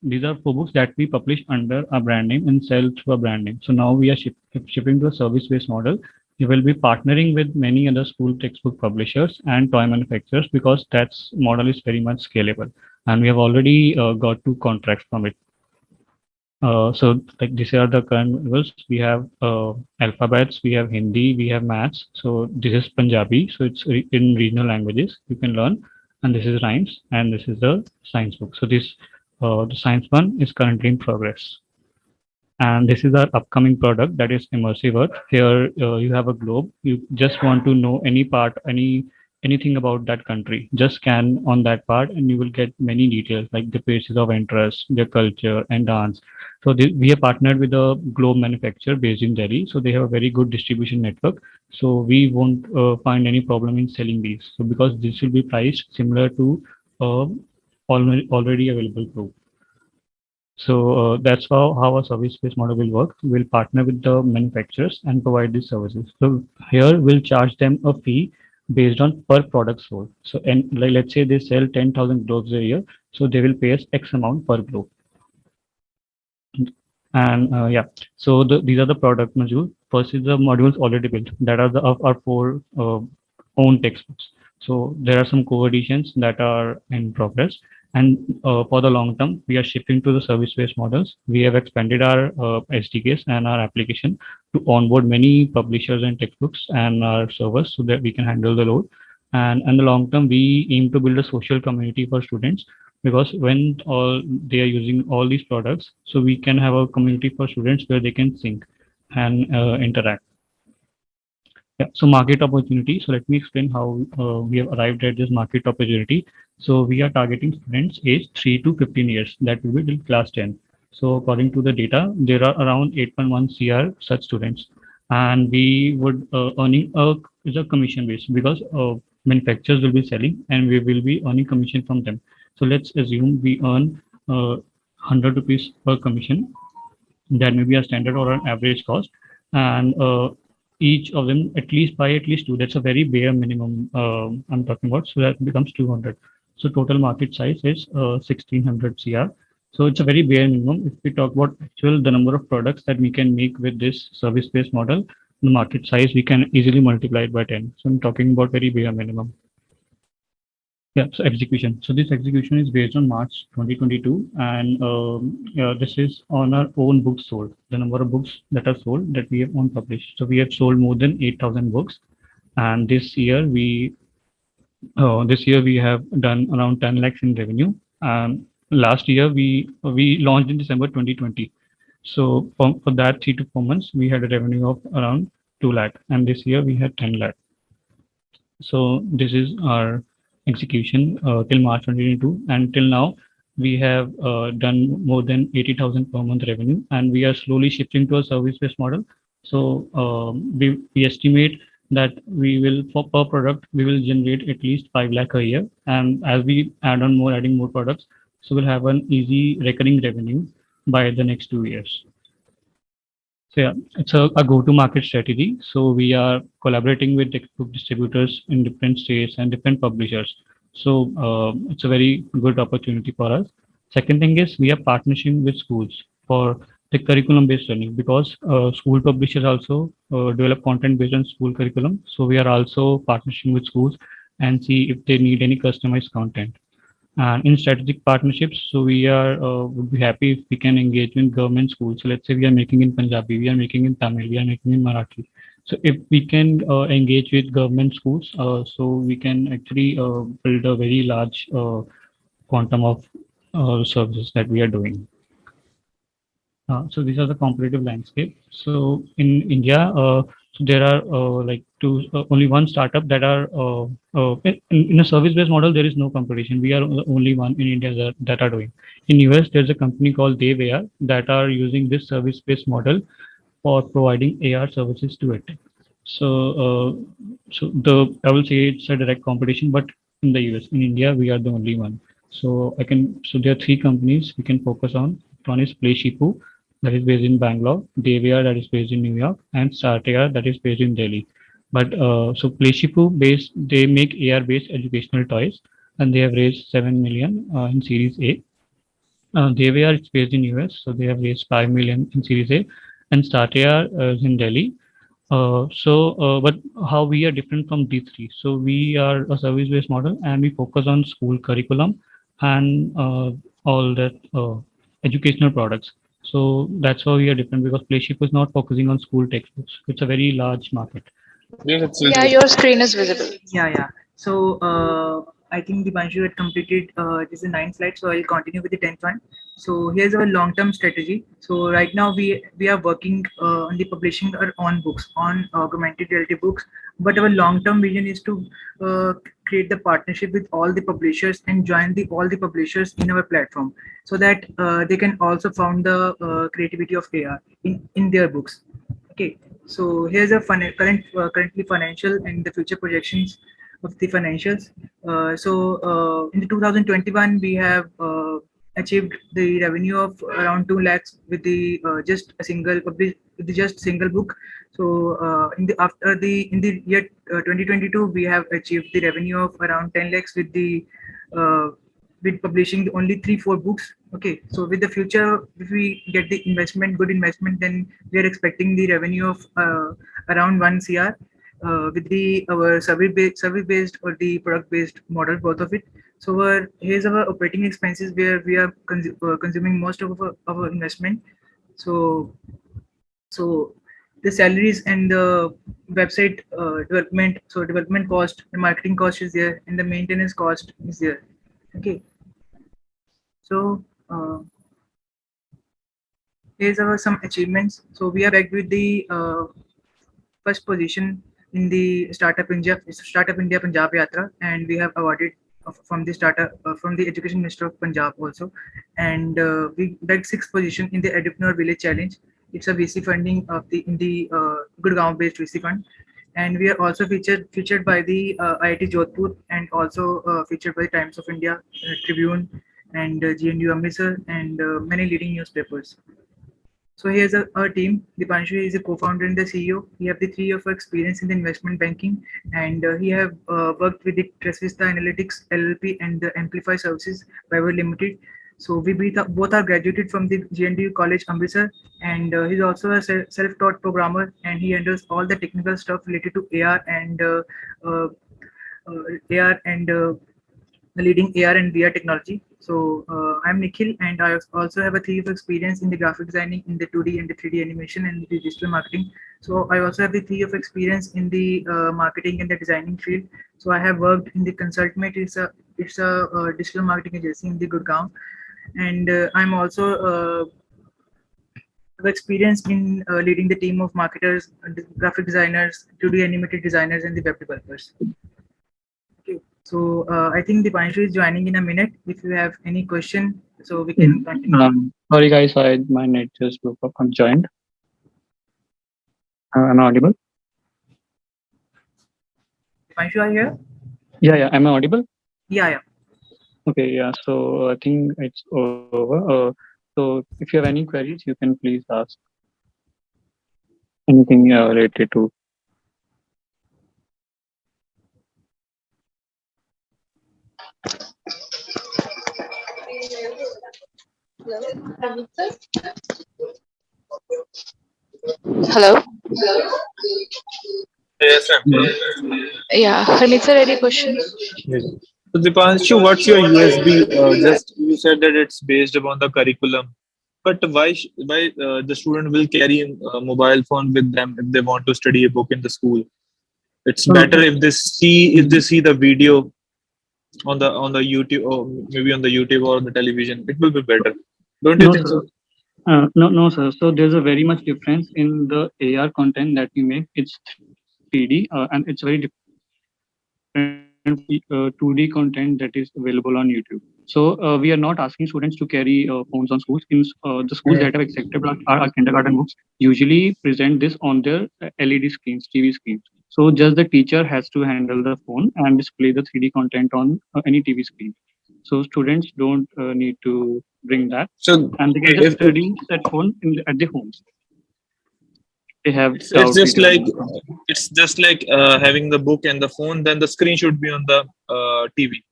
these are four books that we publish under a brand name and sell through a brand name. So now we are shipping to a service-based model. We will be partnering with many other school textbook publishers and toy manufacturers because that's model is very much scalable, and we have already got 2 contracts from it. So like these are the current levels. We have alphabets, we have Hindi, we have maths. So this is Punjabi. So it's in regional languages you can learn. And this is rhymes, and this is the science book. So this the science one is currently in progress. And this is our upcoming product, that is Immersive Earth. Here you have a globe. You just want to know any part, anything about that country. Just scan on that part and you will get many details like the places of interest, their culture and dance. So we have partnered with a globe manufacturer based in Delhi. So they have a very good distribution network. So we won't find any problem in selling these. So because this will be priced similar to already available globe. So that's how a service-based model will work. We'll partner with the manufacturers and provide these services. So here we'll charge them a fee based on per product sold. So and like let's say they sell 10,000 globes a year, so they will pay us X amount per globe. And yeah, so these are the product modules. First is the modules already built. That are our 4 own textbooks. So there are some co-editions that are in progress. And for the long term, we are shifting to the service-based models. We have expanded our SDKs and our application to onboard many publishers and textbooks and our servers so that we can handle the load. And in the long term, we aim to build a social community for students, because when all they are using all these products, so we can have a community for students where they can sync and interact. Yeah, so market opportunity. So let me explain how we have arrived at this market opportunity. So we are targeting students aged 3 to 15 years. That will be till class 10. So according to the data, there are around 8.1 CR such students, and we would earning is a commission base because manufacturers will be selling and we will be earning commission from them. So let's assume we earn 100 rupees per commission. That may be a standard or an average cost, and each of them at least buy at least 2. That's a very bare minimum I'm talking about. So that becomes 200. So total market size is 1600 CR. So it's a very bare minimum. If we talk about actual the number of products that we can make with this service-based model, the market size we can easily multiply it by 10. So I'm talking about very bare minimum. Yeah, so execution. So this execution is based on March 2022, and yeah, this is on our own books sold. The number of books that are sold that we have own published. So we have sold more than 8,000 books, and this year we have done around 10 lakhs in revenue. Last year we launched in December 2020. So for that 3 to 4 months we had a revenue of around 2 lakh, and this year we had 10 lakh. So this is our execution till March 2022, and till now we have done more than 80,000 per month revenue, and we are slowly shifting to a service-based model. So we estimate that we will, for per product, we will generate at least 5 lakh a year, and as we adding more products, so we'll have an easy recurring revenue by the next 2 years. So yeah, it's a go-to-market strategy. So we are collaborating with book distributors in different states and different publishers. So it's a very good opportunity for us. Second thing is we are partnering with schools for the curriculum-based learning, because school publishers also develop content based on school curriculum. So we are also partnering with schools and see if they need any customized content. And in strategic partnerships, so we are would be happy if we can engage in government schools. So let's say we are making in Punjabi, we are making in Tamil, we are making in Marathi. So if we can engage with government schools, so we can actually build a very large quantum of services that we are doing. So these are the competitive landscape. So in India, so there are only one startup that are in a service-based model. There is no competition. We are the only one in India that are doing. In US, there's a company called DayVAR that are using this service-based model for providing AR services to it. So I will say it's a direct competition, but in the US, in India, we are the only one. So there are 3 companies we can focus on. One is PlayShipu, that is based in Bangalore, DayVAR that is based in New York, and StartAR that is based in Delhi. But so PlayShipu they make AR-based educational toys, and they have raised 7 million in Series A. DayVAR is based in US, so they have raised 5 million in Series A, and StartAR is in Delhi. But how we are different from these 3? So we are a service-based model, and we focus on school curriculum and all that educational products. So that's how we are different, because PlayShip is not focusing on school textbooks. It's a very large market. Yeah, your screen is visible. Yeah. So I think Dipanshu had completed this is 9 slides, so I'll continue with the 10th one. So here's our long-term strategy. So right now we are working on the publishing our own books, on augmented reality books. But our long-term vision is to create the partnership with all the publishers and join all the publishers in our platform, so that they can also found the creativity of AR in their books. Okay, so here's a currently financial and the future projections of the financials. In the 2021, we have achieved the revenue of around 2 lakhs with the just a single single book. So in the year 2022, we have achieved the revenue of around 10 lakhs with publishing only 3-4 books. Okay, so with the future, if we get the good investment, then we are expecting the revenue of around 1 CR with our service based or the product based model, both of it. So here's our operating expenses, where we are consuming most of our investment. So the salaries and the website development, so development cost, the marketing cost is there, and the maintenance cost is there. Okay, so here's our some achievements. So we are back with the first position in the Startup India Punjab Yatra, and we have awarded from the from the Education Minister of Punjab also, and we bagged 6th position in the Edupreneur Village Challenge. It's a VC funding of the Gurgaon based VC fund, and we are also featured by the IIT Jodhpur, and also featured by the Times of India, Tribune, and GNU Amritsar, and many leading newspapers. So he has a team. Dipanshu is a co-founder and the CEO. He have the 3 years of experience in the investment banking, and he have worked with the Trasvista Analytics LLP and the Amplify Services Private Limited. So we both are graduated from the GNDU College Amritsar, and he's also a self-taught programmer, and he handles all the technical stuff related to uh, AR and leading AR and VR technology. So I'm Nikhil, and I also have a 3 years of experience in the graphic designing, in the 2D and the 3D animation, and the digital marketing. So I also have the 3 years of experience in the marketing and the designing field. So I have worked in the Consultmate. It's a digital marketing agency in the Gurgaon, and I'm also have experience in leading the team of marketers, graphic designers, 2D animated designers, and the web developers. Okay. So I think Dipanshu is joining in a minute. If you have any question, so we can continue. Sorry guys, my net just broke up. I'm joined. Am I audible? Dipanshu, are you here? Yeah. Am I audible? Yeah. Okay, yeah. So I think it's over. So if you have any queries, you can please ask anything related to. Hello. Yes, ma'am. Yeah, Harmeet sir, any questions? Yes. So Dipanshu, what's your USB? Just you said that it's based upon the curriculum, but why the student will carry a mobile phone with them if they want to study a book in the school? It's better if they see the video on the YouTube, or maybe on the YouTube or on the television. It will be better. Don't you No, think sir. so? No, sir. So there's a very much difference in the AR content that we make. It's 3D and it's very different from the 2D content that is available on YouTube. So we are not asking students to carry phones on schools. In the schools that have accepted our kindergarten books usually present this on their LED screens, TV screens. So just the teacher has to handle the phone and display the 3D content on any TV screen. So students don't need to bring that, So and they can just study that phone at the homes. They have it's just like having the book and the phone. Then the screen should be on the TV.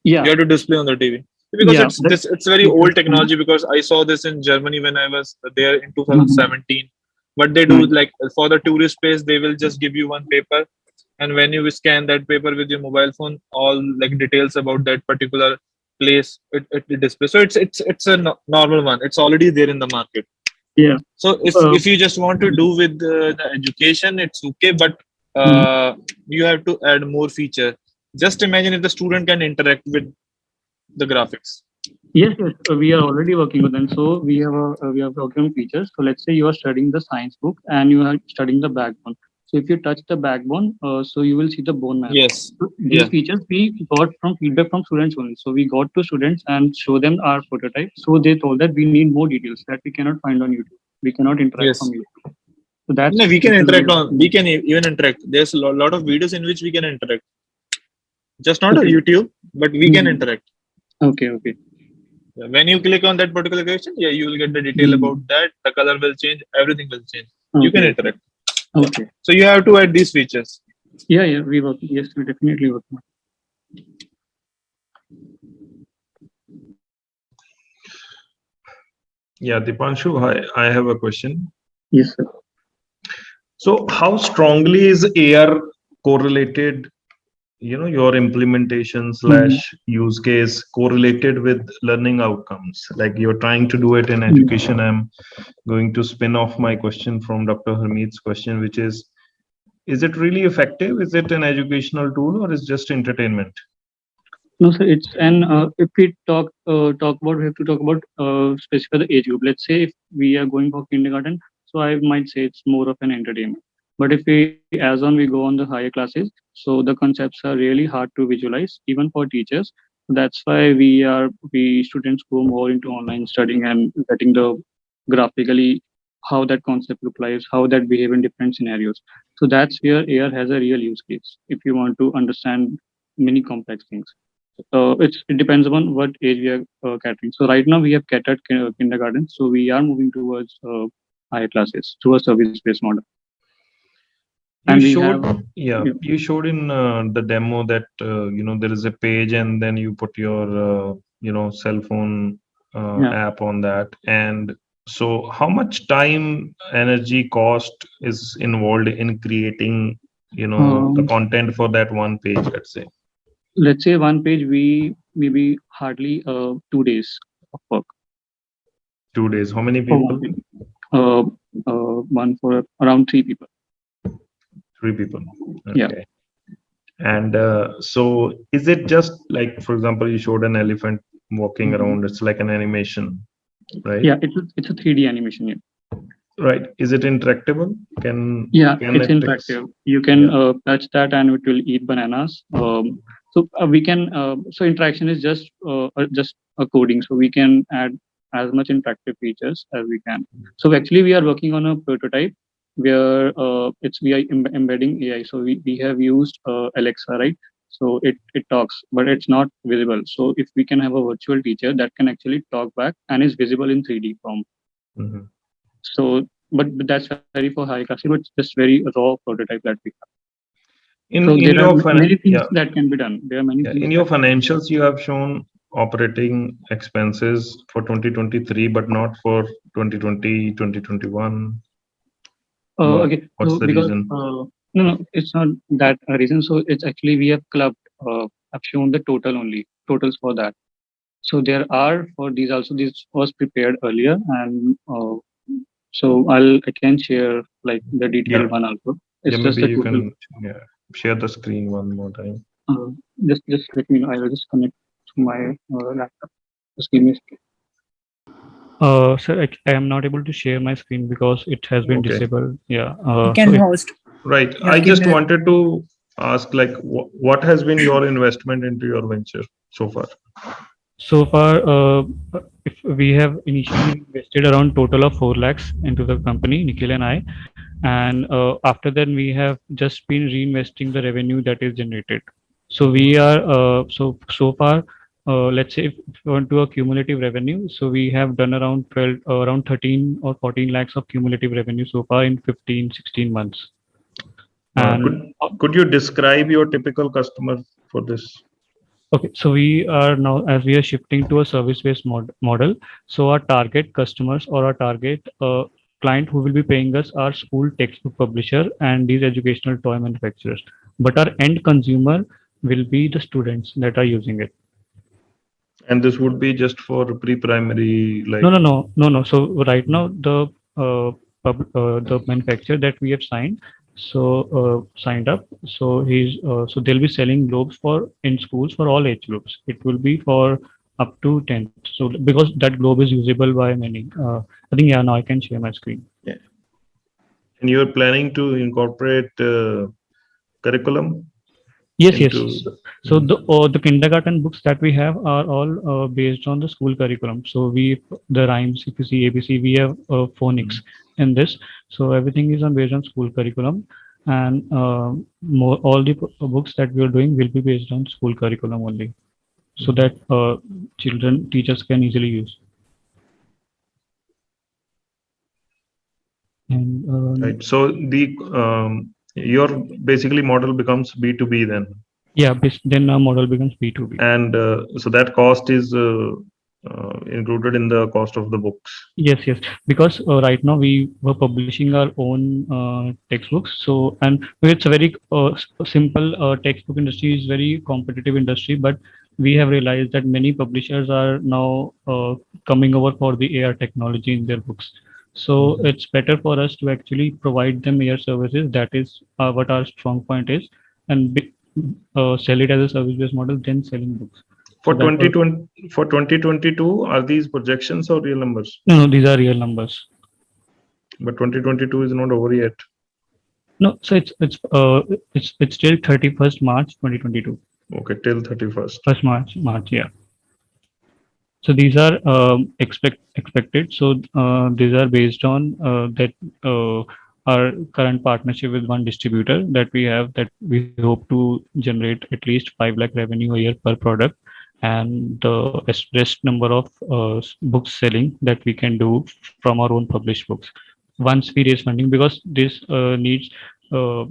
Yeah, you have to display on the TV because Yeah, it's very old technology. Because I saw this in Germany when I was there in 2017. What they do, like for the tourist place, they will just give you one paper, and when you scan that paper with your mobile phone, all like details about that particular place it displays. So it's a normal one. It's already there in the market. Yeah. So if you just want to do with the education, it's okay, but you have to add more feature. Just imagine if the student can interact with the graphics. Yes, we are already working with them. So we have working on features. So let's say you are studying the science book and you are studying the backbone. So if you touch the backbone, so you will see the bone marrow. Yes. So these Yeah. features we got from feedback from students only. So we got to students and show them our prototype. So they told that we need more details that we cannot find on YouTube. We cannot interact Yes. from YouTube. So that's No, we can interact on. We can even interact. There's a lot of videos in which we can interact. Just not on YouTube, but we can interact. Okay. When you click on that particular question, yeah, you will get the detail about that. The color will change. Everything will change. You can interact. Okay. So you have to add these features. Yeah, we work. Yes, we definitely work. Yeah, Dipanshu, I have a question. Yes, sir. So how strongly is AR correlated, your implementation / use case correlated with learning outcomes? Like you're trying to do it in education. I'm going to spin off my question from Dr. Harmeet's question, which is it really effective? Is it an educational tool or is just entertainment? No, sir. It's if we talk about, we have to talk about specify the age group. Let's say if we are going for kindergarten, so I might say it's more of an entertainment. But if as on we go on the higher classes, so the concepts are really hard to visualize, even for teachers. That's why we students go more into online studying and getting the graphically how that concept applies, how that behave in different scenarios. So that's where AR has a real use case if you want to understand many complex things. It depends upon what age we are catering. So right now we have catered kindergarten, so we are moving towards higher classes through a service-based model. You And we showed, have you showed in the demo that there is a page and then you put your cell phone app on that. And so, how much time, energy, cost is involved in creating the content for that one page? Let's say one page we maybe hardly 2 days of work. 2 days. How many For people? one page. One for around 3 people. 3 people. Yeah. Okay. And so, is it just like, for example, you showed an elephant walking around? It's like an animation, right? Yeah, it's a 3D animation. Yeah. Right. Is it interactable? It's interactive. You can touch that and it will eat bananas. So we can. So interaction is just a coding. So we can add as much interactive features as we can. So actually, we are working on a prototype where we are embedding AI. So we have used Alexa, right? So it talks, but it's not visible. So if we can have a virtual teacher that can actually talk back and is visible in 3D form. Mm-hmm. So, but that's very for high class, but it's just very raw prototype that we have. There are many things that can be done. There are many things. In your financials, you have shown operating expenses for 2023, but not for 2020, 2021. Okay. What's So the because reason? no, it's not that a reason. So it's actually we have clubbed. I've shown the totals for that. So there are for these also. This was prepared earlier, and so I can share like the detailed one also. It's just maybe a you total. can share the screen one more time. Just let me know. I will just connect to my laptop. Just give me a second. Sir, I am not able to share my screen because it has been disabled. Yeah. You can host. Right. Yeah, I just wanted to ask, like, what has been your investment into your venture so far? So far, if we have initially invested around total of 4 lakhs into the company, Nikhil and I, and after that we have just been reinvesting the revenue that is generated. So we are so far, let's say if we want to a cumulative revenue, so we have done around 13 or 14 lakhs of cumulative revenue so far in 15-16 months. And could you describe your typical customer for this? Okay, so we are now, as we are shifting to a service-based model, so our target customers or our target client who will be paying us are school textbook publisher and these educational toy manufacturers. But our end consumer will be the students that are using it. And this would be just for pre-primary, like No. So right now the manufacturer that we have signed, signed up. So so they'll be selling globes for in schools for all age groups. It will be for up to 10th. So because that globe is usable by many. I think now I can share my screen. Yeah. And you're planning to incorporate curriculum? Yes. So the kindergarten books that we have are all based on the school curriculum. So the rhymes, if you see ABC, we have phonics in this. So everything is based on school curriculum, and all the books that we are doing will be based on school curriculum only, so that teachers can easily use. And right. So your basically model becomes B2B then. Yeah, then our model becomes B2B. And so that cost is included in the cost of the books. Yes, because right now we were publishing our own textbooks. So, and it's a very simple textbook industry is very competitive industry, but we have realized that many publishers are now coming over for the AR technology in their books. So it's better for us to actually provide them AR services. That is what our strong point is, and sell it as a service-based model, then selling books. For 2022, are these projections or real numbers? No, these are real numbers. But 2022 is not over yet. No, so it's till 31st March 2022. Okay, till 31st. First March, yeah. So these are expected. So these are based on that our current partnership with one distributor that we have, that we hope to generate at least 5 lakh revenue a year per product. and the rest number of books selling that we can do from our own published books once we raise funding, because this needs uh,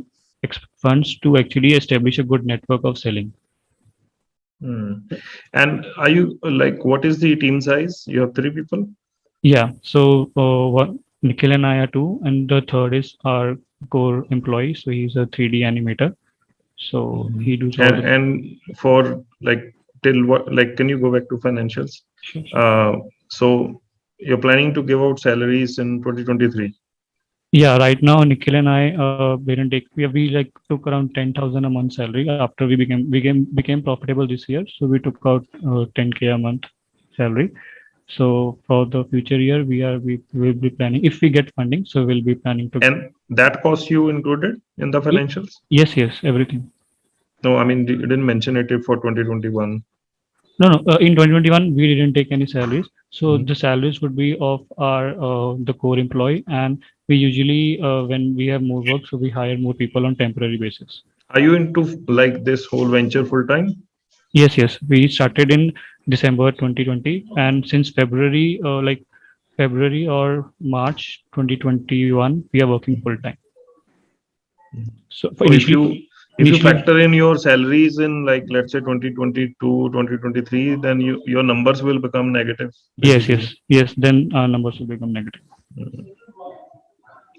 funds to actually establish a good network of selling. Hmm. And are you like, what is the team size? You have 3 people? Yeah, so Nikhil and I are two, and the third is our core employee. So he's a 3D animator. So he does all And for like till what, like, can you go back to financials? Sure. So you're planning to give out salaries in 2023? Yeah, right now Nikhil and I we didn't take we like took around 10,000 a month salary after we became profitable this year. So we took out 10K a month salary. So for the future year, we will be planning, if we get funding, so we'll be planning to. And that cost you included in the financials? Yes, everything. No, I mean, you didn't mention it for 2021. No, in 2021 we didn't take any salaries. So the salaries would be of our the core employee, and we usually when we have more work, so we hire more people on temporary basis. Are you into like this whole venture full time? Yes. We started in December 2020, and since February, like February or March 2021, we are working full time. So So if you factor in your salaries in, like, let's say 2022, 2023, then your numbers will become negative. Basically. Yes. Then our numbers will become negative.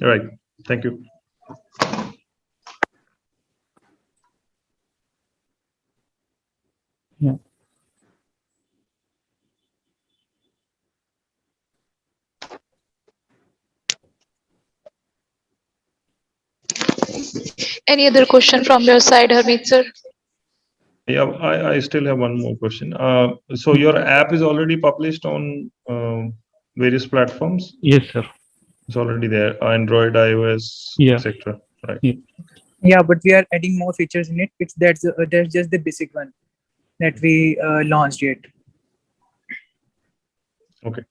All right. Thank you. Yeah. Any other question from your side, Harmeet sir? Yeah, I still have one more question. So your app is already published on various platforms? Yes, sir. It's already there, Android, iOS, Yeah. etc. Right. Yeah, but we are adding more features in it. That's just the basic one that we launched yet. Okay.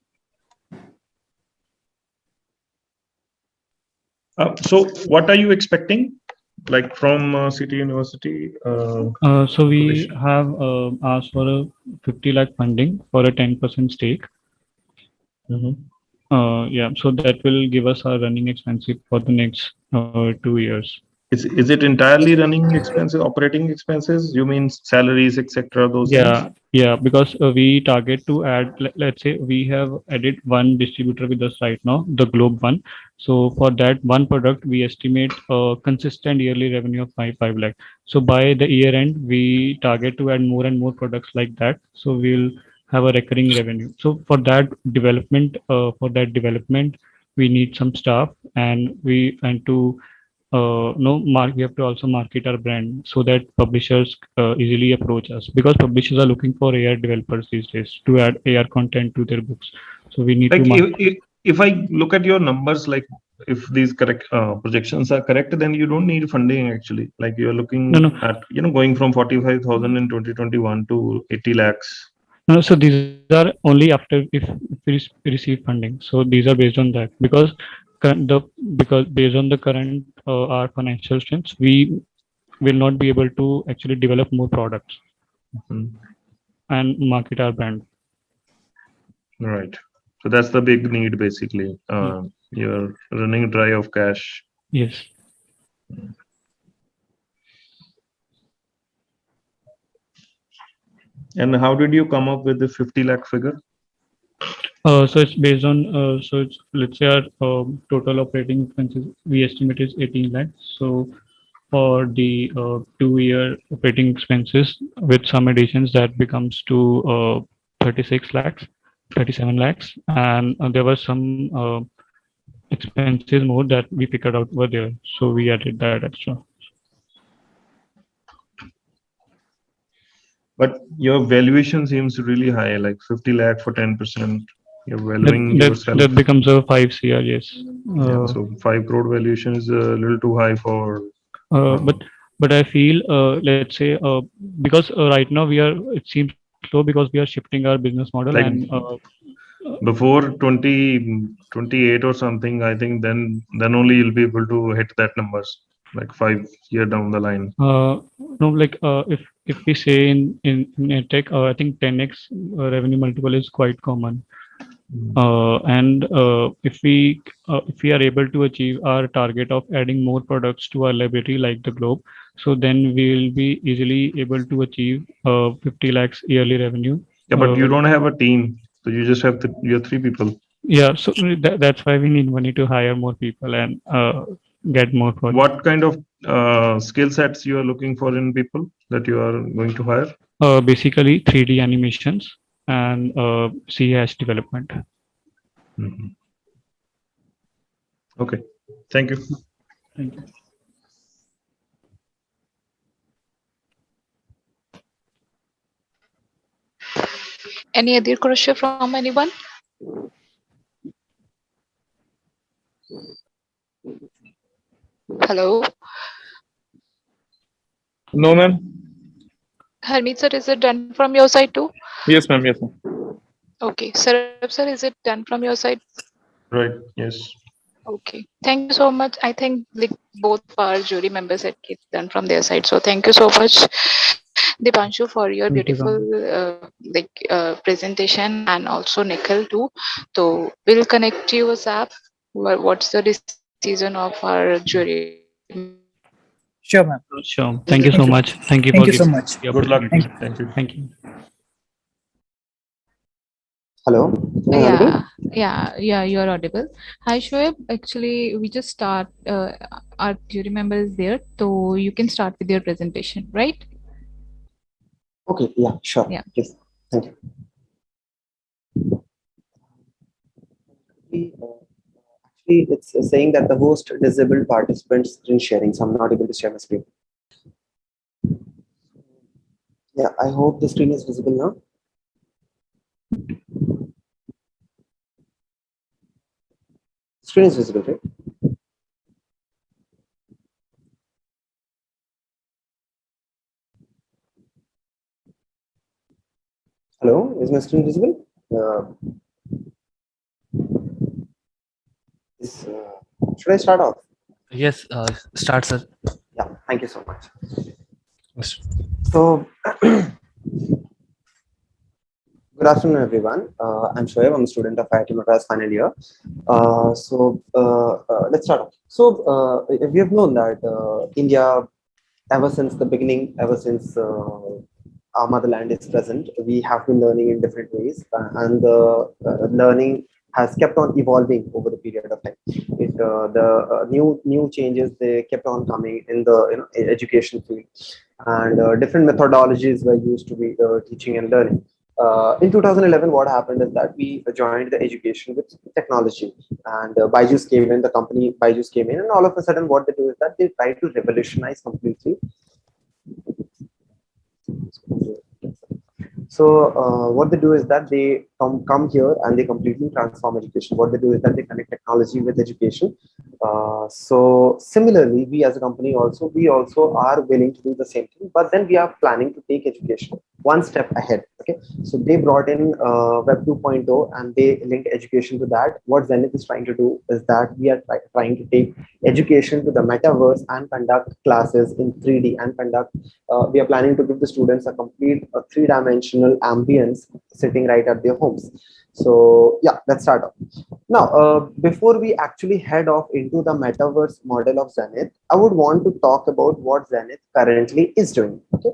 So what are you expecting, like, from City University? So we have asked for a 50 lakh funding for a 10% stake. Yeah, so that will give us our running expenses for the next 2 years. Is it entirely running expenses, operating expenses? You mean salaries, etc. Those things? Yeah, because we target to add, let's say we have added one distributor with us right now, the Globe one. So for that one product, we estimate a consistent yearly revenue of 5 lakh. So by the year end, we target to add more and more products like that. So we'll have a recurring revenue. So for that development, we need some staff, and to we have to also market our brand so that publishers easily approach us, because publishers are looking for AR developers these days to add AR content to their books. So we need Like, to if I look at your numbers, like, if these correct projections are correct, then you don't need funding actually. Like, you're looking at, going from 45,000 in 2021 to 80 lakhs. No, so these are only after if we receive funding. So these are based on that, because because based on the current our financial strengths, we will not be able to actually develop more products and market our brand. Right. So that's the big need, basically. You're running dry of cash. Yes. And how did you come up with the 50 lakh figure? So it's based on, so it's, let's say our total operating expenses we estimate is 18 lakhs. So for the 2 year operating expenses with some additions, that becomes to 36 lakhs, 37 lakhs. And there were some expenses more that we figured out were there. So we added that extra. But your valuation seems really high, like 50 lakh for 10%. You're valuing yourself. That becomes a 5 CR, yes. Yeah, so 5 crore valuation is a little too high for. But I feel, let's say, because right now it seems slow because we are shifting our business model, Like, and before 2028 or something, I think then only you'll be able to hit that numbers, like 5 year down the line. no, like if we say in tech, I think 10x revenue multiple is quite common. And if we are able to achieve our target of adding more products to our library like the globe, so then we will be easily able to achieve 50 lakhs yearly revenue. Yeah, but you don't have a team, so you just have you're 3 people. Yeah, so that's why we need money to hire more people and get more projects. What kind of skill sets you are looking for in people that you are going to hire? Basically 3D animations and CAS development. Mhm. Okay, thank you. Thank you. Any other question from anyone? Hello, No, ma'am. Harmeet sir, is it done from your side too? Yes, ma'am. Yes, ma'am. Okay, Sarab sir, is it done from your side? Right. Yes. Okay, thank you so much. I think like both of our jury members said it's done from their side. So thank you so much, Dipanshu, for your Thank you, beautiful Ram. presentation, and also Nikhil too. So we'll connect you WhatsApp. What's the decision of our jury members? Sure, ma'am. Sure. Thank you Thank so you. much. Thank you Thank for you so giving much. the Good luck. opportunity. Thank you. Thank you. Hello. Am I audible? Yeah, you are audible. Hi, Shoaib. Actually, we just start. Our jury member is there, so you can start with your presentation, right? Okay. Yeah. Sure. Yeah. Yes. Thank you. Actually, it's saying that the host disabled participants screen sharing, so I'm not able to share my screen. Yeah. I hope the screen is visible now. Screen is visible, right? Hello. Is my screen visible? Should I start off? Yes, start, sir. Yeah. Thank you so much. So, good afternoon, everyone. I'm Shoaib. I'm a student of IIT Madras final year. Let's start off. So, we have known that India, ever since the beginning, ever since our motherland is present, we have been learning in different ways, and the learning has kept on evolving over the period of time. The new changes, they kept on coming in the education field, and different methodologies were used to be teaching and learning. In 2011, what happened is that we joined the education with technology, and Byju's came in. The company Byju's came in, and all of a sudden, what they do is that they try to revolutionize completely. So what they do is that they come here and they completely transform education. What they do is that they connect technology with education. So similarly, we as a company we also are willing to do the same thing, but then we are planning to take education one step ahead. Okay, so they brought in Web 2.0 and they linked education to that. What Zenith is trying to do is that we are trying to take education to the metaverse and conduct classes in 3D and conduct. We are planning to give the students a complete three-dimensional ambience sitting right at their homes. So yeah, let's start off. Now, before we actually head off into the metaverse model of Zenith, I would want to talk about what Zenith currently is doing. Okay.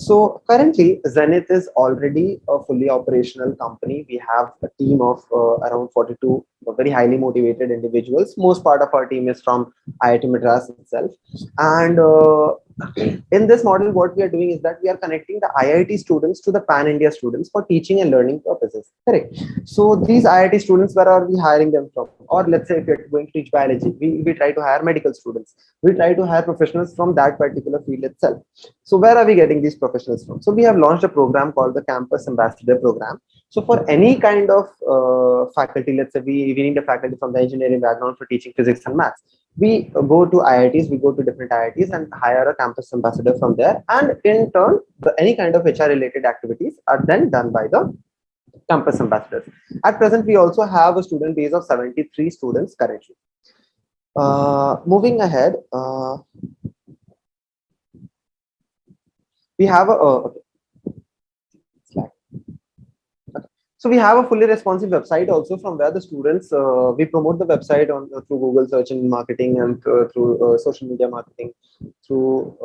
So currently, Zenith is already a fully operational company. We have a team of around 42 very highly motivated individuals. Most part of our team is from IIT Madras itself. And in this model, what we are doing is that we are connecting the IIT students to the Pan-India students for teaching and learning purposes. Correct. So these IIT students, where are we hiring them from? Or let's say if you're going to teach biology, we try to hire medical students. We try to hire professionals from that particular field itself. So where are we getting these professionals from? So we have launched a program called the Campus Ambassador Program. So for any kind of faculty, let's say we need a faculty from the engineering background for teaching physics and maths. We go to IITs, we go to different IITs and hire a campus ambassador from there. And in turn, any kind of HR related activities are then done by the campus ambassadors. At present, we also have a student base of 73 students currently. Moving ahead, We have a okay. So we have a fully responsive website also, from where the students, we promote the website on through Google search engine marketing and through social media marketing, through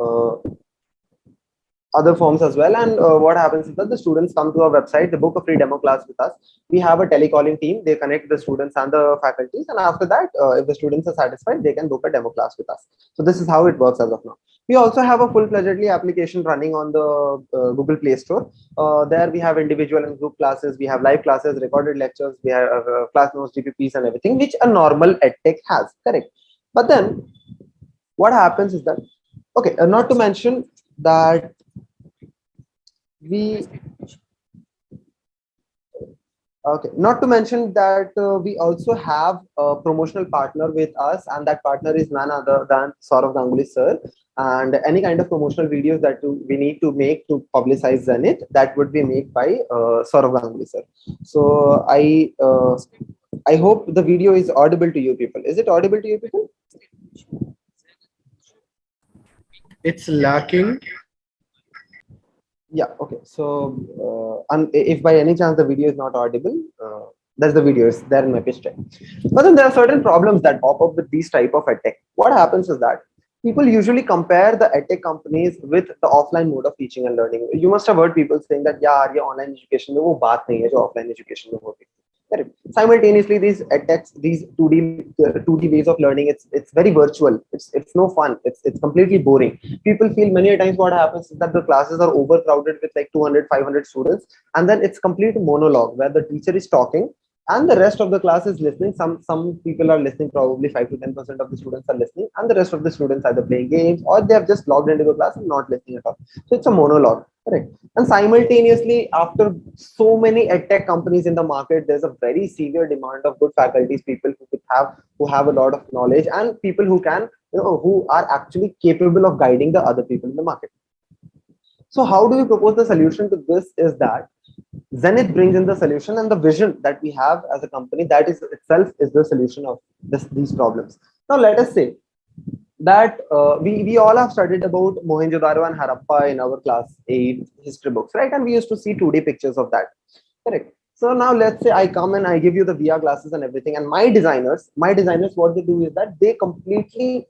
other forms as well. And what happens is that the students come to our website, they book a free demo class with us. We have a telecalling team, they connect the students and the faculties, and after that, if the students are satisfied, they can book a demo class with us. So this is how it works as of now. We also have a full-fledgedly application running on the Google Play Store. There we have individual and group classes, we have live classes, recorded lectures, we have class notes, GPPs and everything, which a normal edtech has, correct? But then what happens is that, okay, not to mention that we not to mention that we also have a promotional partner with us, and that partner is none other than Saurav Ganguly sir. And any kind of promotional videos that we need to make to publicize Zenith, that would be made by Saurav Ganguly sir. So I hope the video is audible to you people. Is it audible to you people? It's lacking. Yeah, okay. So if by any chance the video is not audible, that's the video, is there in my pitch deck. But then there are certain problems that pop up with these type of edtech. What happens is that people usually compare the edtech companies with the offline mode of teaching and learning. You must have heard people saying that, yeah, ये online education में वो बात नहीं है जो offline education में होती है. Simultaneously, these edtechs, these 2D ways of learning, it's very virtual. It's no fun. It's completely boring. People feel many a times what happens is that the classes are overcrowded with like 200, 500 students, and then it's complete monologue where the teacher is talking and the rest of the class is listening. Some people are listening, probably 5 to 10% of the students are listening, and the rest of the students either playing games or they have just logged into the class and not listening at all. So it's a monologue, correct? And simultaneously, after so many edtech companies in the market, there's a very severe demand of good faculties, people who have a lot of knowledge, and people who can, who are actually capable of guiding the other people in the market. So how do we propose the solution to this is that Zenith brings in the solution, and the vision that we have as a company, that is itself is the solution of these problems. Now let us say that we all have studied about Mohenjo-daro and Harappa in our class 8 history books, right? And we used to see 2D pictures of that, correct? So now let's say I come and I give you the VR glasses and everything, and my designers, what they do is that they completely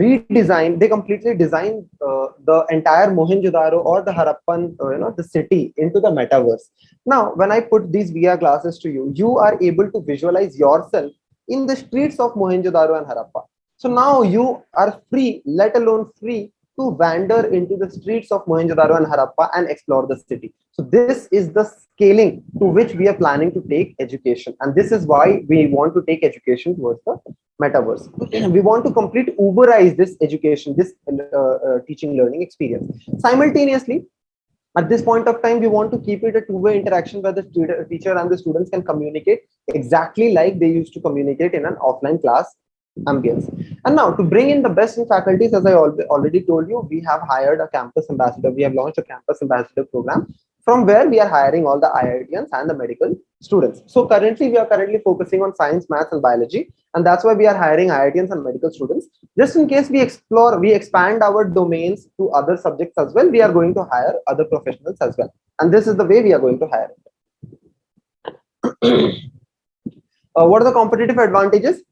they completely design the entire Mohenjo-daro or the Harappan, the city into the metaverse. Now, when I put these VR glasses to you, you are able to visualize yourself in the streets of Mohenjo-daro and Harappa. So now you are free, let alone free, to wander into the streets of Mohenjo-daro and Harappa and explore the city. So this is the scaling to which we are planning to take education. And this is why we want to take education towards the metaverse. We want to complete Uberize this education, this teaching learning experience. Simultaneously, at this point of time, we want to keep it a two-way interaction where the teacher and the students can communicate exactly like they used to communicate in an offline class ambience. And now, to bring in the best in faculties, as I already told you, we have hired a campus ambassador. We have launched a campus ambassador program, from where we are hiring all the IITians and the medical students. So currently, we are focusing on science, maths, and biology, and that's why we are hiring IITians and medical students. Just in case we expand our domains to other subjects as well, we are going to hire other professionals as well. And this is the way we are going to hire. What are the competitive advantages?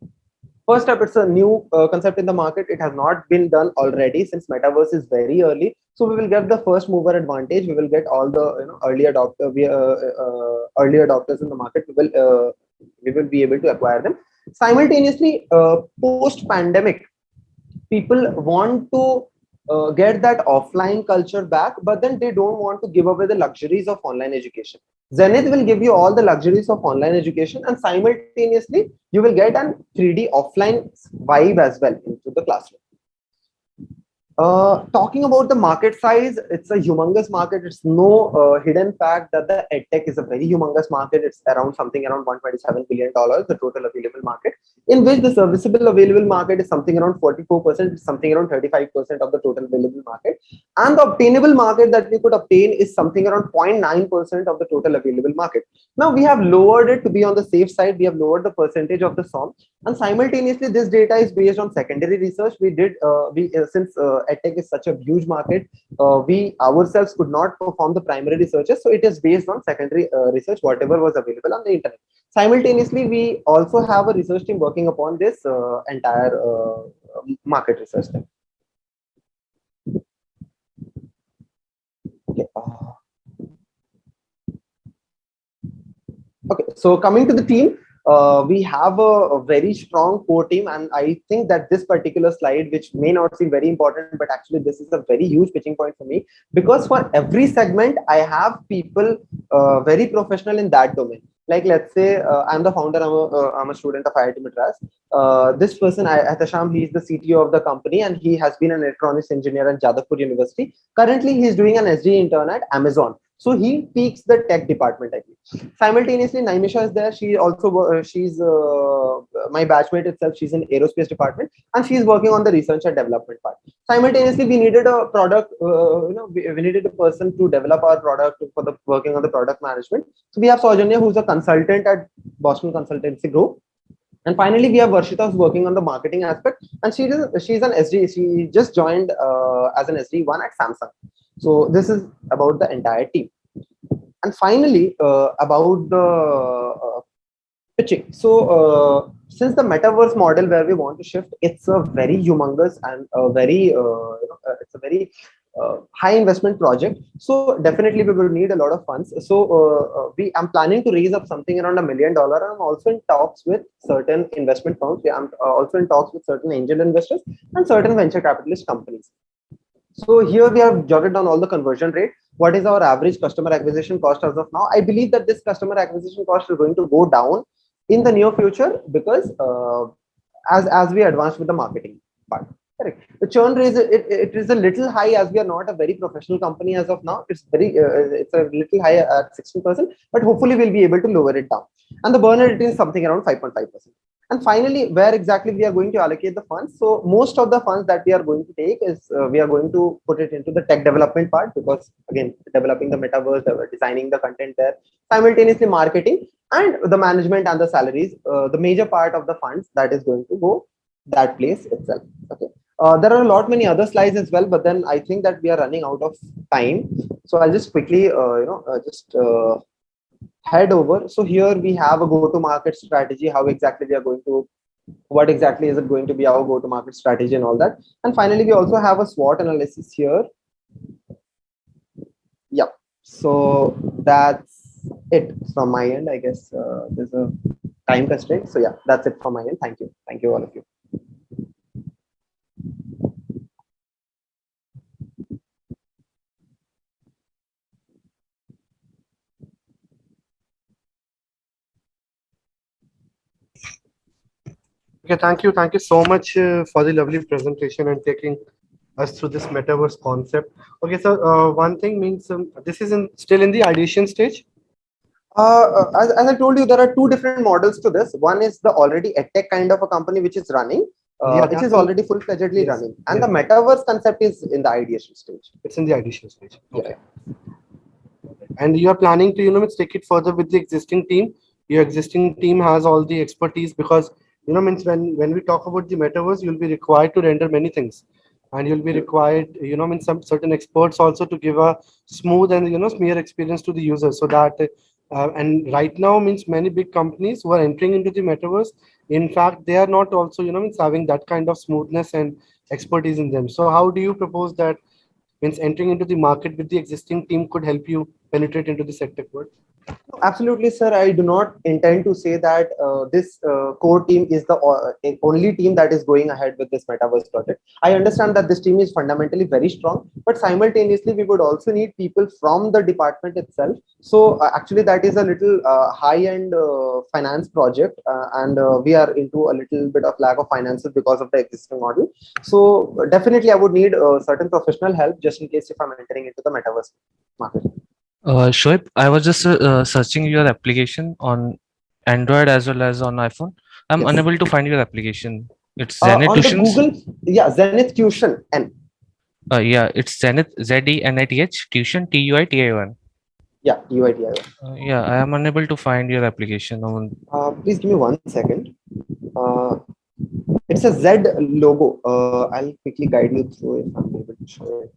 First step, it's a new concept in the market. It has not been done already, since metaverse is very early. So we will get the first mover advantage. We will get all the early adopters in the market. We will be able to acquire them. Simultaneously, post pandemic, people want to get that offline culture back, but then they don't want to give away the luxuries of online education. Zenith will give you all the luxuries of online education, and simultaneously you will get an 3D offline vibe as well into the classroom. Talking about the market size, it's a humongous market. It's no hidden fact that the edtech is a very humongous market. It's around something around $127 billion, the total available market. in which the serviceable available market is something around 44%, something around 35% of the total available market. And the obtainable market that we could obtain is something around 0.9% of the total available market. Now we have lowered it to be on the safe side. We have lowered the percentage of the SOM, and simultaneously this data is based on secondary research. We did since edtech is such a huge market, we ourselves could not perform the primary researches, so it is based on secondary research, whatever was available on the internet. Simultaneously, we also have a research team working upon this entire market research thing. Okay. Okay, so coming to the team, we have a very strong core team, and I think that this particular slide, which may not seem very important, but actually this is a very huge pitching point for me, because for every segment I have people very professional in that domain. Like, let's say I'm the founder, I'm a student of IIT Madras. This person, Atasham, he is the CTO of the company, and he has been an electronics engineer at Jadavpur University. Currently, he is doing an SD intern at Amazon. So he peaks the tech department, I think. Simultaneously, Naimisha is there. She also she's my batchmate itself. She's in aerospace department, and she's working on the research and development part. Simultaneously, we needed a product. We needed a person to develop our product for the working on the product management. So we have Saujanya, who's a consultant at Boston Consultancy Group. And finally, we have Varshita, who's working on the marketing aspect, and she's an SD. She just joined as an SD1 at Samsung. So this is about the entire team. And finally, about the pitching. So since the metaverse model where we want to shift, it's a very humongous and a very it's a very high investment project. So definitely we will need a lot of funds. So I'm planning to raise up something around $1 million. I'm also in talks with certain investment firms. I'm also in talks with certain angel investors and certain venture capitalist companies. So here we have jotted down all the conversion rate. What is our average customer acquisition cost as of now? I believe that this customer acquisition cost is going to go down in the near future, because as we advance with the marketing part. Correct. The churn rate it is a little high, as we are not a very professional company as of now. It's it's a little high at 60%, but hopefully we'll be able to lower it down. And the burn rate is something around 5.5%. And finally, where exactly we are going to allocate the funds? So most of the funds that we are going to take is we are going to put it into the tech development part, because again, developing the metaverse, designing the content there, simultaneously marketing and the management and the salaries. The major part of the funds that is going to go that place itself. Okay. There are a lot many other slides as well, but then I think that we are running out of time. So I'll just quickly head over. So here we have a go-to-market strategy, how exactly we are going to, what exactly is it going to be our go-to-market strategy and all that. And finally, we also have a SWOT analysis here. Yeah, so that's it from my end. I guess there's a time constraint. So yeah, that's it from my end. Thank you. Thank you all of you. Okay, thank you so much for the lovely presentation and taking us through this metaverse concept. Okay, so one thing means this is still in the ideation stage. As I told you, there are two different models to this. One is the already edtech kind of a company which is running, which is already full-fledgedly running, and the metaverse concept is in the ideation stage. It's in the ideation stage. Okay. And you are planning to take it further with the existing team. Your existing team has all the expertise, because means when we talk about the metaverse, you'll be required to render many things, and you'll be required means some certain experts also to give a smooth and smear experience to the user, so that and right now means many big companies who are entering into the metaverse, in fact they are not also means having that kind of smoothness and expertise in them. So how do you propose that means entering into the market with the existing team could help you penetrate into the sector world? Absolutely, sir. I do not intend to say that this core team is the only team that is going ahead with this metaverse project. I understand that this team is fundamentally very strong, but simultaneously we would also need people from the department itself. So actually that is a little high-end finance project, and we are into a little bit of lack of finances because of the existing model. So definitely I would need certain professional help just in case if I'm entering into the metaverse market. Shoaib, I was just searching your application on Android as well as on iPhone. I'm Yes. unable to find your application. It's Zenith On the Tuitions. Google, yeah, Zenith Tuition N. Yeah, it's Zenith Zenith Tuition TUITION. Yeah, UITI. Yeah, I am unable to find your application on. Please give me 1 second. It's a Z logo. I'll quickly guide you through if I'm able to show it.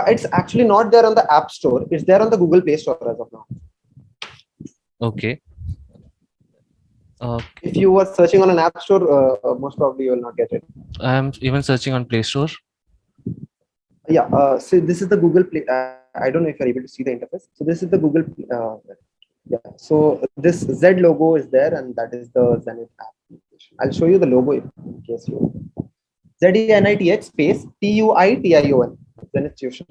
It's actually not there on the App Store. It's there on the Google Play Store as of now. Okay. If you were searching on an App Store, most probably you will not get it. I am even searching on Play Store. Yeah. So this is the Google Play. I don't know if you're able to see the interface. So this is the Google. Yeah. So this Z logo is there, and that is the Zenith application. I'll show you the logo in case you. ZENITH space TUITION. Zenith Tuition.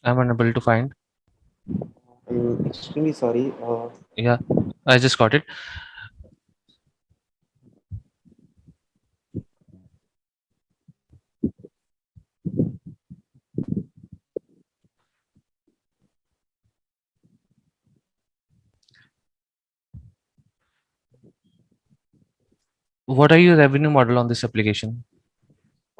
I'm unable to find. I'm extremely sorry. Yeah, I just got it. What are your revenue model on this application?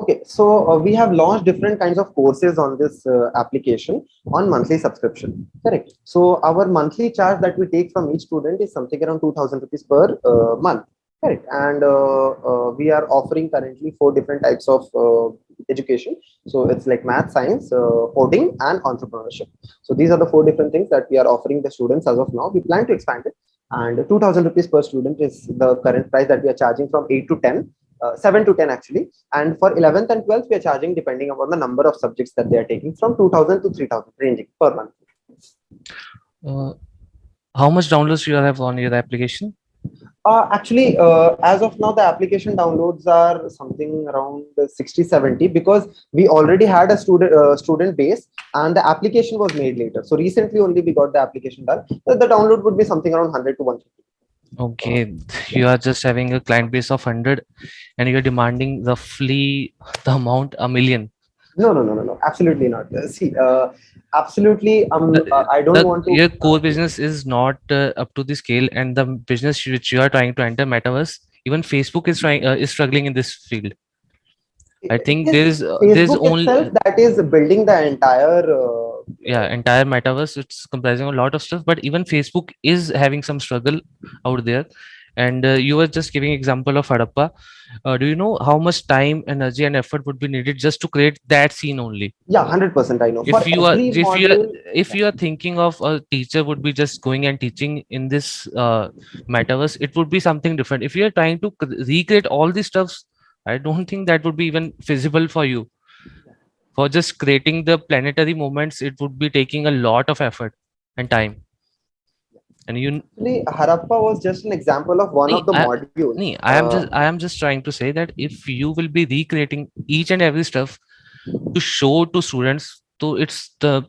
Okay, so we have launched different kinds of courses on this application on monthly subscription. Correct. So our monthly charge that we take from each student is something around 2,000 rupees per month. Correct. And we are offering currently 4 different types of education. So it's like math, science, coding, and entrepreneurship. So these are the 4 different things that we are offering the students as of now. We plan to expand it. And 2,000 rupees per student is the current price that we are charging from 8 to 10. 7 to 10 actually, and for 11th and 12th we are charging depending upon the number of subjects that they are taking from 2,000 to 3,000 ranging per month. How much downloads you have on your application? Actually, as of now the application downloads are something around 60-70 because we already had a student base and the application was made later. So recently only we got the application done. So the download would be something around 100 to 150. Okay, you are just having a client base of 100 and you're demanding roughly the amount 1,000,000. No, absolutely not. See, absolutely, I don't want to. Your core business is not up to the scale, and the business which you are trying to enter, metaverse, even Facebook is struggling in this field. I think there's Facebook only itself that is building the entire entire metaverse. It's comprising a lot of stuff, but even Facebook is having some struggle out there. And you were just giving example of Harappa. Do you know how much time, energy, and effort would be needed just to create that scene only? Yeah, 100%. I know. If For you are every module, if you are thinking of a teacher would be just going and teaching in this metaverse, it would be something different. If you are trying to recreate all these stuffs, I don't think that would be even feasible for you. For just creating the planetary moments, it would be taking a lot of effort and time. And actually, Harappa was just an example of one of the modules. I am just trying to say that if you will be recreating each and every stuff to show to students, so it's the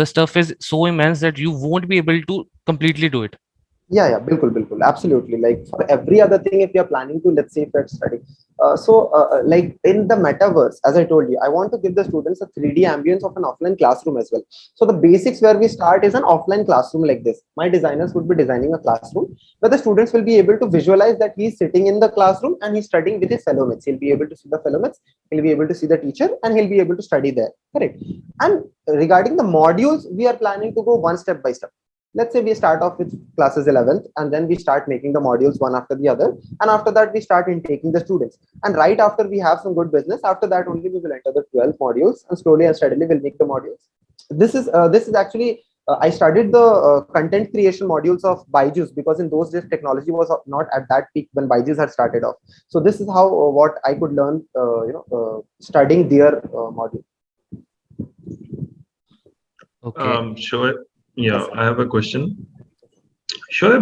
stuff is so immense that you won't be able to completely do it. Yeah, bilkul, absolutely. Like for every other thing, if you're planning to, let's say if you're studying, like in the metaverse, as I told you, I want to give the students a 3D ambience of an offline classroom as well. So the basics where we start is an offline classroom like this. My designers would be designing a classroom where the students will be able to visualize that he's sitting in the classroom and he's studying with his fellow mates. He'll be able to see the fellow mates, he'll be able to see the teacher, and he'll be able to study there. Correct. And regarding the modules, we are planning to go one step by step. Let's say we start off with classes 11th and then we start making the modules one after the other, and after that we start intaking the students, and right after we have some good business, after that only we will enter the 12 modules, and slowly and steadily we'll make the modules. This is actually I studied the content creation modules of Byju's because in those days technology was not at that peak when Byju's had started off. So this is how what I could learn studying their module. Okay. Sure. Yeah, I have a question. Sure.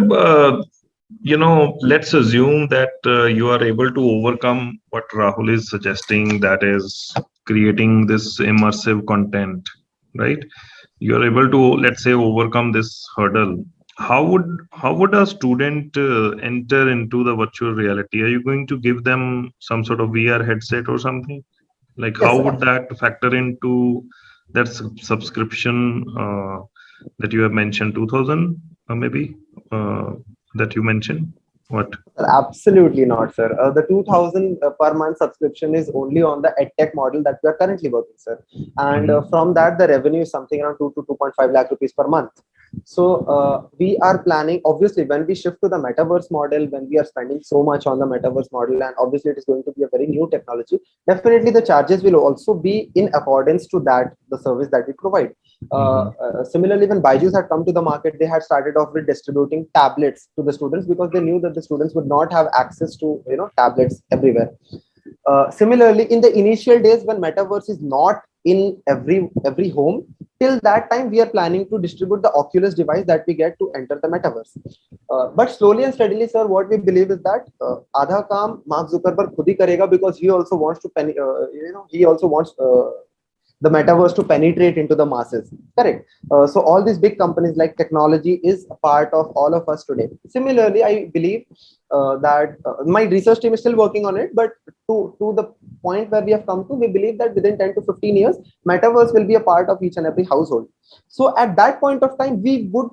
Let's assume that you are able to overcome what Rahul is suggesting, that is creating this immersive content, right? You are able to, let's say, overcome this hurdle. How would a student enter into the virtual reality? Are you going to give them some sort of VR headset or something? Like, how would that factor into that subscription that you have mentioned, 2,000 maybe that you mentioned? What? Absolutely not, sir. The 2000 per month subscription is only on the edtech model that we are currently working, sir. And from that, the revenue is something around 2 to 2.5 lakh rupees per month. So we are planning, obviously, when we shift to the metaverse model, when we are spending so much on the metaverse model, and obviously it is going to be a very new technology, definitely the charges will also be in accordance to that, the service that we provide. Similarly, when Byju's had come to the market, they had started off with distributing tablets to the students because they knew that the students would not have access to tablets everywhere. Similarly, in the initial days when metaverse is not in every home, till that time we are planning to distribute the Oculus device that we get to enter the metaverse. But slowly and steadily, sir, what we believe is that आधा काम Mark Zuckerberg खुद ही करेगा because he also wants to he also wants the metaverse to penetrate into the masses. Correct. So all these big companies like technology is a part of all of us today. Similarly, I believe that my research team is still working on it, but to the point where we have come to, we believe that within 10 to 15 years, metaverse will be a part of each and every household. So at that point of time, we would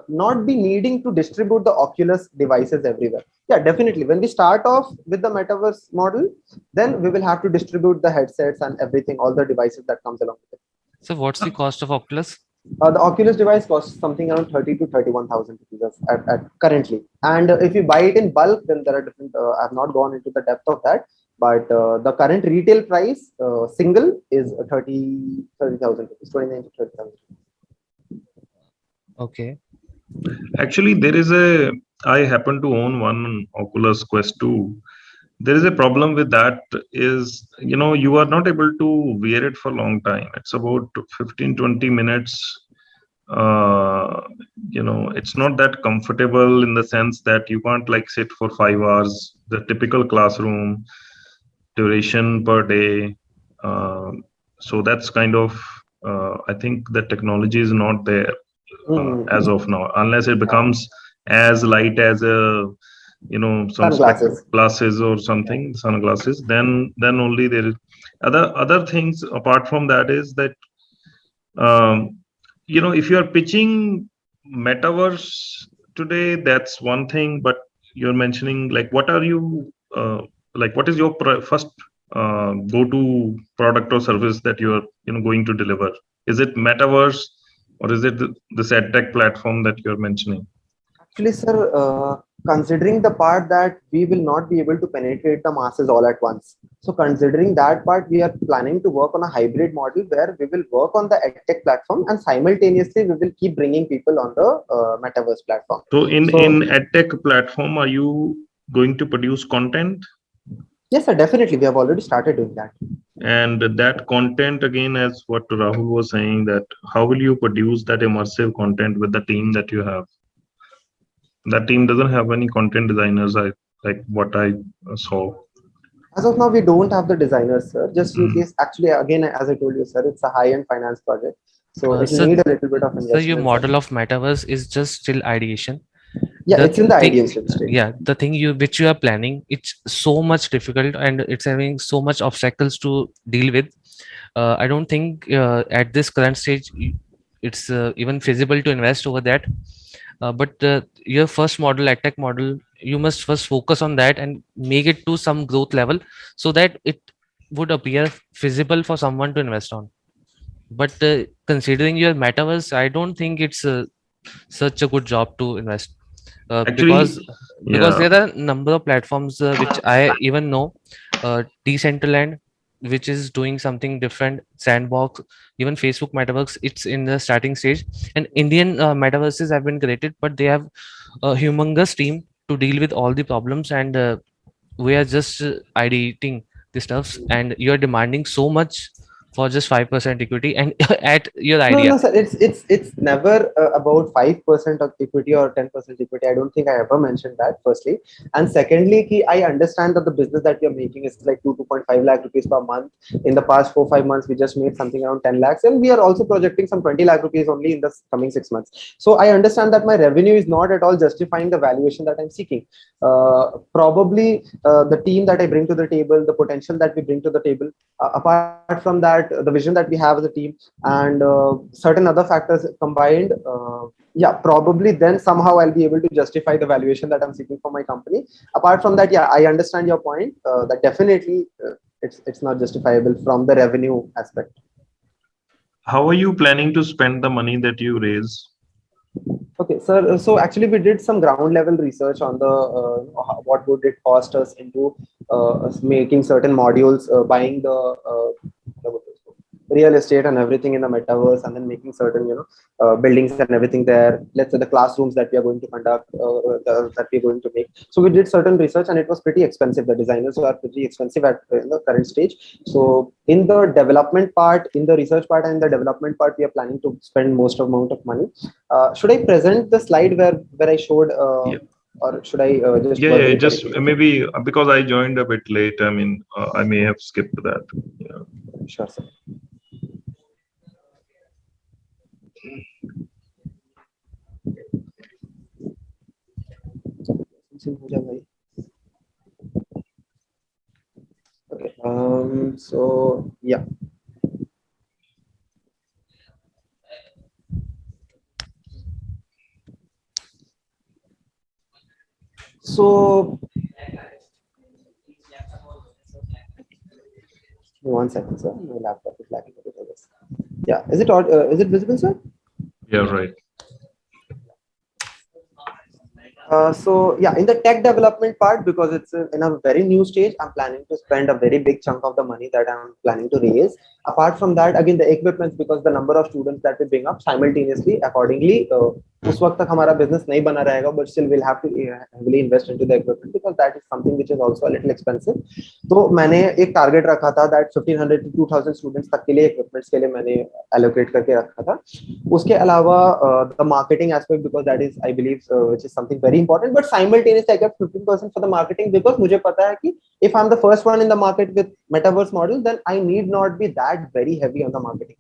not be needing to distribute the Oculus devices everywhere. Yeah, definitely. When we start off with the metaverse model, then we will have to distribute the headsets and everything, all the devices that comes along with it. So what's the cost of Oculus? The Oculus device costs something around 30 to 31,000 rupees at currently. And if you buy it in bulk, then there are different. I've not gone into the depth of that, but the current retail price single is 30,000 rupees, 29 to 30,000. Okay. Actually, I happen to own one Oculus Quest 2. There is a problem with that is, you are not able to wear it for a long time. It's about 15-20 minutes. It's not that comfortable in the sense that you can't like sit for 5 hours, the typical classroom duration per day. So that's kind of, I think the technology is not there as of now, unless it becomes as light as some sunglasses. Glasses or something, sunglasses, then only there is other things apart from that is that if you are pitching metaverse today, that's one thing, but you're mentioning like what are you what is your first go-to product or service that you are going to deliver? Is it metaverse or is it this edtech platform that you're mentioning? Actually, sir, considering the part that we will not be able to penetrate the masses all at once. So considering that part, we are planning to work on a hybrid model where we will work on the edtech platform and simultaneously we will keep bringing people on the metaverse platform. So in edtech platform, are you going to produce content? Yes, sir, definitely. We have already started doing that. And that content, again, as what Rahul was saying, that how will you produce that immersive content with the team that you have? That team doesn't have any content designers, like what I saw. As of now, we don't have the designers, sir. Just in case, actually, again, as I told you, sir, it's a high-end finance project. So it will need a little bit of investment. So your model of metaverse is just still ideation. Yeah, it's in the ideation stage. Yeah, the thing which you are planning, it's so much difficult and it's having so much obstacles to deal with. I don't think at this current stage it's even feasible to invest over that. But your first model, edtech model, you must first focus on that and make it to some growth level so that it would appear feasible for someone to invest on. But considering your metaverse, I don't think it's such a good job to invest. Because there are a number of platforms which I even know, Decentraland, which is doing something different, Sandbox, even Facebook metaverse, it's in the starting stage, and Indian metaverses have been created, but they have a humongous team to deal with all the problems, and we are just ideating the stuffs, and you are demanding so much for just 5% equity and at your idea. No, sir. It's never about 5% of equity or 10% equity. I don't think I ever mentioned that. Firstly, and secondly, I understand that the business that you're making is like 2.5 lakh rupees per month. In the past 4-5 months, we just made something around 10 lakhs, and we are also projecting some 20 lakh rupees only in the coming 6 months. So I understand that my revenue is not at all justifying the valuation that I'm seeking. Probably the team that I bring to the table, the potential that we bring to the table. Apart from that, that the vision that we have as a team and certain other factors combined, yeah, probably then somehow I'll be able to justify the valuation that I'm seeking for my company. Apart from that, yeah, I understand your point. That definitely it's not justifiable from the revenue aspect. How are you planning to spend the money that you raise? Okay, sir. So actually, we did some ground level research on the what would it cost us into us making certain modules, buying the real estate and everything in the metaverse, and then making certain buildings and everything there. Let's say the classrooms that we are going to conduct, that we are going to make. So we did certain research, and it was pretty expensive. The designers are pretty expensive at the current stage. So in the development part, in the research part, and the development part, we are planning to spend most amount of money. Should I present the slide where I showed, or should I just Yeah, just maybe because I joined a bit late. I mean, I may have skipped that. Yeah. Sure, sir. Okay. So yeah. So 1 second, sir. My laptop is lagging a bit, I guess. Yeah. Is it visible, sir? Yeah, right. So yeah, in the tech development part, because it's in a very new stage, I'm planning to spend a very big chunk of the money that I'm planning to raise. Apart from that, again, the equipment, because the number of students that we bring up simultaneously, accordingly, उस वक्त तक हमारा business नहीं बना रहेगा, but still we'll have to heavily invest into the equipment because that is something which is also a little expensive. तो मैंने एक target रखा था that 1500 to 2000 students तक के लिए equipments के लिए मैंने allocate करके रखा था. उसके अलावा the marketing aspect, because that is I believe which is something very important, but simultaneously I kept 15% for the marketing because मुझे पता है कि if I'm the first one in the market with metaverse model, then I need not be that very heavy on the marketing.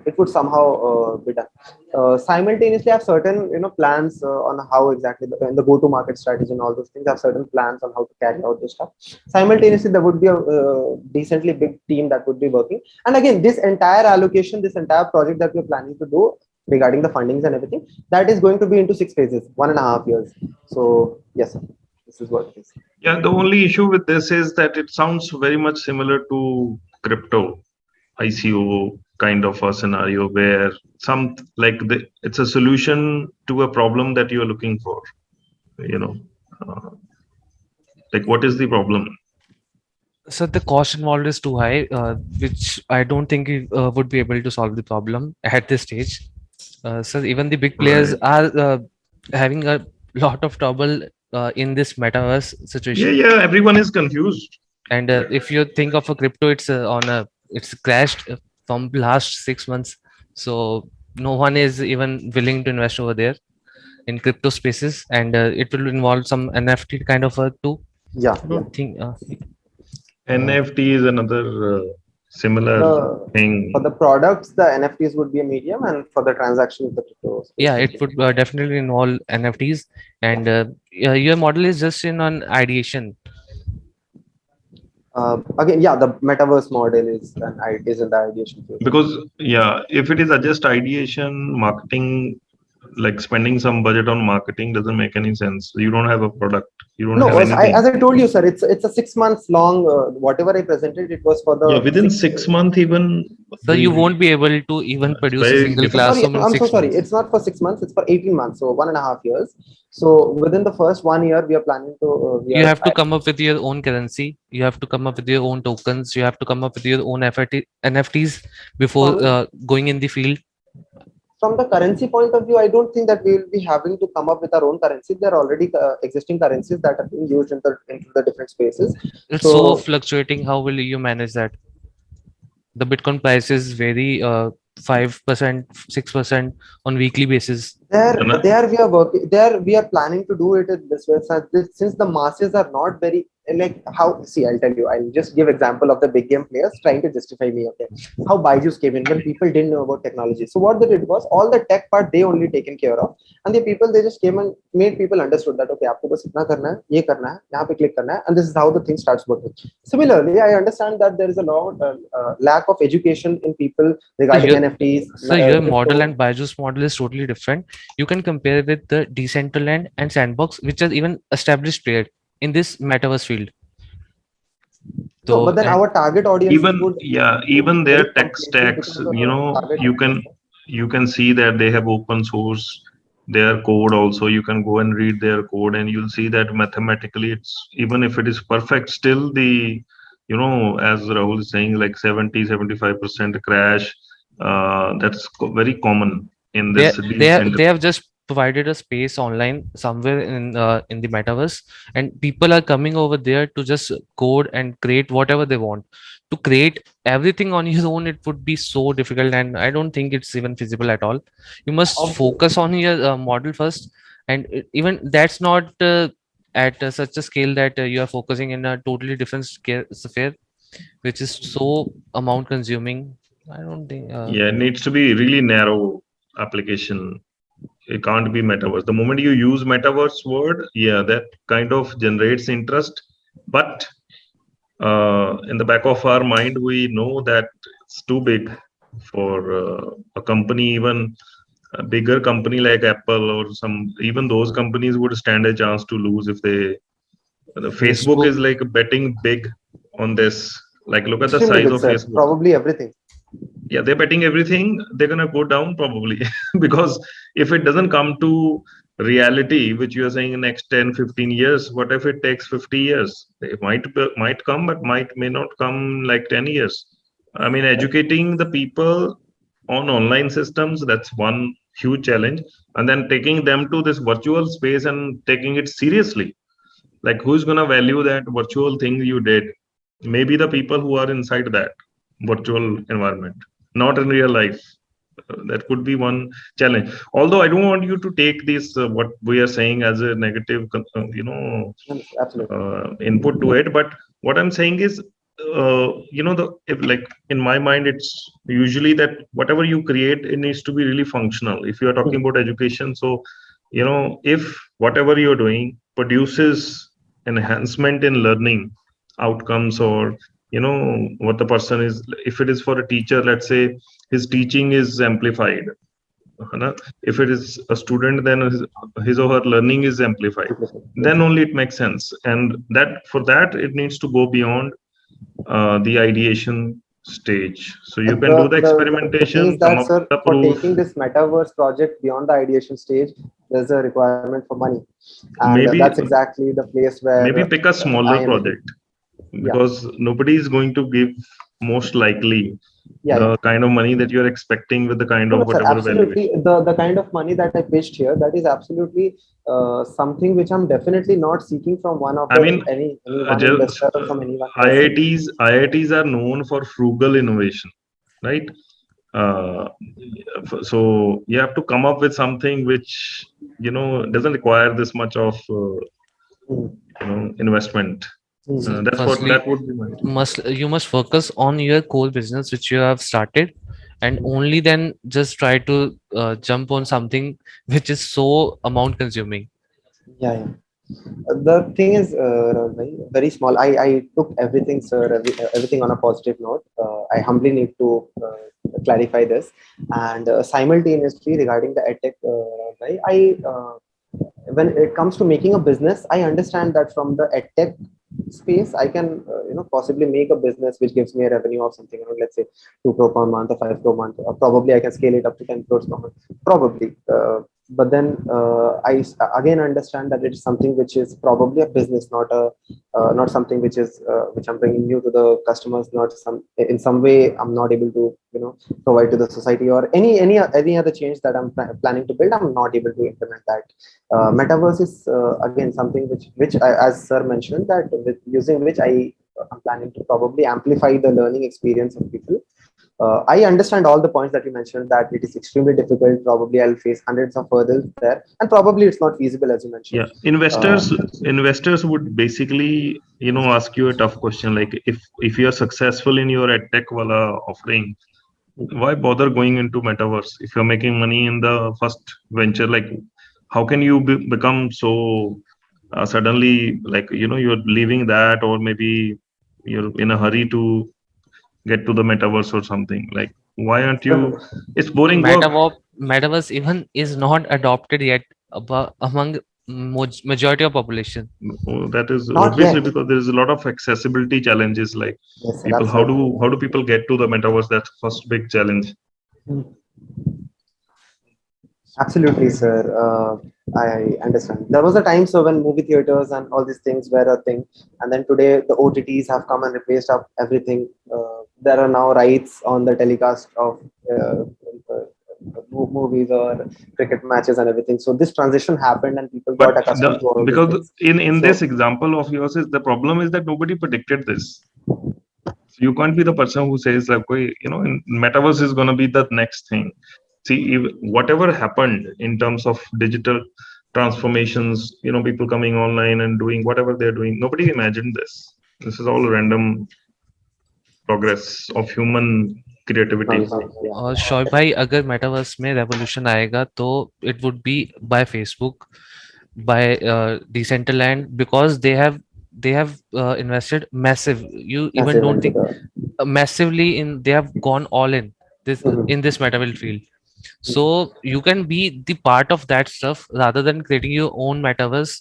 It would somehow be done. Simultaneously, I have certain plans on how exactly the go-to-market strategy and all those things. I have certain plans on how to carry out this stuff. Simultaneously, there would be a decently big team that would be working. And again, this entire allocation, this entire project that we're planning to do regarding the fundings and everything, that is going to be into 6 phases, 1.5 years. So yes, sir. This is what it is. Yeah, the only issue with this is that it sounds very much similar to crypto ICO kind of a scenario where it's a solution to a problem that you're looking for. Like what is the problem? So the cost involved is too high, which I don't think we would be able to solve the problem at this stage. So even the big players are having a lot of trouble in this metaverse situation. Yeah, everyone is confused. And if you think of a crypto, it's crashed from last 6 months. So no one is even willing to invest over there in crypto spaces, and it will involve some NFT kind of work too. Yeah. I don't think NFT is another similar thing. For the products, the NFTs would be a medium, and for the transactions, the crypto. Yeah, it would definitely involve NFTs, and your model is just in on ideation. Again, yeah, the metaverse model is in the ideation phase. Because if it is just ideation, marketing, like spending some budget on marketing doesn't make any sense. You don't have a product. You don't have anything. As I told you, sir, it's a 6 months long. Whatever I presented, it was for the within 6 months even. So you won't be able to even produce a single classroom. I'm so sorry. It's not for 6 months. It's for 18 months. So 1.5 years. So within the first 1 year, we are planning to. You have to come up with your own currency. You have to come up with your own tokens. You have to come up with your own NFTs before going in the field. From the currency point of view, I don't think that we will be having to come up with our own currency. There are already existing currencies that are being used into the different spaces. It's so fluctuating. How will you manage that? The Bitcoin prices vary 5%, 6% on weekly basis. There we are working. There we are planning to do it in this way. Since the masses are not very like how, see, I'll tell you, I'll just give example of the big game players trying to justify me. Okay, how Byju's came in when people didn't know about technology. So what they did was all the tech part they only taken care of, and the people, they just came and made people understood that okay, आपको बस इतना करना है, ये करना है, यहाँ पे click करना है, and this is how the thing starts working. Similarly, I understand that there is a lot lack of education in people regarding NFTs. So your crypto. model and Byju's model is totally different. You can compare with the Decentraland and Sandbox, which are even established player in this metaverse field. No, but then our target audience even their tech stacks, you can see that they have open source their code also. You can go and read their code and you'll see that mathematically it's, even if it is perfect, still the, as Rahul is saying, like 70-75% crash. That's very common in this. They have just provided a space online somewhere in the metaverse, and people are coming over there to just code and create whatever they want. To create everything on your own, it would be so difficult, and I don't think it's even feasible at all. You must focus on your model first, and even that's not at such a scale that you are focusing in a totally different sphere, which is so amount consuming. I don't think it needs to be really narrow application. It can't be metaverse. The moment you use metaverse word, that kind of generates interest, but in the back of our mind we know that it's too big for a company. Even a bigger company like Apple or even those companies would stand a chance to lose if they. Facebook is like betting big on this. Like, look at the size of Facebook. Probably everything. Yeah, they're betting everything. They're gonna go down probably because if it doesn't come to reality, which you are saying in next 10-15 years, what if it takes 50 years? It might come, but may not come like 10 years. I mean, educating the people on online systems, that's one huge challenge, and then taking them to this virtual space and taking it seriously. Like, who's gonna value that virtual thing you did? Maybe the people who are inside that virtual environment, not in real life. That could be one challenge. Although I don't want you to take this what we are saying as a negative, input to it. But what I'm saying is, like in my mind, it's usually that whatever you create, it needs to be really functional. If you are talking about education, so if whatever you're doing produces enhancement in learning outcomes, or what the person is, if it is for a teacher, let's say his teaching is amplified. If it is a student, then his or her learning is amplified. Then only it makes sense. And that for that, it needs to go beyond the ideation stage. So you can do the experimentation. For taking this metaverse project beyond the ideation stage, there's a requirement for money. And that's exactly the place where maybe pick a smaller project. Because nobody is going to give most likely the kind of money that you're expecting with the kind of whatever absolutely valuation. The kind of money that I pitched here, that is absolutely something which I'm definitely not seeking from one of any one investor or from anyone. IITs are known for frugal innovation, right? So you have to come up with something which doesn't require this much of investment. That's Firstly, that would be my. You must focus on your core business which you have started, and only then just try to jump on something which is so amount consuming. The thing is very small. I took everything, sir, everything on a positive note. I humbly need to clarify this. And simultaneously regarding the edtech, when it comes to making a business, I understand that from the edtech space, I can possibly make a business which gives me a revenue of something around, let's say, 2 crore per month or 5 crore per month, or probably I can scale it up to 10 crores per month, probably. But then I again understand that it is something which is probably a business, not something which is which I'm bringing new to the customers, not in some way I'm not able to provide to the society, or any other change that I'm planning to build, I'm not able to implement that. Metaverse is again something which I, as sir mentioned, that with using which I'm planning to probably amplify the learning experience of people. I understand all the points that you mentioned, that it is extremely difficult. Probably I'll face hundreds of hurdles there, and probably it's not feasible, as you mentioned. Yeah, investors would basically, ask you a tough question, like if you are successful in your edtech wala offering, why bother going into metaverse if you're making money in the first venture? Like, how can you become so suddenly, like, you're leaving that, or maybe you're in a hurry to get to the metaverse or something? Like, why aren't you? It's boring work. Metaverse even is not adopted yet among majority of population. That is Not obviously yet. because there is a lot of accessibility challenges. Like, Yes, sir, people, how absolutely. do people get to the metaverse? That's first big challenge. Absolutely, sir. I understand. There was a time, so when movie theaters and all these things were a thing, and then today the OTTs have come and replaced up everything. There are now rights on the telecast of movies or cricket matches and everything. So this transition happened, and people got But accustomed to all these because things. in So this example of yours, is the problem is that nobody predicted this. So you can't be the person who says like, "Wait, in metaverse is going to be the next thing." See, whatever happened in terms of digital transformations, people coming online and doing whatever they're doing, nobody imagined this. This is all random progress of human creativity. Shoaib भाई, अगर metaverse में revolution आएगा तो it would be by Facebook, by Decentraland, because they have invested massive. You even don't think massively in. They have gone all in this metaverse field. So you can be the part of that stuff rather than creating your own metaverse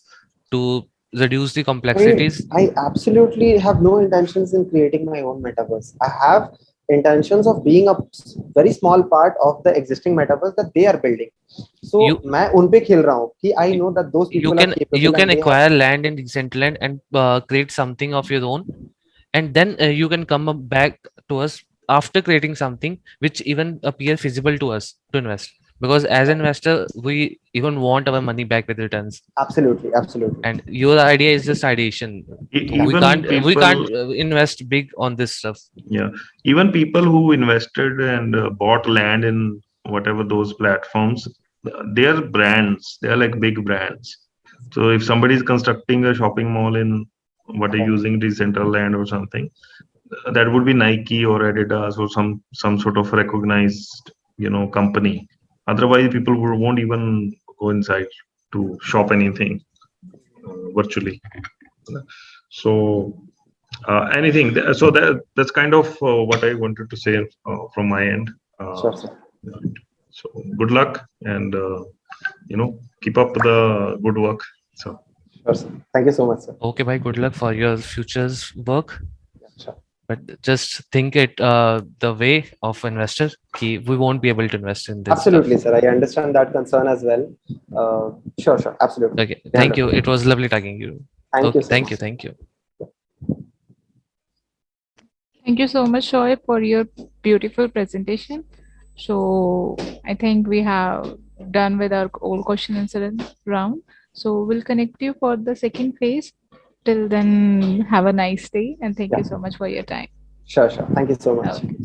to reduce the complexities. I absolutely have no intentions in creating my own metaverse. I have intentions of being a very small part of the existing metaverse that they are building. So मैं उन पे खेल रहा हूँ कि I know that those You people are can capable and they have. acquire land in Decentraland and create something of your own, and then you can come back to us after creating something which even appear feasible to us to invest, because as an investor we even want our money back with returns. Absolutely, absolutely. And your idea is just ideation. Even We can't people- invest big on this stuff. Yeah, even people who invested and bought land in whatever those platforms, they're brands. They're like big brands. So if somebody is constructing a shopping mall in what are using Decentraland or something, that would be Nike or Adidas or some sort of recognized company. Otherwise, people won't even go inside to shop anything virtually. So anything. So that's kind of what I wanted to say from my end. Sure, sir. So good luck, and keep up the good work. So. Sure, sir. Thank you so much, sir. Okay, bye. Good luck for your future's work. Sure. But just think it the way of investor. We won't be able to invest in this. Absolutely, stuff. sir. I understand that concern as well. Sure, absolutely. Okay, thank you. It was lovely talking to you. Thank you so thank much. you, thank you. Thank you so much, Shoaib, for your beautiful presentation. So I think we have done with our all question answer round. So we'll connect you for the second phase. Till then, have a nice day and thank you so much for your time. Sure. Thank you so much. Okay.